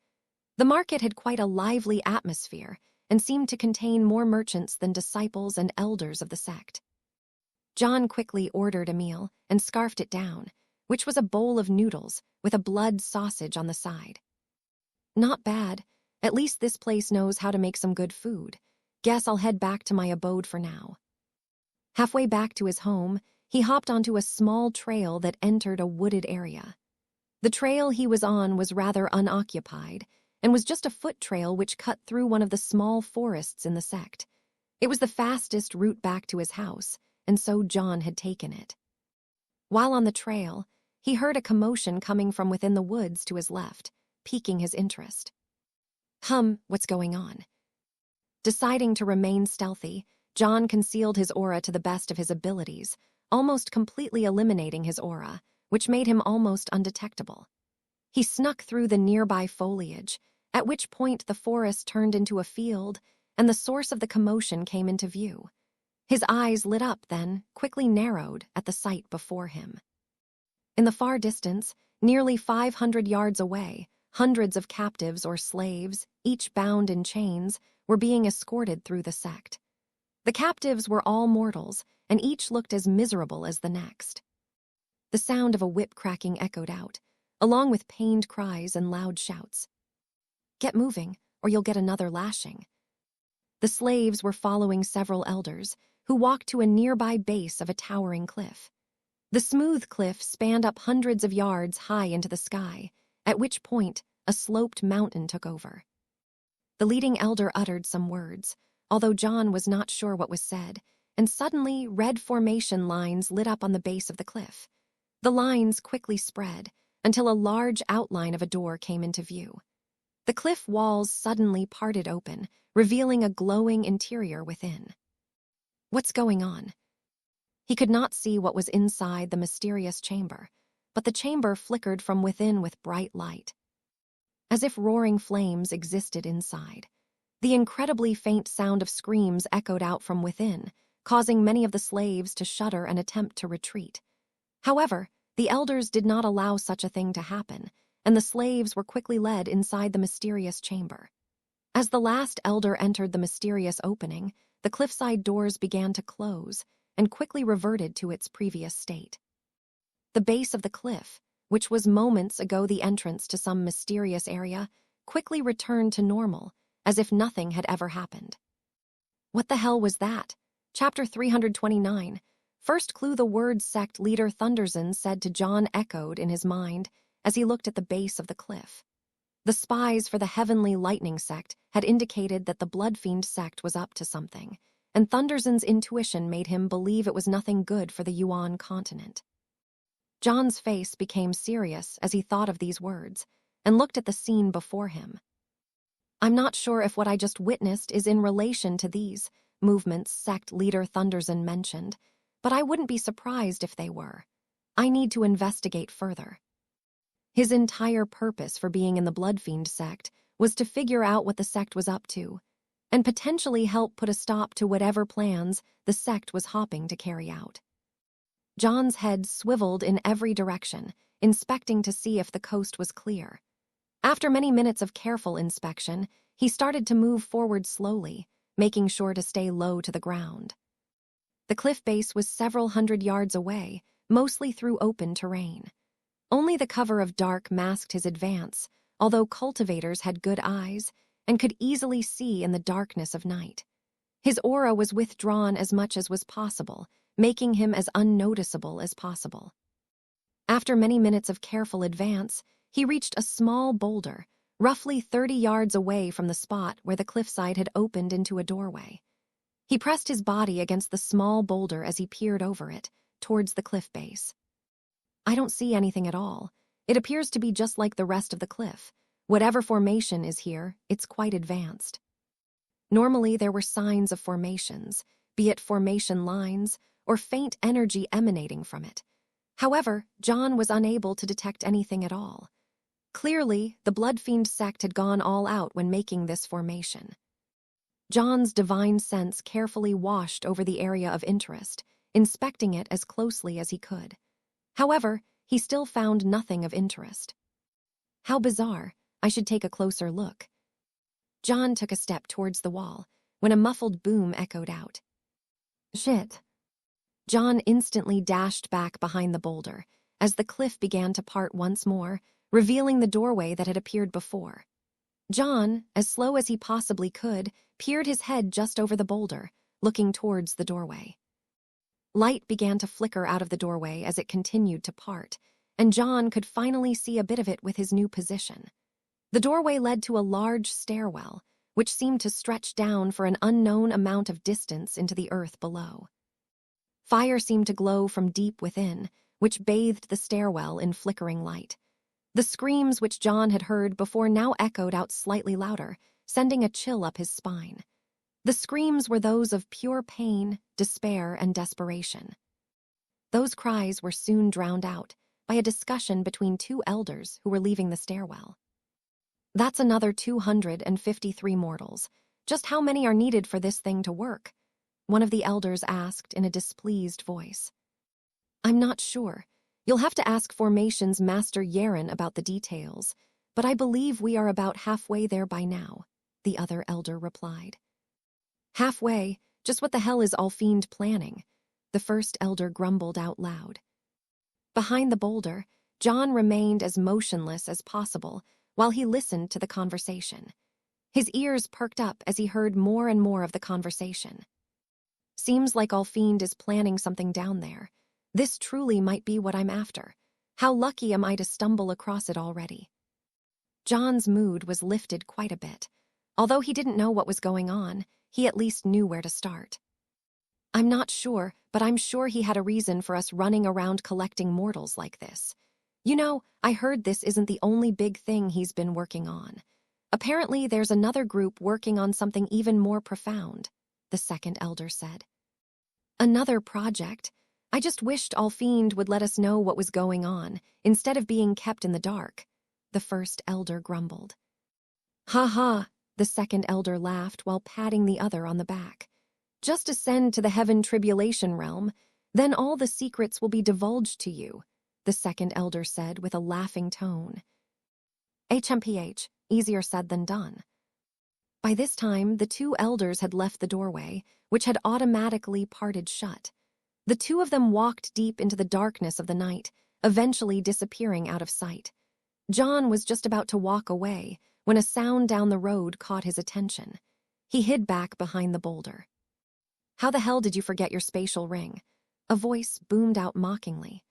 The market had quite a lively atmosphere and seemed to contain more merchants than disciples and elders of the sect. John quickly ordered a meal and scarfed it down, which was a bowl of noodles with a blood sausage on the side. Not bad. At least this place knows how to make some good food. Guess I'll head back to my abode for now. Halfway back to his home, he hopped onto a small trail that entered a wooded area. The trail he was on was rather unoccupied and was just a foot trail which cut through one of the small forests in the sect. It was the fastest route back to his house, and so John had taken it. While on the trail, he heard a commotion coming from within the woods to his left, piquing his interest. What's going on? Deciding to remain stealthy, John concealed his aura to the best of his abilities, almost completely eliminating his aura, which made him almost undetectable. He snuck through the nearby foliage, at which point the forest turned into a field, and the source of the commotion came into view. His eyes lit up then, quickly narrowed at the sight before him. In the far distance, nearly 500 yards away, hundreds of captives or slaves, each bound in chains, were being escorted through the sect. The captives were all mortals, and each looked as miserable as the next. The sound of a whip cracking echoed out, along with pained cries and loud shouts. Get moving, or you'll get another lashing. The slaves were following several elders, who walked to a nearby base of a towering cliff. The smooth cliff spanned up hundreds of yards high into the sky, at which point a sloped mountain took over. The leading elder uttered some words, although John was not sure what was said, and suddenly red formation lines lit up on the base of the cliff. The lines quickly spread until a large outline of a door came into view. The cliff walls suddenly parted open, revealing a glowing interior within. What's going on? He could not see what was inside the mysterious chamber, but the chamber flickered from within with bright light. As if roaring flames existed inside. The incredibly faint sound of screams echoed out from within, causing many of the slaves to shudder and attempt to retreat. However, the elders did not allow such a thing to happen, and the slaves were quickly led inside the mysterious chamber. As the last elder entered the mysterious opening, the cliffside doors began to close and quickly reverted to its previous state. The base of the cliff, which was moments ago the entrance to some mysterious area, quickly returned to normal, as if nothing had ever happened. What the hell was that? Chapter 329. First clue the word sect leader Thunderzin said to John echoed in his mind as he looked at the base of the cliff. The spies for the Heavenly Lightning sect had indicated that the Bloodfiend sect was up to something, and Thunderzen's intuition made him believe it was nothing good for the Yuan Continent. John's face became serious as he thought of these words, and looked at the scene before him. I'm not sure if what I just witnessed is in relation to these movements sect leader Thunderzen mentioned, but I wouldn't be surprised if they were. I need to investigate further. His entire purpose for being in the Bloodfiend sect was to figure out what the sect was up to, and potentially help put a stop to whatever plans the sect was hoping to carry out. John's head swiveled in every direction, inspecting to see if the coast was clear. After many minutes of careful inspection, he started to move forward slowly, making sure to stay low to the ground. The cliff base was several hundred yards away, mostly through open terrain. Only the cover of dark masked his advance, although cultivators had good eyes and could easily see in the darkness of night. His aura was withdrawn as much as was possible, making him as unnoticeable as possible. After many minutes of careful advance, he reached a small boulder, roughly 30 yards away from the spot where the cliffside had opened into a doorway. He pressed his body against the small boulder as he peered over it, towards the cliff base. I don't see anything at all. It appears to be just like the rest of the cliff. Whatever formation is here, it's quite advanced. Normally there were signs of formations, be it formation lines or faint energy emanating from it. However, John was unable to detect anything at all. Clearly, the Bloodfiend sect had gone all out when making this formation. John's divine sense carefully washed over the area of interest, inspecting it as closely as he could. However, he still found nothing of interest. How bizarre. I should take a closer look. John took a step towards the wall, when a muffled boom echoed out. Shit. John instantly dashed back behind the boulder, as the cliff began to part once more, revealing the doorway that had appeared before. John, as slow as he possibly could, peered his head just over the boulder, looking towards the doorway. Light began to flicker out of the doorway as it continued to part, and John could finally see a bit of it with his new position. The doorway led to a large stairwell, which seemed to stretch down for an unknown amount of distance into the earth below. Fire seemed to glow from deep within, which bathed the stairwell in flickering light. The screams which John had heard before now echoed out slightly louder, sending a chill up his spine. The screams were those of pure pain, despair, and desperation. Those cries were soon drowned out by a discussion between two elders who were leaving the stairwell. That's another 253 mortals. Just how many are needed for this thing to work? One of the elders asked in a displeased voice. I'm not sure. You'll have to ask Formation's Master Yeren about the details, but I believe we are about halfway there by now, the other elder replied. Halfway? Just what the hell is Alfiend planning? The first elder grumbled out loud. Behind the boulder, John remained as motionless as possible while he listened to the conversation. His ears perked up as he heard more and more of the conversation. Seems like Alfiend is planning something down there. This truly might be what I'm after. How lucky am I to stumble across it already? John's mood was lifted quite a bit. Although he didn't know what was going on, he at least knew where to start. I'm not sure, but I'm sure he had a reason for us running around collecting mortals like this. You know, I heard this isn't the only big thing he's been working on. Apparently there's another group working on something even more profound, the second elder said. Another project? I just wished Alfiend would let us know what was going on, instead of being kept in the dark, the first elder grumbled. Ha ha, the second elder laughed while patting the other on the back. Just ascend to the heaven tribulation realm, then all the secrets will be divulged to you, the second elder said with a laughing tone. HMPH, easier said than done. By this time, the two elders had left the doorway, which had automatically parted shut. The two of them walked deep into the darkness of the night, eventually disappearing out of sight. John was just about to walk away when a sound down the road caught his attention. He hid back behind the boulder. How the hell did you forget your spatial ring? A voice boomed out mockingly.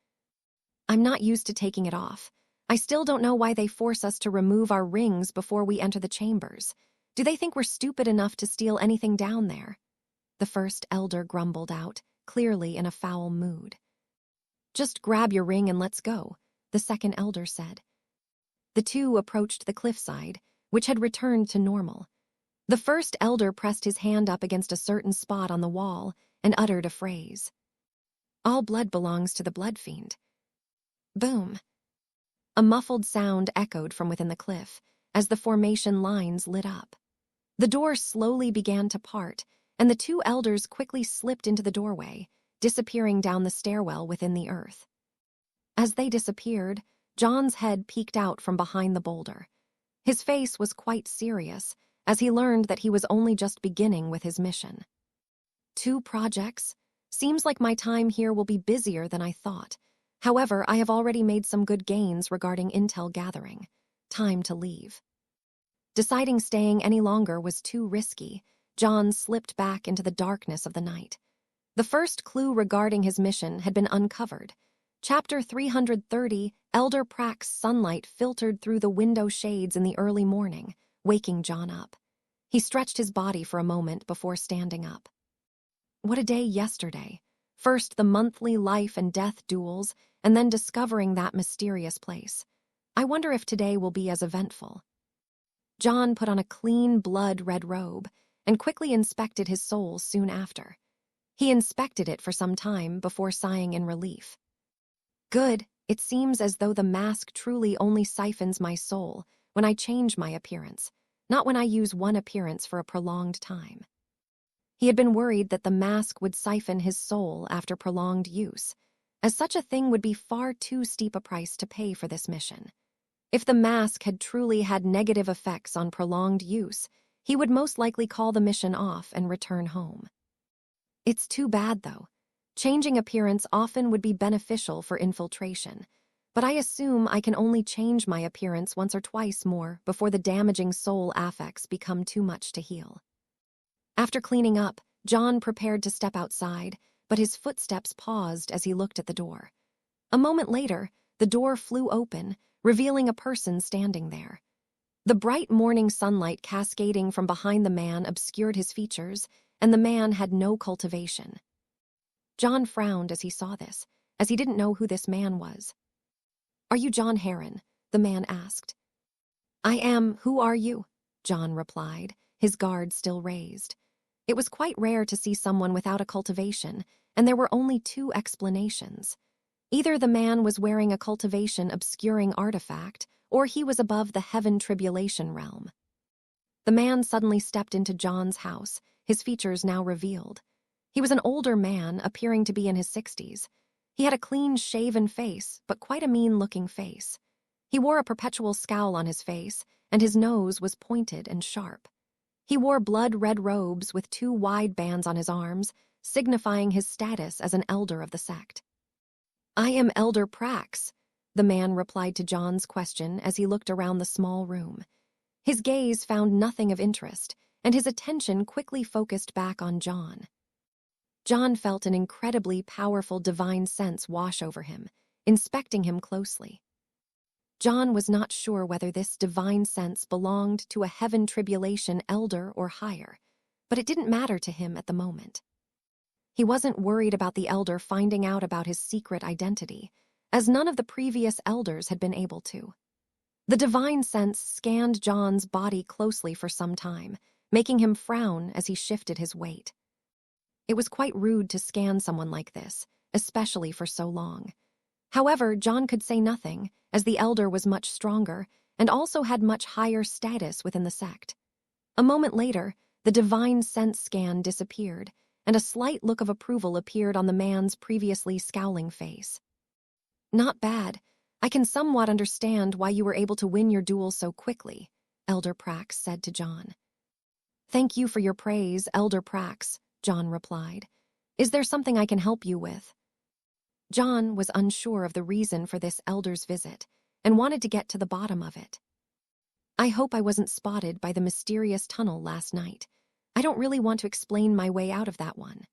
I'm not used to taking it off. I still don't know why they force us to remove our rings before we enter the chambers. Do they think we're stupid enough to steal anything down there? The first elder grumbled out, clearly in a foul mood. Just grab your ring and let's go, the second elder said. The two approached the cliffside, which had returned to normal. The first elder pressed his hand up against a certain spot on the wall and uttered a phrase. All blood belongs to the blood fiend. Boom. A muffled sound echoed from within the cliff as the formation lines lit up. The door slowly began to part, and the two elders quickly slipped into the doorway, disappearing down the stairwell within the earth. As they disappeared, John's head peeked out from behind the boulder. His face was quite serious, as he learned that he was only just beginning with his mission. 2 projects? Seems like my time here will be busier than I thought. However, I have already made some good gains regarding intel gathering. Time to leave. Deciding staying any longer was too risky, John slipped back into the darkness of the night. The first clue regarding his mission had been uncovered. Chapter 330, Elder Prax's sunlight filtered through the window shades in the early morning, waking John up. He stretched his body for a moment before standing up. What a day yesterday. First the monthly life and death duels, and then discovering that mysterious place. I wonder if today will be as eventful. John put on a clean blood-red robe and quickly inspected his soul soon after. He inspected it for some time before sighing in relief. Good, it seems as though the mask truly only siphons my soul when I change my appearance, not when I use one appearance for a prolonged time. He had been worried that the mask would siphon his soul after prolonged use, as such a thing would be far too steep a price to pay for this mission. If the mask had truly had negative effects on prolonged use, he would most likely call the mission off and return home. It's too bad, though. Changing appearance often would be beneficial for infiltration, but I assume I can only change my appearance once or twice more before the damaging soul affects become too much to heal. After cleaning up, John prepared to step outside, but his footsteps paused as he looked at the door. A moment later, the door flew open, revealing a person standing there. The bright morning sunlight cascading from behind the man obscured his features, and the man had no cultivation. John frowned as he saw this, as he didn't know who this man was. Are you John Heron? The man asked. I am. Who are you? John replied, his guard still raised. It was quite rare to see someone without a cultivation, and there were only 2 explanations. Either the man was wearing a cultivation obscuring artifact, or he was above the heaven tribulation realm. The man suddenly stepped into John's house, his features now revealed. He was an older man, appearing to be in his 60s. He had a clean-shaven face, but quite a mean-looking face. He wore a perpetual scowl on his face, and his nose was pointed and sharp. He wore blood-red robes with 2 wide bands on his arms, signifying his status as an elder of the sect. I am Elder Prax, the man replied to John's question as he looked around the small room. His gaze found nothing of interest, and his attention quickly focused back on John. John felt an incredibly powerful divine sense wash over him, inspecting him closely. John was not sure whether this divine sense belonged to a heaven tribulation elder or higher, but it didn't matter to him at the moment. He wasn't worried about the elder finding out about his secret identity, as none of the previous elders had been able to. The divine sense scanned John's body closely for some time, making him frown as he shifted his weight. It was quite rude to scan someone like this, especially for so long. However, John could say nothing, as the elder was much stronger and also had much higher status within the sect. A moment later, the divine sense scan disappeared, and a slight look of approval appeared on the man's previously scowling face. Not bad. I can somewhat understand why you were able to win your duel so quickly, Elder Prax said to John. Thank you for your praise, Elder Prax, John replied. Is there something I can help you with? John was unsure of the reason for this elder's visit and wanted to get to the bottom of it. I hope I wasn't spotted by the mysterious tunnel last night. I don't really want to explain my way out of that one.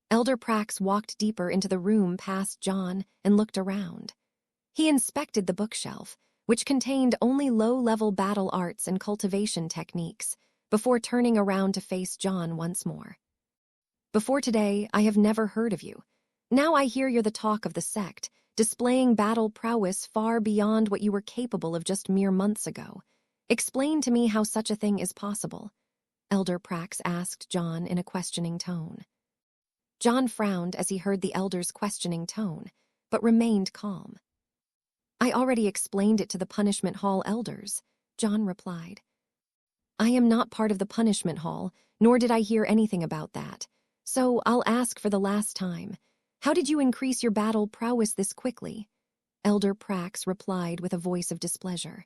Elder Prax walked deeper into the room past John and looked around. He inspected the bookshelf, which contained only low-level battle arts and cultivation techniques, before turning around to face John once more. Before today, I have never heard of you. Now I hear you're the talk of the sect, displaying battle prowess far beyond what you were capable of just mere months ago. Explain to me how such a thing is possible, Elder Prax asked John in a questioning tone. John frowned as he heard the elder's questioning tone, but remained calm. I already explained it to the Punishment Hall elders, John replied. I am not part of the Punishment Hall, nor did I hear anything about that. So I'll ask for the last time. How did you increase your battle prowess this quickly? Elder Prax replied with a voice of displeasure.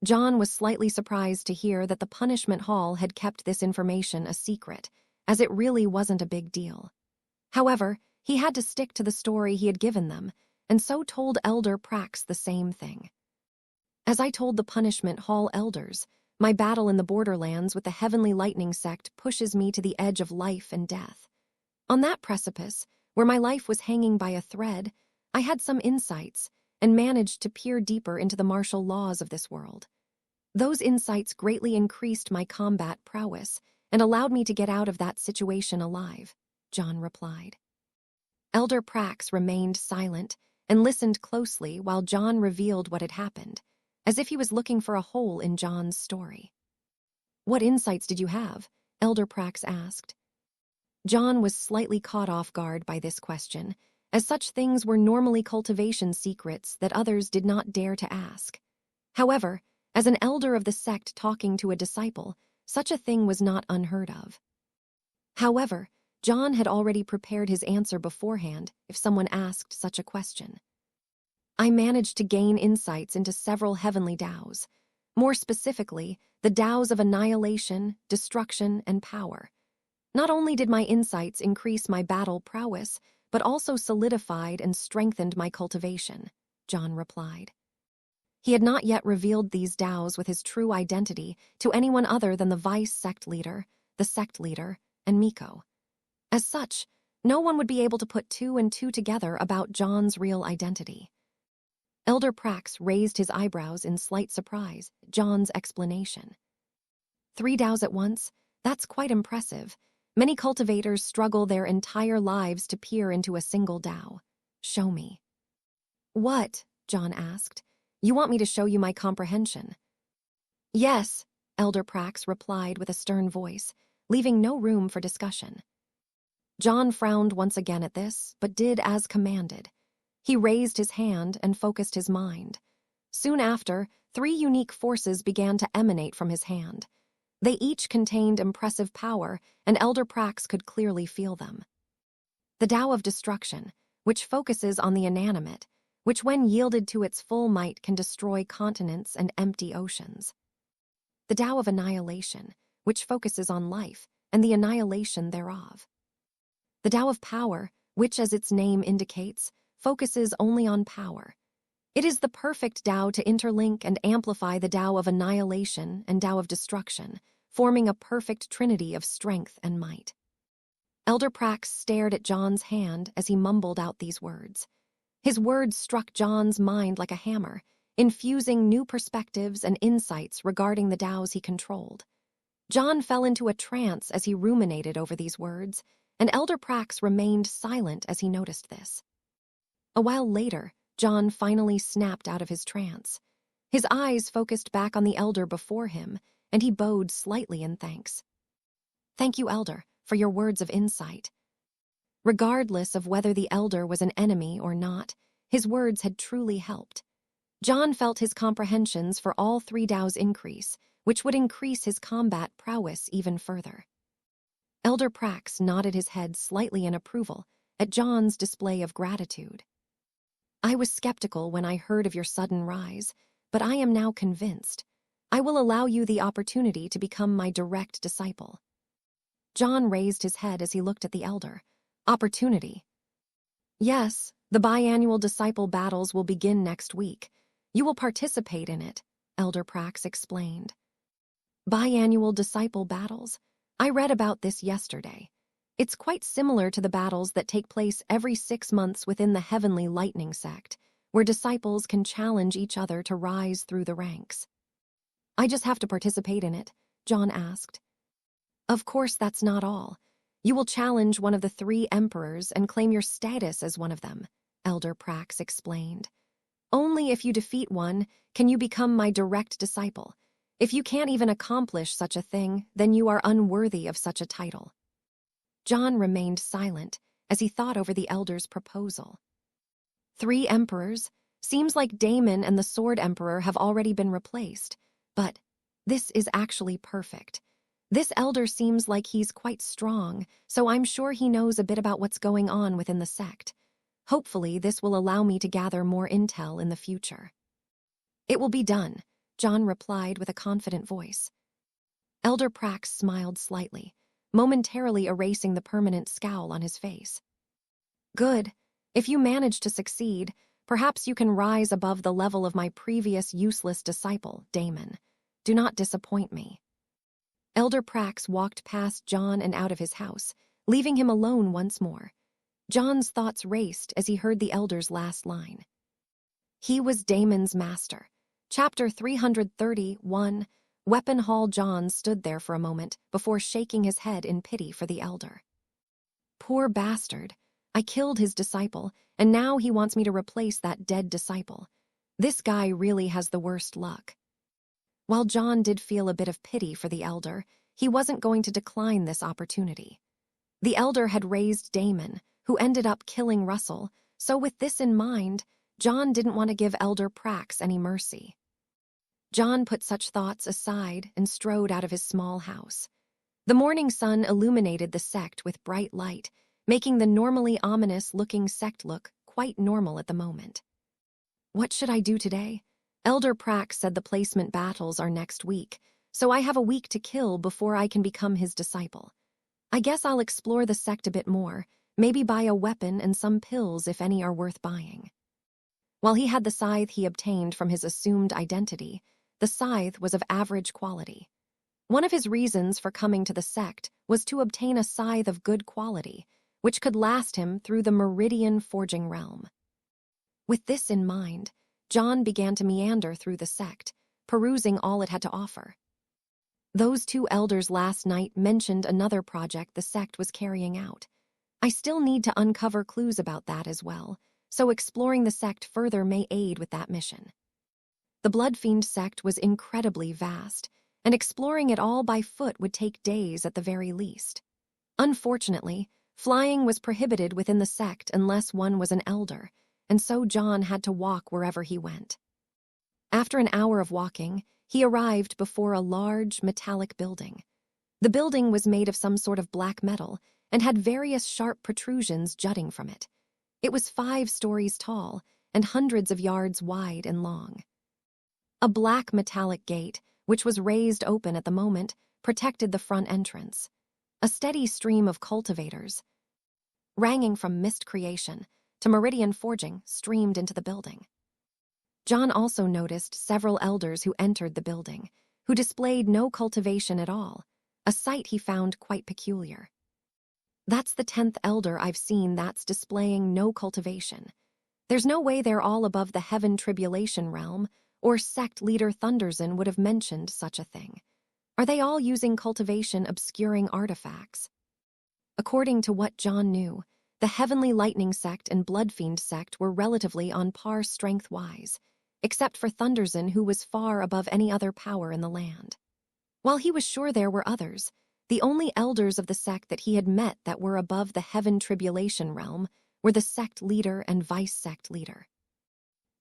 John was slightly surprised to hear that the Punishment Hall had kept this information a secret, as it really wasn't a big deal. However, he had to stick to the story he had given them, and so told Elder Prax the same thing. As I told the Punishment Hall elders, my battle in the borderlands with the Heavenly Lightning Sect pushes me to the edge of life and death. On that precipice, where my life was hanging by a thread, I had some insights and managed to peer deeper into the martial laws of this world. Those insights greatly increased my combat prowess and allowed me to get out of that situation alive, John replied. Elder Prax remained silent and listened closely while John revealed what had happened, as if he was looking for a hole in John's story. What insights did you have? Elder Prax asked. John was slightly caught off guard by this question, as such things were normally cultivation secrets that others did not dare to ask. However, as an elder of the sect talking to a disciple, such a thing was not unheard of. However, John had already prepared his answer beforehand if someone asked such a question. I managed to gain insights into several heavenly Taos, more specifically, the Taos of annihilation, destruction, and power. Not only did my insights increase my battle prowess, but also solidified and strengthened my cultivation, John replied. He had not yet revealed these Taos with his true identity to anyone other than the vice sect leader, the sect leader, and Miko. As such, no one would be able to put two and two together about John's real identity. Elder Prax raised his eyebrows in slight surprise at John's explanation. 3 Taos at once? That's quite impressive. Many cultivators struggle their entire lives to peer into a single Tao. Show me. What? John asked. You want me to show you my comprehension? Yes, Elder Prax replied with a stern voice, leaving no room for discussion. John frowned once again at this, but did as commanded. He raised his hand and focused his mind. Soon after, 3 unique forces began to emanate from his hand. They each contained impressive power, and Elder Prax could clearly feel them. The Tao of Destruction, which focuses on the inanimate, which when yielded to its full might can destroy continents and empty oceans. The Tao of Annihilation, which focuses on life and the annihilation thereof. The Tao of Power, which, as its name indicates, focuses only on power. It is the perfect Tao to interlink and amplify the Tao of Annihilation and Tao of Destruction, forming a perfect trinity of strength and might. Elder Prax stared at John's hand as he mumbled out these words. His words struck John's mind like a hammer, infusing new perspectives and insights regarding the Taos he controlled. John fell into a trance as he ruminated over these words, and Elder Prax remained silent as he noticed this. A while later, John finally snapped out of his trance. His eyes focused back on the elder before him, and he bowed slightly in thanks. Thank you, Elder, for your words of insight. Regardless of whether the elder was an enemy or not, his words had truly helped. John felt his comprehensions for all 3 Taos increase, which would increase his combat prowess even further. Elder Prax nodded his head slightly in approval at John's display of gratitude. I was skeptical when I heard of your sudden rise, but I am now convinced. I will allow you the opportunity to become my direct disciple. John raised his head as he looked at the elder. Opportunity. Yes, the biannual disciple battles will begin next week. You will participate in it, Elder Prax explained. Biannual disciple battles? I read about this yesterday. It's quite similar to the battles that take place every 6 months within the Heavenly Lightning Sect, where disciples can challenge each other to rise through the ranks. I just have to participate in it, John asked. Of course, that's not all. You will challenge one of the 3 emperors and claim your status as one of them, Elder Prax explained. Only if you defeat one can you become my direct disciple. If you can't even accomplish such a thing, then you are unworthy of such a title. John remained silent as he thought over the elder's proposal. 3 emperors? Seems like Damon and the Sword Emperor have already been replaced, but this is actually perfect. This elder seems like he's quite strong, so I'm sure he knows a bit about what's going on within the sect. Hopefully, this will allow me to gather more intel in the future. It will be done, John replied with a confident voice. Elder Prax smiled slightly, momentarily erasing the permanent scowl on his face. Good. If you manage to succeed, perhaps you can rise above the level of my previous useless disciple, Damon. Do not disappoint me. Elder Prax walked past John and out of his house, leaving him alone once more. John's thoughts raced as he heard the elder's last line. He was Damon's master. Chapter 331, Weapon Hall. John stood there for a moment before shaking his head in pity for the elder. Poor bastard. I killed his disciple, and now he wants me to replace that dead disciple. This guy really has the worst luck. While John did feel a bit of pity for the elder, he wasn't going to decline this opportunity. The elder had raised Damon, who ended up killing Russell, so with this in mind, John didn't want to give Elder Prax any mercy. John put such thoughts aside and strode out of his small house. The morning sun illuminated the sect with bright light, making the normally ominous-looking sect look quite normal at the moment. What should I do today? Elder Prax said the placement battles are next week, so I have a week to kill before I can become his disciple. I guess I'll explore the sect a bit more, maybe buy a weapon and some pills if any are worth buying. While he had the scythe he obtained from his assumed identity, the scythe was of average quality. One of his reasons for coming to the sect was to obtain a scythe of good quality, which could last him through the Meridian forging realm. With this in mind, John began to meander through the sect, perusing all it had to offer. Those 2 elders last night mentioned another project the sect was carrying out. I still need to uncover clues about that as well, so exploring the sect further may aid with that mission. The Bloodfiend sect was incredibly vast, and exploring it all by foot would take days at the very least. Unfortunately, flying was prohibited within the sect unless one was an elder, and so John had to walk wherever he went. After an hour of walking, he arrived before a large, metallic building. The building was made of some sort of black metal and had various sharp protrusions jutting from it. It was 5 stories tall and hundreds of yards wide and long. A black metallic gate, which was raised open at the moment, protected the front entrance. A steady stream of cultivators, ranging from mist creation to meridian forging, streamed into the building. John also noticed several elders who entered the building, who displayed no cultivation at all, a sight he found quite peculiar. That's the 10th elder I've seen that's displaying no cultivation. There's no way they're all above the heaven tribulation realm, or sect leader Thunderzin would have mentioned such a thing. Are they all using cultivation obscuring artifacts? According to what John knew, the Heavenly Lightning sect and Bloodfiend sect were relatively on par strength-wise, except for Thunderzin, who was far above any other power in the land. While he was sure there were others, the only elders of the sect that he had met that were above the heaven tribulation realm were the sect leader and vice-sect leader.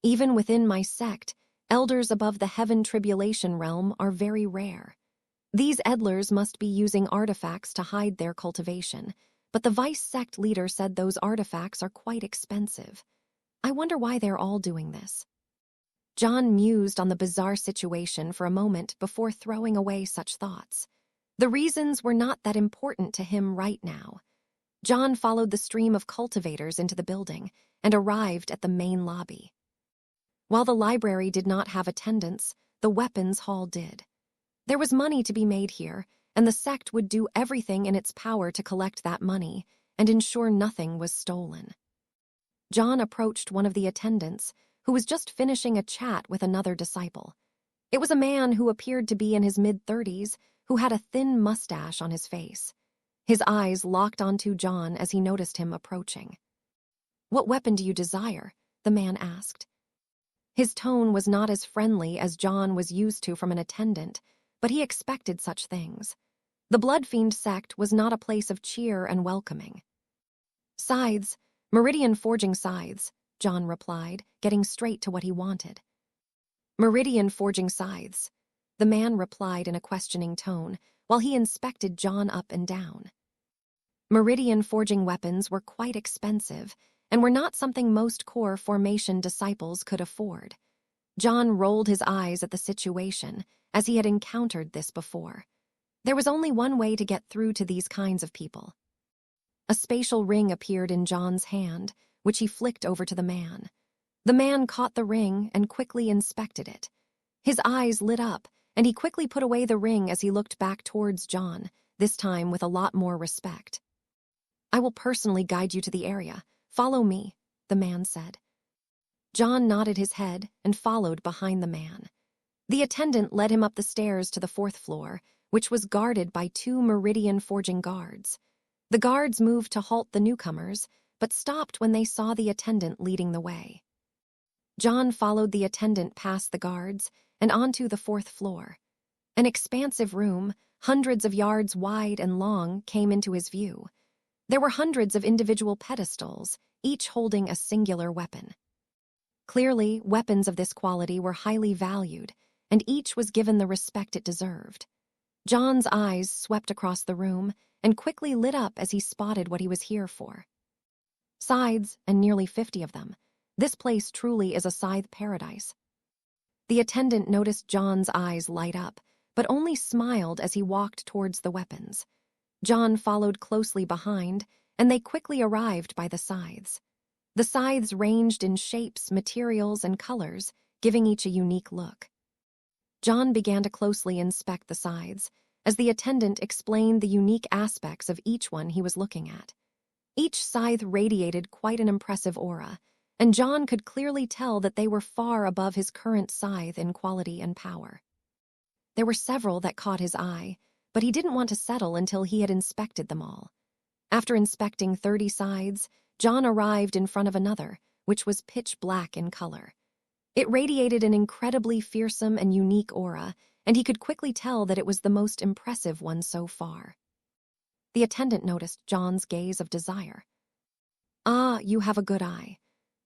Even within my sect, elders above the heaven tribulation realm are very rare. These edlers must be using artifacts to hide their cultivation, but the vice-sect leader said those artifacts are quite expensive. I wonder why they're all doing this. John mused on the bizarre situation for a moment before throwing away such thoughts. The reasons were not that important to him right now. John followed the stream of cultivators into the building and arrived at the main lobby. While the library did not have attendants, the weapons hall did. There was money to be made here, and the sect would do everything in its power to collect that money and ensure nothing was stolen. John approached one of the attendants, who was just finishing a chat with another disciple. It was a man who appeared to be in his mid-30s, who had a thin mustache on his face. His eyes locked onto John as he noticed him approaching. "What weapon do you desire?" the man asked. His tone was not as friendly as John was used to from an attendant, but he expected such things. The Blood Fiend sect was not a place of cheer and welcoming. "Scythes, Meridian forging scythes," John replied, getting straight to what he wanted. "Meridian forging scythes," the man replied in a questioning tone, while he inspected John up and down. Meridian forging weapons were quite expensive and were not something most core formation disciples could afford. John rolled his eyes at the situation, as he had encountered this before. There was only one way to get through to these kinds of people. A spatial ring appeared in John's hand, which he flicked over to the man. The man caught the ring and quickly inspected it. His eyes lit up, and he quickly put away the ring as he looked back towards John, this time with a lot more respect. "I will personally guide you to the area. Follow me," the man said. John nodded his head and followed behind the man. The attendant led him up the stairs to the 4th floor, which was guarded by 2 Meridian forging guards. The guards moved to halt the newcomers, but stopped when they saw the attendant leading the way. John followed the attendant past the guards and onto the 4th floor. An expansive room, hundreds of yards wide and long, came into his view. There were hundreds of individual pedestals, each holding a singular weapon. Clearly, weapons of this quality were highly valued, and each was given the respect it deserved. John's eyes swept across the room and quickly lit up as he spotted what he was here for. Scythes, and nearly 50 of them. This place truly is a scythe paradise. The attendant noticed John's eyes light up, but only smiled as he walked towards the weapons. John followed closely behind, and they quickly arrived by the scythes. The scythes ranged in shapes, materials, and colors, giving each a unique look. John began to closely inspect the scythes, as the attendant explained the unique aspects of each one he was looking at. Each scythe radiated quite an impressive aura, and John could clearly tell that they were far above his current scythe in quality and power. There were several that caught his eye, but he didn't want to settle until he had inspected them all. After inspecting 30 scythes, John arrived in front of another, which was pitch black in color. It radiated an incredibly fearsome and unique aura, and he could quickly tell that it was the most impressive one so far. The attendant noticed John's gaze of desire. "Ah, you have a good eye.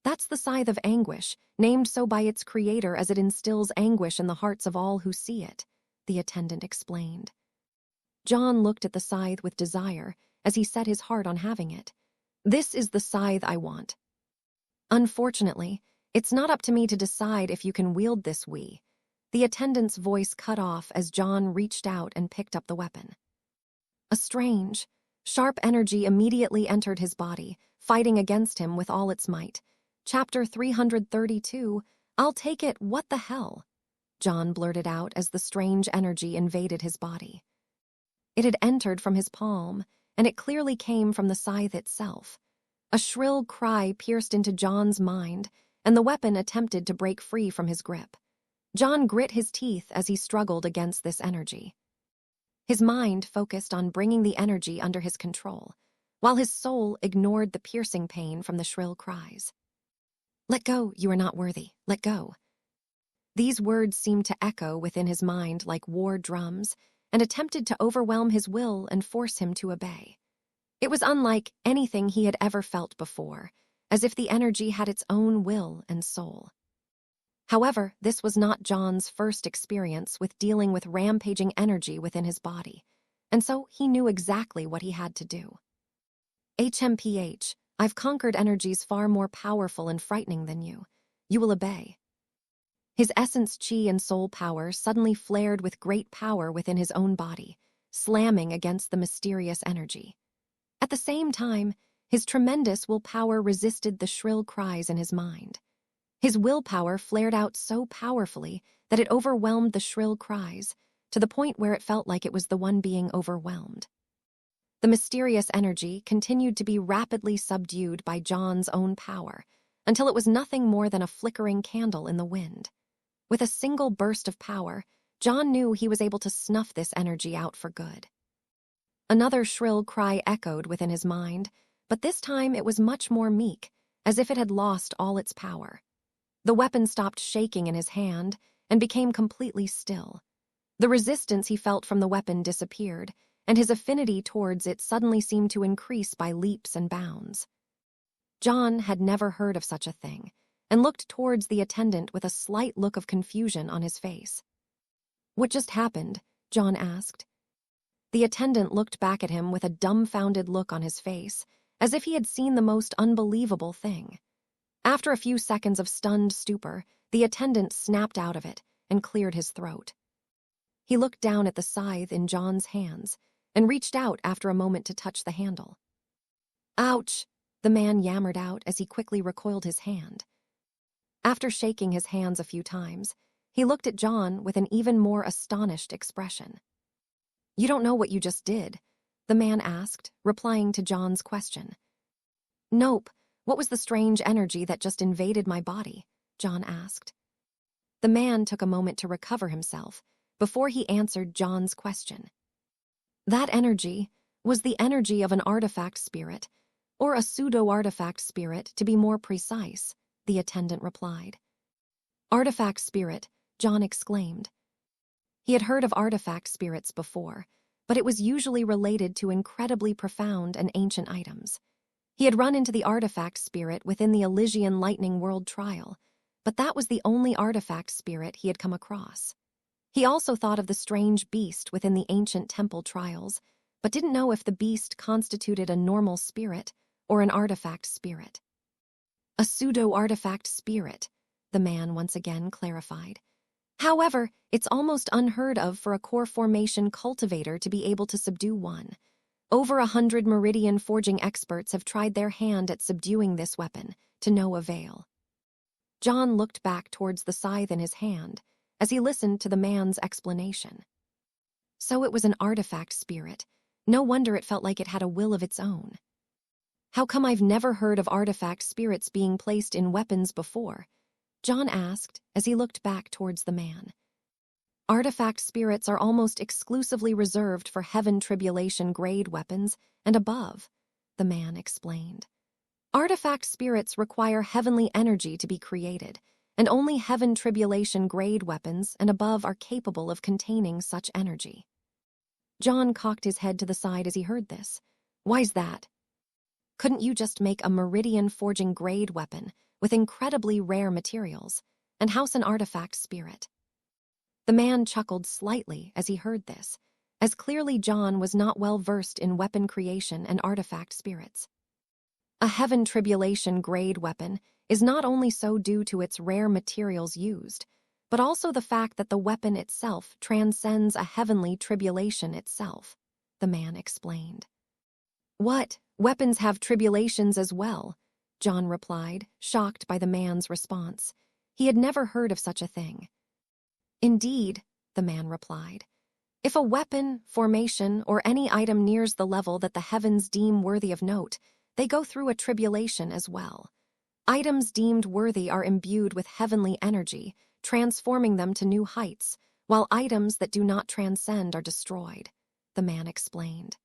That's the scythe of anguish, named so by its creator as it instills anguish in the hearts of all who see it," the attendant explained. John looked at the scythe with desire as he set his heart on having it. "This is the scythe I want. Unfortunately, it's not up to me to decide if you can wield this The attendant's voice cut off as John reached out and picked up the weapon. A strange, sharp energy immediately entered his body, fighting against him with all its might. Chapter 332, "I'll take it, what the hell?" John blurted out as the strange energy invaded his body. It had entered from his palm, and it clearly came from the scythe itself. A shrill cry pierced into John's mind, and the weapon attempted to break free from his grip. John grit his teeth as he struggled against this energy. His mind focused on bringing the energy under his control, while his soul ignored the piercing pain from the shrill cries. "Let go, you are not worthy. Let go." These words seemed to echo within his mind like war drums, and attempted to overwhelm his will and force him to obey. It was unlike anything he had ever felt before, as if the energy had its own will and soul. However, this was not John's first experience with dealing with rampaging energy within his body, and so he knew exactly what he had to do. "HMPH, I've conquered energies far more powerful and frightening than you. You will obey." His essence chi and soul power suddenly flared with great power within his own body, slamming against the mysterious energy. At the same time, his tremendous willpower resisted the shrill cries in his mind. His willpower flared out so powerfully that it overwhelmed the shrill cries, to the point where it felt like it was the one being overwhelmed. The mysterious energy continued to be rapidly subdued by John's own power, until it was nothing more than a flickering candle in the wind. With a single burst of power, John knew he was able to snuff this energy out for good. Another shrill cry echoed within his mind, but this time it was much more meek, as if it had lost all its power. The weapon stopped shaking in his hand and became completely still. The resistance he felt from the weapon disappeared, and his affinity towards it suddenly seemed to increase by leaps and bounds. John had never heard of such a thing, and looked towards the attendant with a slight look of confusion on his face. "What just happened?" John asked. The attendant looked back at him with a dumbfounded look on his face, as if he had seen the most unbelievable thing. After a few seconds of stunned stupor, the attendant snapped out of it and cleared his throat. He looked down at the scythe in John's hands and reached out after a moment to touch the handle. "Ouch!" the man yammered out as he quickly recoiled his hand. After shaking his hands a few times, he looked at John with an even more astonished expression. "You don't know what you just did?" the man asked, replying to John's question. "Nope. What was the strange energy that just invaded my body?" John asked. The man took a moment to recover himself before he answered John's question. "That energy was the energy of an artifact spirit, or a pseudo-artifact spirit to be more precise," the attendant replied. "Artifact spirit," John exclaimed. He had heard of artifact spirits before, but it was usually related to incredibly profound and ancient items. He had run into the artifact spirit within the Elysian Lightning World trial, but that was the only artifact spirit he had come across. He also thought of the strange beast within the ancient temple trials, but didn't know if the beast constituted a normal spirit or an artifact spirit. "A pseudo-artifact spirit," the man once again clarified. "However, it's almost unheard of for a core formation cultivator to be able to subdue one. Over 100 meridian forging experts have tried their hand at subduing this weapon, to no avail." John looked back towards the scythe in his hand as he listened to the man's explanation. So it was an artifact spirit. No wonder it felt like it had a will of its own. "How come I've never heard of artifact spirits being placed in weapons before?" John asked as he looked back towards the man. "Artifact spirits are almost exclusively reserved for heaven tribulation grade weapons and above," the man explained. "Artifact spirits require heavenly energy to be created, and only heaven tribulation grade weapons and above are capable of containing such energy." John cocked his head to the side as he heard this. "Why's that?" "Couldn't you just make a meridian forging grade weapon with incredibly rare materials and house an artifact spirit?" The man chuckled slightly as he heard this, as clearly John was not well versed in weapon creation and artifact spirits. A heaven tribulation grade weapon is not only so due to its rare materials used, but also the fact that the weapon itself transcends a heavenly tribulation itself, the man explained. "What? Weapons have tribulations as well?" John replied, shocked by the man's response. He had never heard of such a thing. "Indeed," the man replied. "If a weapon, formation, or any item nears the level that the heavens deem worthy of note, they go through a tribulation as well. Items deemed worthy are imbued with heavenly energy, transforming them to new heights, while items that do not transcend are destroyed," the man explained.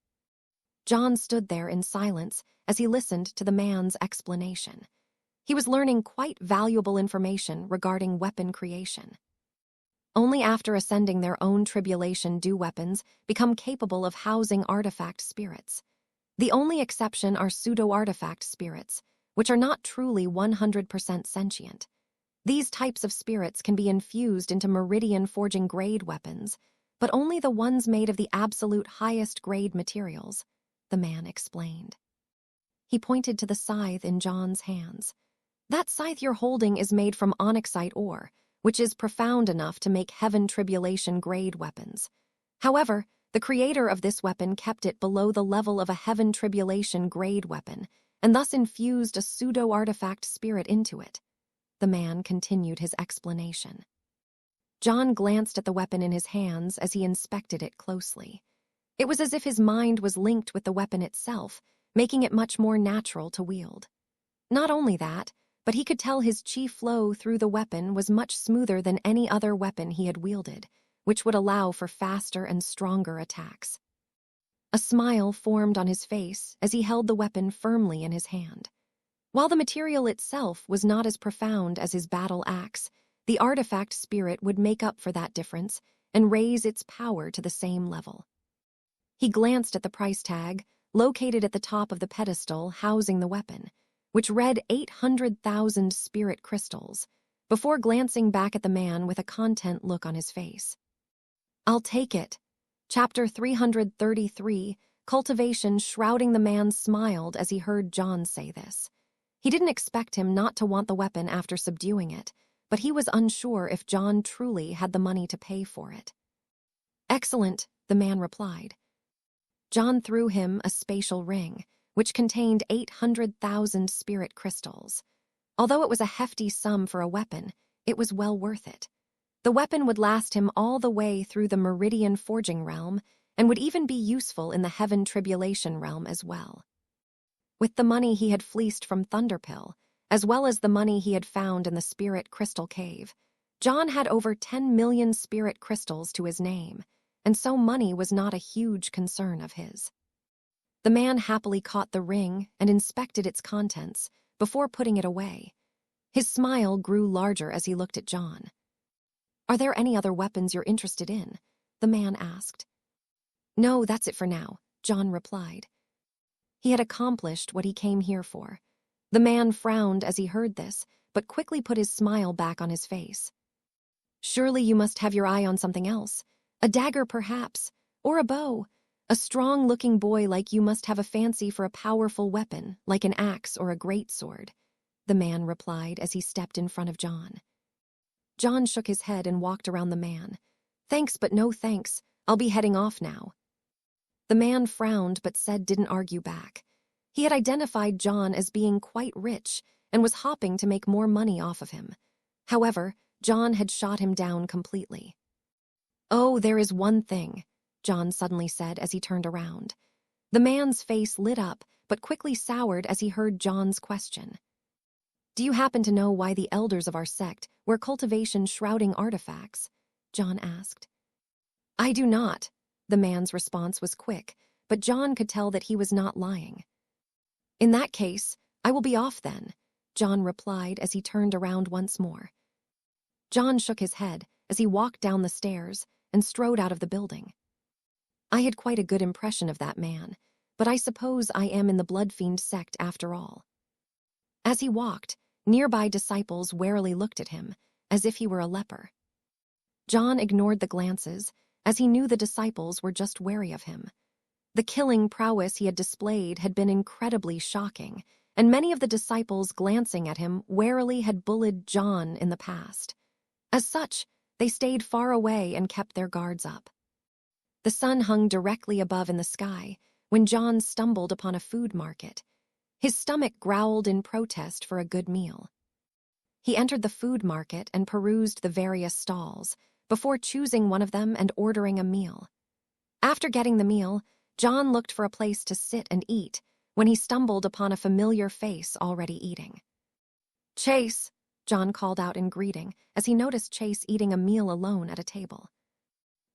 John stood there in silence as he listened to the man's explanation. He was learning quite valuable information regarding weapon creation. Only after ascending their own tribulation do weapons become capable of housing artifact spirits. The only exception are pseudo-artifact spirits, which are not truly 100% sentient. These types of spirits can be infused into meridian forging grade weapons, but only the ones made of the absolute highest grade materials, the man explained. He pointed to the scythe in John's hands. "That scythe you're holding is made from onyxite ore, which is profound enough to make heaven tribulation grade weapons. However, the creator of this weapon kept it below the level of a heaven tribulation grade weapon, and thus infused a pseudo-artifact spirit into it." The man continued his explanation. John glanced at the weapon in his hands as he inspected it closely. It was as if his mind was linked with the weapon itself, making it much more natural to wield. Not only that, but he could tell his chi flow through the weapon was much smoother than any other weapon he had wielded, which would allow for faster and stronger attacks. A smile formed on his face as he held the weapon firmly in his hand. While the material itself was not as profound as his battle axe, the artifact spirit would make up for that difference and raise its power to the same level. He glanced at the price tag, located at the top of the pedestal housing the weapon, which read 800,000 spirit crystals, before glancing back at the man with a content look on his face. "I'll take it." Chapter 333, Cultivation. Shrouding the man smiled as he heard John say this. He didn't expect him not to want the weapon after subduing it, but he was unsure if John truly had the money to pay for it. "Excellent," the man replied. John threw him a spatial ring, which contained 800,000 spirit crystals. Although it was a hefty sum for a weapon, it was well worth it. The weapon would last him all the way through the Meridian Forging realm and would even be useful in the Heaven Tribulation realm as well. With the money he had fleeced from Thunderpill, as well as the money he had found in the Spirit Crystal Cave, John had over 10 million spirit crystals to his name, and so money was not a huge concern of his. The man happily caught the ring and inspected its contents before putting it away. His smile grew larger as he looked at John. "Are there any other weapons you're interested in?" the man asked. "No, that's it for now," John replied. He had accomplished what he came here for. The man frowned as he heard this, but quickly put his smile back on his face. "Surely you must have your eye on something else. A dagger, perhaps, or a bow. A strong-looking boy like you must have a fancy for a powerful weapon, like an axe or a greatsword," the man replied as he stepped in front of John. John shook his head and walked around the man. "Thanks, but no thanks. I'll be heading off now." The man frowned but said didn't argue back. He had identified John as being quite rich and was hopping to make more money off of him. However, John had shot him down completely. "Oh, there is one thing," John suddenly said as he turned around. The man's face lit up but quickly soured as he heard John's question. "Do you happen to know why the elders of our sect wear cultivation shrouding artifacts?" John asked. "I do not." The man's response was quick, but John could tell that he was not lying. "In that case, I will be off then," John replied as he turned around once more. John shook his head as he walked down the stairs and strode out of the building. I had quite a good impression of that man, but I suppose I am in the Bloodfiend sect after all. As he walked, nearby disciples warily looked at him, as if he were a leper. John ignored the glances, as he knew the disciples were just wary of him. The killing prowess he had displayed had been incredibly shocking, and many of the disciples glancing at him warily had bullied John in the past. As such, they stayed far away and kept their guards up. The sun hung directly above in the sky when John stumbled upon a food market. His stomach growled in protest for a good meal. He entered the food market and perused the various stalls, before choosing one of them and ordering a meal. After getting the meal, John looked for a place to sit and eat when he stumbled upon a familiar face already eating. "Chase," John called out in greeting as he noticed Chase eating a meal alone at a table.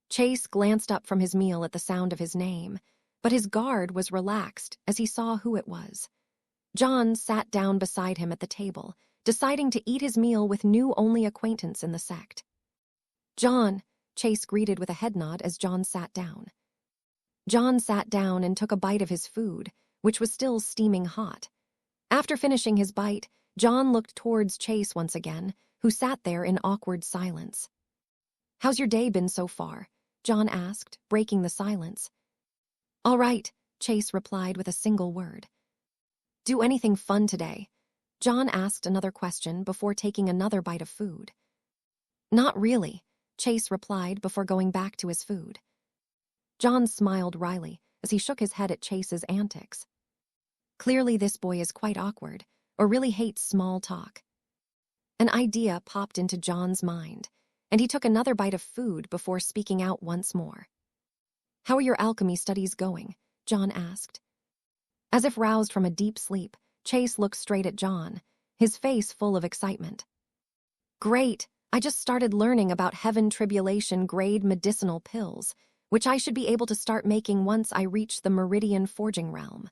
Chase glanced up from his meal at the sound of his name, but his guard was relaxed as he saw who it was. John sat down beside him at the table, deciding to eat his meal with new only acquaintance in the sect. "John," Chase greeted with a head nod as John sat down. John sat down and took a bite of his food, which was still steaming hot. After finishing his bite, John looked towards Chase once again, who sat there in awkward silence. "How's your day been so far?" John asked, breaking the silence. "All right," Chase replied with a single word. "Do anything fun today?" John asked another question before taking another bite of food. "Not really," Chase replied before going back to his food. John smiled wryly as he shook his head at Chase's antics. Clearly this boy is quite awkward, or really hates small talk. An idea popped into John's mind, and he took another bite of food before speaking out once more. "How are your alchemy studies going?" John asked. As if roused from a deep sleep, Chase looked straight at John, his face full of excitement. Great, I just started learning about heaven tribulation grade medicinal pills, which I should be able to start making once I reach the Meridian forging realm.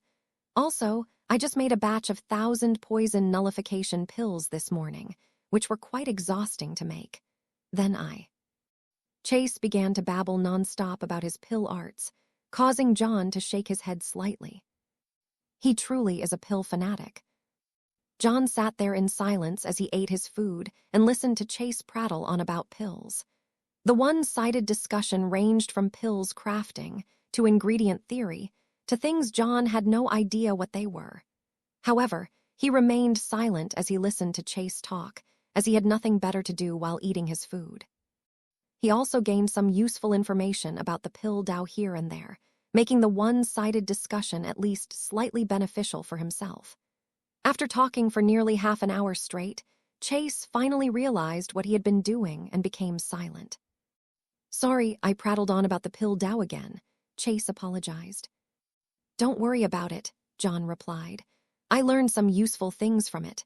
Also, I just made a batch of 1,000 poison nullification pills this morning, which were quite exhausting to make. Chase began to babble nonstop about his pill arts, causing John to shake his head slightly. He truly is a pill fanatic. John sat there in silence as he ate his food and listened to Chase prattle on about pills. The one-sided discussion ranged from pills crafting to ingredient theory to things John had no idea what they were. However, he remained silent as he listened to Chase talk, as he had nothing better to do while eating his food. He also gained some useful information about the pill Tao here and there, making the one-sided discussion at least slightly beneficial for himself. After talking for nearly half an hour straight, Chase finally realized what he had been doing and became silent. Sorry, I prattled on about the pill Tao again, Chase apologized. Don't worry about it, John replied. I learned some useful things from it.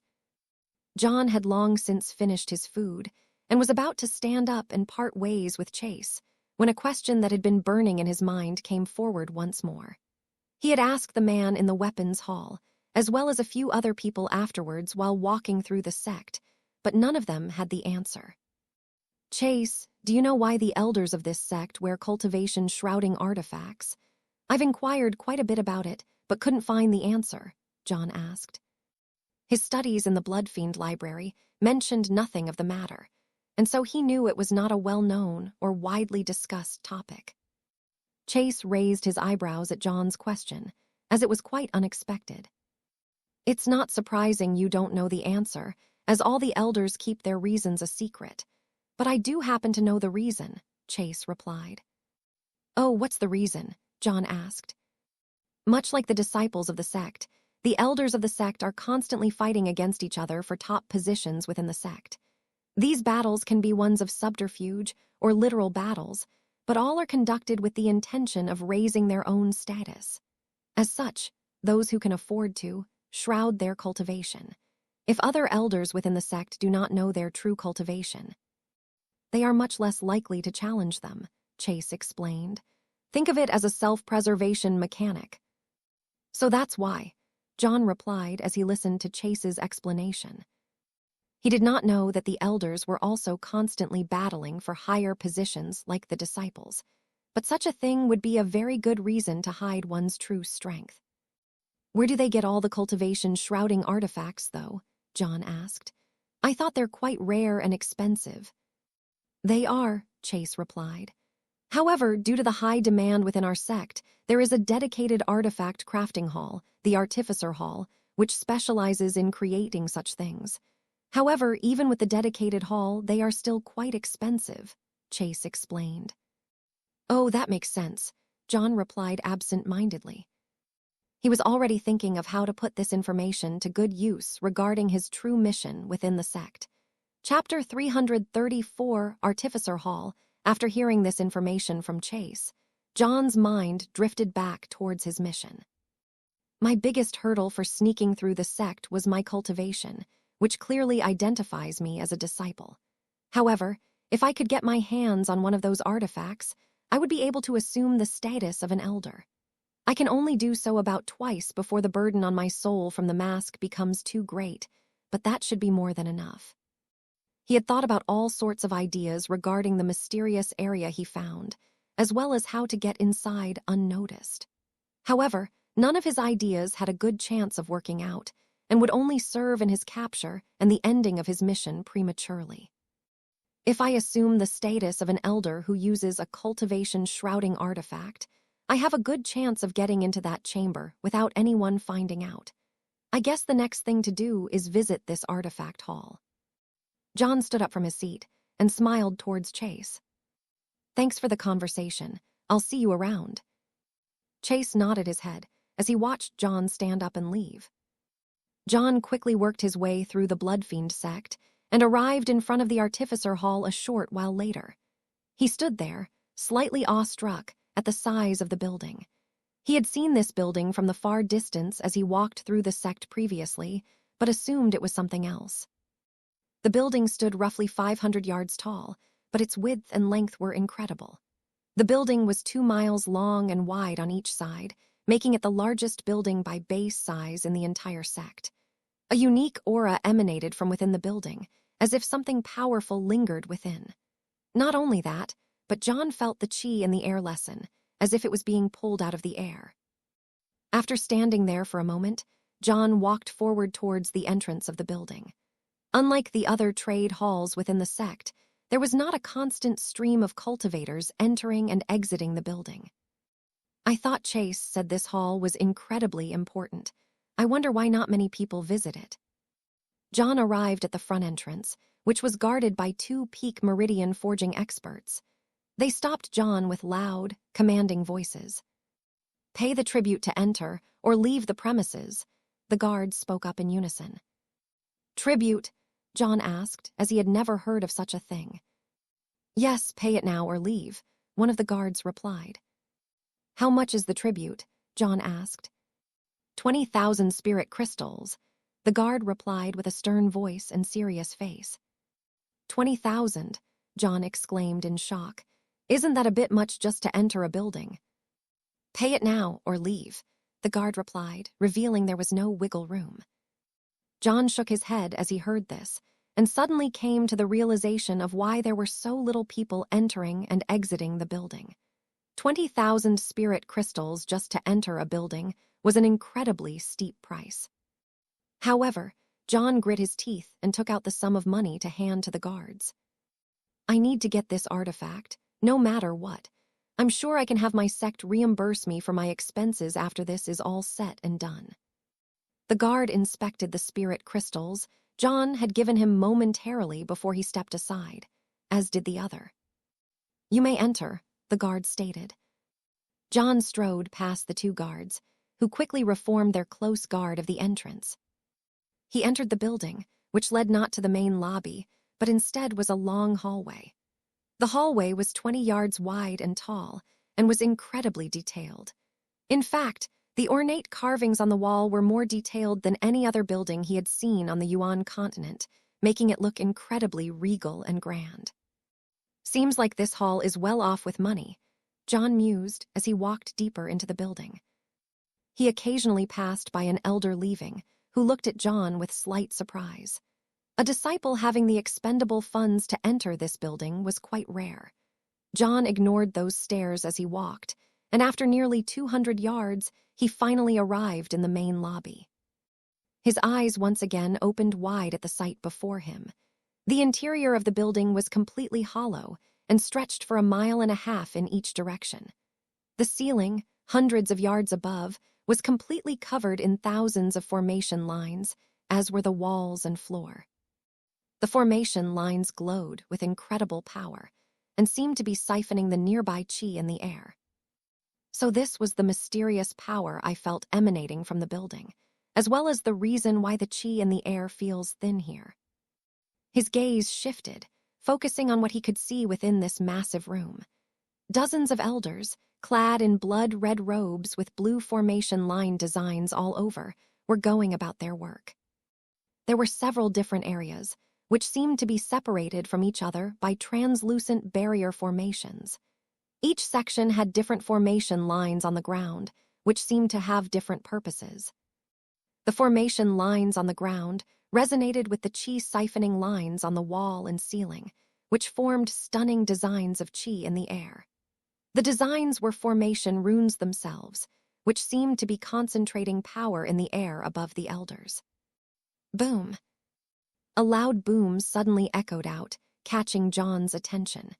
John had long since finished his food and was about to stand up and part ways with Chase when a question that had been burning in his mind came forward once more. He had asked the man in the weapons hall, as well as a few other people afterwards while walking through the sect, but none of them had the answer. Chase, do you know why the elders of this sect wear cultivation shrouding artifacts? I've inquired quite a bit about it, but couldn't find the answer, John asked. His studies in the Bloodfiend library mentioned nothing of the matter, and so he knew it was not a well-known or widely discussed topic. Chase raised his eyebrows at John's question, as it was quite unexpected. It's not surprising you don't know the answer, as all the elders keep their reasons a secret. But I do happen to know the reason, Chase replied. Oh, what's the reason? John asked. Much like the disciples of the sect, the elders of the sect are constantly fighting against each other for top positions within the sect. These battles can be ones of subterfuge or literal battles, but all are conducted with the intention of raising their own status. As such, those who can afford to shroud their cultivation. If other elders within the sect do not know their true cultivation, they are much less likely to challenge them, Chase explained. Think of it as a self-preservation mechanic. So that's why, John replied as he listened to Chase's explanation. He did not know that the elders were also constantly battling for higher positions like the disciples, but such a thing would be a very good reason to hide one's true strength. Where do they get all the cultivation shrouding artifacts, though? John asked. I thought they're quite rare and expensive. They are, Chase replied. However, due to the high demand within our sect, there is a dedicated artifact crafting hall, the Artificer Hall, which specializes in creating such things. However, even with the dedicated hall, they are still quite expensive, Chase explained. Oh, that makes sense, John replied absent-mindedly. He was already thinking of how to put this information to good use regarding his true mission within the sect. Chapter 334, Artificer Hall. After hearing this information from Chase, John's mind drifted back towards his mission. My biggest hurdle for sneaking through the sect was my cultivation, which clearly identifies me as a disciple. However, if I could get my hands on one of those artifacts, I would be able to assume the status of an elder. I can only do so about twice before the burden on my soul from the mask becomes too great, but that should be more than enough. He had thought about all sorts of ideas regarding the mysterious area he found, as well as how to get inside unnoticed. However, none of his ideas had a good chance of working out, and would only serve in his capture and the ending of his mission prematurely. If I assume the status of an elder who uses a cultivation shrouding artifact, I have a good chance of getting into that chamber without anyone finding out. I guess the next thing to do is visit this artifact hall. John stood up from his seat and smiled towards Chase. Thanks for the conversation. I'll see you around. Chase nodded his head as he watched John stand up and leave. John quickly worked his way through the Bloodfiend sect and arrived in front of the Artificer Hall a short while later. He stood there, slightly awestruck at the size of the building. He had seen this building from the far distance as he walked through the sect previously, but assumed it was something else. The building stood roughly 500 yards tall, but its width and length were incredible. The building was 2 miles long and wide on each side, making it the largest building by base size in the entire sect. A unique aura emanated from within the building, as if something powerful lingered within. Not only that, but John felt the chi in the air lessen, as if it was being pulled out of the air. After standing there for a moment, John walked forward towards the entrance of the building. Unlike the other trade halls within the sect, there was not a constant stream of cultivators entering and exiting the building. I thought Chase said this hall was incredibly important. I wonder why not many people visit it. John arrived at the front entrance, which was guarded by 2 peak meridian forging experts. They stopped John with loud, commanding voices. "Pay the tribute to enter, or leave the premises," the guards spoke up in unison. "Tribute?" John asked, as he had never heard of such a thing. "Yes, pay it now or leave," one of the guards replied. "How much is the tribute?" John asked. 20,000 spirit crystals, the guard replied with a stern voice and serious face. 20,000, John exclaimed in shock. "Isn't that a bit much just to enter a building?" "Pay it now or leave," the guard replied, revealing there was no wiggle room. John shook his head as he heard this, and suddenly came to the realization of why there were so little people entering and exiting the building. 20,000 spirit crystals just to enter a building was an incredibly steep price. However, John grit his teeth and took out the sum of money to hand to the guards. "I need to get this artifact, no matter what. I'm sure I can have my sect reimburse me for my expenses after this is all set and done." The guard inspected the spirit crystals John had given him momentarily before he stepped aside, as did the other. "You may enter," the guard stated. John strode past the 2 guards, who quickly reformed their close guard of the entrance. He entered the building, which led not to the main lobby, but instead was a long hallway. The hallway was 20 yards wide and tall, and was incredibly detailed. In fact, the ornate carvings on the wall were more detailed than any other building he had seen on the Yuan Continent, making it look incredibly regal and grand. "Seems like this hall is well off with money," John mused as he walked deeper into the building. He occasionally passed by an elder leaving, who looked at John with slight surprise. A disciple having the expendable funds to enter this building was quite rare. John ignored those stares as he walked, and after nearly 200 yards, he finally arrived in the main lobby. His eyes once again opened wide at the sight before him. The interior of the building was completely hollow and stretched for 1.5 miles in each direction. The ceiling, hundreds of yards above, was completely covered in thousands of formation lines, as were the walls and floor. The formation lines glowed with incredible power and seemed to be siphoning the nearby chi in the air. So this was the mysterious power I felt emanating from the building, as well as the reason why the chi in the air feels thin here. His gaze shifted, focusing on what he could see within this massive room. Dozens of elders, clad in blood-red robes with blue formation line designs all over, were going about their work. There were several different areas, which seemed to be separated from each other by translucent barrier formations. Each section had different formation lines on the ground, which seemed to have different purposes. The formation lines on the ground resonated with the chi siphoning lines on the wall and ceiling, which formed stunning designs of chi in the air. The designs were formation runes themselves, which seemed to be concentrating power in the air above the elders. Boom! A loud boom suddenly echoed out, catching John's attention.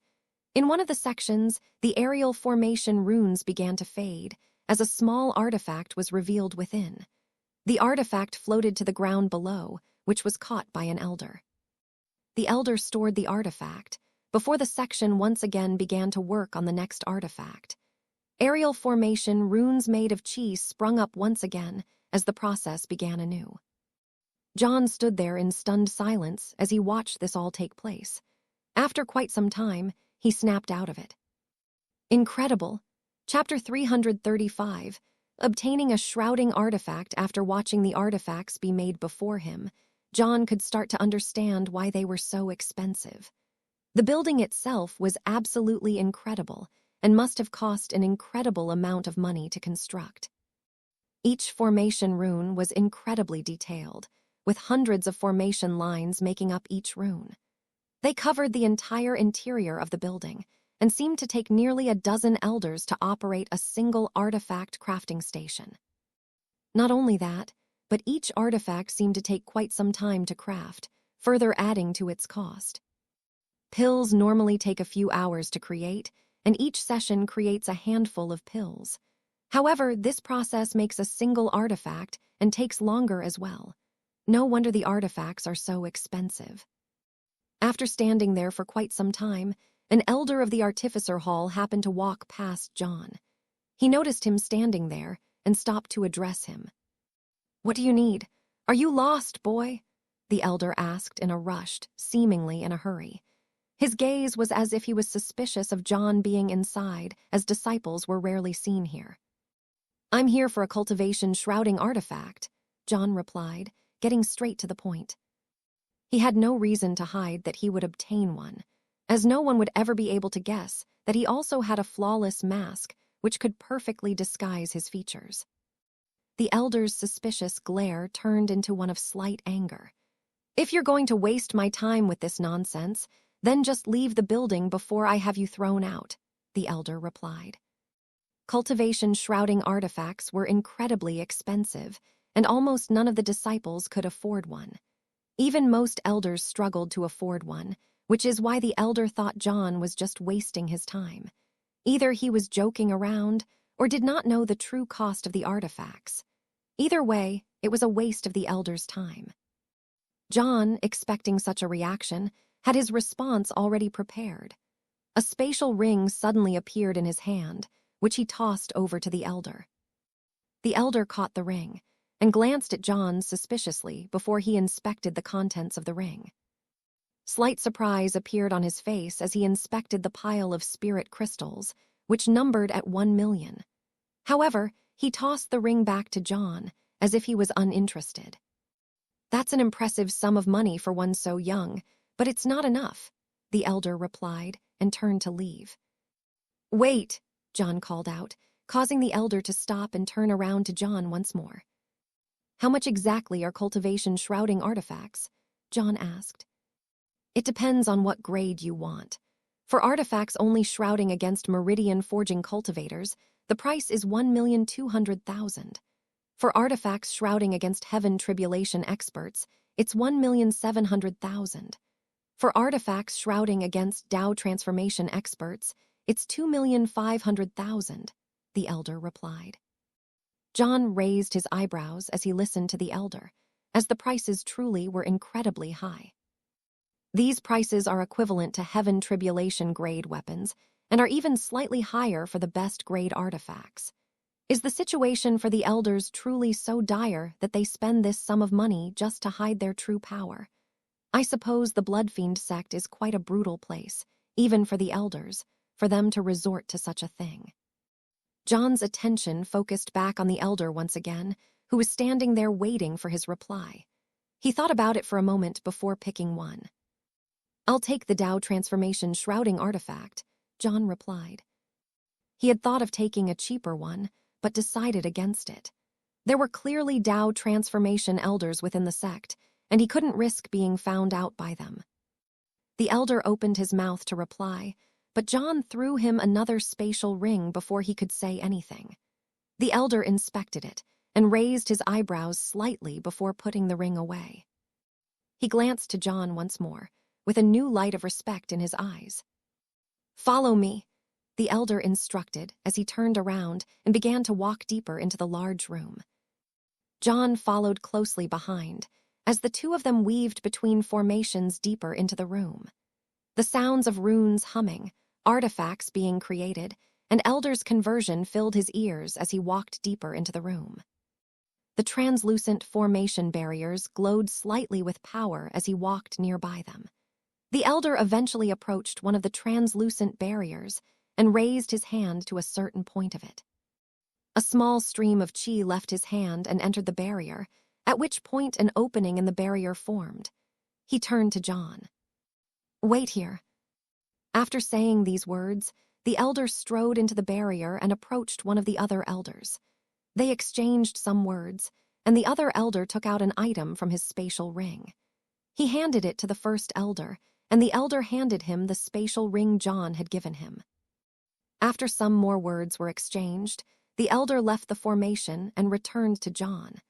In one of the sections, the aerial formation runes began to fade, as a small artifact was revealed within. The artifact floated to the ground below, which was caught by an elder. The elder stored the artifact, before the section once again began to work on the next artifact. Aerial formation runes made of chi sprung up once again as the process began anew. John stood there in stunned silence as he watched this all take place. After quite some time, he snapped out of it. Incredible. Chapter 335, Obtaining a shrouding artifact after watching the artifacts be made before him, John could start to understand why they were so expensive. The building itself was absolutely incredible and must have cost an incredible amount of money to construct. Each formation rune was incredibly detailed, with hundreds of formation lines making up each rune. They covered the entire interior of the building and seemed to take nearly a dozen elders to operate a single artifact crafting station. Not only that, but each artifact seemed to take quite some time to craft, further adding to its cost. Pills normally take a few hours to create, and each session creates a handful of pills. However, this process makes a single artifact and takes longer as well. No wonder the artifacts are so expensive. After standing there for quite some time, an elder of the Artificer Hall happened to walk past John. He noticed him standing there and stopped to address him. "What do you need? Are you lost, boy?" the elder asked in a rushed, seemingly in a hurry. His gaze was as if he was suspicious of John being inside, as disciples were rarely seen here. "I'm here for a cultivation shrouding artifact," John replied, getting straight to the point. He had no reason to hide that he would obtain one, as no one would ever be able to guess that he also had a flawless mask which could perfectly disguise his features. The elder's suspicious glare turned into one of slight anger. "If you're going to waste my time with this nonsense, then just leave the building before I have you thrown out," the elder replied. Cultivation shrouding artifacts were incredibly expensive, and almost none of the disciples could afford one. Even most elders struggled to afford one, which is why the elder thought John was just wasting his time. Either he was joking around or did not know the true cost of the artifacts. Either way, it was a waste of the elder's time. John, expecting such a reaction, had his response already prepared. A spatial ring suddenly appeared in his hand, which he tossed over to the elder. The elder caught the ring and glanced at John suspiciously before he inspected the contents of the ring. Slight surprise appeared on his face as he inspected the pile of spirit crystals, which numbered at 1,000,000. However, he tossed the ring back to John as if he was uninterested. "That's an impressive sum of money for one so young, but it's not enough," the elder replied and turned to leave. "Wait," John called out, causing the elder to stop and turn around to John once more. "How much exactly are cultivation shrouding artifacts?" John asked. "It depends on what grade you want. For artifacts only shrouding against meridian forging cultivators, the price is 1,200,000. For artifacts shrouding against heaven tribulation experts, it's 1,700,000. For artifacts shrouding against Tao transformation experts, it's 2,500,000, the elder replied. John raised his eyebrows as he listened to the elder, as the prices truly were incredibly high. These prices are equivalent to heaven tribulation grade weapons and are even slightly higher for the best grade artifacts. Is the situation for the elders truly so dire that they spend this sum of money just to hide their true power? I suppose the Bloodfiend sect is quite a brutal place, even for the elders, for them to resort to such a thing. John's attention focused back on the elder once again, who was standing there waiting for his reply. He thought about it for a moment before picking one. "I'll take the Tao transformation shrouding artifact," John replied. He had thought of taking a cheaper one, but decided against it. There were clearly Tao transformation elders within the sect, and he couldn't risk being found out by them. The elder opened his mouth to reply, but John threw him another spatial ring before he could say anything. The elder inspected it and raised his eyebrows slightly before putting the ring away. He glanced to John once more, with a new light of respect in his eyes. "Follow me," the elder instructed as he turned around and began to walk deeper into the large room. John followed closely behind, as the two of them weaved between formations deeper into the room. The sounds of runes humming, artifacts being created, and elders' conversion filled his ears as he walked deeper into the room. The translucent formation barriers glowed slightly with power as he walked nearby them. The elder eventually approached one of the translucent barriers and raised his hand to a certain point of it. A small stream of chi left his hand and entered the barrier, at which point an opening in the barrier formed. He turned to John. "Wait here." After saying these words, the elder strode into the barrier and approached one of the other elders. They exchanged some words, and the other elder took out an item from his spatial ring. He handed it to the first elder, and the elder handed him the spatial ring John had given him. After some more words were exchanged, the elder left the formation and returned to John.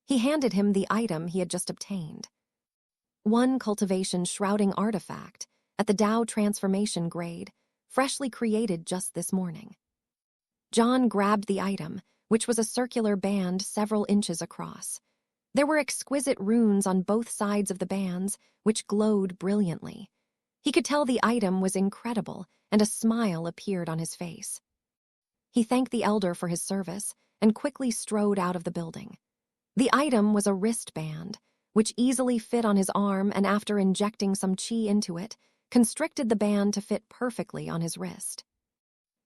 He handed him the item he had just obtained. One cultivation shrouding artifact at the Tao transformation grade, freshly created just this morning. John grabbed the item, which was a circular band several inches across. There were exquisite runes on both sides of the bands, which glowed brilliantly. He could tell the item was incredible, and a smile appeared on his face. He thanked the elder for his service and quickly strode out of the building. The item was a wristband, which easily fit on his arm, and after injecting some chi into it, constricted the band to fit perfectly on his wrist.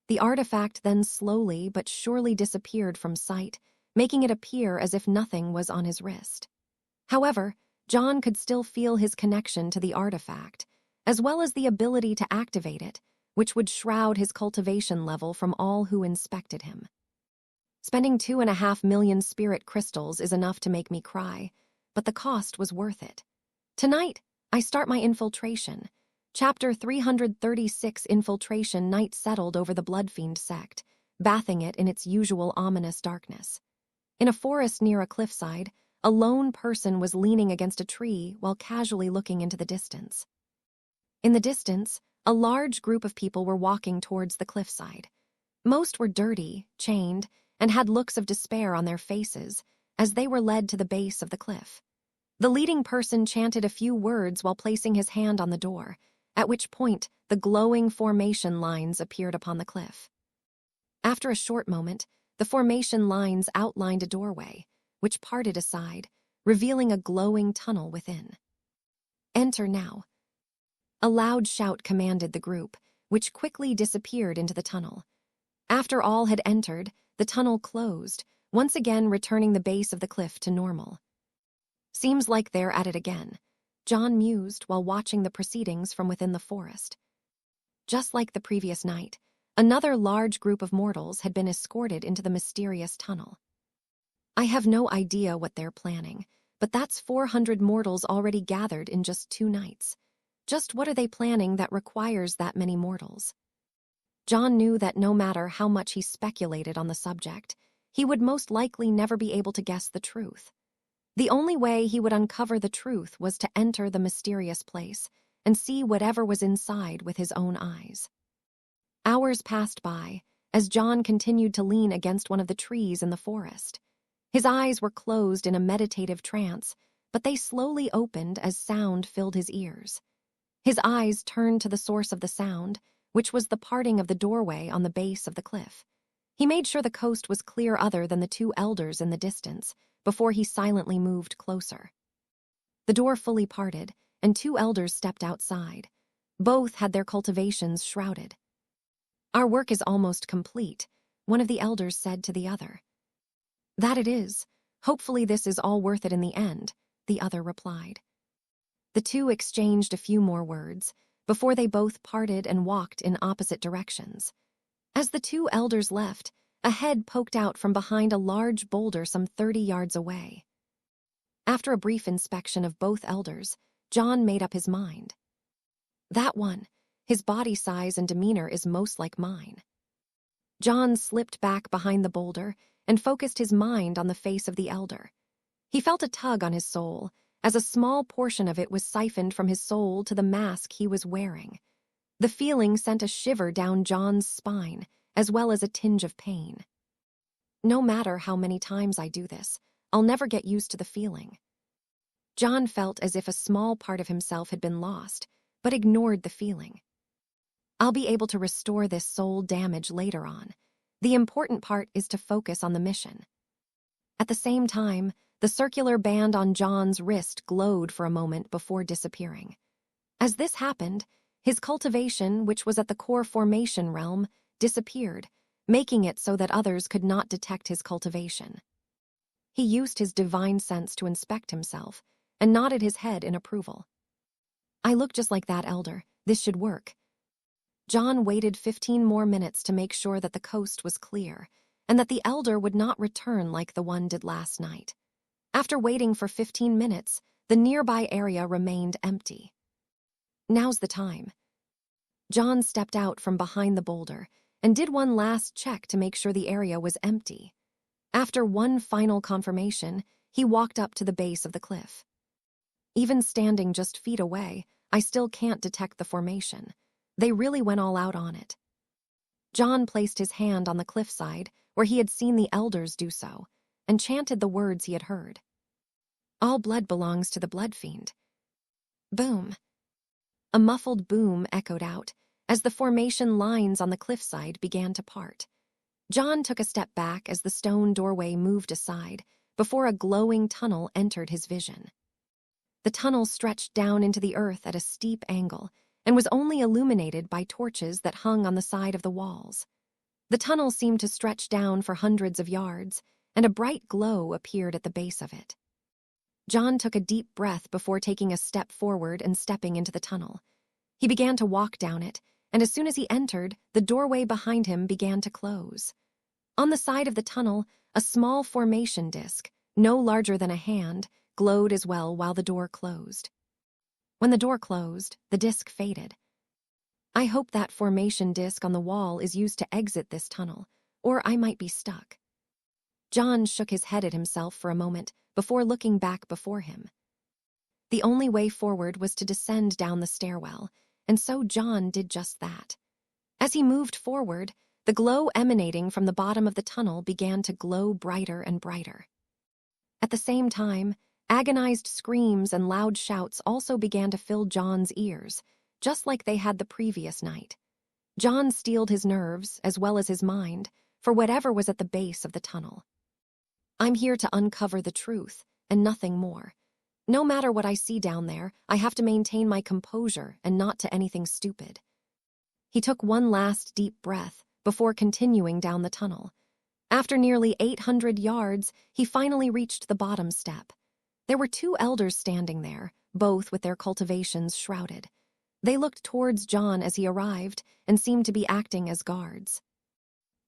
The artifact then slowly but surely disappeared from sight, making it appear as if nothing was on his wrist. However, John could still feel his connection to the artifact, as well as the ability to activate it, which would shroud his cultivation level from all who inspected him. Spending 2.5 million spirit crystals is enough to make me cry, but the cost was worth it. Tonight, I start my infiltration. Chapter 336. Infiltration. Night settled over the Bloodfiend sect, bathing it in its usual ominous darkness. In a forest near a cliffside, a lone person was leaning against a tree while casually looking into the distance. In the distance, a large group of people were walking towards the cliffside. Most were dirty, chained, and had looks of despair on their faces as they were led to the base of the cliff. The leading person chanted a few words while placing his hand on the door, at which point the glowing formation lines appeared upon the cliff. After a short moment, the formation lines outlined a doorway, which parted aside, revealing a glowing tunnel within. "Enter now." A loud shout commanded the group, which quickly disappeared into the tunnel. After all had entered, the tunnel closed, once again returning the base of the cliff to normal. "Seems like they're at it again," John mused while watching the proceedings from within the forest. Just like the previous night, another large group of mortals had been escorted into the mysterious tunnel. "I have no idea what they're planning, but that's 400 mortals already gathered in just 2 nights. Just what are they planning that requires that many mortals?" John knew that no matter how much he speculated on the subject, he would most likely never be able to guess the truth. The only way he would uncover the truth was to enter the mysterious place and see whatever was inside with his own eyes. Hours passed by as John continued to lean against one of the trees in the forest. His eyes were closed in a meditative trance, but they slowly opened as sound filled his ears. His eyes turned to the source of the sound, which was the parting of the doorway on the base of the cliff. He made sure the coast was clear other than the 2 elders in the distance before he silently moved closer. The door fully parted, and 2 elders stepped outside. Both had their cultivations shrouded. "Our work is almost complete," one of the elders said to the other. "That it is. Hopefully this is all worth it in the end," the other replied. The 2 exchanged a few more words before they both parted and walked in opposite directions. As the 2 elders left, a head poked out from behind a large boulder some 30 yards away. After a brief inspection of both elders, John made up his mind. "That one, his body size and demeanor is most like mine." John slipped back behind the boulder and focused his mind on the face of the elder. He felt a tug on his soul, as a small portion of it was siphoned from his soul to the mask he was wearing. The feeling sent a shiver down John's spine, as well as a tinge of pain. "No matter how many times I do this, I'll never get used to the feeling." John felt as if a small part of himself had been lost, but ignored the feeling. "I'll be able to restore this soul damage later on. The important part is to focus on the mission." At the same time, the circular band on John's wrist glowed for a moment before disappearing. As this happened, his cultivation, which was at the core formation realm, disappeared, making it so that others could not detect his cultivation. He used his divine sense to inspect himself and nodded his head in approval. I look just like that, Elder. This should work. John waited 15 more minutes to make sure that the coast was clear and that the Elder would not return like the one did last night. After waiting for 15 minutes, the nearby area remained empty. Now's the time. John stepped out from behind the boulder and did one last check to make sure the area was empty. After one final confirmation, he walked up to the base of the cliff. Even standing just feet away, I still can't detect the formation. They really went all out on it. John placed his hand on the cliffside, where he had seen the elders do so, and chanted the words he had heard. All blood belongs to the blood fiend. Boom. A muffled boom echoed out as the formation lines on the cliffside began to part. John took a step back as the stone doorway moved aside before a glowing tunnel entered his vision. The tunnel stretched down into the earth at a steep angle and was only illuminated by torches that hung on the side of the walls. The tunnel seemed to stretch down for hundreds of yards, and a bright glow appeared at the base of it. John took a deep breath before taking a step forward and stepping into the tunnel. He began to walk down it, and as soon as he entered, the doorway behind him began to close. On the side of the tunnel, a small formation disc, no larger than a hand, glowed as well while the door closed. When the door closed, the disc faded. I hope that formation disc on the wall is used to exit this tunnel, or I might be stuck. John shook his head at himself for a moment before looking back before him. The only way forward was to descend down the stairwell, and so John did just that. As he moved forward, the glow emanating from the bottom of the tunnel began to glow brighter and brighter. At the same time, agonized screams and loud shouts also began to fill John's ears, just like they had the previous night. John steeled his nerves, as well as his mind, for whatever was at the base of the tunnel. I'm here to uncover the truth, and nothing more. No matter what I see down there, I have to maintain my composure and not to anything stupid. He took one last deep breath before continuing down the tunnel. After nearly 800 yards, he finally reached the bottom step. There were 2 elders standing there, both with their cultivations shrouded. They looked towards John as he arrived and seemed to be acting as guards.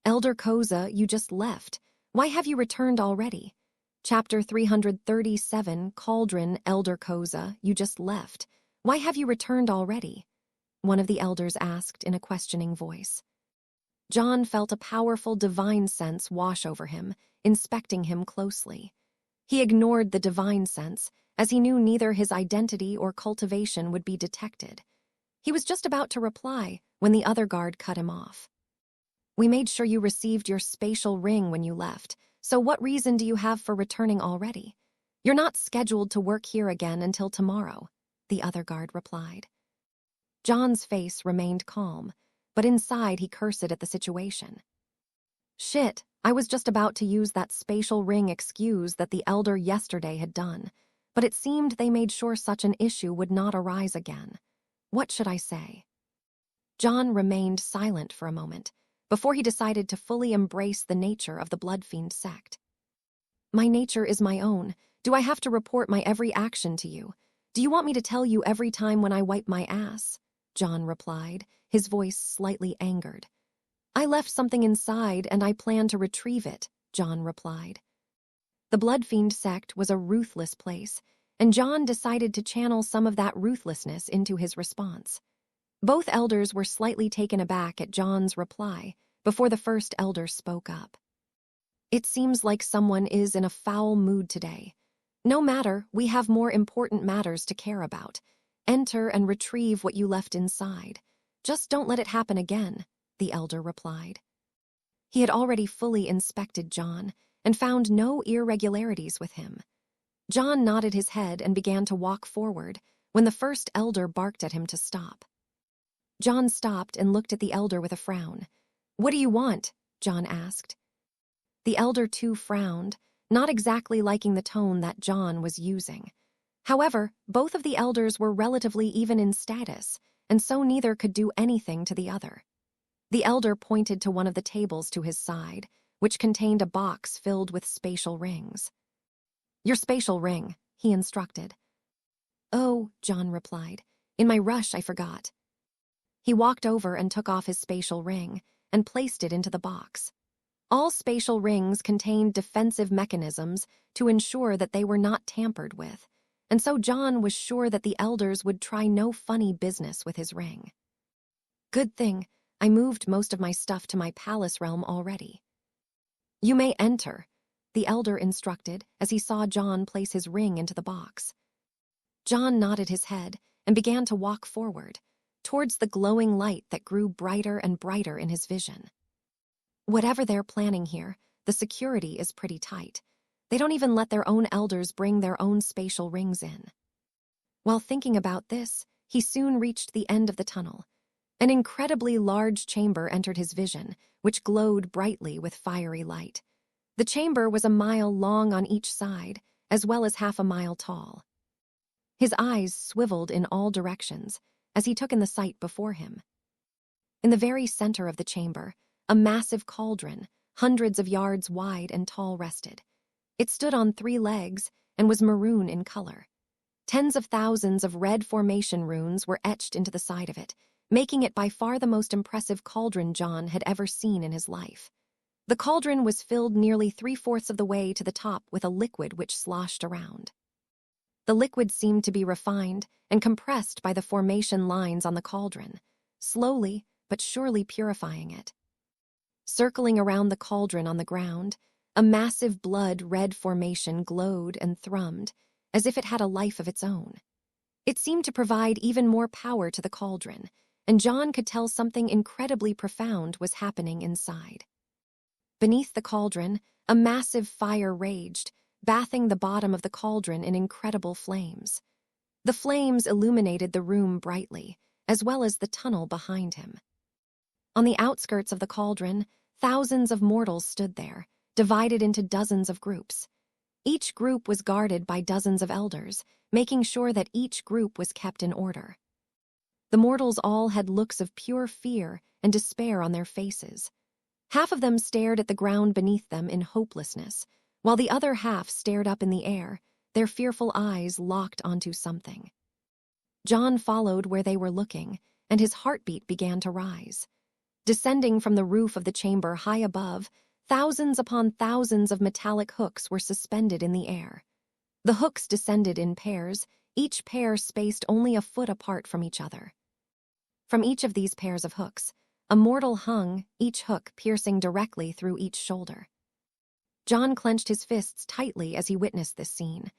Elder Koza, you just left. Why have you returned already? Chapter 337, Cauldron, Elder Koza, you just left. Why have you returned already? One of the elders asked in a questioning voice. John felt a powerful divine sense wash over him, inspecting him closely. He ignored the divine sense, as he knew neither his identity or cultivation would be detected. He was just about to reply when the other guard cut him off. We made sure you received your spatial ring when you left, so what reason do you have for returning already? You're not scheduled to work here again until tomorrow, the other guard replied. John's face remained calm, but inside he cursed at the situation. Shit, I was just about to use that spatial ring excuse that the elder yesterday had done, but it seemed they made sure such an issue would not arise again. What should I say? John remained silent for a moment, before he decided to fully embrace the nature of the Blood Fiend sect. My nature is my own. Do I have to report my every action to you? Do you want me to tell you every time when I wipe my ass? John replied, his voice slightly angered. I left something inside and I plan to retrieve it, John replied. The Blood Fiend sect was a ruthless place, and John decided to channel some of that ruthlessness into his response. Both elders were slightly taken aback at John's reply before the first elder spoke up. It seems like someone is in a foul mood today. No matter, we have more important matters to care about. Enter and retrieve what you left inside. Just don't let it happen again, the elder replied. He had already fully inspected John and found no irregularities with him. John nodded his head and began to walk forward when the first elder barked at him to stop. John stopped and looked at the elder with a frown. What do you want? John asked. The elder too frowned, not exactly liking the tone that John was using. However, both of the elders were relatively even in status, and so neither could do anything to the other. The elder pointed to one of the tables to his side, which contained a box filled with spatial rings. "Your spatial ring," he instructed. "Oh," John replied. "In my rush, I forgot." He walked over and took off his spatial ring and placed it into the box. All spatial rings contained defensive mechanisms to ensure that they were not tampered with, and so John was sure that the elders would try no funny business with his ring. "Good thing I moved most of my stuff to my palace realm already." "You may enter," the elder instructed as he saw John place his ring into the box. John nodded his head and began to walk forward, towards the glowing light that grew brighter and brighter in his vision. Whatever they're planning here, the security is pretty tight. They don't even let their own elders bring their own spatial rings in. While thinking about this, he soon reached the end of the tunnel. An incredibly large chamber entered his vision, which glowed brightly with fiery light. The chamber was a mile long on each side, as well as half a mile tall. His eyes swiveled in all directions as he took in the sight before him. In the very center of the chamber, a massive cauldron, hundreds of yards wide and tall, rested. It stood on 3 legs and was maroon in color. Tens of thousands of red formation runes were etched into the side of it, making it by far the most impressive cauldron John had ever seen in his life. The cauldron was filled nearly 3/4 of the way to the top with a liquid which sloshed around. The liquid seemed to be refined and compressed by the formation lines on the cauldron, slowly but surely purifying it. Circling around the cauldron on the ground, a massive blood-red formation glowed and thrummed, as if it had a life of its own. It seemed to provide even more power to the cauldron, and John could tell something incredibly profound was happening inside. Beneath the cauldron, a massive fire raged, bathing the bottom of the cauldron in incredible flames. The flames illuminated the room brightly, as well as the tunnel behind him. On the outskirts of the cauldron, thousands of mortals stood there, divided into dozens of groups. Each group was guarded by dozens of elders, making sure that each group was kept in order. The mortals all had looks of pure fear and despair on their faces. Half of them stared at the ground beneath them in hopelessness, while the other half stared up in the air, their fearful eyes locked onto something. John followed where they were looking, and his heartbeat began to rise. Descending from the roof of the chamber high above, thousands upon thousands of metallic hooks were suspended in the air. The hooks descended in pairs, each pair spaced only a foot apart from each other. From each of these pairs of hooks, a mortal hung, each hook piercing directly through each shoulder. John clenched his fists tightly as he witnessed this scene.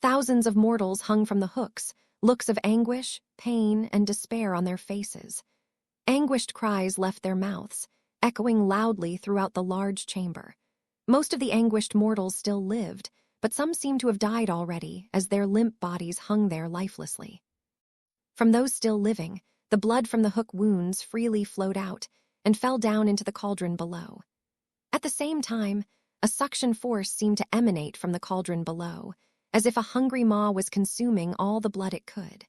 Thousands of mortals hung from the hooks, looks of anguish, pain, and despair on their faces. Anguished cries left their mouths, echoing loudly throughout the large chamber. Most of the anguished mortals still lived, but some seemed to have died already as their limp bodies hung there lifelessly. From those still living, the blood from the hook wounds freely flowed out and fell down into the cauldron below. At the same time, a suction force seemed to emanate from the cauldron below, as if a hungry maw was consuming all the blood it could.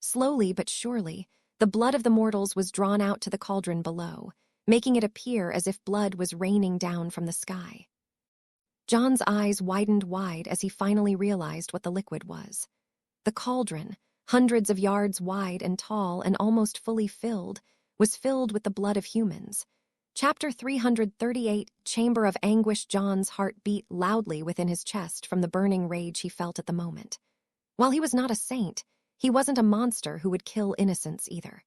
Slowly but surely, the blood of the mortals was drawn out to the cauldron below, making it appear as if blood was raining down from the sky. John's eyes widened wide as he finally realized what the liquid was. The cauldron, hundreds of yards wide and tall and almost fully filled, was filled with the blood of humans. Chapter 338, Chamber of Anguish. John's heart beat loudly within his chest from the burning rage he felt at the moment. While he was not a saint, he wasn't a monster who would kill innocents either.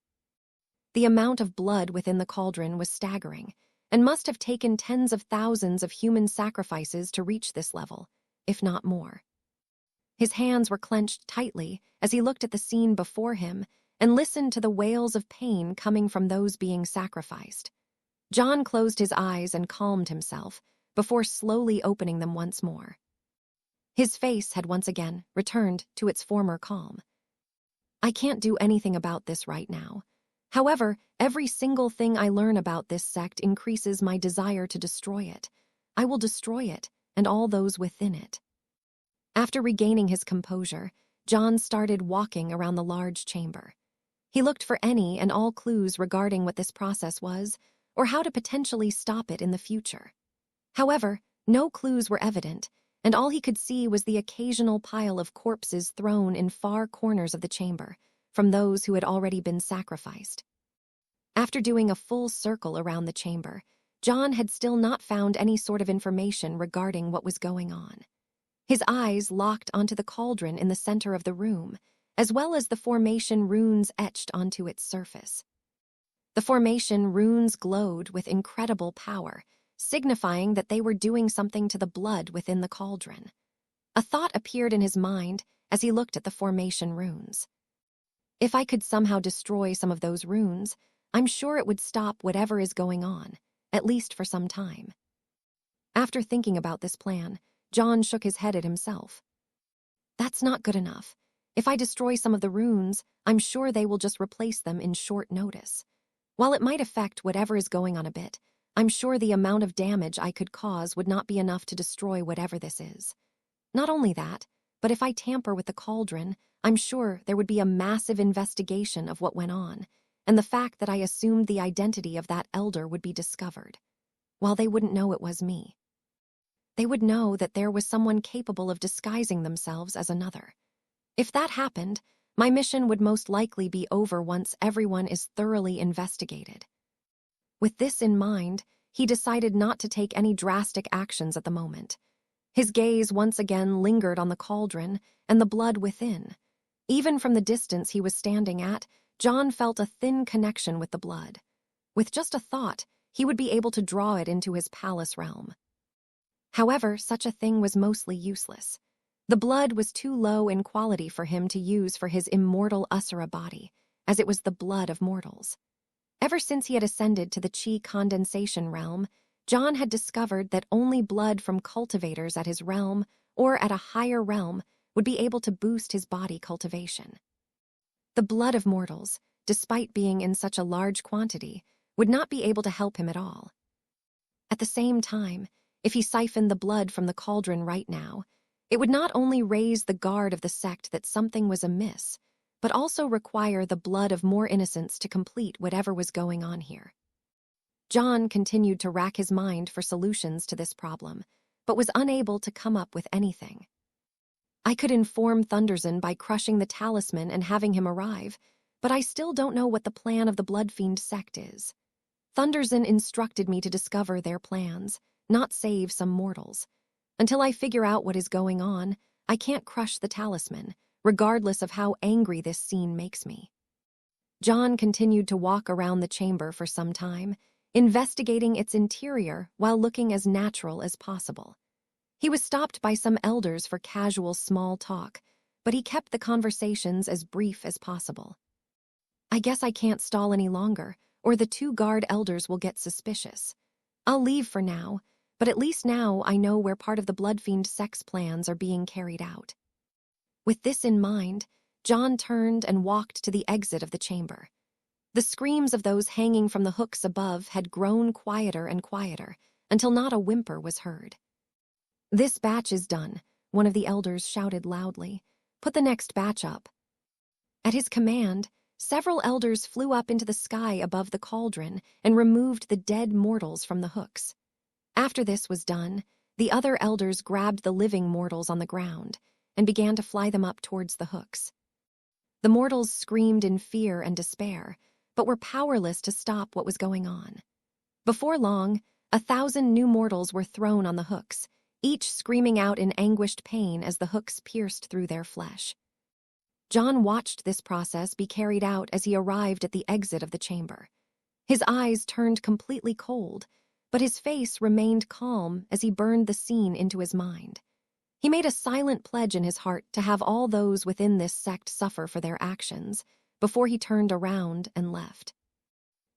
The amount of blood within the cauldron was staggering, and must have taken tens of thousands of human sacrifices to reach this level, if not more. His hands were clenched tightly as he looked at the scene before him and listened to the wails of pain coming from those being sacrificed. John closed his eyes and calmed himself before slowly opening them once more. His face had once again returned to its former calm. I can't do anything about this right now. However, every single thing I learn about this sect increases my desire to destroy it. I will destroy it and all those within it. After regaining his composure, John started walking around the large chamber. He looked for any and all clues regarding what this process was, or how to potentially stop it in the future. However, no clues were evident, and all he could see was the occasional pile of corpses thrown in far corners of the chamber, from those who had already been sacrificed. After doing a full circle around the chamber, John had still not found any sort of information regarding what was going on. His eyes locked onto the cauldron in the center of the room, as well as the formation runes etched onto its surface. The formation runes glowed with incredible power, signifying that they were doing something to the blood within the cauldron. A thought appeared in his mind as he looked at the formation runes. If I could somehow destroy some of those runes, I'm sure it would stop whatever is going on, at least for some time. After thinking about this plan, John shook his head at himself. That's not good enough. If I destroy some of the runes, I'm sure they will just replace them in short notice. While it might affect whatever is going on a bit, I'm sure the amount of damage I could cause would not be enough to destroy whatever this is. Not only that, but if I tamper with the cauldron, I'm sure there would be a massive investigation of what went on, and the fact that I assumed the identity of that elder would be discovered. While they wouldn't know it was me. They would know that there was someone capable of disguising themselves as another. If that happened, my mission would most likely be over once everyone is thoroughly investigated. With this in mind, he decided not to take any drastic actions at the moment. His gaze once again lingered on the cauldron and the blood within. Even from the distance he was standing at, John felt a thin connection with the blood. With just a thought, he would be able to draw it into his palace realm. However, such a thing was mostly useless. The blood was too low in quality for him to use for his Immortal Asura body, as it was the blood of mortals. Ever since he had ascended to the chi condensation realm, John had discovered that only blood from cultivators at his realm or at a higher realm would be able to boost his body cultivation. The blood of mortals, despite being in such a large quantity, would not be able to help him at all. At the same time, if he siphoned the blood from the cauldron right now, it would not only raise the guard of the sect that something was amiss, but also require the blood of more innocents to complete whatever was going on here. John continued to rack his mind for solutions to this problem, but was unable to come up with anything. I could inform Thunderson by crushing the talisman and having him arrive, but I still don't know what the plan of the Bloodfiend sect is. Thunderson instructed me to discover their plans, not save some mortals. Until I figure out what is going on, I can't crush the talisman, regardless of how angry this scene makes me. John continued to walk around the chamber for some time, investigating its interior while looking as natural as possible. He was stopped by some elders for casual small talk, but he kept the conversations as brief as possible. I guess I can't stall any longer, or the two guard elders will get suspicious. I'll leave for now, but at least now I know where part of the Bloodfiend sect's plans are being carried out. With this in mind, John turned and walked to the exit of the chamber. The screams of those hanging from the hooks above had grown quieter and quieter, until not a whimper was heard. "This batch is done," one of the elders shouted loudly. "Put the next batch up." At his command, several elders flew up into the sky above the cauldron and removed the dead mortals from the hooks. After this was done, the other elders grabbed the living mortals on the ground and began to fly them up towards the hooks. The mortals screamed in fear and despair, but were powerless to stop what was going on. Before long, 1,000 new mortals were thrown on the hooks, each screaming out in anguished pain as the hooks pierced through their flesh. John watched this process be carried out as he arrived at the exit of the chamber. His eyes turned completely cold, but his face remained calm as he burned the scene into his mind. He made a silent pledge in his heart to have all those within this sect suffer for their actions before he turned around and left.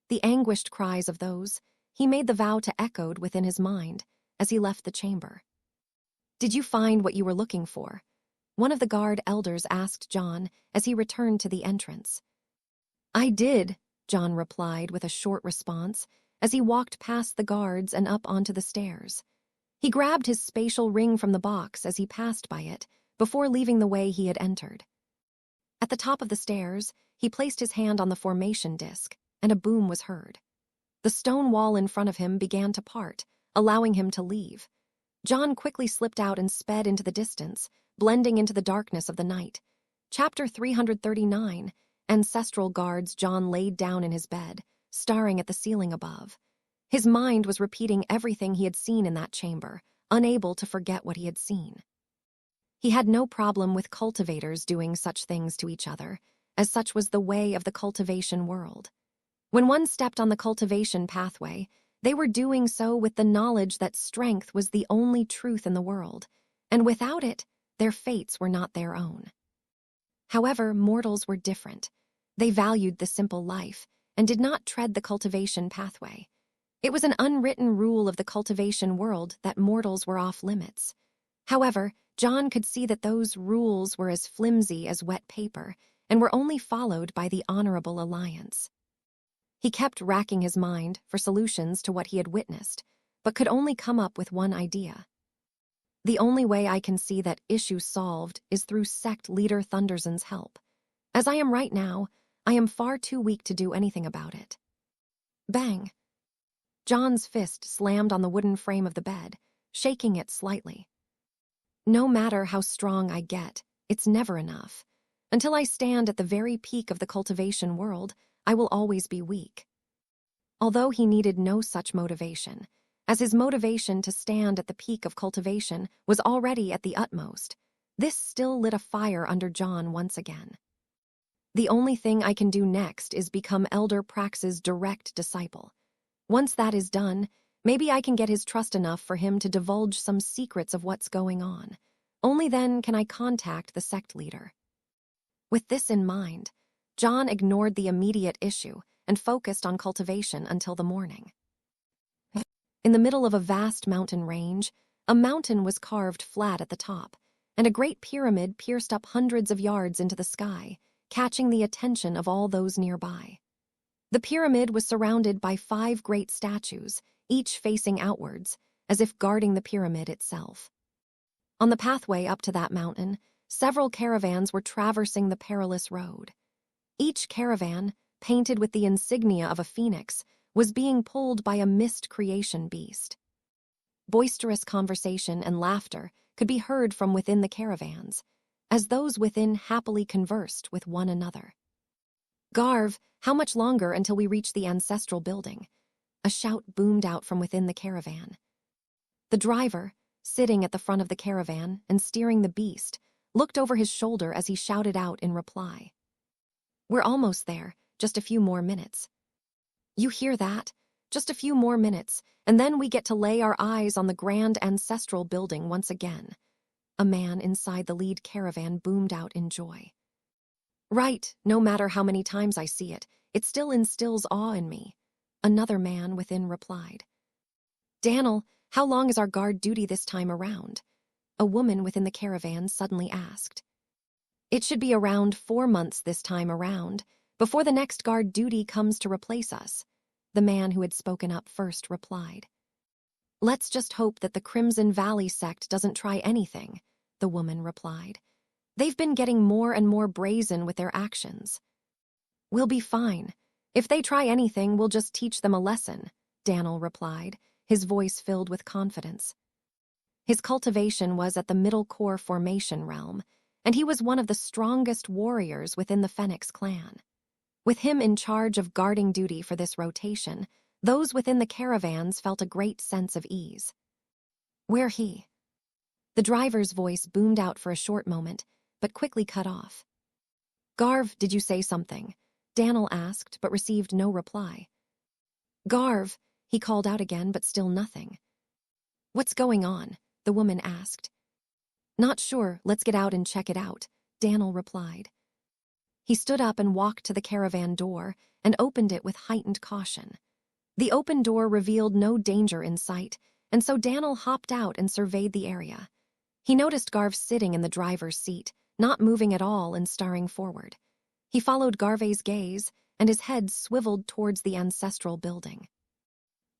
The anguished cries of those he made the vow to echoed within his mind as he left the chamber. "Did you find what you were looking for?" one of the guard elders asked John as he returned to the entrance. "I did," John replied with a short response as he walked past the guards and up onto the stairs. He grabbed his spatial ring from the box as he passed by it before leaving the way he had entered. At the top of the stairs, he placed his hand on the formation disc, and a boom was heard. The stone wall in front of him began to part, allowing him to leave. John quickly slipped out and sped into the distance, blending into the darkness of the night. Chapter 339. Ancestral guards. John laid down in his bed, staring at the ceiling above. His mind was repeating everything he had seen in that chamber, unable to forget what he had seen. He had no problem with cultivators doing such things to each other, as such was the way of the cultivation world. When one stepped on the cultivation pathway, they were doing so with the knowledge that strength was the only truth in the world, and without it, their fates were not their own. However, mortals were different. They valued the simple life and did not tread the cultivation pathway. It was an unwritten rule of the cultivation world that mortals were off limits. However, John could see that those rules were as flimsy as wet paper and were only followed by the honorable alliance. He kept racking his mind for solutions to what he had witnessed, but could only come up with one idea. The only way I can see that issue solved is through sect leader Thunderson's help. As I am right now, I am far too weak to do anything about it. Bang! John's fist slammed on the wooden frame of the bed, shaking it slightly. No matter how strong I get, it's never enough. Until I stand at the very peak of the cultivation world, I will always be weak. Although he needed no such motivation, as his motivation to stand at the peak of cultivation was already at the utmost, this still lit a fire under John once again. The only thing I can do next is become Elder Prax's direct disciple. Once that is done, maybe I can get his trust enough for him to divulge some secrets of what's going on. Only then can I contact the sect leader. With this in mind, John ignored the immediate issue and focused on cultivation until the morning. In the middle of a vast mountain range, a mountain was carved flat at the top, and a great pyramid pierced up hundreds of yards into the sky, catching the attention of all those nearby. The pyramid was surrounded by 5 great statues, each facing outwards, as if guarding the pyramid itself. On the pathway up to that mountain, several caravans were traversing the perilous road. Each caravan, painted with the insignia of a phoenix, was being pulled by a mist creation beast. Boisterous conversation and laughter could be heard from within the caravans, as those within happily conversed with one another. "Garv, how much longer until we reach the ancestral building?" A shout boomed out from within the caravan. The driver, sitting at the front of the caravan and steering the beast, looked over his shoulder as he shouted out in reply. "We're almost there, just a few more minutes." "You hear that? Just a few more minutes, and then we get to lay our eyes on the grand ancestral building once again," a man inside the lead caravan boomed out in joy. "Right, no matter how many times I see it, it still instills awe in me," another man within replied. "Daniel, how long is our guard duty this time around?" a woman within the caravan suddenly asked. "It should be around 4 months this time around, before the next guard duty comes to replace us," the man who had spoken up first replied. "Let's just hope that the Crimson Valley sect doesn't try anything," the woman replied. "They've been getting more and more brazen with their actions." "We'll be fine. If they try anything, we'll just teach them a lesson," Daniel replied, his voice filled with confidence. His cultivation was at the middle core formation realm, and he was one of the strongest warriors within the Fenix clan. With him in charge of guarding duty for this rotation, those within the caravans felt a great sense of ease. "Where he?" The driver's voice boomed out for a short moment, but quickly cut off. "Garv, did you say something?" Daniel asked, but received no reply. "Garv," he called out again, but still nothing. "What's going on?" the woman asked. "Not sure, let's get out and check it out," Daniel replied. He stood up and walked to the caravan door and opened it with heightened caution. The open door revealed no danger in sight, and so Daniel hopped out and surveyed the area. He noticed Garv sitting in the driver's seat, not moving at all and staring forward. He followed Garve's gaze, and his head swiveled towards the ancestral building.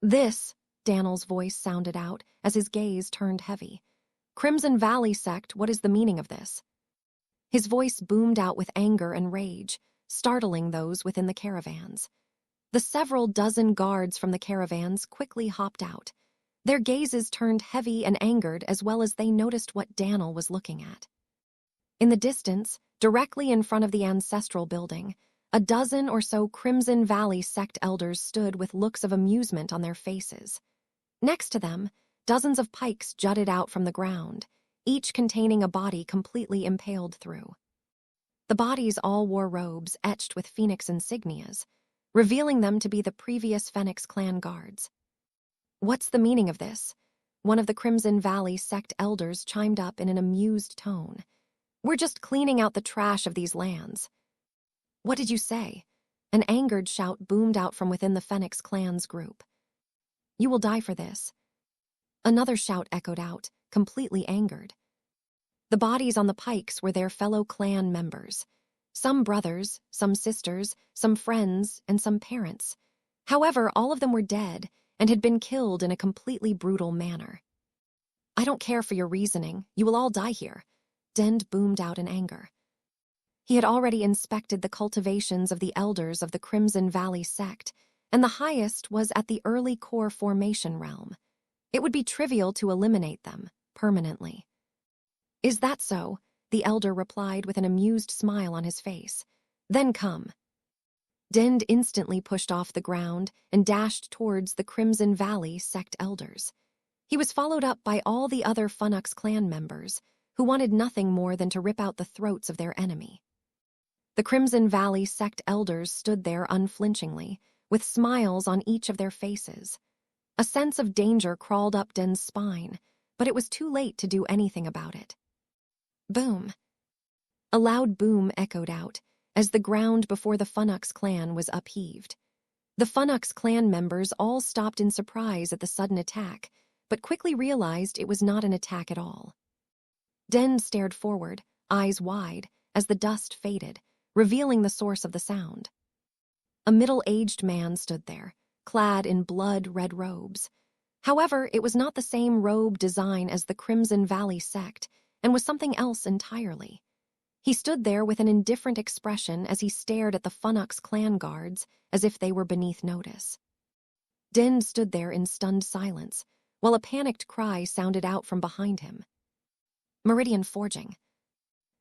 "This," Daniel's voice sounded out as his gaze turned heavy. "Crimson Valley sect, what is the meaning of this?" His voice boomed out with anger and rage, startling those within the caravans. The several dozen guards from the caravans quickly hopped out. Their gazes turned heavy and angered as well as they noticed what Daniel was looking at. In the distance, directly in front of the ancestral building, a dozen or so Crimson Valley sect elders stood with looks of amusement on their faces. Next to them, dozens of pikes jutted out from the ground, each containing a body completely impaled through. The bodies all wore robes etched with Phoenix insignias, revealing them to be the previous Fenix clan guards. "What's the meaning of this?" One of the Crimson Valley sect elders chimed up in an amused tone. "We're just cleaning out the trash of these lands." "What did you say?" An angered shout boomed out from within the Fenix clan's group. "You will die for this." Another shout echoed out, completely angered. The bodies on the pikes were their fellow clan members. Some brothers, some sisters, some friends, and some parents. However, all of them were dead and had been killed in a completely brutal manner. "I don't care for your reasoning. You will all die here," Dend boomed out in anger. He had already inspected the cultivations of the elders of the Crimson Valley sect, and the highest was at the early core formation realm. It would be trivial to eliminate them, permanently. "Is that so?" the elder replied with an amused smile on his face. "Then come." Dend instantly pushed off the ground and dashed towards the Crimson Valley sect elders. He was followed up by all the other Funux clan members, who wanted nothing more than to rip out the throats of their enemy. The Crimson Valley sect elders stood there unflinchingly, with smiles on each of their faces. A sense of danger crawled up Den's spine, but it was too late to do anything about it. Boom. A loud boom echoed out, as the ground before the Funux clan was upheaved. The Funux clan members all stopped in surprise at the sudden attack, but quickly realized it was not an attack at all. Den stared forward, eyes wide, as the dust faded, revealing the source of the sound. A middle-aged man stood there, clad in blood-red robes. However, it was not the same robe design as the Crimson Valley sect, and was something else entirely. He stood there with an indifferent expression as he stared at the Funux clan guards as if they were beneath notice. Din stood there in stunned silence, while a panicked cry sounded out from behind him. "Meridian forging."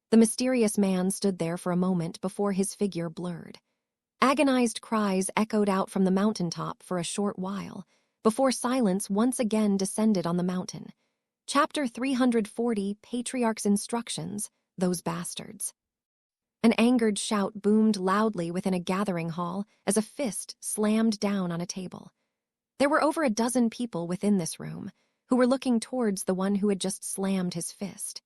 The mysterious man stood there for a moment before his figure blurred. Agonized cries echoed out from the mountaintop for a short while, before silence once again descended on the mountain. Chapter 340, Patriarch's Instructions, Those Bastards. An angered shout boomed loudly within a gathering hall as a fist slammed down on a table. There were over a dozen people within this room, who were looking towards the one who had just slammed his fist.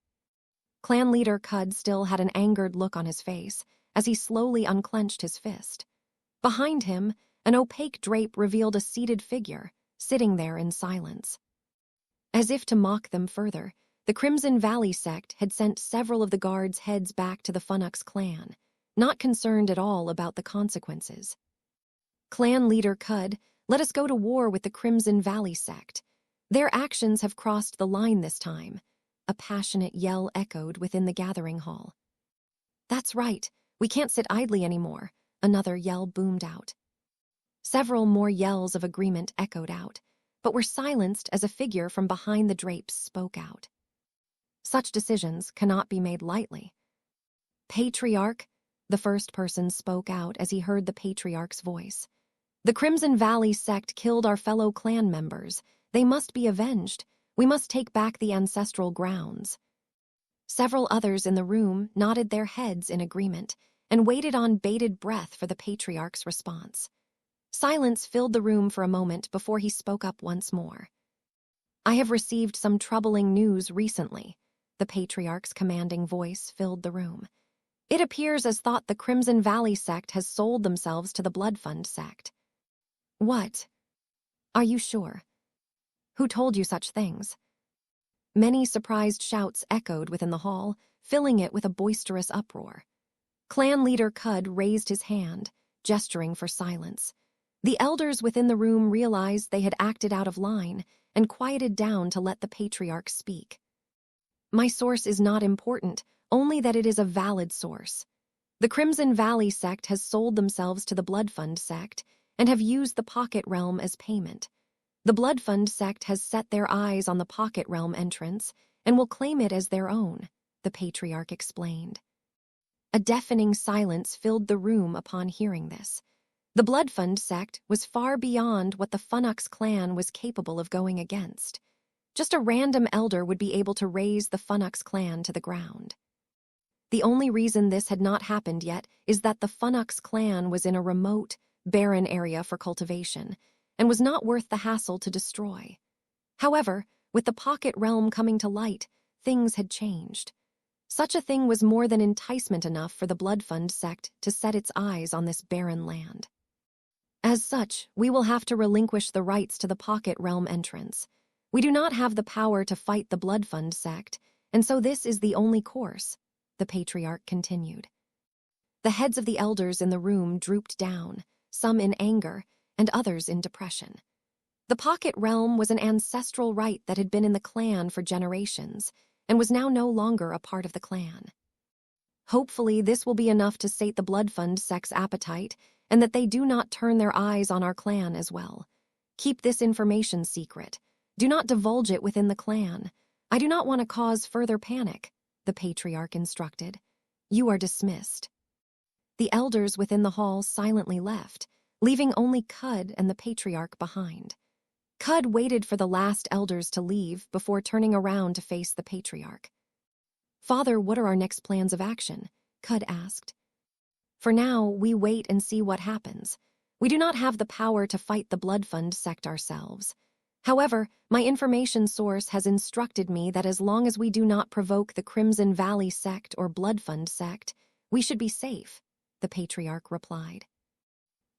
Clan leader Cud still had an angered look on his face as he slowly unclenched his fist. Behind him, an opaque drape revealed a seated figure, sitting there in silence. As if to mock them further, the Crimson Valley sect had sent several of the guards' heads back to the Funux clan, not concerned at all about the consequences. "Clan leader Cud, let us go to war with the Crimson Valley sect. Their actions have crossed the line this time," a passionate yell echoed within the gathering hall. "That's right, we can't sit idly anymore," another yell boomed out. Several more yells of agreement echoed out, but were silenced as a figure from behind the drapes spoke out. "Such decisions cannot be made lightly." "Patriarch," the first person spoke out as he heard the Patriarch's voice. "The Crimson Valley sect killed our fellow clan members. They must be avenged. We must take back the ancestral grounds." Several others in the room nodded their heads in agreement and waited on bated breath for the Patriarch's response. Silence filled the room for a moment before he spoke up once more. "I have received some troubling news recently." The Patriarch's commanding voice filled the room. "It appears as thought the Crimson Valley sect has sold themselves to the Blood Fund sect." "What? Are you sure? Who told you such things?" Many surprised shouts echoed within the hall, filling it with a boisterous uproar. Clan leader Cud raised his hand, gesturing for silence. The elders within the room realized they had acted out of line and quieted down to let the Patriarch speak. "My source is not important, only that it is a valid source. The Crimson Valley sect has sold themselves to the Blood Fund sect, and have used the pocket realm as payment. The Blood Fund sect has set their eyes on the pocket realm entrance and will claim it as their own, the patriarch explained. A deafening silence filled the room upon hearing this. The Blood Fund sect was far beyond what the Funux clan was capable of going against. Just a random elder would be able to raze the Funux clan to the ground. The only reason this had not happened yet is that the Funux clan was in a remote, barren area for cultivation, and was not worth the hassle to destroy. However, with the pocket realm coming to light, things had changed. Such a thing was more than enticement enough for the Blood Fund sect to set its eyes on this barren land. As such, we will have to relinquish the rights to the pocket realm entrance. We do not have the power to fight the Blood Fund sect, and so this is the only course, the patriarch continued. The heads of the elders in the room drooped down, some in anger and others in depression. The pocket realm was an ancestral right that had been in the clan for generations and was now no longer a part of the clan. Hopefully, this will be enough to sate the Blood Fund sect's appetite and that they do not turn their eyes on our clan as well. Keep this information secret. Do not divulge it within the clan. I do not want to cause further panic, the patriarch instructed. You are dismissed. The elders within the hall silently left, leaving only Cud and the patriarch behind. Cud waited for the last elders to leave before turning around to face the patriarch. Father, what are our next plans of action? Cud asked. For now, we wait and see what happens. We do not have the power to fight the Blood Fund sect ourselves. However, my information source has instructed me that as long as we do not provoke the Crimson Valley sect or Blood Fund sect, we should be safe, the patriarch replied.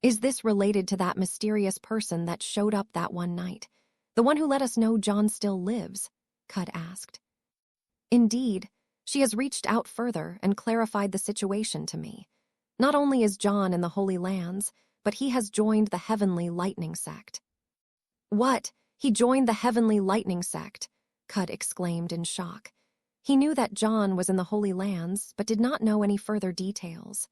Is this related to that mysterious person that showed up that one night? The one who let us know John still lives? Cud asked. Indeed, she has reached out further and clarified the situation to me. Not only is John in the Holy Lands, but he has joined the Heavenly Lightning sect. What? He joined the Heavenly Lightning sect? Cud exclaimed in shock. He knew that John was in the Holy Lands, but did not know any further details.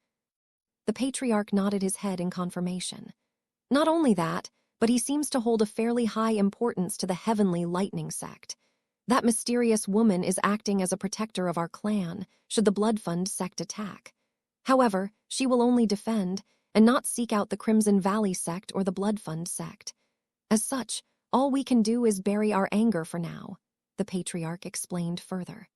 The patriarch nodded his head in confirmation. Not only that, but he seems to hold a fairly high importance to the Heavenly Lightning sect. That mysterious woman is acting as a protector of our clan, should the Blood Fund sect attack. However, she will only defend, and not seek out the Crimson Valley sect or the Blood Fund sect. As such, all we can do is bury our anger for now, the patriarch explained further.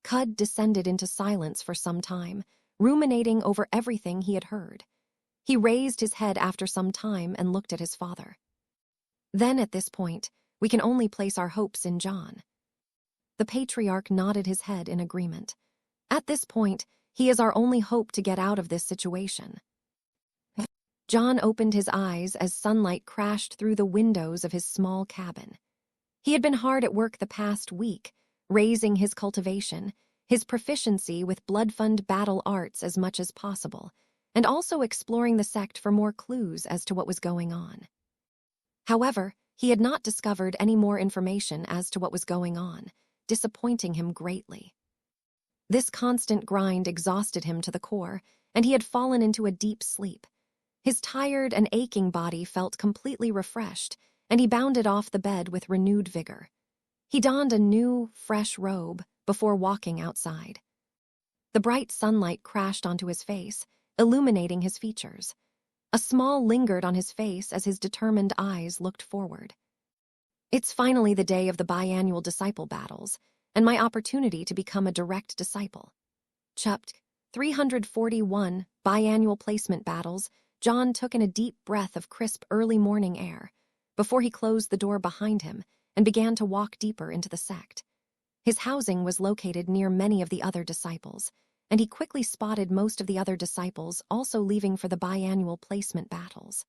Cud descended into silence for some time, ruminating over everything he had heard. He raised his head after some time and looked at his father. Then at this point, we can only place our hopes in John. The patriarch nodded his head in agreement. At this point, he is our only hope to get out of this situation. John opened his eyes as sunlight crashed through the windows of his small cabin. He had been hard at work the past week, raising his cultivation, his proficiency with Blood Fund battle arts as much as possible, and also exploring the sect for more clues as to what was going on. However, he had not discovered any more information as to what was going on, disappointing him greatly. This constant grind exhausted him to the core, and he had fallen into a deep sleep. His tired and aching body felt completely refreshed, and he bounded off the bed with renewed vigor. He donned a new, fresh robe before walking outside. The bright sunlight crashed onto his face, illuminating his features. A smile lingered on his face as his determined eyes looked forward. It's finally the day of the biannual disciple battles, and my opportunity to become a direct disciple. Chupped 341 biannual placement battles, John took in a deep breath of crisp early morning air before he closed the door behind him and began to walk deeper into the sect. His housing was located near many of the other disciples, and he quickly spotted most of the other disciples also leaving for the biannual placement battles.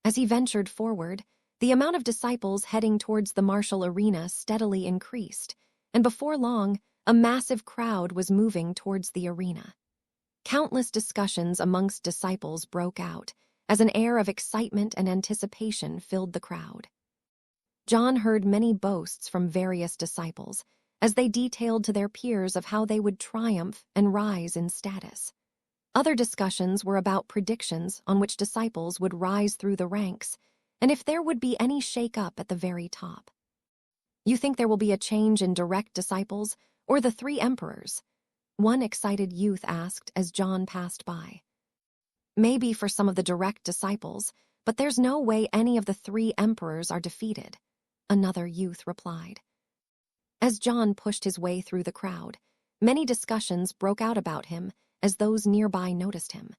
As he ventured forward, the amount of disciples heading towards the martial arena steadily increased, and before long, a massive crowd was moving towards the arena. Countless discussions amongst disciples broke out, as an air of excitement and anticipation filled the crowd. John heard many boasts from various disciples, as they detailed to their peers of how they would triumph and rise in status. Other discussions were about predictions on which disciples would rise through the ranks, and if there would be any shake-up at the very top. "You think there will be a change in direct disciples, or the three emperors?" one excited youth asked as John passed by. "Maybe for some of the direct disciples, but there's no way any of the three emperors are defeated," another youth replied. As John pushed his way through the crowd, many discussions broke out about him as those nearby noticed him.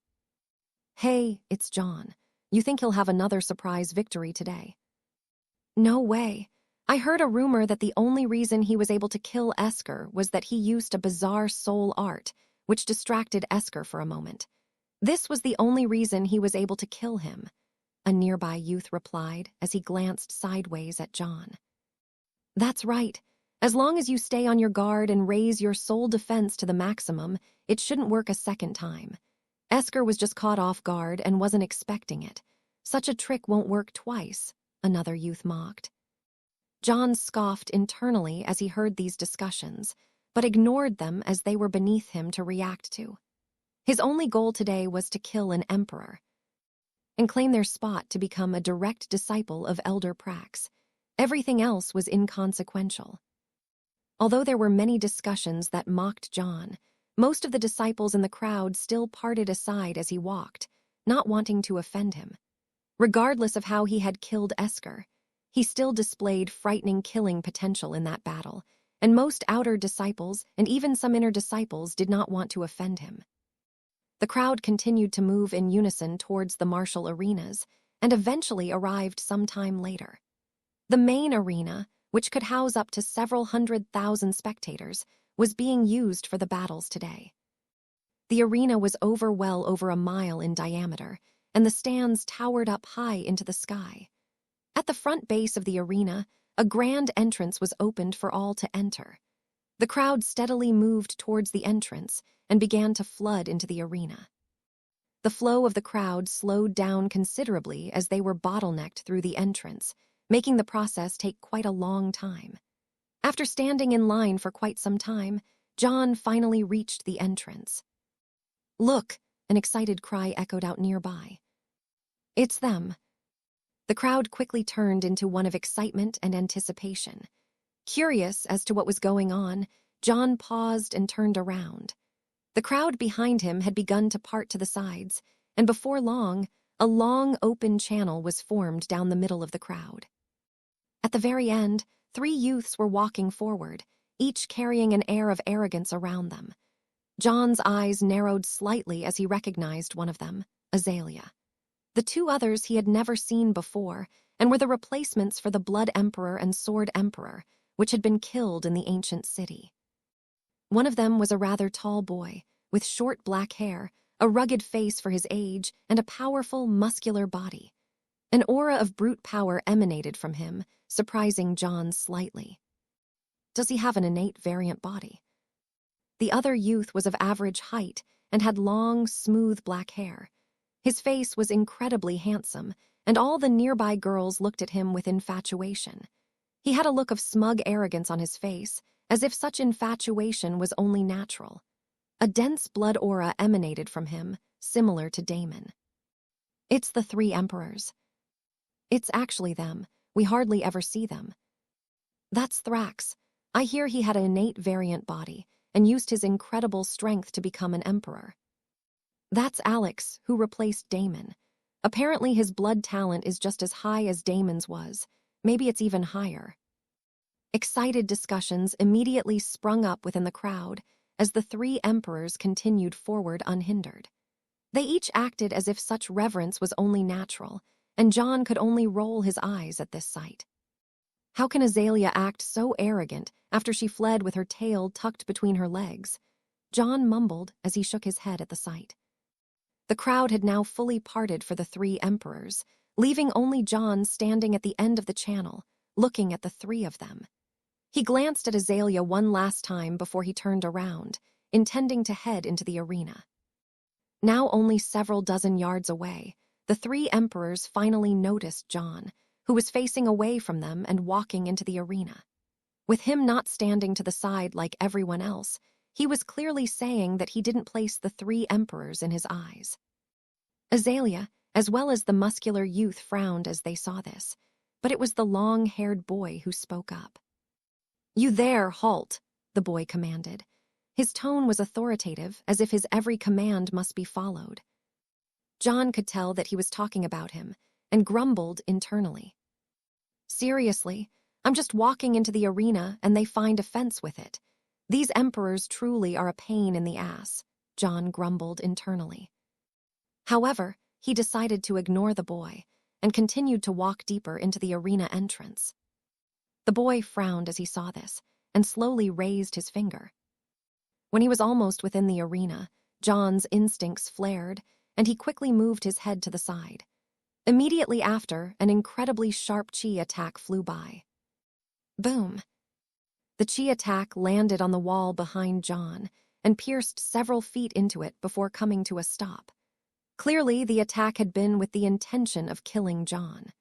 "Hey, it's John. You think he'll have another surprise victory today?" "No way. I heard a rumor that the only reason he was able to kill Esker was that he used a bizarre soul art, which distracted Esker for a moment. This was the only reason he was able to kill him," a nearby youth replied as he glanced sideways at John. "That's right. As long as you stay on your guard and raise your soul defense to the maximum, it shouldn't work a second time. Esker was just caught off guard and wasn't expecting it. Such a trick won't work twice," another youth mocked. John scoffed internally as he heard these discussions, but ignored them as they were beneath him to react to. His only goal today was to kill an emperor and claim their spot to become a direct disciple of Elder Prax. Everything else was inconsequential. Although there were many discussions that mocked John, most of the disciples in the crowd still parted aside as he walked, not wanting to offend him. Regardless of how he had killed Esker, he still displayed frightening killing potential in that battle, and most outer disciples and even some inner disciples did not want to offend him. The crowd continued to move in unison towards the martial arenas, and eventually arrived sometime later. The main arena, which could house up to several 100,000 spectators, was being used for the battles today. The arena was well over a mile in diameter, and the stands towered up high into the sky. At the front base of the arena, a grand entrance was opened for all to enter. The crowd steadily moved towards the entrance and began to flood into the arena. The flow of the crowd slowed down considerably as they were bottlenecked through the entrance, making the process take quite a long time. After standing in line for quite some time, John finally reached the entrance. "Look!" an excited cry echoed out nearby. "It's them." The crowd quickly turned into one of excitement and anticipation. Curious as to what was going on, John paused and turned around. The crowd behind him had begun to part to the sides, and before long, a long open channel was formed down the middle of the crowd. At the very end, three youths were walking forward, each carrying an air of arrogance around them. John's eyes narrowed slightly as he recognized one of them, Azalea. The two others he had never seen before, and were the replacements for the Blood Emperor and Sword Emperor, which had been killed in the ancient city. One of them was a rather tall boy, with short black hair, a rugged face for his age, and a powerful, muscular body. An aura of brute power emanated from him, surprising John slightly. Does he have an innate variant body? The other youth was of average height and had long, smooth black hair. His face was incredibly handsome, and all the nearby girls looked at him with infatuation. He had a look of smug arrogance on his face, as if such infatuation was only natural. A dense blood aura emanated from him, similar to Damon. "It's the three emperors." "It's actually them. We hardly ever see them." "That's Thrax. I hear he had an innate variant body, and used his incredible strength to become an emperor." "That's Alex, who replaced Damon. Apparently his blood talent is just as high as Damon's was. Maybe it's even higher." Excited discussions immediately sprung up within the crowd as the three emperors continued forward unhindered. They each acted as if such reverence was only natural, and John could only roll his eyes at this sight. How can Azalea act so arrogant after she fled with her tail tucked between her legs? John mumbled as he shook his head at the sight. The crowd had now fully parted for the three emperors, leaving only John standing at the end of the channel, looking at the three of them. He glanced at Azalea one last time before he turned around, intending to head into the arena. Now only several dozen yards away, the three emperors finally noticed John, who was facing away from them and walking into the arena. With him not standing to the side like everyone else, he was clearly saying that he didn't place the 3 emperors in his eyes. Azalea, as well as the muscular youth, frowned as they saw this, but it was the long-haired boy who spoke up. "You there, halt," the boy commanded. His tone was authoritative, as if his every command must be followed. John could tell that he was talking about him, and grumbled internally. "Seriously, I'm just walking into the arena and they find offense with it. These emperors truly are a pain in the ass," John grumbled internally. However, he decided to ignore the boy and continued to walk deeper into the arena entrance. The boy frowned as he saw this and slowly raised his finger. When he was almost within the arena, John's instincts flared and he quickly moved his head to the side. Immediately after, an incredibly sharp chi attack flew by. Boom! The chi attack landed on the wall behind John and pierced several feet into it before coming to a stop. Clearly, the attack had been with the intention of killing John.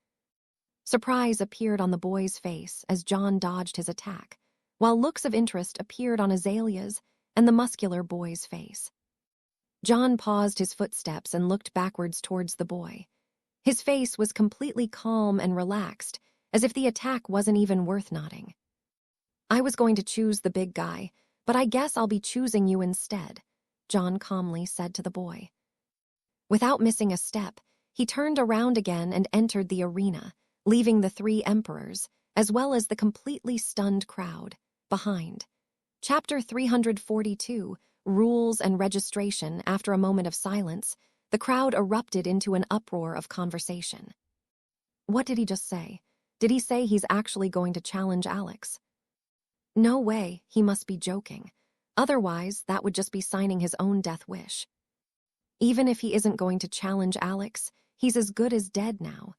Surprise appeared on the boy's face as John dodged his attack, while looks of interest appeared on Azalea's and the muscular boy's face. John paused his footsteps and looked backwards towards the boy. His face was completely calm and relaxed, as if the attack wasn't even worth noting. "I was going to choose the big guy, but I guess I'll be choosing you instead," John calmly said to the boy. Without missing a step, he turned around again and entered the arena, leaving the 3 emperors, as well as the completely stunned crowd, behind. Chapter 342, Rules and Registration. After a moment of silence, the crowd erupted into an uproar of conversation. What did he just say? Did he say he's actually going to challenge Alex? No way, he must be joking. Otherwise, that would just be signing his own death wish. Even if he isn't going to challenge Alex, he's as good as dead now.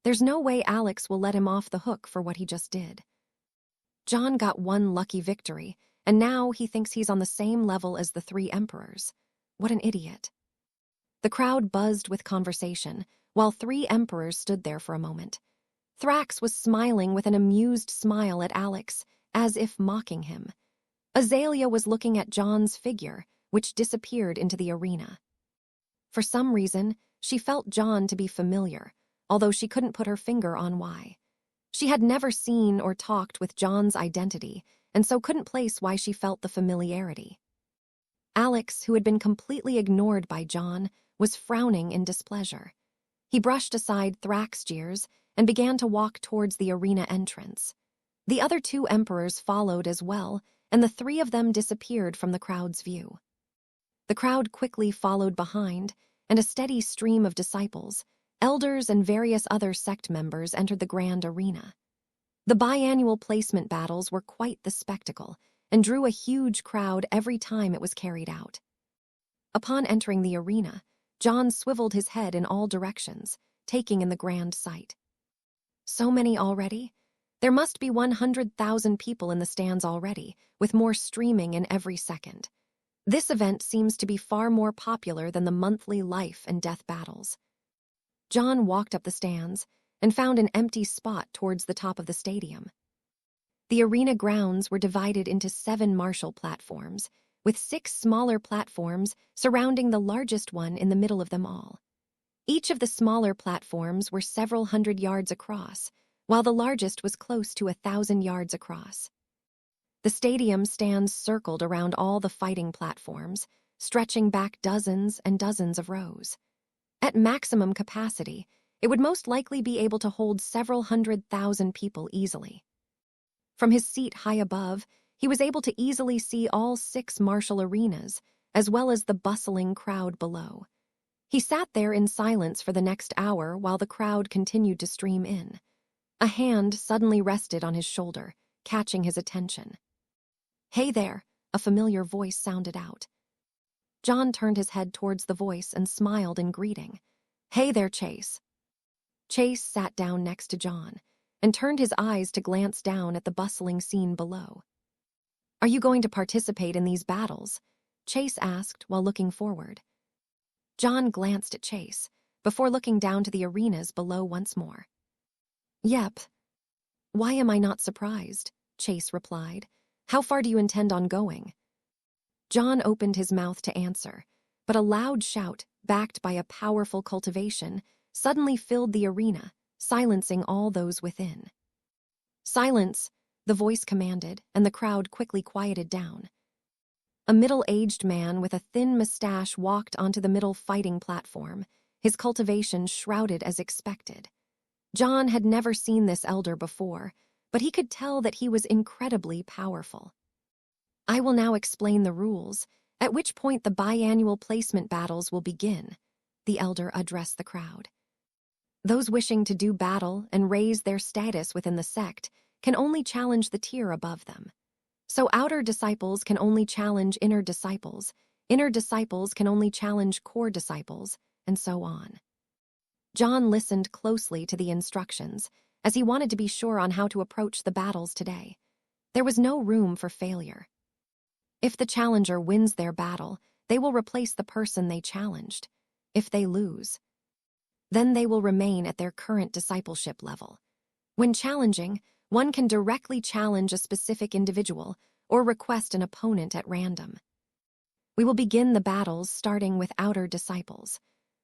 There's no way Alex will let him off the hook for what he just did. John got one lucky victory, and now he thinks he's on the same level as the 3 emperors. What an idiot. The crowd buzzed with conversation, while 3 emperors stood there for a moment. Thrax was smiling with an amused smile at Alex, as if mocking him. Azalea was looking at John's figure, which disappeared into the arena. For some reason, she felt John to be familiar, although she couldn't put her finger on why. She had never seen or talked with John's identity, and so couldn't place why she felt the familiarity. Alex, who had been completely ignored by John, was frowning in displeasure. He brushed aside Thrax's jeers and began to walk towards the arena entrance. The other 2 emperors followed as well, and the 3 of them disappeared from the crowd's view. The crowd quickly followed behind, and a steady stream of disciples, elders, and various other sect members entered the grand arena. The biannual placement battles were quite the spectacle, and drew a huge crowd every time it was carried out. Upon entering the arena, John swiveled his head in all directions, taking in the grand sight. So many already? There must be 100,000 people in the stands already, with more streaming in every second. This event seems to be far more popular than the monthly life and death battles. John walked up the stands and found an empty spot towards the top of the stadium. The arena grounds were divided into 7 martial platforms, with 6 smaller platforms surrounding the largest one in the middle of them all. Each of the smaller platforms were several hundred yards across, while the largest was close to 1,000 yards across. The stadium stands circled around all the fighting platforms, stretching back dozens and dozens of rows. At maximum capacity, it would most likely be able to hold several 100,000 people easily. From his seat high above, he was able to easily see all 6 martial arenas, as well as the bustling crowd below. He sat there in silence for the next hour while the crowd continued to stream in. A hand suddenly rested on his shoulder, catching his attention. "Hey there," a familiar voice sounded out. John turned his head towards the voice and smiled in greeting. "Hey there, Chase." Chase sat down next to John and turned his eyes to glance down at the bustling scene below. "Are you going to participate in these battles?" Chase asked while looking forward. John glanced at Chase before looking down to the arenas below once more. "Yep." "Why am I not surprised?" Chase replied. "How far do you intend on going?" John opened his mouth to answer, but a loud shout, backed by a powerful cultivation, suddenly filled the arena, silencing all those within. "Silence," the voice commanded, and the crowd quickly quieted down. A middle-aged man with a thin mustache walked onto the middle fighting platform, his cultivation shrouded as expected. John had never seen this elder before, but he could tell that he was incredibly powerful. "I will now explain the rules, at which point the biannual placement battles will begin," the elder addressed the crowd. "Those wishing to do battle and raise their status within the sect can only challenge the tier above them. So outer disciples can only challenge inner disciples can only challenge core disciples, and so on." John listened closely to the instructions, as he wanted to be sure on how to approach the battles today. There was no room for failure. If the challenger wins their battle, they will replace the person they challenged. If they lose, then they will remain at their current discipleship level. When challenging, one can directly challenge a specific individual or request an opponent at random. We will begin the battles starting with outer disciples.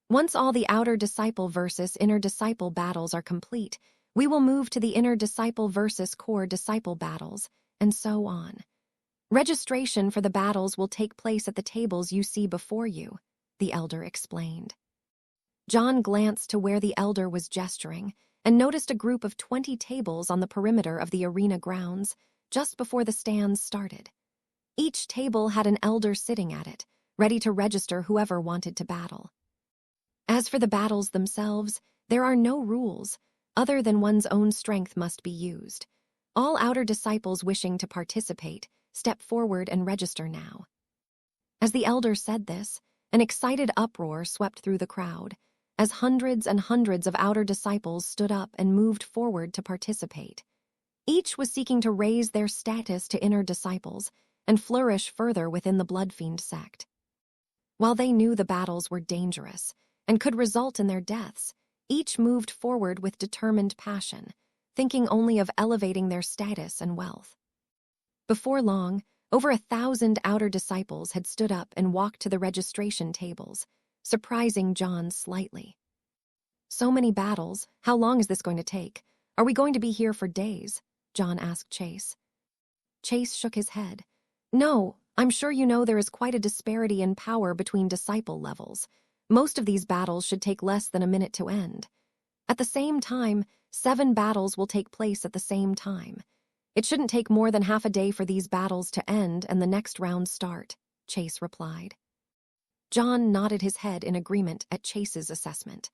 Once all the outer disciple versus inner disciple battles are complete, we will move to the inner disciple versus core disciple battles, and so on. Registration for the battles will take place at the tables you see before you, the elder explained. John glanced to where the elder was gesturing and noticed a group of 20 tables on the perimeter of the arena grounds just before the stands started. Each table had an elder sitting at it, ready to register whoever wanted to battle. As for the battles themselves, there are no rules, other than one's own strength must be used. All outer disciples wishing to participate, step forward and register now. As the elder said this, an excited uproar swept through the crowd, as hundreds and hundreds of outer disciples stood up and moved forward to participate. Each was seeking to raise their status to inner disciples and flourish further within the Bloodfiend sect. While they knew the battles were dangerous and could result in their deaths, each moved forward with determined passion, thinking only of elevating their status and wealth. Before long, over 1,000 outer disciples had stood up and walked to the registration tables, surprising John slightly. "So many battles, how long is this going to take? Are we going to be here for days?" John asked Chase. Chase shook his head. "No, I'm sure you know there is quite a disparity in power between disciple levels. Most of these battles should take less than a minute to end. At the same time, 7 battles will take place at the same time. It shouldn't take more than half a day for these battles to end and the next round start," Chase replied. John nodded his head in agreement at Chase's assessment.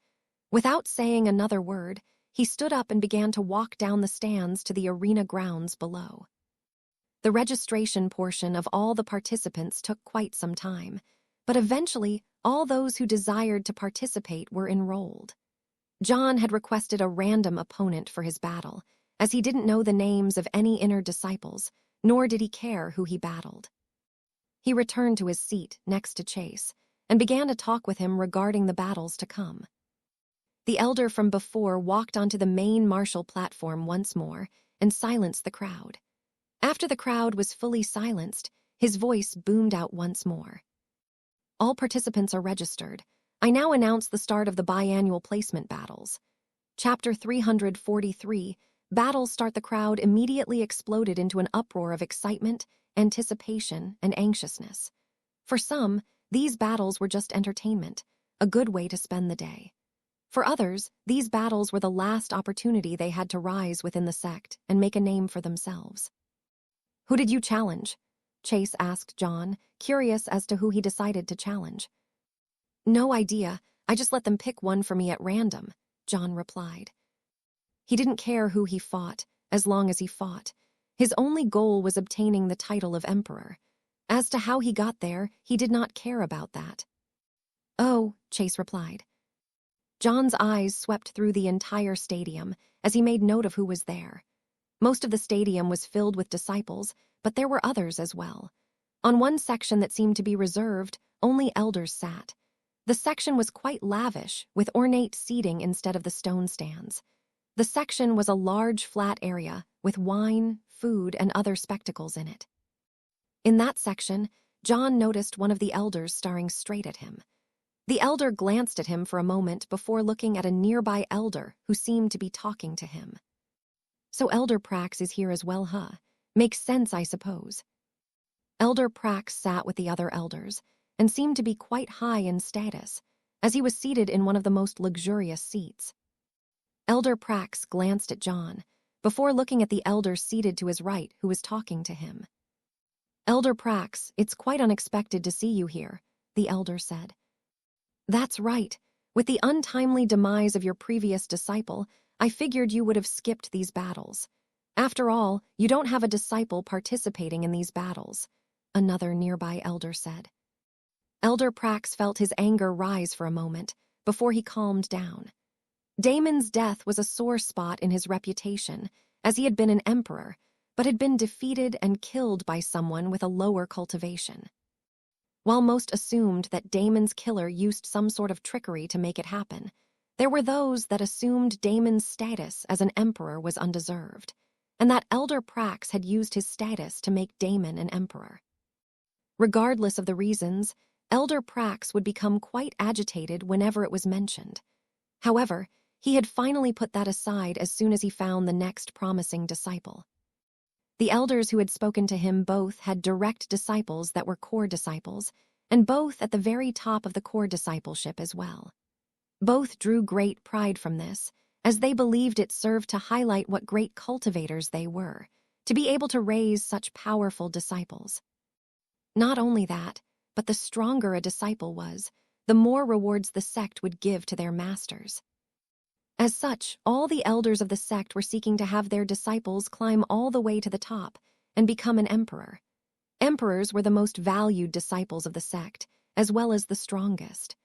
Without saying another word, he stood up and began to walk down the stands to the arena grounds below. The registration portion of all the participants took quite some time, but eventually all those who desired to participate were enrolled. John had requested a random opponent for his battle, as he didn't know the names of any inner disciples, nor did he care who he battled. He returned to his seat next to Chase and began to talk with him regarding the battles to come. The elder from before walked onto the main martial platform once more and silenced the crowd. After the crowd was fully silenced, his voice boomed out once more. "All participants are registered. I now announce the start of the biannual placement battles." Chapter 343, Battles Start. The crowd immediately exploded into an uproar of excitement, anticipation, and anxiousness. For some, these battles were just entertainment, a good way to spend the day. For others, these battles were the last opportunity they had to rise within the sect and make a name for themselves. "Who did you challenge?" Chase asked John, curious as to who he decided to challenge. "No idea. I just let them pick one for me at random," John replied. He didn't care who he fought, as long as he fought. His only goal was obtaining the title of emperor. As to how he got there, he did not care about that. "Oh," Chase replied. John's eyes swept through the entire stadium as he made note of who was there. Most of the stadium was filled with disciples, but there were others as well. On one section that seemed to be reserved, only elders sat. The section was quite lavish, with ornate seating instead of the stone stands. The section was a large flat area with wine, food, and other spectacles in it. In that section, John noticed one of the elders staring straight at him. The elder glanced at him for a moment before looking at a nearby elder who seemed to be talking to him. "So Elder Prax is here as well, huh? Makes sense, I suppose." Elder Prax sat with the other elders and seemed to be quite high in status, as he was seated in one of the most luxurious seats. Elder Prax glanced at John before looking at the elder seated to his right who was talking to him. "Elder Prax, it's quite unexpected to see you here," the elder said. "That's right. With the untimely demise of your previous disciple, I figured you would have skipped these battles. After all, you don't have a disciple participating in these battles," another nearby elder said. Elder Prax felt his anger rise for a moment before he calmed down. Damon's death was a sore spot in his reputation, as he had been an emperor, but had been defeated and killed by someone with a lower cultivation. While most assumed that Damon's killer used some sort of trickery to make it happen, there were those that assumed Damon's status as an emperor was undeserved, and that Elder Prax had used his status to make Damon an emperor. Regardless of the reasons, Elder Prax would become quite agitated whenever it was mentioned. However, he had finally put that aside as soon as he found the next promising disciple. The elders who had spoken to him both had direct disciples that were core disciples, and both at the very top of the core discipleship as well. Both drew great pride from this, as they believed it served to highlight what great cultivators they were, to be able to raise such powerful disciples. Not only that, but the stronger a disciple was, the more rewards the sect would give to their masters. As such, all the elders of the sect were seeking to have their disciples climb all the way to the top and become an emperor. Emperors were the most valued disciples of the sect, as well as the strongest.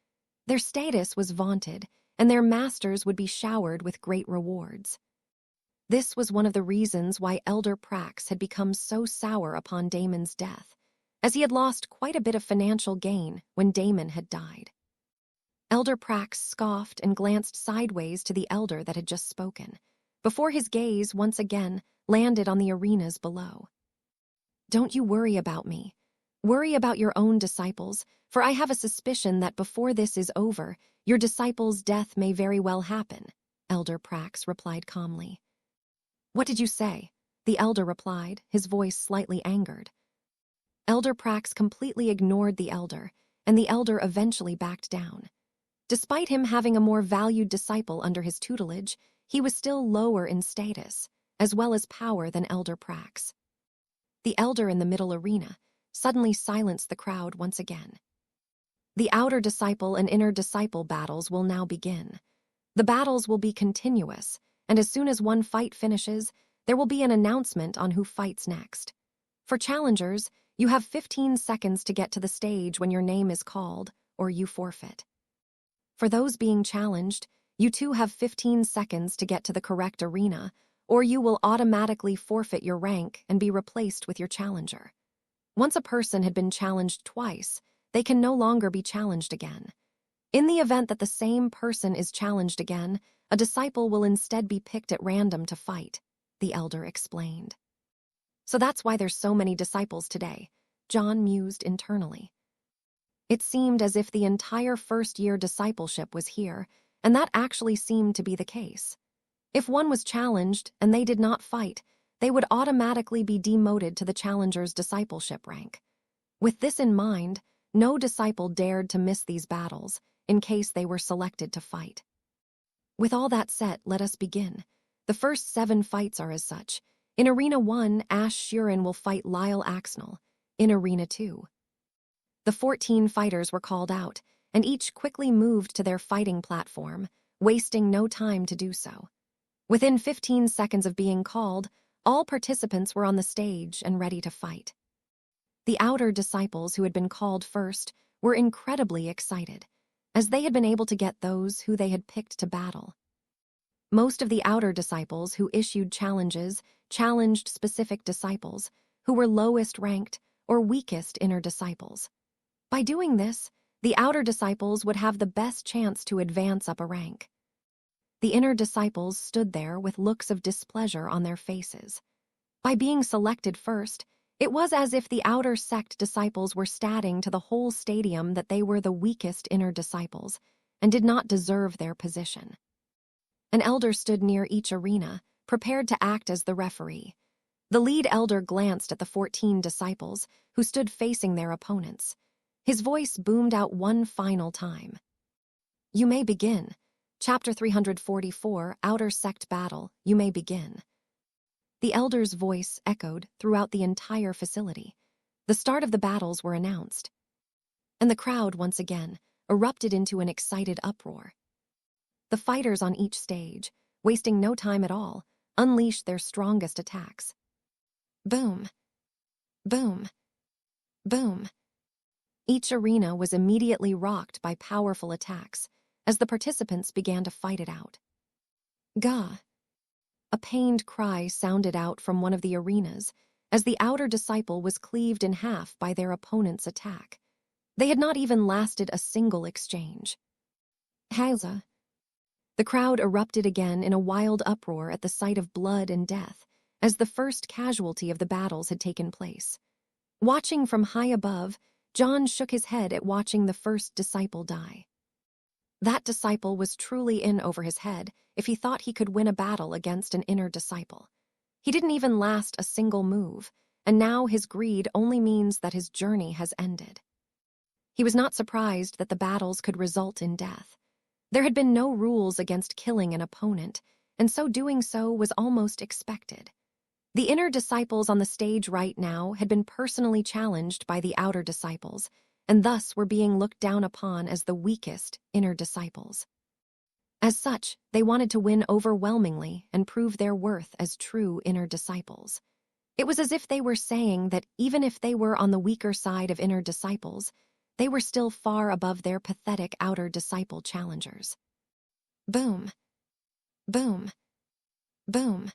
Their status was vaunted, and their masters would be showered with great rewards. This was one of the reasons why Elder Prax had become so sour upon Damon's death, as he had lost quite a bit of financial gain when Damon had died. Elder Prax scoffed and glanced sideways to the elder that had just spoken, before his gaze once again landed on the arenas below. "Don't you worry about me. Worry about your own disciples, for I have a suspicion that before this is over, your disciple's death may very well happen," Elder Prax replied calmly. "What did you say?" the elder replied, his voice slightly angered. Elder Prax completely ignored the elder, and the elder eventually backed down. Despite him having a more valued disciple under his tutelage, he was still lower in status, as well as power than Elder Prax. The elder in the middle arena suddenly silenced the crowd once again. "The outer disciple and inner disciple battles will now begin. The battles will be continuous, and as soon as one fight finishes, there will be an announcement on who fights next. For challengers, you have 15 seconds to get to the stage when your name is called, or you forfeit. For those being challenged, you too have 15 seconds to get to the correct arena, or you will automatically forfeit your rank and be replaced with your challenger. Once a person had been challenged twice, they can no longer be challenged again. In the event that the same person is challenged again, a disciple will instead be picked at random to fight," the elder explained. "So that's why there's so many disciples today," John mused internally. It seemed as if the entire first-year discipleship was here, and that actually seemed to be the case. If one was challenged and they did not fight, they would automatically be demoted to the challenger's discipleship rank. With this in mind, no disciple dared to miss these battles in case they were selected to fight. With all that set, let us begin. The first 7 fights are as such. In Arena 1, Ash Shurin will fight Lyle Axnell. In Arena 2, the 14 fighters were called out, and each quickly moved to their fighting platform, wasting no time to do so. Within 15 seconds of being called, all participants were on the stage and ready to fight. The outer disciples who had been called first were incredibly excited, as they had been able to get those who they had picked to battle. Most of the outer disciples who issued challenges challenged specific disciples who were lowest ranked or weakest inner disciples. By doing this, the outer disciples would have the best chance to advance up a rank. The inner disciples stood there with looks of displeasure on their faces. By being selected first, It was as if the outer sect disciples were stating to the whole stadium that they were the weakest inner disciples and did not deserve their position. An elder stood near each arena, prepared to act as the referee. The lead elder glanced at the 14 disciples, who stood facing their opponents. His voice boomed out one final time. "You may begin. Chapter 344, Outer Sect Battle, you may begin." The elder's voice echoed throughout the entire facility. The start of the battles were announced, and the crowd once again erupted into an excited uproar. The fighters on each stage, wasting no time at all, unleashed their strongest attacks. Boom, boom, boom. Each arena was immediately rocked by powerful attacks as the participants began to fight it out. Gah! A pained cry sounded out from one of the arenas as the outer disciple was cleaved in half by their opponent's attack. They had not even lasted a single exchange. Hausa! The crowd erupted again in a wild uproar at the sight of blood and death, as the first casualty of the battles had taken place. Watching from high above, John shook his head at watching the first disciple die. That disciple was truly in over his head if he thought he could win a battle against an inner disciple. He didn't even last a single move, and now his greed only means that his journey has ended. He was not surprised that the battles could result in death. There had been no rules against killing an opponent, and so doing so was almost expected. The inner disciples on the stage right now had been personally challenged by the outer disciples, and thus were being looked down upon as the weakest inner disciples. As such, they wanted to win overwhelmingly and prove their worth as true inner disciples. It was as if they were saying that even if they were on the weaker side of inner disciples, they were still far above their pathetic outer disciple challengers. Boom. Boom. Boom.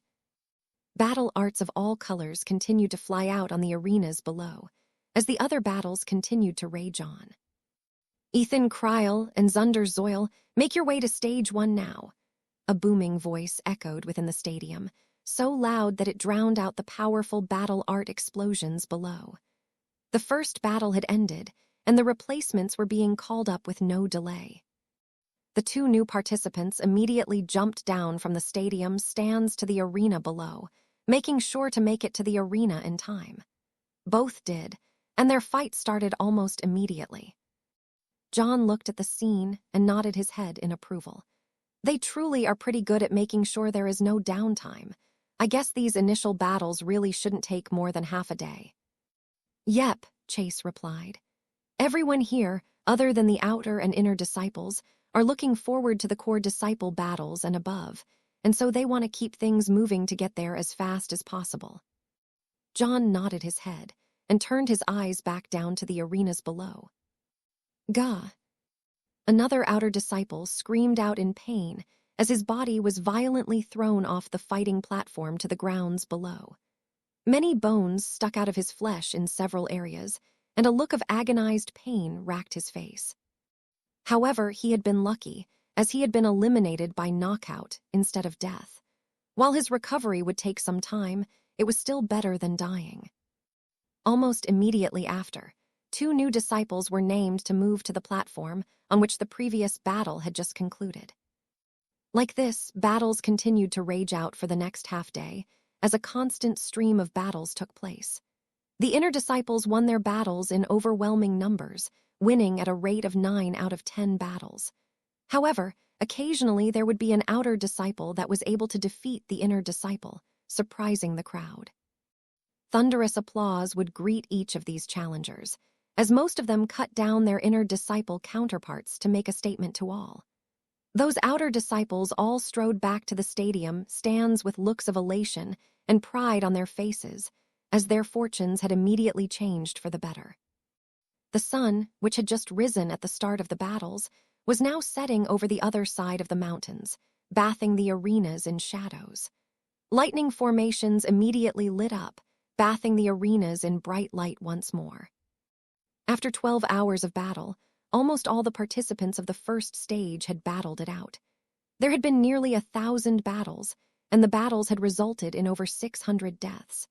Battle arts of all colors continued to fly out on the arenas below, as the other battles continued to rage on. "Ethan Kryl and Zunder Zoil, make your way to stage 1 now." A booming voice echoed within the stadium, so loud that it drowned out the powerful battle art explosions below. The first battle had ended, and the replacements were being called up with no delay. The 2 new participants immediately jumped down from the stadium stands to the arena below, making sure to make it to the arena in time. Both did, and their fight started almost immediately. John looked at the scene and nodded his head in approval. They truly are pretty good at making sure there is no downtime. I guess these initial battles really shouldn't take more than half a day. "Yep," Chase replied. "Everyone here, other than the outer and inner disciples, are looking forward to the core disciple battles and above, and so they want to keep things moving to get there as fast as possible." John nodded his head and turned his eyes back down to the arenas below. Gah! Another outer disciple screamed out in pain as his body was violently thrown off the fighting platform to the grounds below. Many bones stuck out of his flesh in several areas, and a look of agonized pain racked his face. However, he had been lucky, as he had been eliminated by knockout instead of death. While his recovery would take some time, it was still better than dying. Almost immediately after, 2 new disciples were named to move to the platform on which the previous battle had just concluded. Like this, battles continued to rage out for the next half-day, as a constant stream of battles took place. The inner disciples won their battles in overwhelming numbers, winning at a rate of 9 out of 10 battles. However, occasionally there would be an outer disciple that was able to defeat the inner disciple, surprising the crowd. Thunderous applause would greet each of these challengers, as most of them cut down their inner disciple counterparts to make a statement to all. Those outer disciples all strode back to the stadium stands with looks of elation and pride on their faces, as their fortunes had immediately changed for the better. The sun, which had just risen at the start of the battles, was now setting over the other side of the mountains, bathing the arenas in shadows. Lightning formations immediately lit up, bathing the arenas in bright light once more. After 12 hours of battle, almost all the participants of the first stage had battled it out. There had been nearly 1,000 battles, and the battles had resulted in over 600 deaths.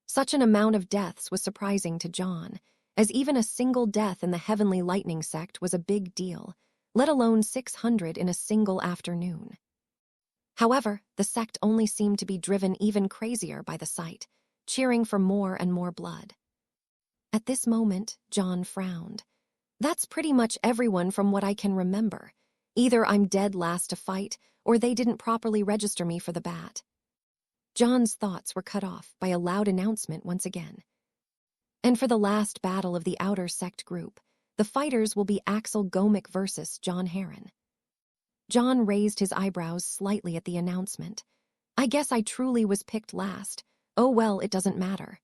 Such an amount of deaths was surprising to John, as even a single death in the Heavenly Lightning sect was a big deal, let alone 600 in a single afternoon. However, the sect only seemed to be driven even crazier by the sight, cheering for more and more blood. At this moment, John frowned. That's pretty much everyone from what I can remember. Either I'm dead last to fight, or they didn't properly register me for the bat. John's thoughts were cut off by a loud announcement once again. And for the last battle of the outer sect group, the fighters will be Axel Gomick versus John Heron. John raised his eyebrows slightly at the announcement. I guess I truly was picked last. Oh well, it doesn't matter.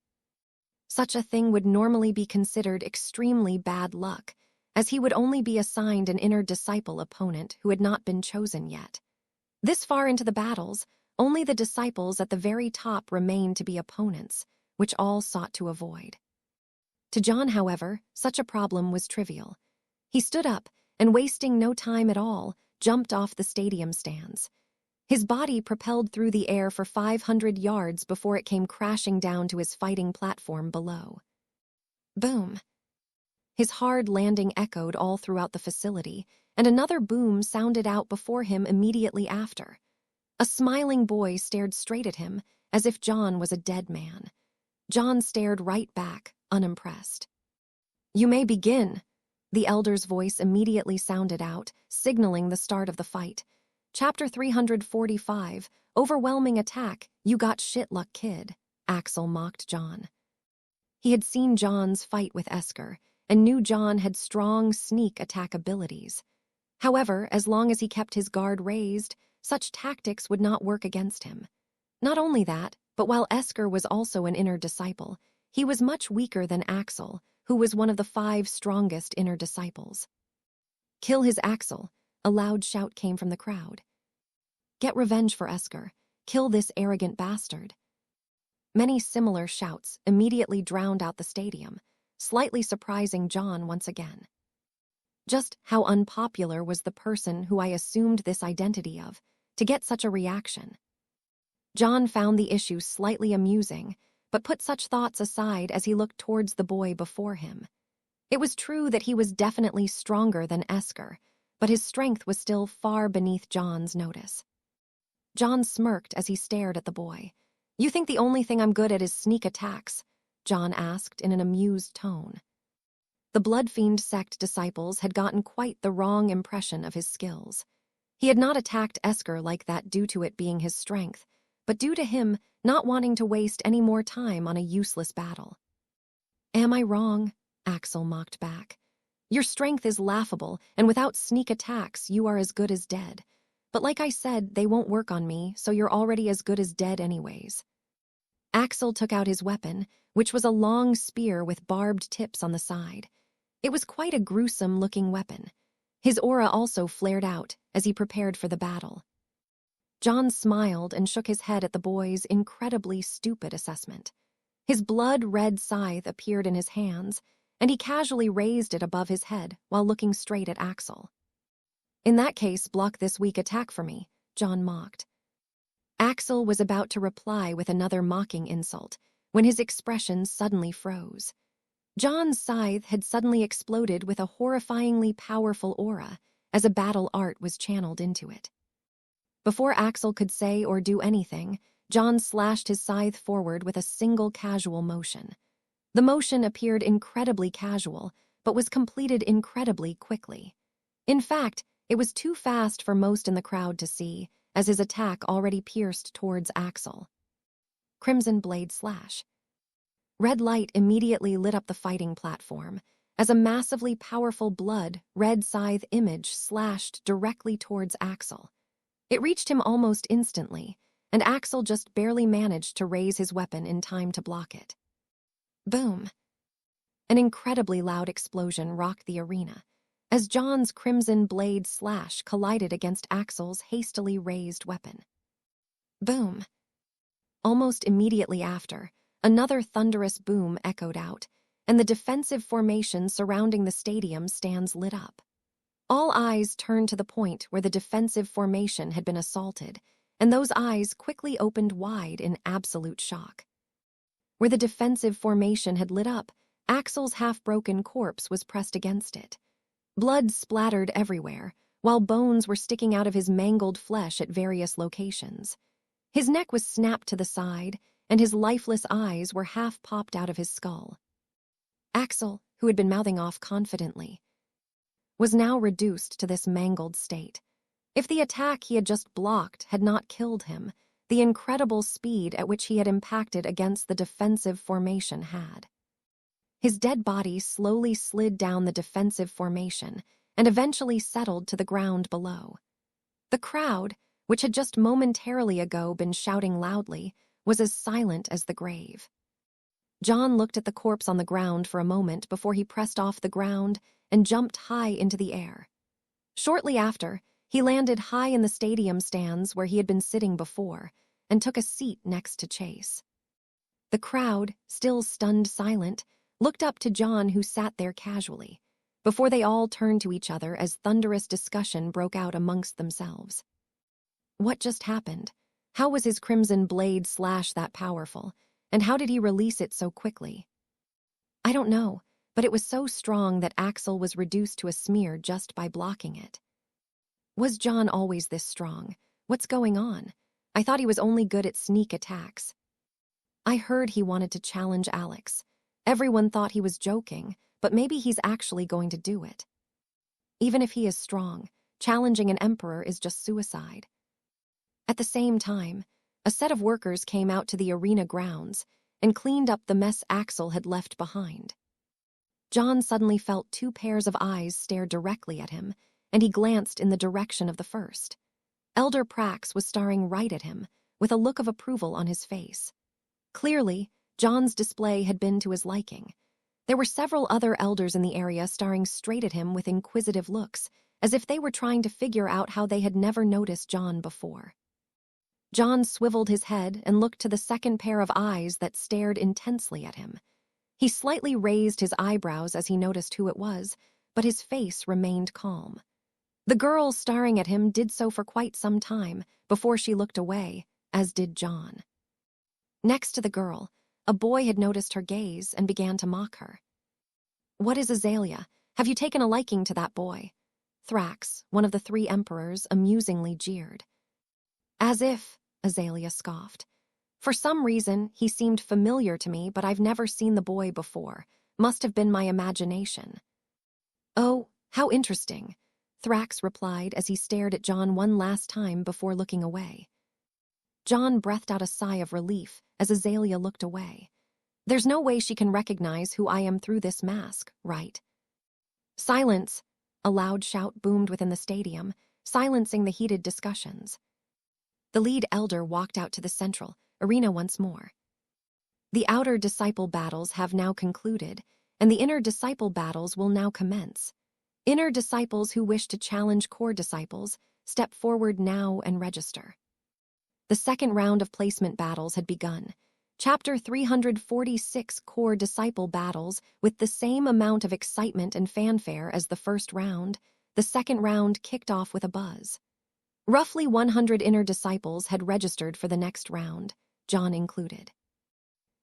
Such a thing would normally be considered extremely bad luck, as he would only be assigned an inner disciple opponent who had not been chosen yet. This far into the battles, only the disciples at the very top remained to be opponents, which all sought to avoid. To John, however, such a problem was trivial. He stood up and, wasting no time at all, jumped off the stadium stands. His body propelled through the air for 500 yards before it came crashing down to his fighting platform below. Boom! His hard landing echoed all throughout the facility, and another boom sounded out before him immediately after. A smiling boy stared straight at him, as if John was a dead man. John stared right back, unimpressed. You may begin, the elder's voice immediately sounded out, signaling the start of the fight. Chapter 345, Overwhelming Attack, You Got Shit Luck Kid, Axel mocked John. He had seen John's fight with Esker, and knew John had strong sneak attack abilities. However, as long as he kept his guard raised, such tactics would not work against him. Not only that, but while Esker was also an inner disciple, he was much weaker than Axel, who was one of the 5 strongest inner disciples. Kill his Axel, a loud shout came from the crowd. Get revenge for Esker. Kill this arrogant bastard. Many similar shouts immediately drowned out the stadium, slightly surprising John once again. Just how unpopular was the person who I assumed this identity of, to get such a reaction? John found the issue slightly amusing, but put such thoughts aside as he looked towards the boy before him. It was true that he was definitely stronger than Esker, but his strength was still far beneath John's notice. John smirked as he stared at the boy. You think the only thing I'm good at is sneak attacks? John asked in an amused tone. The Blood Fiend sect disciples had gotten quite the wrong impression of his skills. He had not attacked Esker like that due to it being his strength, but due to him not wanting to waste any more time on a useless battle. Am I wrong? Axel mocked back. Your strength is laughable, and without sneak attacks, you are as good as dead. But like I said, they won't work on me, so you're already as good as dead anyways. Axel took out his weapon, which was a long spear with barbed tips on the side. It was quite a gruesome-looking weapon. His aura also flared out as he prepared for the battle. John smiled and shook his head at the boy's incredibly stupid assessment. His blood-red scythe appeared in his hands, and he casually raised it above his head while looking straight at Axel. In that case, block this weak attack for me, John mocked. Axel was about to reply with another mocking insult when his expression suddenly froze. John's scythe had suddenly exploded with a horrifyingly powerful aura as a battle art was channeled into it. Before Axel could say or do anything, John slashed his scythe forward with a single casual motion. The motion appeared incredibly casual, but was completed incredibly quickly. In fact, it was too fast for most in the crowd to see, as his attack already pierced towards Axel. Crimson blade slash. Red light immediately lit up the fighting platform, as a massively powerful red scythe image slashed directly towards Axel. It reached him almost instantly, and Axel just barely managed to raise his weapon in time to block it. Boom! An incredibly loud explosion rocked the arena, as John's crimson blade slash collided against Axel's hastily raised weapon. Boom! Almost immediately after, another thunderous boom echoed out, and the defensive formation surrounding the stadium stands lit up. All eyes turned to the point where the defensive formation had been assaulted, and those eyes quickly opened wide in absolute shock. Where the defensive formation had lit up, Axel's half-broken corpse was pressed against it. Blood splattered everywhere, while bones were sticking out of his mangled flesh at various locations. His neck was snapped to the side, and his lifeless eyes were half popped out of his skull. Axel, who had been mouthing off confidently, was now reduced to this mangled state. If the attack he had just blocked had not killed him, the incredible speed at which he had impacted against the defensive formation had. His dead body slowly slid down the defensive formation and eventually settled to the ground below. The crowd, which had just momentarily ago been shouting loudly, was as silent as the grave. John looked at the corpse on the ground for a moment before he pressed off the ground and jumped high into the air. Shortly after, he landed high in the stadium stands where he had been sitting before and took a seat next to Chase. The crowd, still stunned silent, looked up to John, who sat there casually, before they all turned to each other as thunderous discussion broke out amongst themselves. What just happened? How was his crimson blade slash that powerful, and how did he release it so quickly? I don't know, but it was so strong that Axel was reduced to a smear just by blocking it. Was John always this strong? What's going on? I thought he was only good at sneak attacks. I heard he wanted to challenge Alex. Everyone thought he was joking, but maybe he's actually going to do it. Even if he is strong, challenging an emperor is just suicide. At the same time, a set of workers came out to the arena grounds and cleaned up the mess Axel had left behind. John suddenly felt two pairs of eyes stare directly at him, and he glanced in the direction of the first. Elder Prax was staring right at him, with a look of approval on his face. Clearly, John's display had been to his liking. There were several other elders in the area staring straight at him with inquisitive looks, as if they were trying to figure out how they had never noticed John before. John swiveled his head and looked to the second pair of eyes that stared intensely at him. He slightly raised his eyebrows as he noticed who it was, but his face remained calm. The girl staring at him did so for quite some time before she looked away, as did John. Next to the girl, a boy had noticed her gaze and began to mock her. "What is Azalea? Have you taken a liking to that boy?" Thrax, one of the three emperors, amusingly jeered. "As if," Azalea scoffed. "For some reason, he seemed familiar to me, but I've never seen the boy before. Must have been my imagination." "Oh, how interesting," Thrax replied as he stared at John one last time before looking away. John breathed out a sigh of relief as Azalea looked away. "There's no way she can recognize who I am through this mask, right?" "Silence!" A loud shout boomed within the stadium, silencing the heated discussions. The lead elder walked out to the central arena once more. "The outer disciple battles have now concluded, and the inner disciple battles will now commence. Inner disciples who wish to challenge core disciples, step forward now and register." The second round of placement battles had begun. Chapter 346 core disciple battles with the same amount of excitement and fanfare as the first round. The second round kicked off with a buzz. Roughly 100 inner disciples had registered for the next round, John included.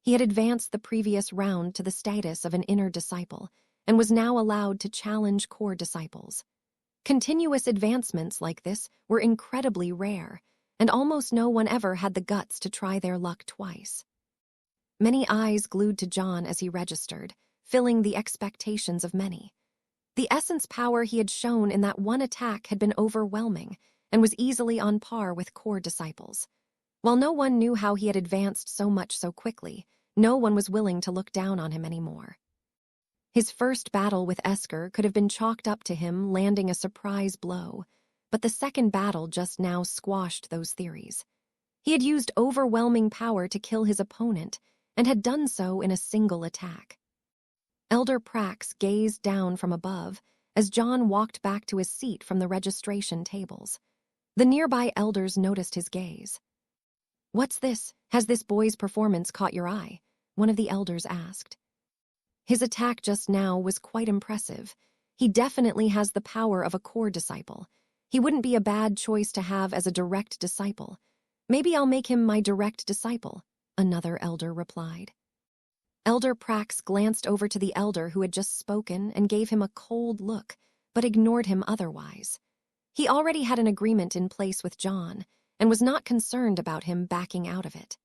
He had advanced the previous round to the status of an inner disciple and was now allowed to challenge core disciples. Continuous advancements like this were incredibly rare, and almost no one ever had the guts to try their luck twice. Many eyes glued to John as he registered, filling the expectations of many. The essence power he had shown in that one attack had been overwhelming and was easily on par with core disciples. While no one knew how he had advanced so much so quickly, no one was willing to look down on him anymore. His first battle with Esker could have been chalked up to him landing a surprise blow, but the second battle just now squashed those theories. He had used overwhelming power to kill his opponent, and had done so in a single attack. Elder Prax gazed down from above as John walked back to his seat from the registration tables. The nearby elders noticed his gaze. "What's this? Has this boy's performance caught your eye?" one of the elders asked. "His attack just now was quite impressive. He definitely has the power of a core disciple. He wouldn't be a bad choice to have as a direct disciple. Maybe I'll make him my direct disciple," another elder replied. Elder Prax glanced over to the elder who had just spoken and gave him a cold look, but ignored him otherwise. He already had an agreement in place with John and was not concerned about him backing out of it.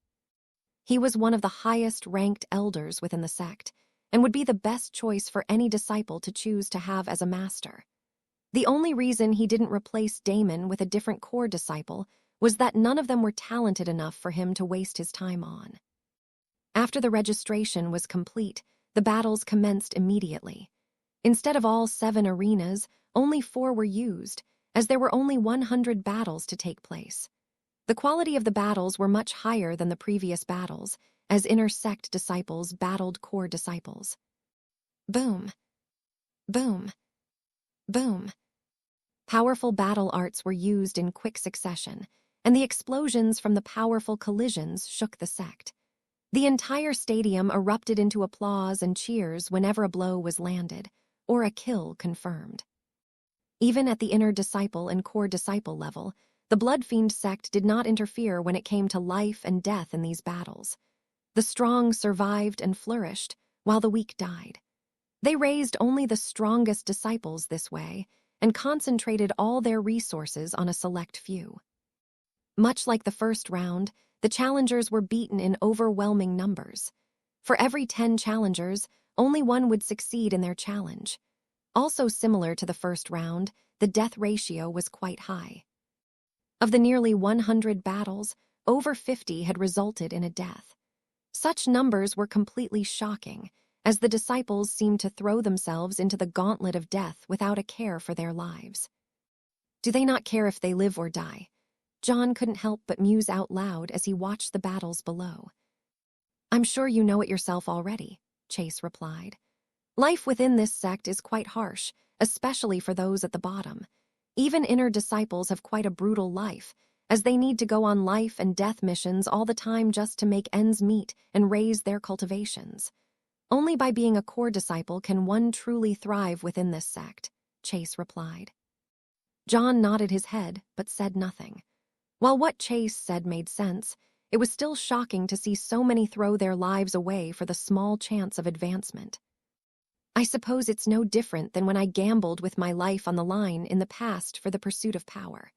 He was one of the highest-ranked elders within the sect and would be the best choice for any disciple to choose to have as a master. The only reason he didn't replace Damon with a different core disciple was that none of them were talented enough for him to waste his time on. After the registration was complete, the battles commenced immediately. Instead of all 7 arenas, only 4 were used, as there were only 100 battles to take place. The quality of the battles were much higher than the previous battles, as inner sect disciples battled core disciples. Boom. Boom. Boom. Powerful battle arts were used in quick succession, and the explosions from the powerful collisions shook the sect. The entire stadium erupted into applause and cheers whenever a blow was landed, or a kill confirmed. Even at the inner disciple and core disciple level, the Blood Fiend sect did not interfere when it came to life and death in these battles. The strong survived and flourished, while the weak died. They raised only the strongest disciples this way, and concentrated all their resources on a select few. Much like the first round, the challengers were beaten in overwhelming numbers. For every 10 challengers, only 1 would succeed in their challenge. Also similar to the first round, the death ratio was quite high. Of the nearly 100 battles, over 50 had resulted in a death. Such numbers were completely shocking, as the disciples seemed to throw themselves into the gauntlet of death without a care for their lives. Do they not care if they live or die? John couldn't help but muse out loud as he watched the battles below. I'm sure you know it yourself already, Chase replied. Life within this sect is quite harsh, especially for those at the bottom. Even inner disciples have quite a brutal life, as they need to go on life and death missions all the time just to make ends meet and raise their cultivations. Only by being a core disciple can one truly thrive within this sect, Chase replied. John nodded his head, but said nothing. While what Chase said made sense, it was still shocking to see so many throw their lives away for the small chance of advancement. I suppose it's no different than when I gambled with my life on the line in the past for the pursuit of power.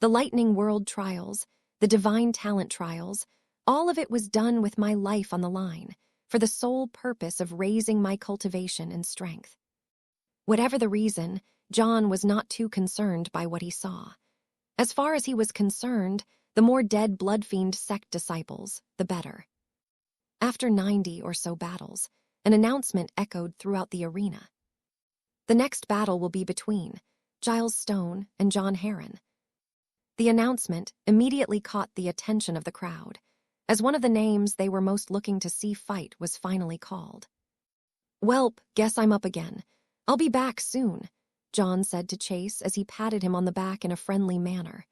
The Lightning World trials, the Divine Talent trials, all of it was done with my life on the line, for the sole purpose of raising my cultivation and strength. Whatever the reason, John was not too concerned by what he saw. As far as he was concerned, the more dead Blood Fiend sect disciples, the better. After 90 or so battles, an announcement echoed throughout the arena. The next battle will be between Giles Stone and John Heron. The announcement immediately caught the attention of the crowd, as one of the names they were most looking to see fight was finally called. Welp, guess I'm up again. I'll be back soon, John said to Chase as he patted him on the back in a friendly manner.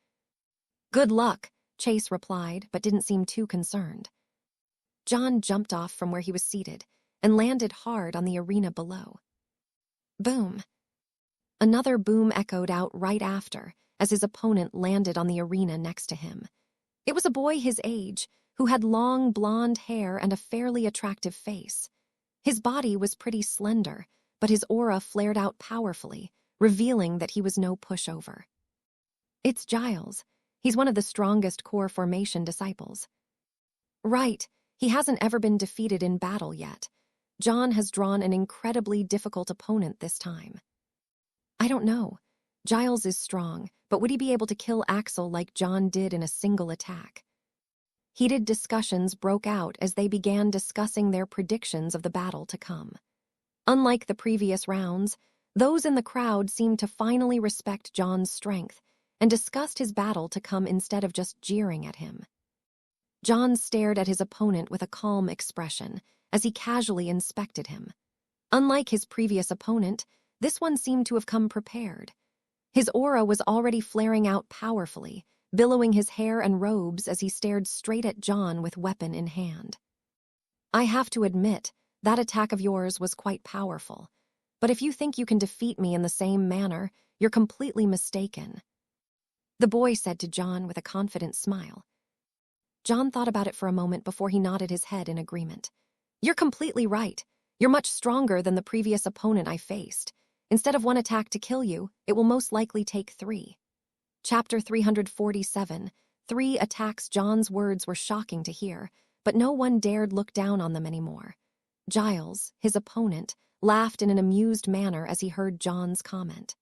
Good luck, Chase replied, but didn't seem too concerned. John jumped off from where he was seated and landed hard on the arena below. Boom. Another boom echoed out right after, as his opponent landed on the arena next to him. It was a boy his age, who had long blonde hair and a fairly attractive face. His body was pretty slender, but his aura flared out powerfully, revealing that he was no pushover. It's Giles. He's one of the strongest core formation disciples. Right, he hasn't ever been defeated in battle yet. John has drawn an incredibly difficult opponent this time. I don't know. Giles is strong, but would he be able to kill Axel like John did in a single attack? Heated discussions broke out as they began discussing their predictions of the battle to come. Unlike the previous rounds, those in the crowd seemed to finally respect John's strength and discussed his battle to come instead of just jeering at him. John stared at his opponent with a calm expression as he casually inspected him. Unlike his previous opponent, this one seemed to have come prepared. His aura was already flaring out powerfully, billowing his hair and robes as he stared straight at John with weapon in hand. I have to admit, that attack of yours was quite powerful. But if you think you can defeat me in the same manner, you're completely mistaken, the boy said to John with a confident smile. John thought about it for a moment before he nodded his head in agreement. You're completely right. You're much stronger than the previous opponent I faced. Instead of one attack to kill you, it will most likely take 3. Chapter 347. 3 attacks. John's words were shocking to hear, but no one dared look down on them anymore. Giles, his opponent, laughed in an amused manner as he heard John's comment.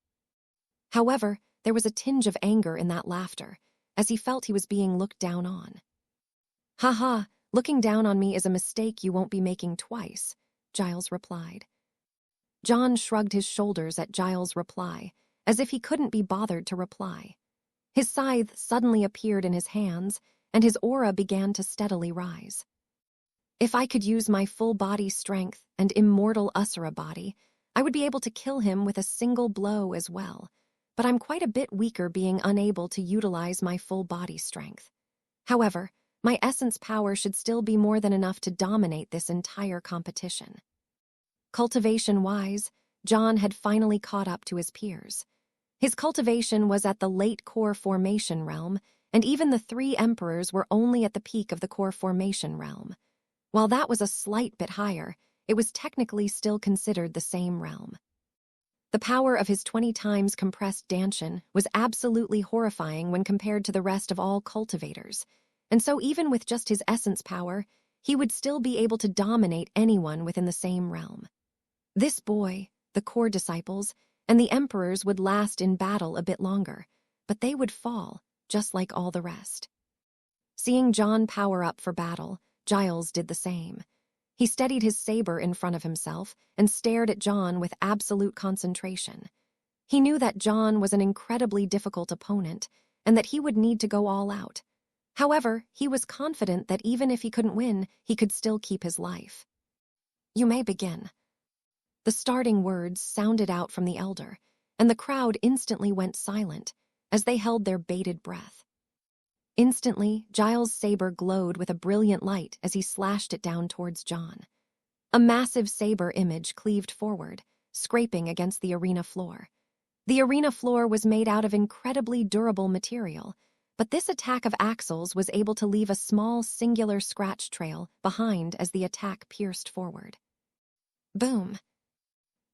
However, there was a tinge of anger in that laughter, as he felt he was being looked down on. "Ha ha, looking down on me is a mistake you won't be making twice," Giles replied. John shrugged his shoulders at Giles' reply, as if he couldn't be bothered to reply. His scythe suddenly appeared in his hands, and his aura began to steadily rise. "If I could use my full body strength and Immortal Asura body, I would be able to kill him with a single blow as well, but I'm quite a bit weaker being unable to utilize my full body strength. However, my essence power should still be more than enough to dominate this entire competition." Cultivation-wise, John had finally caught up to his peers. His cultivation was at the late core formation realm, and even the 3 emperors were only at the peak of the core formation realm. While that was a slight bit higher, it was technically still considered the same realm. The power of his 20 times compressed Danshan was absolutely horrifying when compared to the rest of all cultivators, and so even with just his essence power, he would still be able to dominate anyone within the same realm. This boy, the core disciples, and the emperors would last in battle a bit longer, but they would fall, just like all the rest. Seeing John power up for battle, Giles did the same. He steadied his saber in front of himself and stared at John with absolute concentration. He knew that John was an incredibly difficult opponent and that he would need to go all out. However, he was confident that even if he couldn't win, he could still keep his life. "You may begin." The starting words sounded out from the elder, and the crowd instantly went silent as they held their bated breath. Instantly, Giles' saber glowed with a brilliant light as he slashed it down towards John. A massive saber image cleaved forward, scraping against the arena floor. The arena floor was made out of incredibly durable material, but this attack of Axel's was able to leave a small singular scratch trail behind as the attack pierced forward. Boom!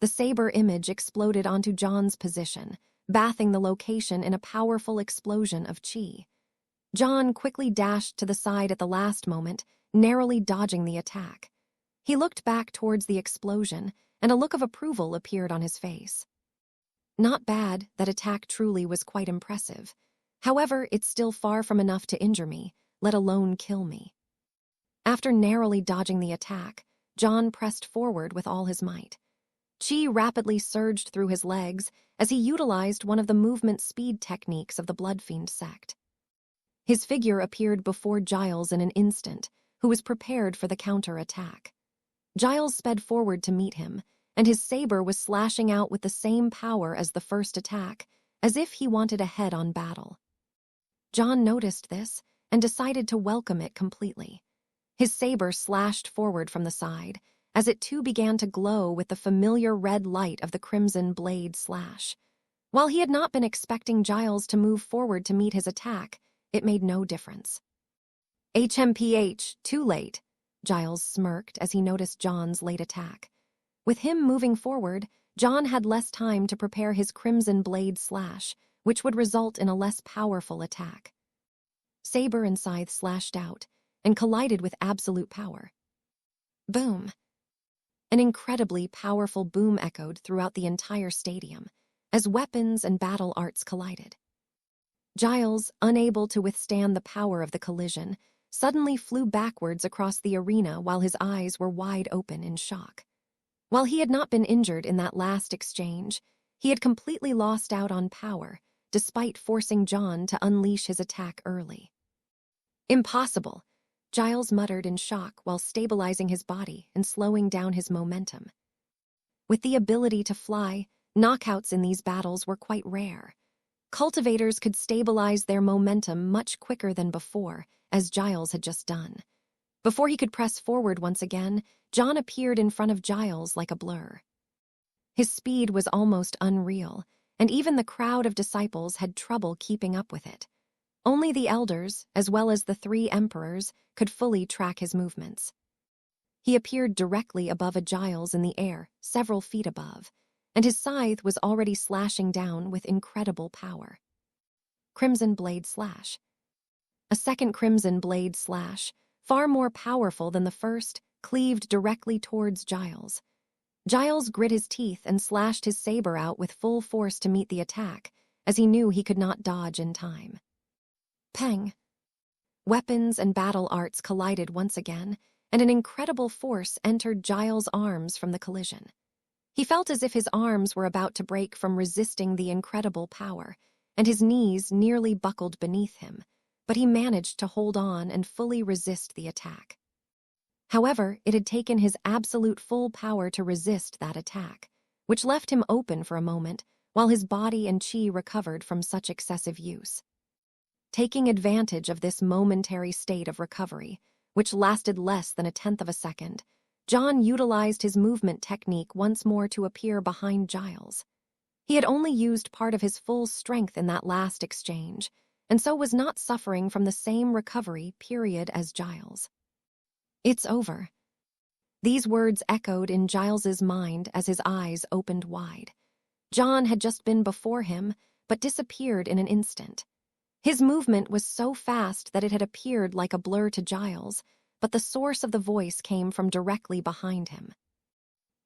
The saber image exploded onto John's position, bathing the location in a powerful explosion of chi. John quickly dashed to the side at the last moment, narrowly dodging the attack. He looked back towards the explosion, and a look of approval appeared on his face. Not bad, that attack truly was quite impressive. However, it's still far from enough to injure me, let alone kill me. After narrowly dodging the attack, John pressed forward with all his might. Chi rapidly surged through his legs as he utilized one of the movement speed techniques of the Bloodfiend sect. His figure appeared before Giles in an instant, who was prepared for the counter-attack. Giles sped forward to meet him, and his saber was slashing out with the same power as the first attack, as if he wanted a head-on battle. John noticed this and decided to welcome it completely. His saber slashed forward from the side, as it too began to glow with the familiar red light of the crimson blade slash. While he had not been expecting Giles to move forward to meet his attack, it made no difference. "HMPH, too late," Giles smirked as he noticed John's late attack. With him moving forward, John had less time to prepare his crimson blade slash, which would result in a less powerful attack. Saber and scythe slashed out and collided with absolute power. Boom! An incredibly powerful boom echoed throughout the entire stadium as weapons and battle arts collided. Giles, unable to withstand the power of the collision, suddenly flew backwards across the arena while his eyes were wide open in shock. While he had not been injured in that last exchange, he had completely lost out on power, despite forcing John to unleash his attack early. "Impossible," Giles muttered in shock while stabilizing his body and slowing down his momentum. With the ability to fly, knockouts in these battles were quite rare. Cultivators could stabilize their momentum much quicker than before, as Giles had just done. Before he could press forward once again, John appeared in front of Giles like a blur. His speed was almost unreal, and even the crowd of disciples had trouble keeping up with it. Only the elders, as well as the 3 emperors, could fully track his movements. He appeared directly above a Giles in the air, several feet above, and his scythe was already slashing down with incredible power. Crimson blade slash. A second crimson blade slash, far more powerful than the first, cleaved directly towards Giles. Giles grit his teeth and slashed his saber out with full force to meet the attack, as he knew he could not dodge in time. Peng! Weapons and battle arts collided once again, and an incredible force entered Giles' arms from the collision. He felt as if his arms were about to break from resisting the incredible power, and his knees nearly buckled beneath him, but he managed to hold on and fully resist the attack. However, it had taken his absolute full power to resist that attack, which left him open for a moment while his body and chi recovered from such excessive use. Taking advantage of this momentary state of recovery, which lasted less than a tenth of a second, John utilized his movement technique once more to appear behind Giles. He had only used part of his full strength in that last exchange, and so was not suffering from the same recovery period as Giles. It's over. These words echoed in Giles's mind as his eyes opened wide. John had just been before him, but disappeared in an instant. His movement was so fast that it had appeared like a blur to Giles, but the source of the voice came from directly behind him.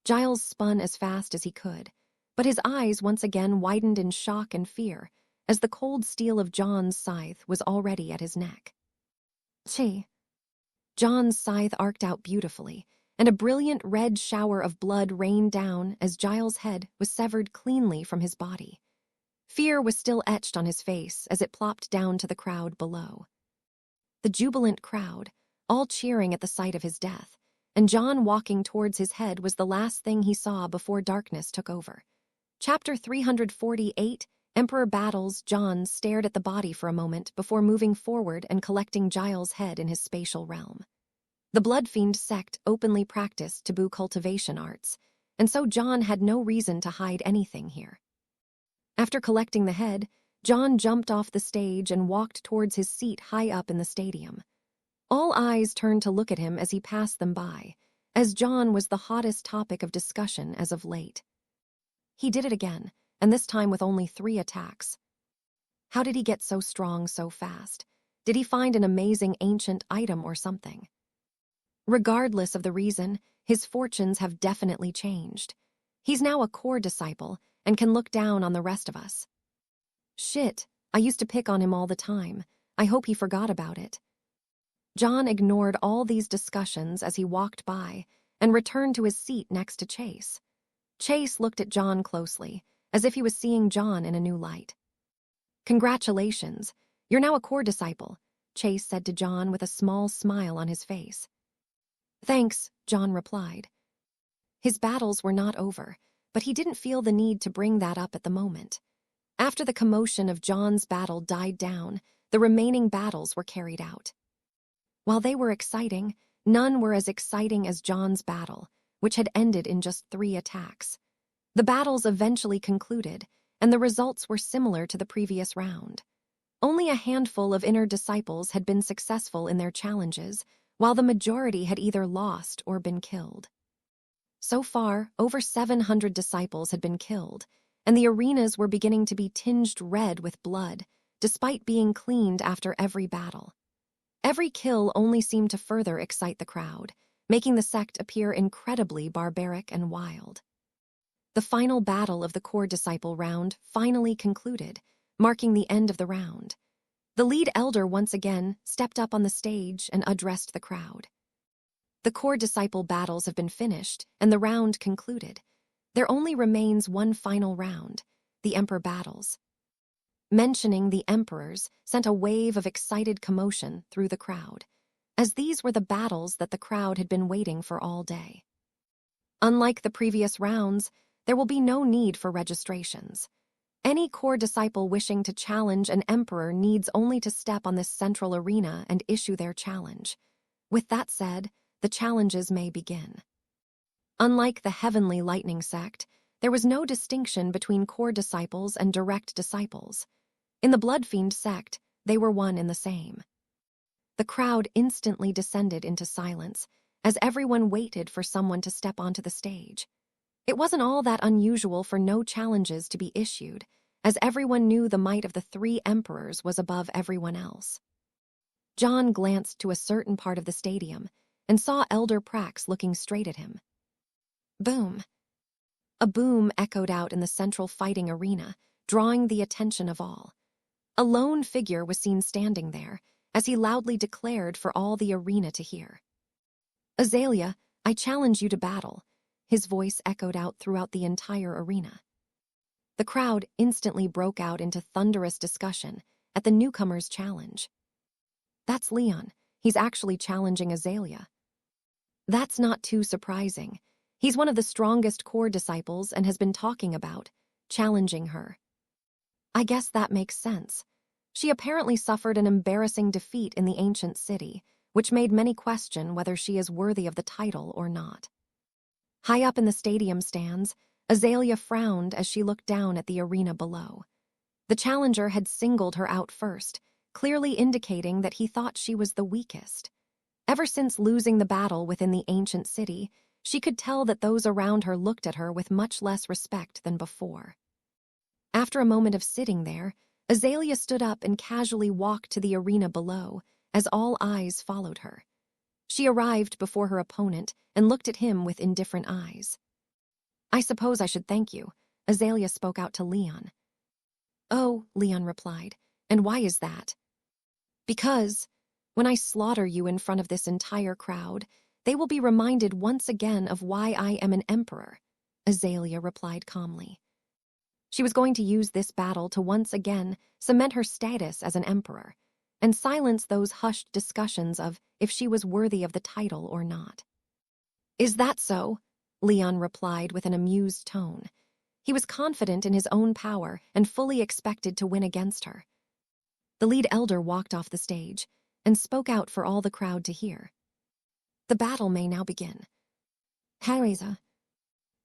Giles spun as fast as he could, but his eyes once again widened in shock and fear, as the cold steel of John's scythe was already at his neck. Chi! John's scythe arced out beautifully, and a brilliant red shower of blood rained down as Giles' head was severed cleanly from his body. Fear was still etched on his face as it plopped down to the crowd below. The jubilant crowd, all cheering at the sight of his death, and John walking towards his head was the last thing he saw before darkness took over. Chapter 348, Emperor Battles. John stared at the body for a moment before moving forward and collecting Giles' head in his spatial realm. The Bloodfiend sect openly practiced taboo cultivation arts, and so John had no reason to hide anything here. After collecting the head, John jumped off the stage and walked towards his seat high up in the stadium. All eyes turned to look at him as he passed them by, as John was the hottest topic of discussion as of late. He did it again, and this time with only 3 attacks. How did he get so strong so fast? Did he find an amazing ancient item or something? Regardless of the reason, his fortunes have definitely changed. He's now a core disciple and can look down on the rest of us. Shit, I used to pick on him all the time. I hope he forgot about it. John ignored all these discussions as he walked by and returned to his seat next to Chase. Chase looked at John closely, as if he was seeing John in a new light. Congratulations, you're now a core disciple, Chase said to John with a small smile on his face. Thanks, John replied. His battles were not over, but he didn't feel the need to bring that up at the moment. After the commotion of John's battle died down, the remaining battles were carried out. While they were exciting, none were as exciting as John's battle, which had ended in just 3 attacks. The battles eventually concluded, and the results were similar to the previous round. Only a handful of inner disciples had been successful in their challenges, while the majority had either lost or been killed. So far, over 700 disciples had been killed, and the arenas were beginning to be tinged red with blood, despite being cleaned after every battle. Every kill only seemed to further excite the crowd, making the sect appear incredibly barbaric and wild. The final battle of the core disciple round finally concluded, marking the end of the round. The lead elder once again stepped up on the stage and addressed the crowd. The core disciple battles have been finished, and the round concluded. There only remains one final round, the Emperor Battles. Mentioning the Emperors sent a wave of excited commotion through the crowd, as these were the battles that the crowd had been waiting for all day. Unlike the previous rounds, there will be no need for registrations. Any core disciple wishing to challenge an Emperor needs only to step on this central arena and issue their challenge. With that said, the challenges may begin. Unlike the Heavenly Lightning sect, there was no distinction between core disciples and direct disciples. In the Bloodfiend sect, they were one and the same. The crowd instantly descended into silence, as everyone waited for someone to step onto the stage. It wasn't all that unusual for no challenges to be issued, as everyone knew the might of the three emperors was above everyone else. John glanced to a certain part of the stadium and saw Elder Prax looking straight at him. Boom! A boom echoed out in the central fighting arena, drawing the attention of all. A lone figure was seen standing there, as he loudly declared for all the arena to hear. Azalea, I challenge you to battle. His voice echoed out throughout the entire arena. The crowd instantly broke out into thunderous discussion at the newcomer's challenge. That's Leon. He's actually challenging Azalea. That's not too surprising. He's one of the strongest core disciples and has been talking about challenging her. I guess that makes sense. She apparently suffered an embarrassing defeat in the ancient city, which made many question whether she is worthy of the title or not. High up in the stadium stands, Azalea frowned as she looked down at the arena below. The challenger had singled her out first, clearly indicating that he thought she was the weakest. Ever since losing the battle within the ancient city, she could tell that those around her looked at her with much less respect than before. After a moment of sitting there, Azalea stood up and casually walked to the arena below, as all eyes followed her. She arrived before her opponent and looked at him with indifferent eyes. I suppose I should thank you, Azalea spoke out to Leon. Oh, Leon replied, and why is that? Because, when I slaughter you in front of this entire crowd, they will be reminded once again of why I am an emperor, Azalea replied calmly. She was going to use this battle to once again cement her status as an emperor, and silence those hushed discussions of if she was worthy of the title or not. Is that so? Leon replied with an amused tone. He was confident in his own power and fully expected to win against her. The lead elder walked off the stage and spoke out for all the crowd to hear. The battle may now begin. Harisa.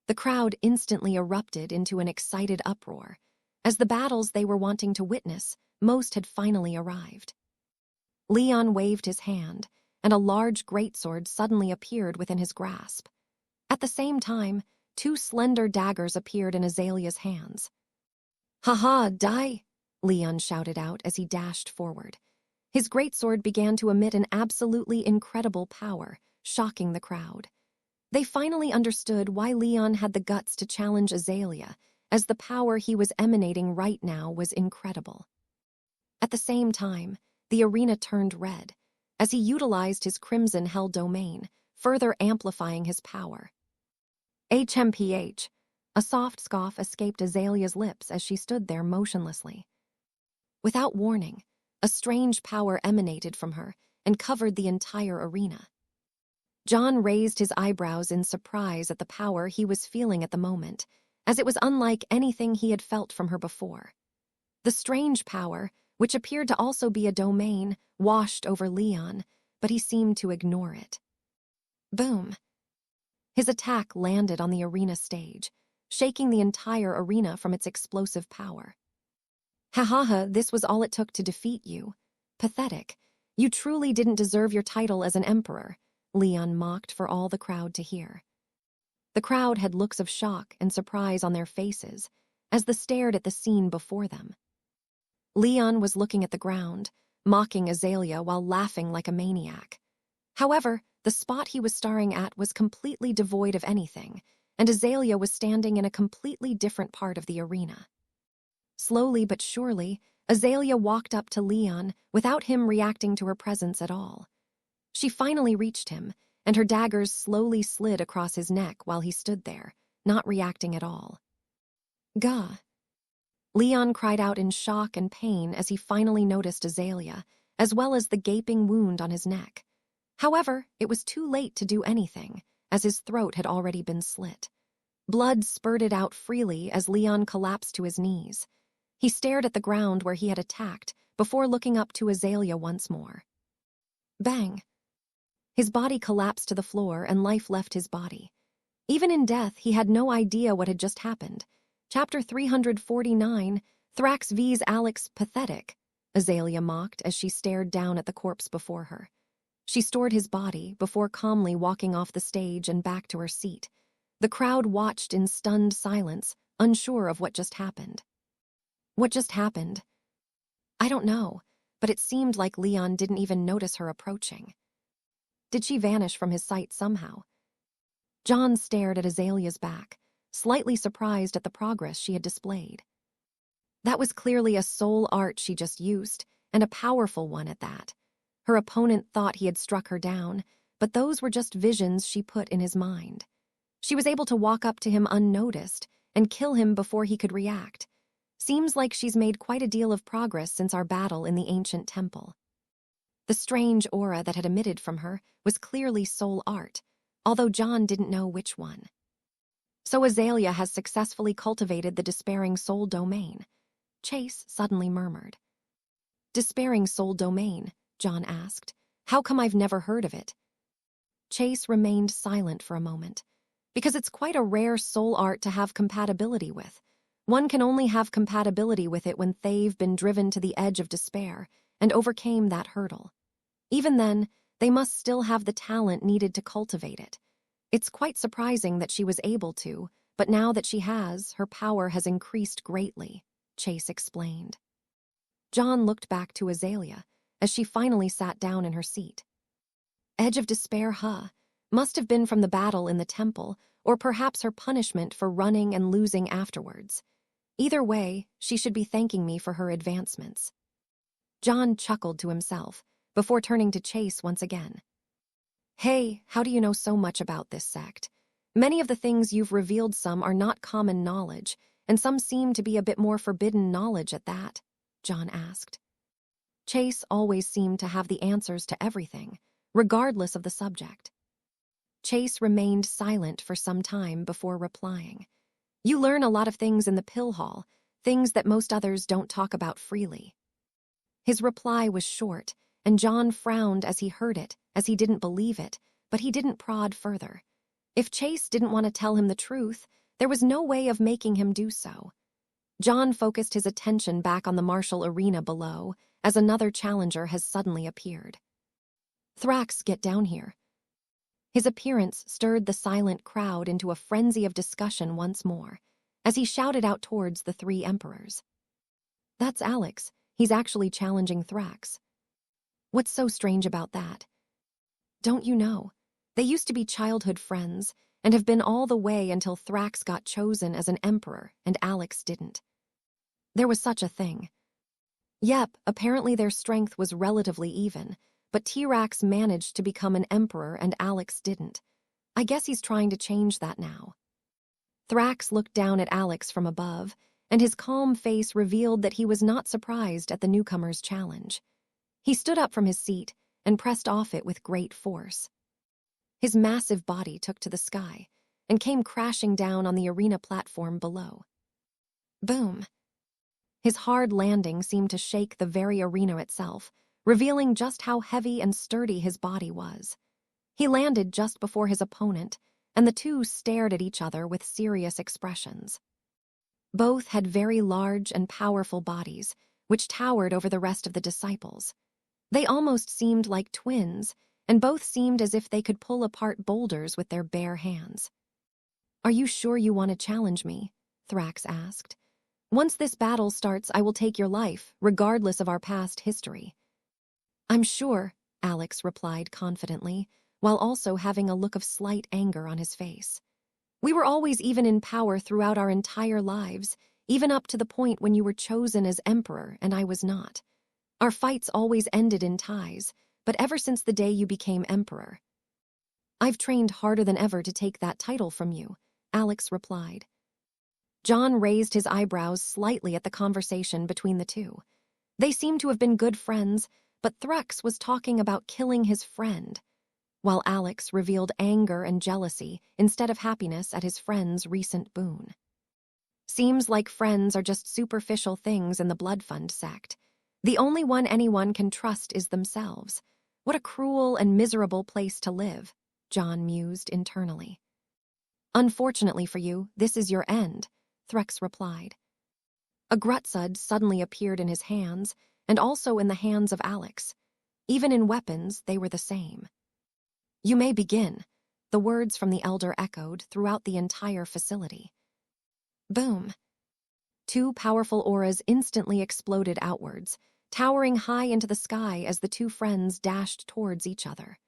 The crowd instantly erupted into an excited uproar. As the battles they were wanting to witness, most had finally arrived. Leon waved his hand, and a large greatsword suddenly appeared within his grasp. At the same time, two slender daggers appeared in Azalea's hands. "Ha-ha, die!" Leon shouted out as he dashed forward. His greatsword began to emit an absolutely incredible power, shocking the crowd. They finally understood why Leon had the guts to challenge Azalea, as the power he was emanating right now was incredible. At the same time, the arena turned red, as he utilized his Crimson Hell domain, further amplifying his power. HMPH, a soft scoff escaped Azalea's lips as she stood there motionlessly. Without warning, a strange power emanated from her and covered the entire arena. John raised his eyebrows in surprise at the power he was feeling at the moment, as it was unlike anything he had felt from her before. The strange power, which appeared to also be a domain, washed over Leon, but he seemed to ignore it. Boom! His attack landed on the arena stage, shaking the entire arena from its explosive power. Ha-ha-ha, this was all it took to defeat you. Pathetic. You truly didn't deserve your title as an emperor, Leon mocked for all the crowd to hear. The crowd had looks of shock and surprise on their faces as they stared at the scene before them. Leon was looking at the ground, mocking Azalea while laughing like a maniac. However, the spot he was staring at was completely devoid of anything, and Azalea was standing in a completely different part of the arena. Slowly but surely, Azalea walked up to Leon without him reacting to her presence at all. She finally reached him, and her daggers slowly slid across his neck while he stood there, not reacting at all. Gah! Leon cried out in shock and pain as he finally noticed Azalea, as well as the gaping wound on his neck. However, it was too late to do anything, as his throat had already been slit. Blood spurted out freely as Leon collapsed to his knees. He stared at the ground where he had attacked, before looking up to Azalea once more. Bang! His body collapsed to the floor and life left his body. Even in death, he had no idea what had just happened. Chapter 349, Thrax vs. Alex pathetic, Azalea mocked as she stared down at the corpse before her. She stored his body before calmly walking off the stage and back to her seat. The crowd watched in stunned silence, unsure of what just happened. What just happened? I don't know, but it seemed like Leon didn't even notice her approaching. Did she vanish from his sight somehow? John stared at Azalea's back, slightly surprised at the progress she had displayed. That was clearly a soul art she just used, and a powerful one at that. Her opponent thought he had struck her down, but those were just visions she put in his mind. She was able to walk up to him unnoticed and kill him before he could react. Seems like she's made quite a deal of progress since our battle in the ancient temple. The strange aura that had emitted from her was clearly soul art, although John didn't know which one. So Azalea has successfully cultivated the despairing soul domain, Chase suddenly murmured. Despairing soul domain, John asked. How come I've never heard of it? Chase remained silent for a moment. Because it's quite a rare soul art to have compatibility with. One can only have compatibility with it when they've been driven to the edge of despair and overcame that hurdle. Even then, they must still have the talent needed to cultivate it. It's quite surprising that she was able to, but now that she has, her power has increased greatly, Chase explained. John looked back to Azalea as she finally sat down in her seat. Edge of despair, huh? Must have been from the battle in the temple, or perhaps her punishment for running and losing afterwards. Either way, she should be thanking me for her advancements. John chuckled to himself, before turning to Chase once again. Hey, how do you know so much about this sect? Many of the things you've revealed some are not common knowledge, and some seem to be a bit more forbidden knowledge at that, John asked. Chase always seemed to have the answers to everything, regardless of the subject. Chase remained silent for some time before replying. You learn a lot of things in the pill hall, things that most others don't talk about freely. His reply was short, and John frowned as he heard it, as he didn't believe it, but he didn't prod further. If Chase didn't want to tell him the truth, there was no way of making him do so. John focused his attention back on the martial arena below, as another challenger has suddenly appeared. Thrax, get down here. His appearance stirred the silent crowd into a frenzy of discussion once more, as he shouted out towards the three emperors. That's Alex. He's actually challenging Thrax. What's so strange about that? Don't you know? They used to be childhood friends, and have been all the way until Thrax got chosen as an emperor and Alex didn't. There was such a thing. Yep, apparently their strength was relatively even, but T-Rax managed to become an emperor and Alex didn't. I guess he's trying to change that now. Thrax looked down at Alex from above, and his calm face revealed that he was not surprised at the newcomer's challenge. He stood up from his seat and pressed off it with great force. His massive body took to the sky and came crashing down on the arena platform below. Boom! His hard landing seemed to shake the very arena itself, revealing just how heavy and sturdy his body was. He landed just before his opponent, and the two stared at each other with serious expressions. Both had very large and powerful bodies, which towered over the rest of the disciples. They almost seemed like twins, and both seemed as if they could pull apart boulders with their bare hands. Are you sure you want to challenge me? Thrax asked. Once this battle starts, I will take your life, regardless of our past history. I'm sure, Alex replied confidently, while also having a look of slight anger on his face. We were always even in power throughout our entire lives, even up to the point when you were chosen as emperor and I was not. Our fights always ended in ties, but ever since the day you became emperor. I've trained harder than ever to take that title from you, Alex replied. John raised his eyebrows slightly at the conversation between the two. They seemed to have been good friends, but Thrax was talking about killing his friend, while Alex revealed anger and jealousy instead of happiness at his friend's recent boon. Seems like friends are just superficial things in the Blood Fund sect. The only one anyone can trust is themselves. What a cruel and miserable place to live, John mused internally. Unfortunately for you, this is your end, Thrax replied. A Grutsud suddenly appeared in his hands, and also in the hands of Alex. Even in weapons, they were the same. "You may begin," the words from the elder echoed throughout the entire facility. Boom. Two powerful auras instantly exploded outwards, towering high into the sky as the two friends dashed towards each other.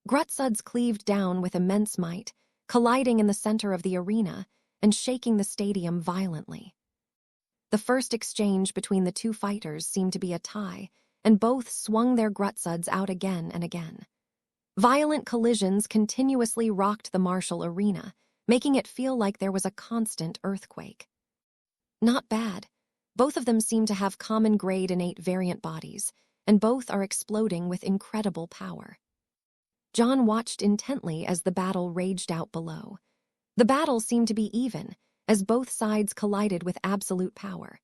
Grutsuds cleaved down with immense might, colliding in the center of the arena and shaking the stadium violently. The first exchange between the two fighters seemed to be a tie, and both swung their grutsuds out again and again. Violent collisions continuously rocked the martial arena, making it feel like there was a constant earthquake. Not bad. Both of them seem to have common grade innate variant bodies, and both are exploding with incredible power. John watched intently as the battle raged out below. The battle seemed to be even, as both sides collided with absolute power.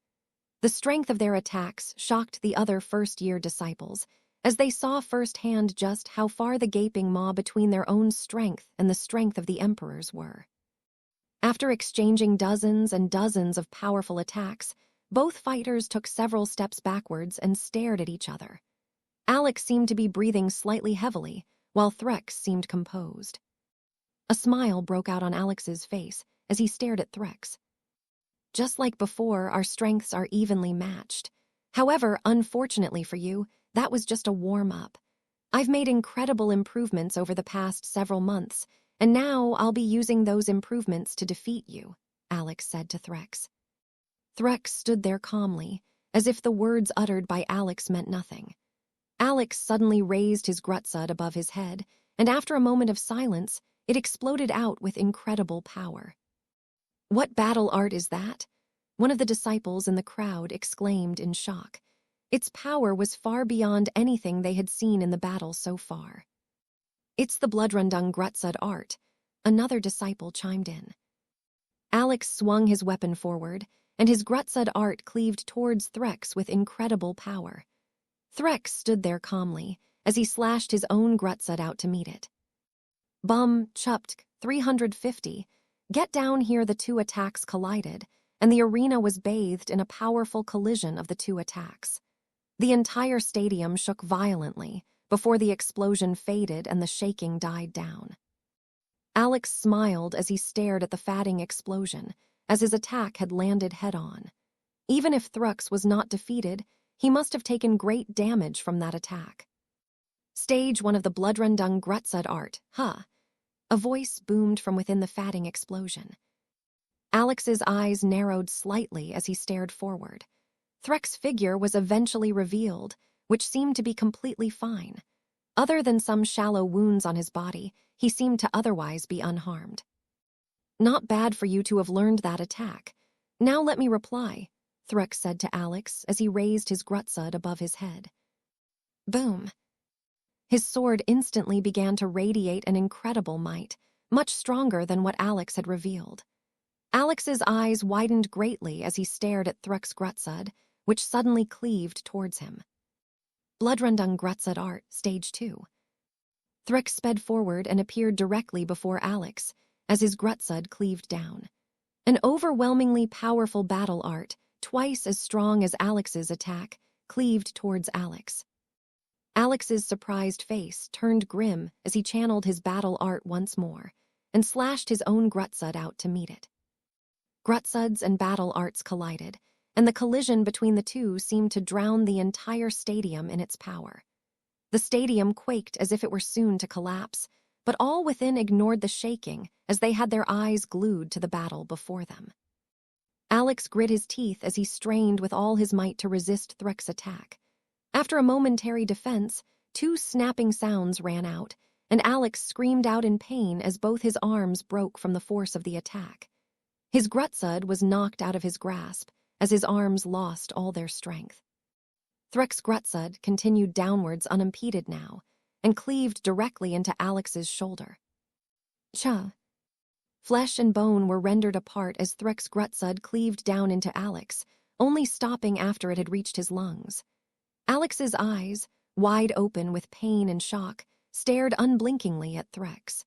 The strength of their attacks shocked the other first-year disciples, as they saw firsthand just how far the gaping maw between their own strength and the strength of the Emperor's were. After exchanging dozens and dozens of powerful attacks, both fighters took several steps backwards and stared at each other. Alex seemed to be breathing slightly heavily, while Threx seemed composed. A smile broke out on Alex's face as he stared at Threx. "Just like before, our strengths are evenly matched. However, unfortunately for you, that was just a warm-up. I've made incredible improvements over the past several months, and now I'll be using those improvements to defeat you," Alex said to Threx. Threx stood there calmly, as if the words uttered by Alex meant nothing. Alex suddenly raised his grutsud above his head, and after a moment of silence, it exploded out with incredible power. "What battle art is that?" one of the disciples in the crowd exclaimed in shock. Its power was far beyond anything they had seen in the battle so far. "It's the Bloodrundung Grutsud art," another disciple chimed in. Alex swung his weapon forward, and his Grutsud art cleaved towards Threx with incredible power. Threx stood there calmly, as he slashed his own Grutsud out to meet it. "Bum, Chuptk, 350. Get down here." The two attacks collided, and the arena was bathed in a powerful collision of the two attacks. The entire stadium shook violently before the explosion faded and the shaking died down. Alex smiled as he stared at the fading explosion, as his attack had landed head-on. Even if Threx was not defeated, he must have taken great damage from that attack. "Stage one of the Bloodrundung Grutsud art, huh?" A voice boomed from within the fading explosion. Alex's eyes narrowed slightly as he stared forward. Threx's figure was eventually revealed, which seemed to be completely fine. Other than some shallow wounds on his body, he seemed to otherwise be unharmed. "Not bad for you to have learned that attack. Now let me reply," Threx said to Alex as he raised his grutsud above his head. Boom. His sword instantly began to radiate an incredible might, much stronger than what Alex had revealed. Alex's eyes widened greatly as he stared at Threx Grutsud, which suddenly cleaved towards him. Bloodrundung Grutsud art, stage 2. Threx sped forward and appeared directly before Alex, as his Grutsud cleaved down. An overwhelmingly powerful battle art, twice as strong as Alex's attack, cleaved towards Alex. Alex's surprised face turned grim as he channeled his battle art once more, and slashed his own Grutsud out to meet it. Grutsuds and battle arts collided, and the collision between the two seemed to drown the entire stadium in its power. The stadium quaked as if it were soon to collapse, but all within ignored the shaking as they had their eyes glued to the battle before them. Alex grit his teeth as he strained with all his might to resist Threx's attack. After a momentary defense, two snapping sounds ran out, and Alex screamed out in pain as both his arms broke from the force of the attack. His Grutsud was knocked out of his grasp as his arms lost all their strength. Threx Grutsud continued downwards unimpeded now, and cleaved directly into Alex's shoulder. Cha! Flesh and bone were rendered apart as Threx Grutsud cleaved down into Alex, only stopping after it had reached his lungs. Alex's eyes, wide open with pain and shock, stared unblinkingly at Threx.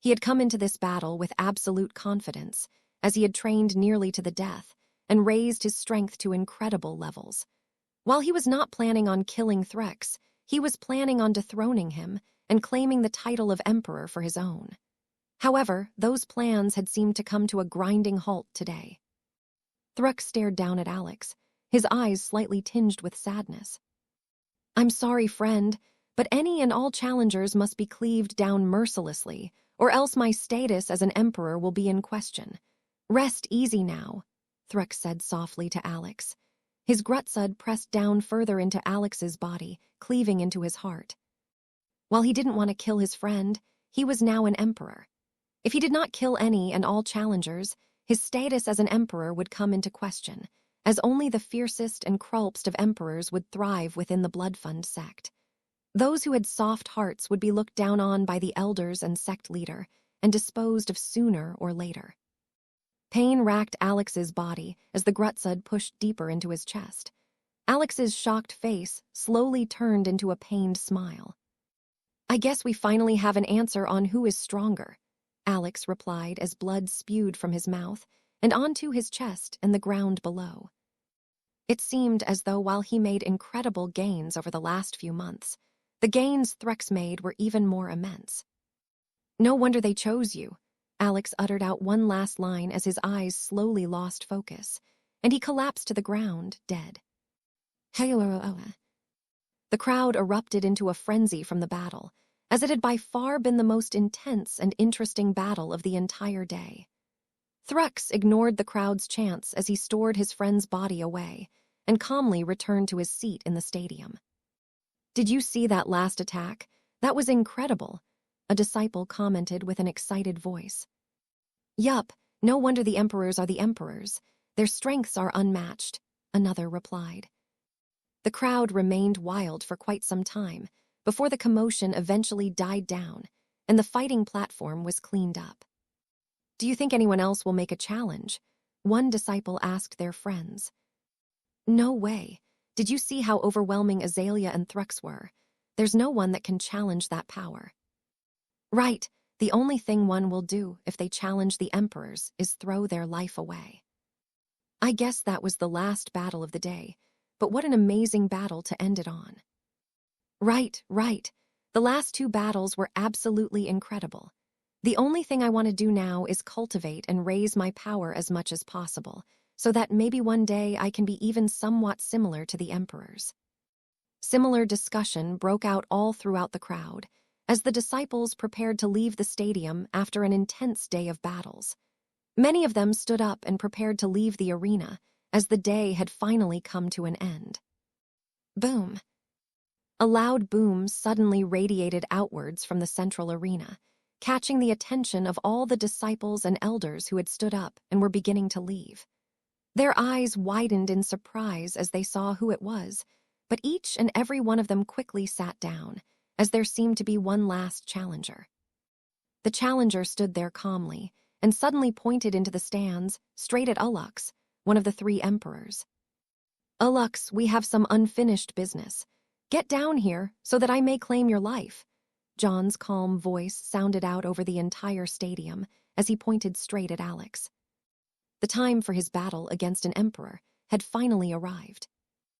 He had come into this battle with absolute confidence, as he had trained nearly to the death, and raised his strength to incredible levels. While he was not planning on killing Threx, He was planning on dethroning him and claiming the title of emperor for his own. However, those plans had seemed to come to a grinding halt today. Thrux stared down at Alex, his eyes slightly tinged with sadness. "I'm sorry, friend, but any and all challengers must be cleaved down mercilessly, or else my status as an emperor will be in question. Rest easy now," Thrux said softly to Alex. His grutsud pressed down further into Alex's body, cleaving into his heart. While he didn't want to kill his friend, he was now an emperor. If he did not kill any and all challengers, his status as an emperor would come into question, as only the fiercest and cruelest of emperors would thrive within the Blood Fund sect. Those who had soft hearts would be looked down on by the elders and sect leader, and disposed of sooner or later. Pain racked Alex's body as the grutsud pushed deeper into his chest. Alex's shocked face slowly turned into a pained smile. "I guess we finally have an answer on who is stronger," Alex replied as blood spewed from his mouth and onto his chest and the ground below. It seemed as though while he made incredible gains over the last few months, the gains Thrux made were even more immense. "No wonder they chose you," Alex uttered out one last line as his eyes slowly lost focus, and he collapsed to the ground, dead. The crowd erupted into a frenzy from the battle, as it had by far been the most intense and interesting battle of the entire day. Thrux ignored the crowd's chants as he stored his friend's body away and calmly returned to his seat in the stadium. "Did you see that last attack? That was incredible," a disciple commented with an excited voice. "Yup, no wonder the emperors are the emperors. Their strengths are unmatched," another replied. The crowd remained wild for quite some time, before the commotion eventually died down and the fighting platform was cleaned up. "Do you think anyone else will make a challenge?" one disciple asked their friends. "No way. Did you see how overwhelming Azalea and Thrux were? There's no one that can challenge that power." "Right. The only thing one will do if they challenge the emperors is throw their life away." I guess that was the last battle of the day, but what an amazing battle to end it on. Right. The last two battles were absolutely incredible. The only thing I want to do now is cultivate and raise my power as much as possible, so that maybe one day I can be even somewhat similar to the emperors. Similar discussion broke out all throughout the crowd, as the disciples prepared to leave the stadium after an intense day of battles. Many of them stood up and prepared to leave the arena, as the day had finally come to an end. Boom! A loud boom suddenly radiated outwards from the central arena, catching the attention of all the disciples and elders who had stood up and were beginning to leave. Their eyes widened in surprise as they saw who it was, but each and every one of them quickly sat down, as there seemed to be one last challenger. The challenger stood there calmly and suddenly pointed into the stands, straight at Ullux, one of the three emperors. "Ullux, we have some unfinished business. Get down here so that I may claim your life." John's calm voice sounded out over the entire stadium as he pointed straight at Alex. The time for his battle against an emperor had finally arrived.